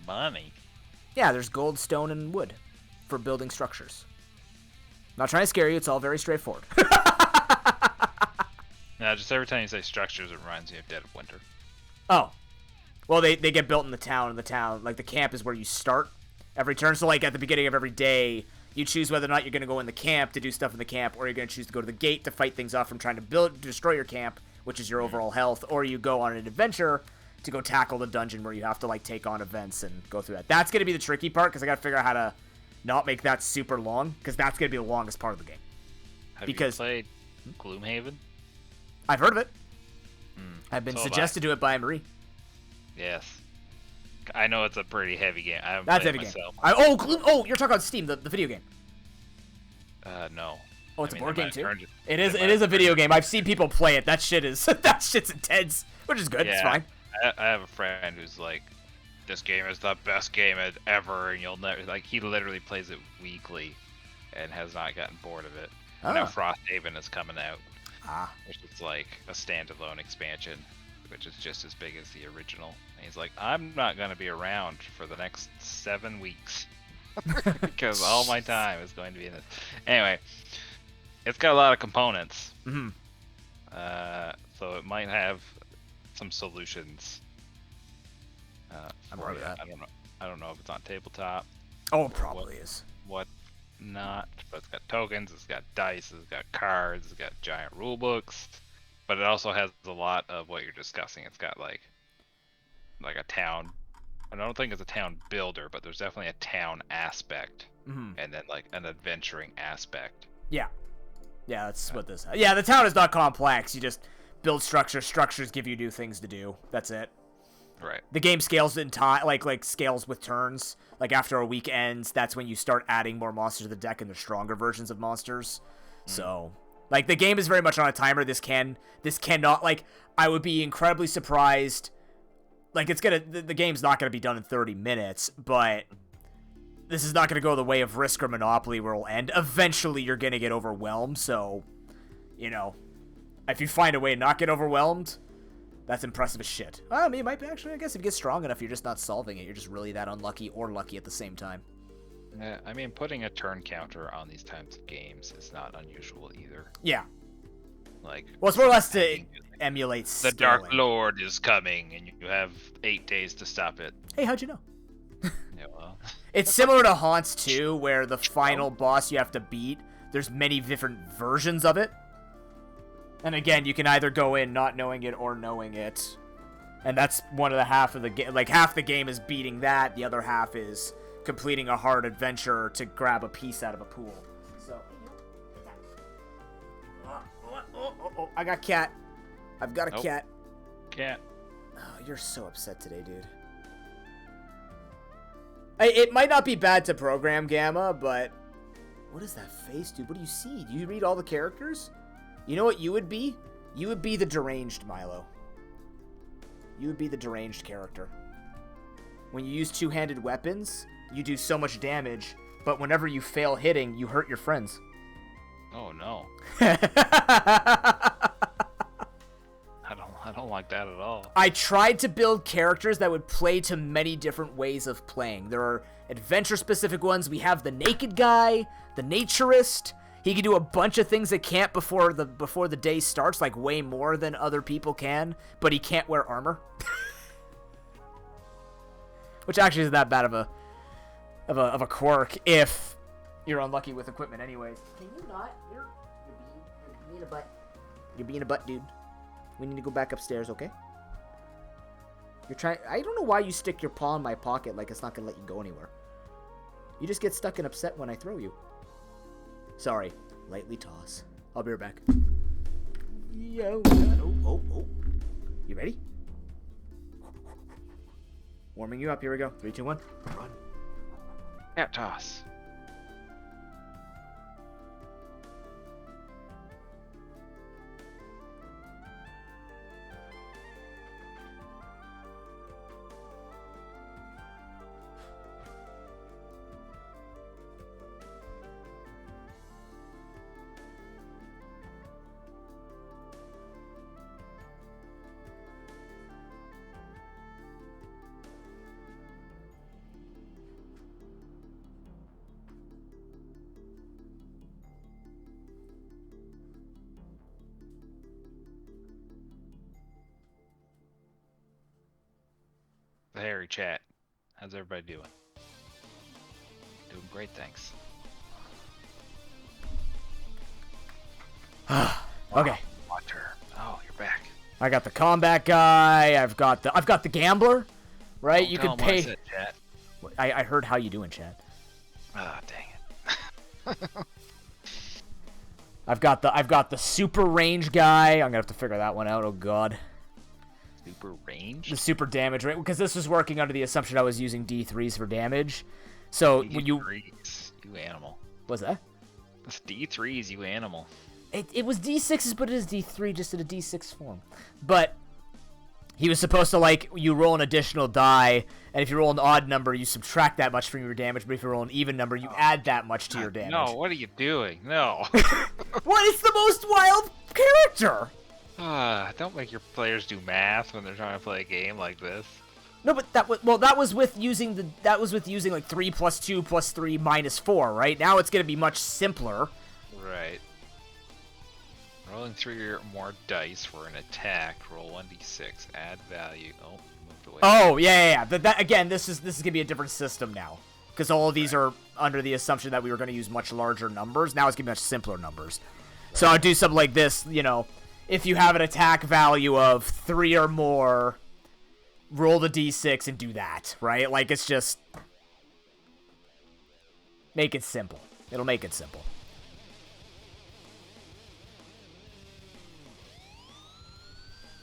Money? Yeah, there's gold, stone, and wood for building structures. Not trying to scare you, it's all very straightforward. No, just every time you say structures, it reminds me of Dead of Winter. Oh. Well, they get built in the town, like, the camp is where you start every turn. So, like, at the beginning of every day, you choose whether or not you're going to go in the camp to do stuff in the camp, or you're going to choose to go to the gate to fight things off from trying to destroy your camp, which is your overall health, or you go on an adventure to go tackle the dungeon where you have to, like, take on events and go through that. That's going to be the tricky part, because I got to figure out how to not make that super long, because that's going to be the longest part of the game. Have you played Gloomhaven? I've heard of it. I've been suggested to it by Marie. Yes. I know it's a pretty heavy game. I haven't That's played heavy it myself. Game. You're talking about Steam, the video game. No. Oh, it's a board game too? It is a video game. I've seen people play it. That shit's intense, which is good. Yeah, it's fine. I have a friend who's like, this game is the best game ever, and you'll never, like, he literally plays it weekly and has not gotten bored of it. Oh. Now Frosthaven is coming out. Which is like a standalone expansion, which is just as big as the original. And he's like, I'm not going to be around for the next 7 weeks because all my time is going to be in it. Anyway, it's got a lot of components. Mm-hmm. So it might have some solutions. I'm aware of that. I don't know if it's on tabletop. Oh, it probably is. What not, but it's got tokens, it's got dice, it's got cards, it's got giant rule books, but it also has a lot of what you're discussing. It's got like a town. I don't think it's a town builder, but there's definitely a town aspect, and then like an adventuring aspect. Yeah, that's what this. Yeah, the town is not complex. You just build structures. Structures give you new things to do. That's it. Right. The game scales in time, like scales with turns. Like after a week ends, that's when you start adding more monsters to the deck and the stronger versions of monsters. So, like, the game is very much on a timer. This cannot, like, I would be incredibly surprised. Like, the game's not gonna be done in 30 minutes, but this is not gonna go the way of Risk or Monopoly where it'll end. Eventually, you're gonna get overwhelmed. So, you know, if you find a way to not get overwhelmed, that's impressive as shit. I mean, it might be actually, I guess if you get strong enough, you're just not solving it. You're just really that unlucky or lucky at the same time. Yeah, I mean, putting a turn counter on these types of games is not unusual either. Yeah. Like, well, it's more or less to emulate the Dark Lord is coming, and you have 8 days to stop it. Hey, how'd you know? Yeah, well. It's similar to Haunts 2, where the final boss you have to beat, there's many different versions of it. And again, you can either go in not knowing it or knowing it. And that's one of the half of the game. Like, half the game is beating that. The other half is completing a hard adventure to grab a piece out of a pool. So, I got cat. I've got a cat. Cat. Oh, you're so upset today, dude. It might not be bad to program, Gamma, but... What is that face, dude? What do you see? Do you read all the characters? You know what you would be? You would be the deranged Milo. You would be the deranged character. When you use two-handed weapons, you do so much damage, but whenever you fail hitting, you hurt your friends. Oh no. I don't like that at all. I tried to build characters that would play to many different ways of playing. There are adventure-specific ones. We have the naked guy, the naturist. He can do a bunch of things that can't before the day starts, like way more than other people can, but he can't wear armor. Which actually isn't that bad of a quirk if you're unlucky with equipment anyways. Can you not? You're being a butt. You're being a butt, dude. We need to go back upstairs, okay? You're trying. I don't know why you stick your paw in my pocket like it's not gonna let you go anywhere. You just get stuck and upset when I throw you. Sorry. Lightly toss. I'll be right back. Yo. Oh. You ready? Warming you up. Here we go. 3, 2, 1. Run. Cat toss. Harry chat. How's everybody doing? Doing great, thanks. Okay. Water. Oh, you're back. I got the combat guy. I've got the gambler. Right? Don't You tell can him what I pay. said, chat. I heard how you doing, Chad. Ah, dang it. I've got the super range guy. I'm gonna have to figure that one out. Oh god. Super range? The super damage rate, because this was working under the assumption I was using D3s for damage. So when you D3s, you animal. what's that? It's D3s, you animal. It was D6s, but it is D3 just in a D6 form. But he was supposed to, like, you roll an additional die, and if you roll an odd number, you subtract that much from your damage, but if you roll an even number, you add that much to your damage. No, what are you doing? No. What? It's the most wild character! Don't make your players do math when they're trying to play a game like this. No, but that was with using like 3 + 2 + 3 - 4, right? Now it's gonna be much simpler. Right. Rolling 3 or more dice for an attack. Roll 1d6. Add value. Oh, moved away. Oh yeah. That again, this is gonna be a different system now, because all of these are under the assumption that we were gonna use much larger numbers. Now it's gonna be much simpler numbers. Right. So I'll do something like this, you know. If you have an attack value of 3 or more, roll the d6 and do that, right? Like, it's just... Make it simple. It'll make it simple.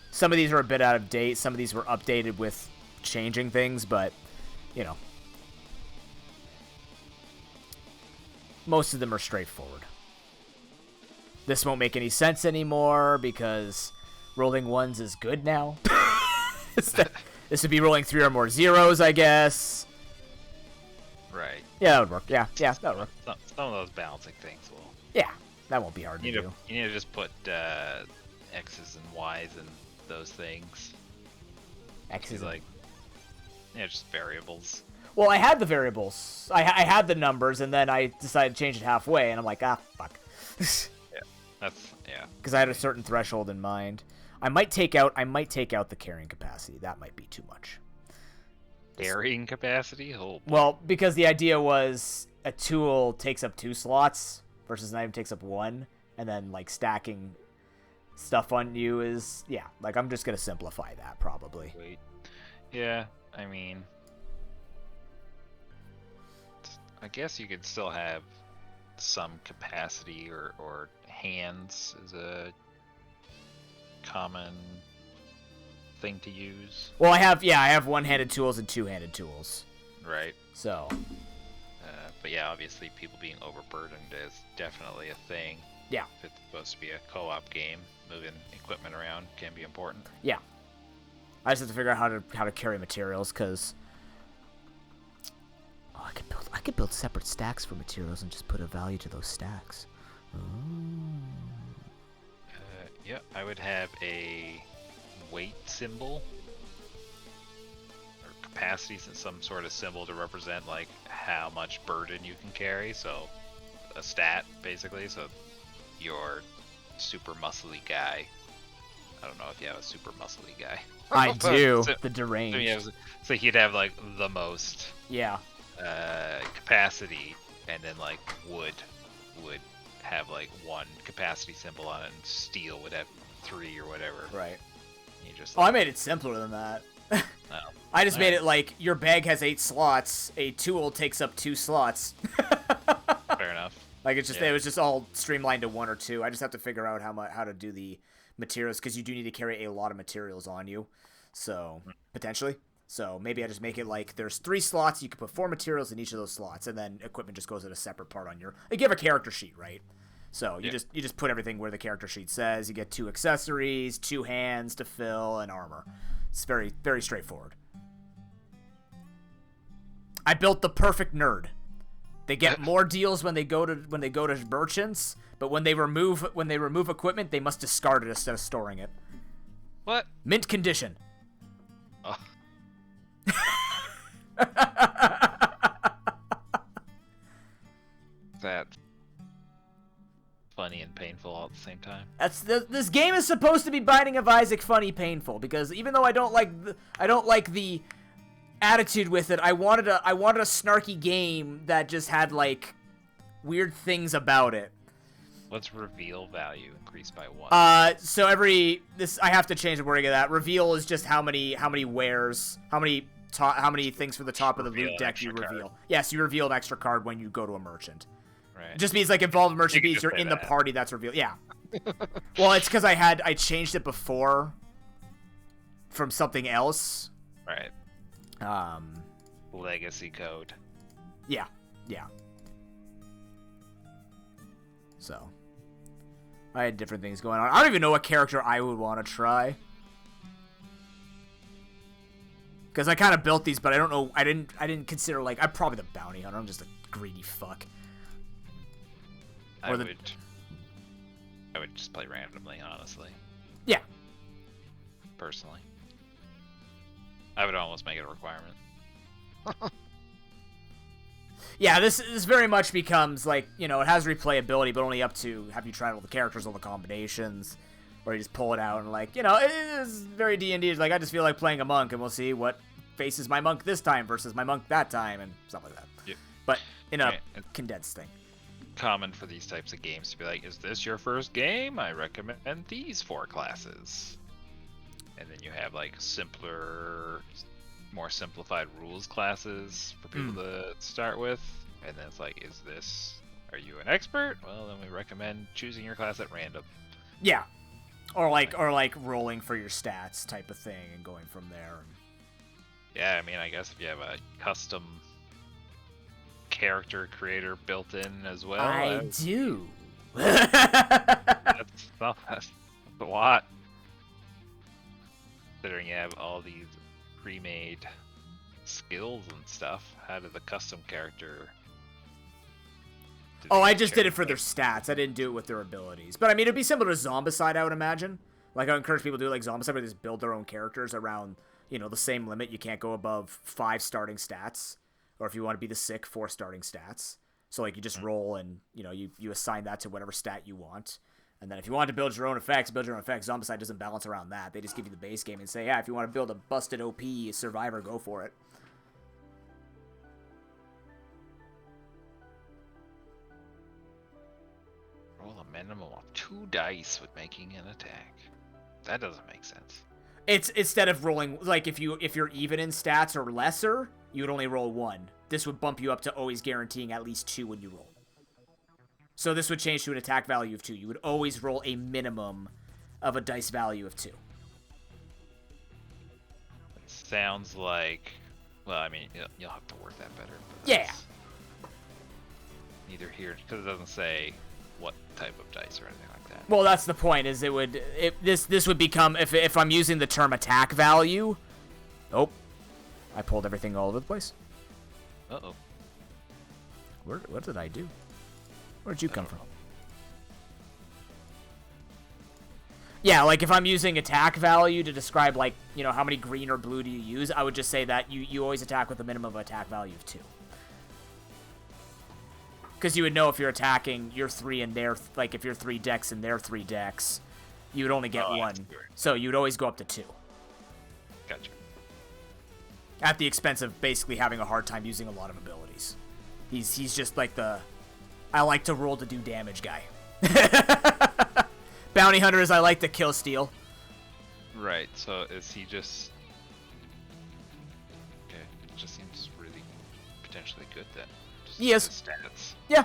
Some of these are a bit out of date. Some of these were updated with changing things, but, you know. Most of them are straightforward. This won't make any sense anymore because rolling ones is good now. This would be rolling 3 or more zeros, I guess. Right. Yeah, that would work. Yeah, that would work. Some of those balancing things will. Yeah, that won't be hard to do. You need to just put X's and Y's in those things. X's like, yeah, just variables. Well, I had the variables. I had the numbers, and then I decided to change it halfway, and I'm like, fuck. Yeah. Because I had a certain threshold in mind. I might take out the carrying capacity. That might be too much. Carrying capacity? Oh. Well, because the idea was a tool takes up 2 slots versus an item takes up 1, and then like stacking stuff on you is like I'm just gonna simplify that probably. Wait. Yeah, I mean, I guess you could still have some capacity or hands is a common thing to use. Well, I have one-handed tools and two-handed tools. Right. So. But yeah, obviously people being overburdened is definitely a thing. Yeah. If it's supposed to be a co-op game, moving equipment around can be important. Yeah. I just have to figure out how to carry materials, because I could build separate stacks for materials and just put a value to those stacks. Yeah, I would have a weight symbol or capacity, some sort of symbol to represent like how much burden you can carry. So a stat basically. So your super muscly guy. I don't know if you have a super muscly guy. I do. So, the deranged. So he'd have like the most. Yeah. Capacity, and then like wood would have like 1 capacity symbol on it, and steel would have 3 or whatever. Right. You just I made it simpler than that. Oh. I just made it like your bag has 8 slots, a tool takes up 2 slots. Fair enough. Like it was just all streamlined to 1 or 2. I just have to figure out how to do the materials because you do need to carry a lot of materials on you. So potentially. So maybe I just make it like there's 3 slots, you can put 4 materials in each of those slots, and then equipment just goes in a separate part on your. Like you have a character sheet, right? So you just put everything where the character sheet says. You get 2 accessories, 2 hands to fill, and armor. It's very, very straightforward. I built the perfect nerd. They get more deals when they go to merchants, but when they remove equipment, they must discard it instead of storing it. What? Mint condition. Oh. That's funny and painful all at the same time. This game is supposed to be Binding of Isaac funny painful because even though I don't like the attitude with it, I wanted a snarky game that just had like weird things about it. What's reveal value increased by 1? So I have to change the wording of that. Reveal is just how many wares, how many things for the top of the loot deck you reveal. Yes, you reveal an extra card when you go to a merchant. Right. It just means like involve a merchant means you're in the party that's revealed. Yeah. Well, it's because I changed it before from something else. Right. Legacy code. Yeah. So, I had different things going on. I don't even know what character I would want to try. Because I kind of built these, but I don't know. I didn't consider like I'm probably the bounty hunter. I'm just a greedy fuck. I would just play randomly, honestly. Yeah. Personally, I would almost make it a requirement. Yeah, this very much becomes like, it has replayability, but only up to have you tried all the characters, all the combinations, or you just pull it out and like, it is very D&D. It's like, I just feel like playing a monk, and we'll see what faces my monk this time versus my monk that time, and stuff like that. Yep. But in a condensed thing. Common for these types of games to be like, is this your first game? I recommend these 4 classes. And then you have like simpler, more simplified rules classes for people to start with. And then it's like, are you an expert? Well, then we recommend choosing your class at random. Yeah. Or like rolling for your stats type of thing and going from there. Yeah, I mean, I guess if you have a custom character creator built in as well. I do. That's a lot. Considering you have all these pre-made skills and stuff, how did the custom character... I just did it for their stats. I didn't do it with their abilities. But I mean, it'd be similar to Zombicide, I would imagine. Like, I encourage people to do like Zombicide, where they just build their own characters around, the same limit. You can't go above 5 starting stats. Or if you want to be the sick, 4 starting stats. So, like, you just roll and, you assign that to whatever stat you want. And then if you want to build your own effects, Zombicide doesn't balance around that. They just give you the base game and say, yeah, if you want to build a busted OP survivor, go for it. Roll a minimum of 2 dice with making an attack. That doesn't make sense. It's instead of rolling, like, if you're even in stats or lesser, you would only roll 1. This would bump you up to always guaranteeing at least 2 when you roll. So this would change to an attack value of 2. You would always roll a minimum of a dice value of 2. It sounds like... Well, I mean, you'll have to work that better. Yeah. Neither here, because it doesn't say what type of dice or anything like that. Well, that's the point, is this would become, if I'm using the term attack value... Oh. I pulled everything all over the place. Uh-oh. What did I do? Where'd you come from? Yeah, like if I'm using attack value to describe like, how many green or blue do you use, I would just say that you always attack with a minimum of attack value of 2. Because you would know if you're attacking your 3 and their, like if you're 3 decks and their 3 decks, you would only get 1. So you would always go up to 2. Gotcha. At the expense of basically having a hard time using a lot of abilities. He's just like the... I like to roll to do damage guy. Bounty hunter is I like to kill steal. Right, so is he just potentially good then. Just He is. his stats. Yeah.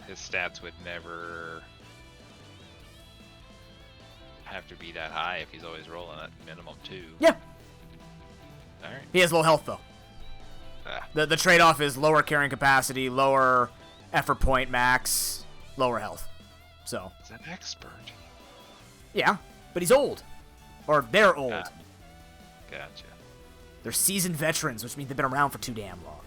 His stats would never have to be that high if he's always rolling at minimum 2. Yeah. All right. He has low health though. Ah, The trade-off is lower carrying capacity, lower effort point max, lower health. So. he's an expert. Yeah, but he's old. Or they're old. Gotcha. They're seasoned veterans, which means they've been around for too damn long.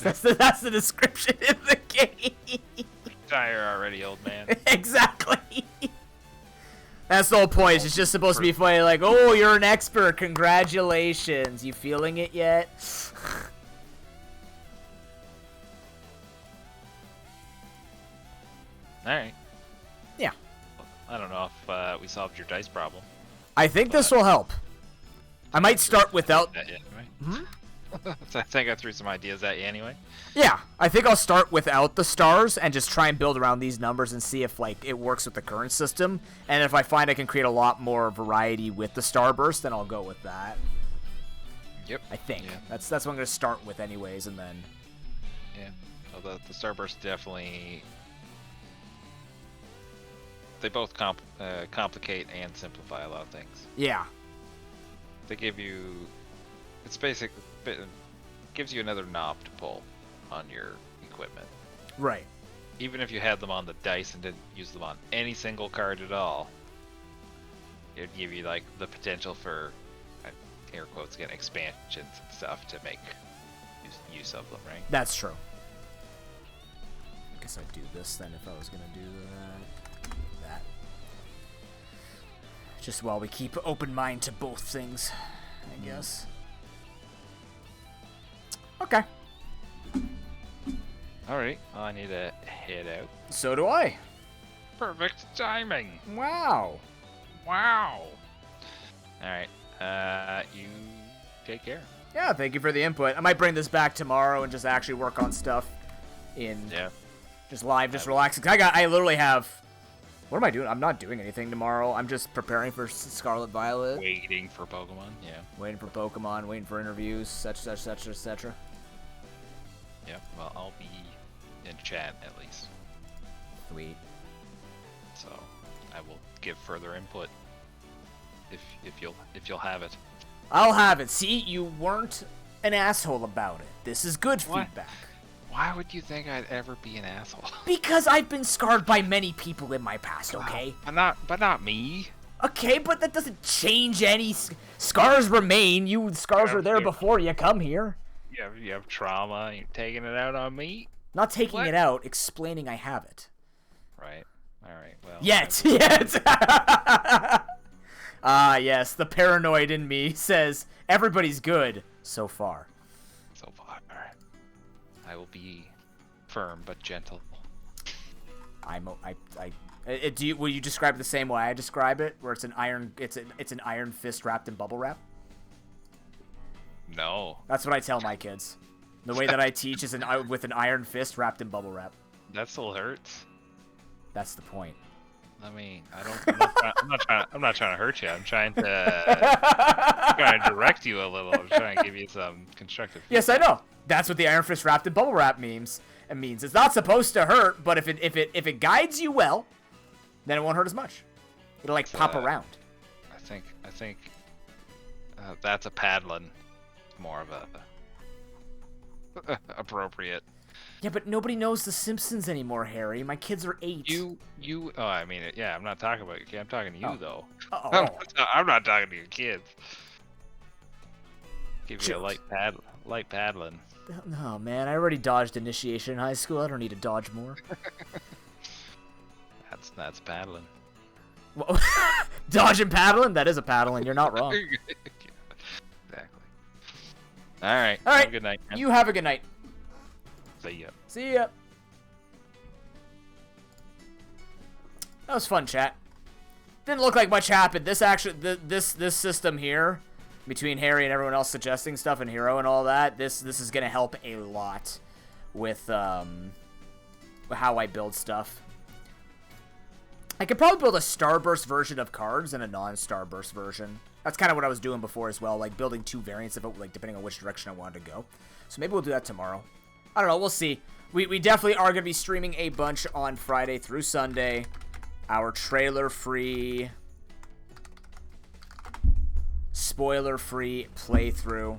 That's the description in the game. Retire already, old man. Exactly. That's the whole point. It's just supposed to be funny, like, oh, you're an expert. Congratulations. You feeling it yet? Alright. Yeah. I don't know if we solved your dice problem. I think this will help. I might start without... That yet, anyway. I think I threw some ideas at you anyway. Yeah, I think I'll start without the stars and just try and build around these numbers and see if, like, it works with the current system. And if I find I can create a lot more variety with the starburst, then I'll go with that. Yep. I think. Yeah. That's what I'm going to start with anyways, and then... Yeah. Well, the starburst definitely... They both complicate and simplify a lot of things. Yeah. They give you... It's basic... It gives you another knob to pull on your equipment. Right. Even if you had them on the dice and didn't use them on any single card at all, it'd give you like the potential for, air quotes again, expansions and stuff to make use of them, right? That's true. I guess I'd do this then if I was going to do that. Just while we keep open mind to both things, I guess. Okay. Alright, well, I need to head out. So do I. Perfect timing! Wow. Wow! Alright, you take care. Yeah, thank you for the input. I might bring this back tomorrow and just actually work on stuff in just live, just relaxing. I literally have... What am I doing? I'm not doing anything tomorrow. I'm just preparing for Scarlet Violet. Waiting for Pokemon, yeah. Waiting for Pokemon, waiting for interviews, such, etc. Yeah, well, I'll be in chat at least. Sweet. So I will give further input if you'll have it. I'll have it. See, you weren't an asshole about it. This is good feedback. Why would you think I'd ever be an asshole? Because I've been scarred by many people in my past, okay? But not me. Okay, but that doesn't change any... Scars remain. Scars were there before you come here. You have trauma, you're taking it out on me? Not taking it out, explaining I have it. Right. Alright, well... Yet! Yes, the paranoid in me says, everybody's good so far. So far, alright. I will be firm but gentle. Will you describe it the same way I describe it, where it's an iron fist wrapped in bubble wrap? No. That's what I tell my kids. The way that I teach is with an iron fist wrapped in bubble wrap. That still hurts. That's the point. I mean, I'm not trying to hurt you. I'm trying to direct you a little. I'm trying to give you some constructive feedback. Yes, I know. That's what the iron fist wrapped in bubble wrap means. It means it's not supposed to hurt, but if it guides you well, then it won't hurt as much. It'll like pop around. I think that's a paddling. More of a appropriate. Yeah, but nobody knows The Simpsons anymore, Harry. My kids are 8. Oh, I mean, yeah, I'm not talking about your kid. I'm talking to you, though. Uh-oh. I'm not talking to your kids. Give you a light paddling. No, man, I already dodged initiation in high school. I don't need to dodge more. That's paddling. Well, dodge and paddling? That is a paddling. You're not wrong. Exactly. All right. All right. Have a good night, man. You have a good night. See ya. See ya. That was fun, chat. Didn't look like much happened. This system here, between Harry and everyone else suggesting stuff and Hero and all that, this is gonna help a lot with how I build stuff. I could probably build a Starburst version of cards and a non-Starburst version. That's kind of what I was doing before as well, like building 2 variants of it, like depending on which direction I wanted to go. So maybe we'll do that tomorrow. I don't know. We'll see. We definitely are going to be streaming a bunch on Friday through Sunday. Our trailer-free, spoiler-free playthrough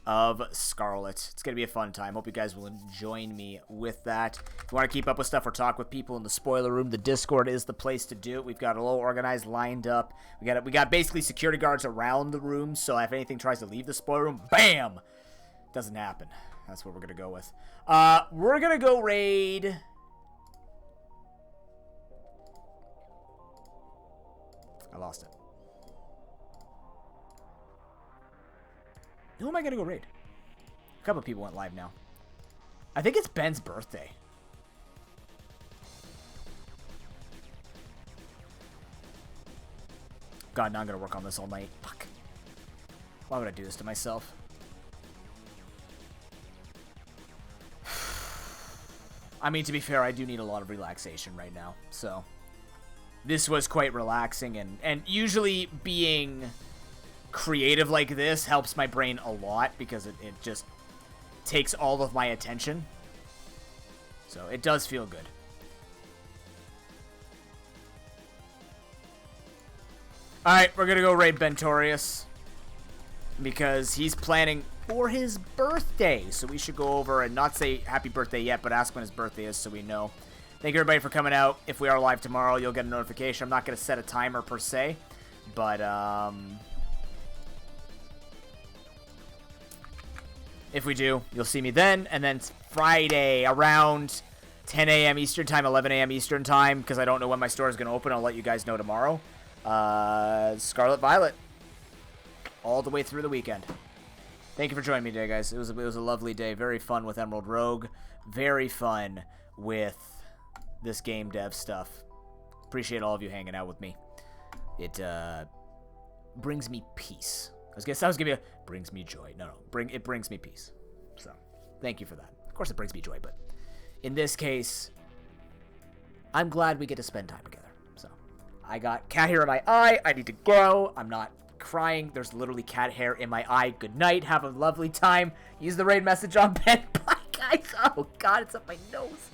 of Scarlet. It's going to be a fun time. Hope you guys will join me with that. If you want to keep up with stuff or talk with people in the spoiler room, the Discord is the place to do it. We've got it all organized, lined up. We got basically security guards around the room, so if anything tries to leave the spoiler room, bam! Doesn't happen. That's what we're going to go with. We're going to go raid... I lost it. Who am I going to go raid? A couple of people went live now. I think it's Ben's birthday. God, now I'm going to work on this all night. Fuck. Why would I do this to myself? I mean, to be fair, I do need a lot of relaxation right now. So, this was quite relaxing. And usually being creative like this helps my brain a lot because it just takes all of my attention. So it does feel good. Alright, we're gonna go raid Bentorius because he's planning for his birthday. So we should go over and not say happy birthday yet, but ask when his birthday is so we know. Thank you everybody for coming out. If we are live tomorrow, you'll get a notification. I'm not gonna set a timer per se, but if we do, you'll see me then. And then Friday around 10 a.m. Eastern Time, 11 a.m. Eastern Time, because I don't know when my store is going to open. I'll let you guys know tomorrow. Scarlet Violet. All the way through the weekend. Thank you for joining me today, guys. It was a lovely day. Very fun with Emerald Rogue. Very fun with this game dev stuff. Appreciate all of you hanging out with me. It brings me peace. I was gonna be brings me joy. No, it brings me peace. So, thank you for that. Of course it brings me joy, but in this case, I'm glad we get to spend time together. So, I got cat hair in my eye. I need to go. I'm not crying. There's literally cat hair in my eye. Good night. Have a lovely time. Use the raid message on Ben. Bye, guys. Oh, God, it's up my nose.